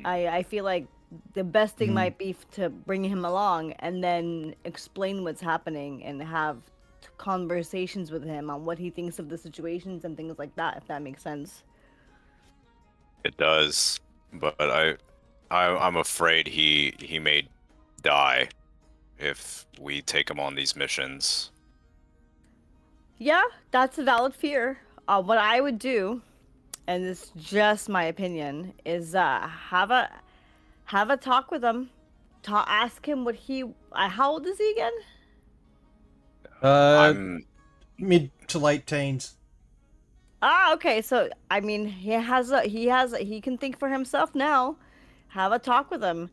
I feel like the best thing might be to bring him along and then explain what's happening and have conversations with him on what he thinks of the situations and things like that, if that makes sense. It does, but I'm afraid he may die if we take him on these missions. Yeah, that's a valid fear. What I would do, and this is just my opinion, is have a talk with him. Ask him what he. How old is he again? I'm Mid to late teens. Ah, okay. So I mean, he can think for himself now. Have a talk with him.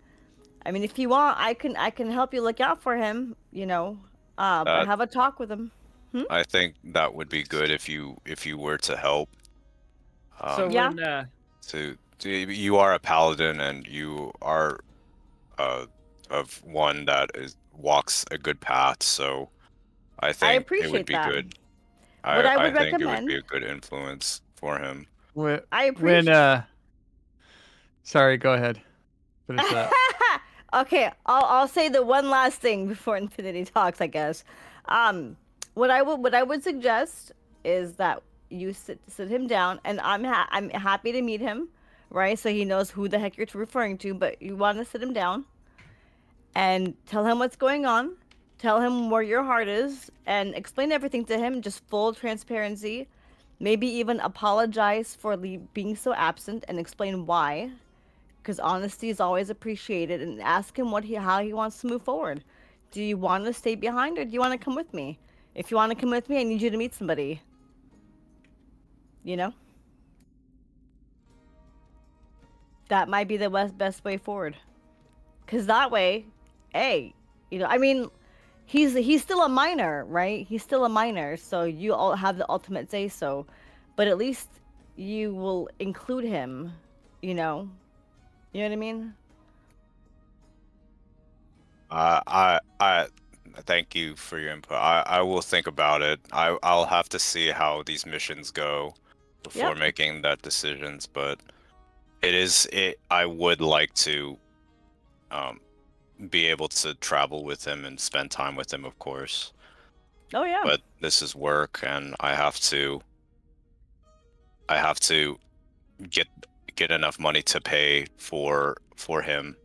I mean, if you want, I can help you look out for him. You know, but have a talk with him. I think that would be good if you were to help. So Yeah. when You are a paladin and you are of one that walks a good path, so I think it would appreciate be that. good. What I would think it would recommend- be a good influence for him. I appreciate. Sorry, go ahead. Finish that. Okay, I'll say the one last thing before Infinity talks, I guess. What I would suggest is that you sit him down, and I'm happy to meet him, right? So he knows who the heck you're referring to. But you want to sit him down and tell him what's going on, tell him where your heart is, and explain everything to him. Just full transparency. Maybe even apologize for being so absent and explain why. Because honesty is always appreciated, and ask him how he wants to move forward. Do you want to stay behind, or do you want to come with me? If you want to come with me, I need you to meet somebody. You know? That might be the best way forward. Because that way, hey, you know, I mean, he's still a minor, right? He's still a minor, so you all have the ultimate say so. But at least you will include him, you know? You know what I mean? I thank you for your input. I will think about it. I'll have to see how these missions go before making that decisions. But I would like to be able to travel with him and spend time with him, of course. Oh yeah. But this is work, and I have to get enough money to pay for him,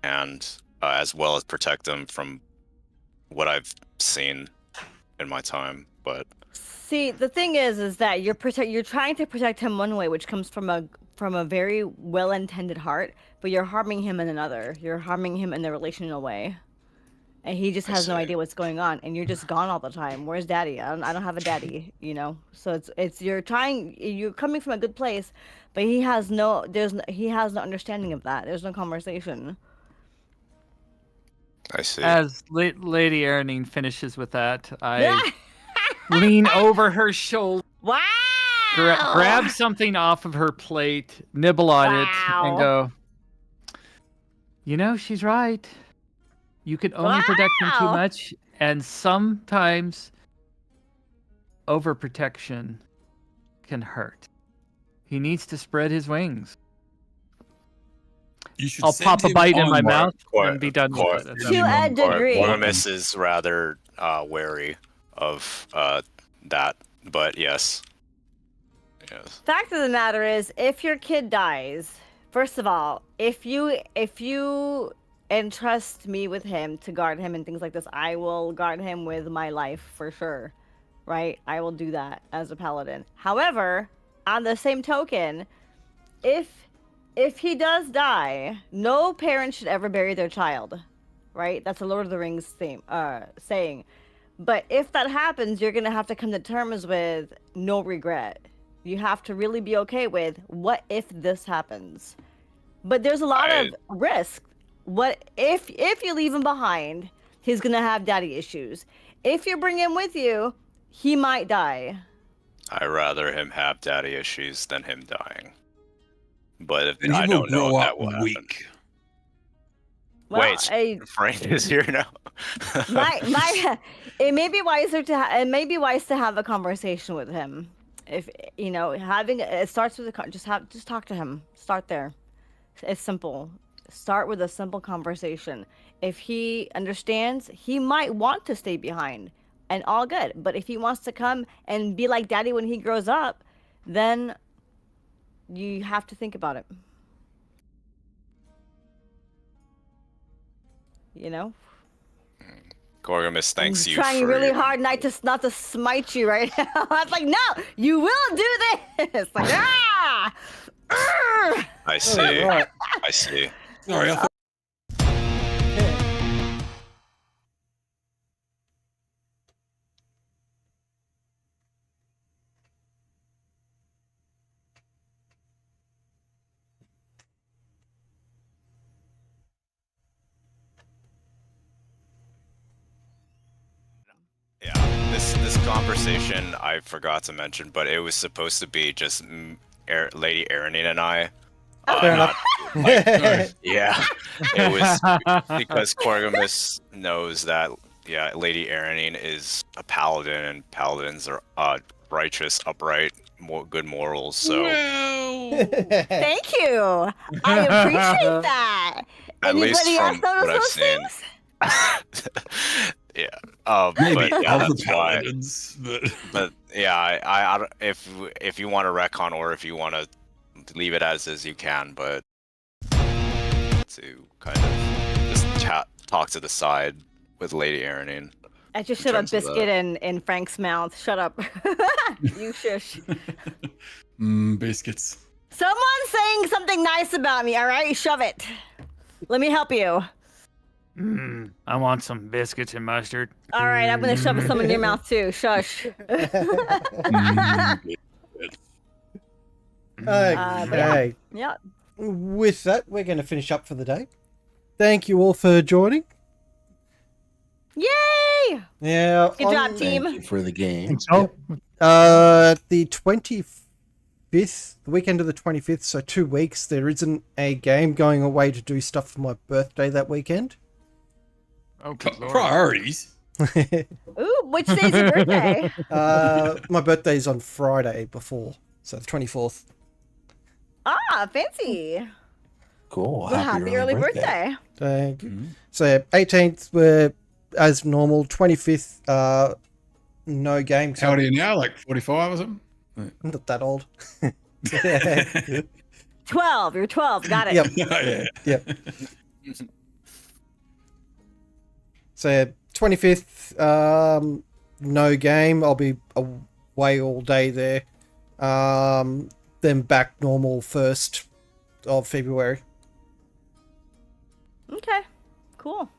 and as well as protect him from what I've seen in my time. But see, the thing is that you're trying to protect him one way, which comes from a very well-intended heart, but you're harming him in another. You're harming him in the relational way, and he just has no idea what's going on. And you're just gone all the time. Where's daddy? I don't have a daddy, you know. So you're coming from a good place, but he has no understanding of that. There's no conversation. I see. As Lady Aranine finishes with that, I lean over her shoulder, Wow! grab something off of her plate, nibble on it, and go, you know, she's right. You can only protect him too much, and sometimes overprotection can hurt. He needs to spread his wings. You should I'll send pop a him bite in my on mouth Quite- and be done quite- with it. To a degree. Mortimus is rather wary of that, but yes. Fact of the matter is, if your kid dies, first of all, if you entrust me with him to guard him and things like this, I will guard him with my life for sure, right? I will do that as a paladin. However, on the same token, if he does die, no parent should ever bury their child, right? That's a Lord of the Rings saying. But if that happens, you're going to have to come to terms with no regret. You have to really be okay with what if this happens. But there's a lot of risk. What if you leave him behind, he's going to have daddy issues. If you bring him with you, he might die. I'd rather him have daddy issues than him dying. But if, And he I will don't know grow if up that will happen. weak. Well, Wait, Frank is here now. my it may be wiser to it may be wise to have a conversation with him. If you know, having it starts with just talk to him. Start there. It's simple. Start with a simple conversation. If he understands, he might want to stay behind, and all good. But if he wants to come and be like daddy when he grows up, then you have to think about it. You know? Gorgamus thanks I'm you trying for really your- hard not to smite you right now. I was like, no, you will do this. Like, ah! Urgh! I see. Right. I see. Sorry, I thought Yeah, this conversation I forgot to mention, but it was supposed to be just Lady Erin and I. Fair enough. Yeah, it was because Corgamus knows that Lady Erin is a paladin, and paladins are righteous, upright, good morals. So Thank you. I appreciate that. at least Anybody else from what notice I've those seen. things? Yeah. maybe But yeah, other that's why. paladins, but But yeah, I don't, if you want to retcon or if you want to leave it as is, you can. But to kind of just talk to the side with Lady Erin. I just shut a terms of biscuit in Frank's mouth. Shut up. You shush. Biscuits. Someone's saying something nice about me, all right? Shove it. Let me help you. I want some biscuits and mustard. All right, I'm going to shove some in your mouth too. Shush. Okay. Yeah. With that, we're going to finish up for the day. Thank you all for joining. Yay! Yeah. Good job, Thank team. you for the game. So, The 25th, the weekend of the 25th, so 2 weeks, there isn't a game going away to do stuff for my birthday that weekend. Oh, good lord. Priorities. Ooh, which day's your birthday? My birthday's on Friday before, so the 24th. Ah, fancy. Cool. Well, happy early birthday. Thank you. So 18th, we're as normal. 25th, no game. How old are you now? Like 45 or something? I'm not that old. 12. You're 12. Got it. Yep. Yeah. Yep. So 25th, no game. I'll be away all day there. Then back normal 1st of February. Okay. Cool.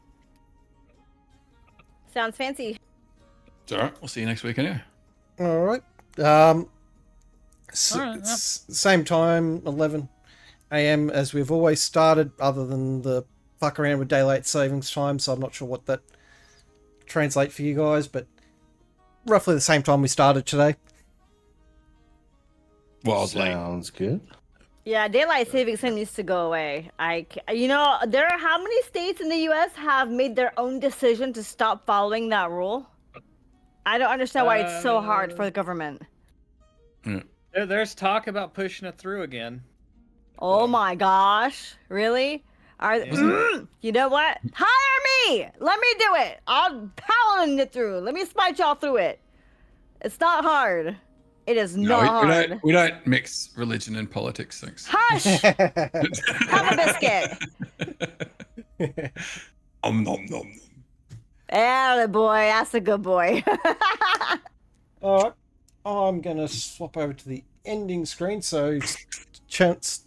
Sounds fancy. It's all right. We'll see you next week anyway. All right. All right, yep. Same time, 11 a.m. as we've always started, other than the fuck around with daylight savings time. So I'm not sure what that translates for you guys, but roughly the same time we started today. Well, I was late. Sounds good. Yeah, daylight savings time needs to go away. There are how many states in the U.S. have made their own decision to stop following that rule? I don't understand why it's so hard for the government. There's talk about pushing it through again. Oh my gosh, really? You know what? Hire me! Let me do it! I'll paladin it through. Let me smite y'all through it. It's not hard. It is No, not we hard. we don't mix religion and politics, thanks. Hush! Have a biscuit. Nom nom nom. Atta boy, that's a good boy. All right. I'm going to swap over to the ending screen so chance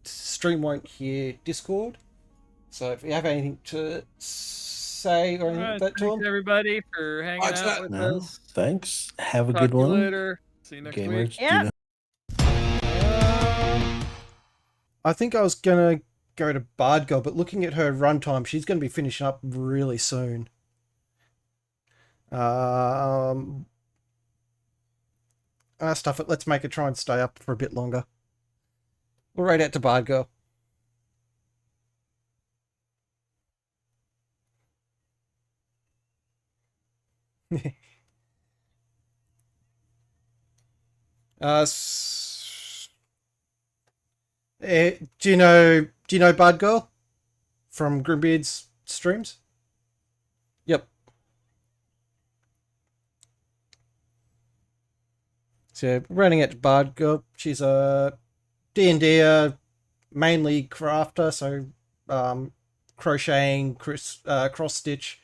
stream won't hear Discord. So if you have anything to say or anything like that to Thanks them. everybody for hanging Watch out that. with No, us. thanks. Have a Talk good to you one. later. See you next week. Gamers, Yeah. do I think I was going to go to Bard Girl, but looking at her runtime, she's going to be finishing up really soon. Stuff it. Let's make her try and stay up for a bit longer. We'll raid out to Bard Girl. Do you know Bard Girl from Grimbeard's streams? Yep. So running at Bard Girl, she's a D&D mainly crafter, so crocheting, cross stitch,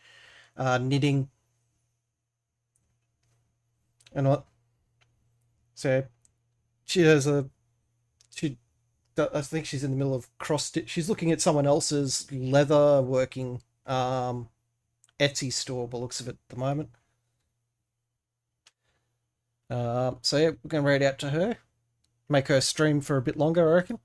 knitting, and what. So she has I think she's in the middle of cross stitch. She's looking at someone else's leather working Etsy store by the looks of it at the moment. So yeah, we're gonna raid out to her, make her stream for a bit longer, I reckon.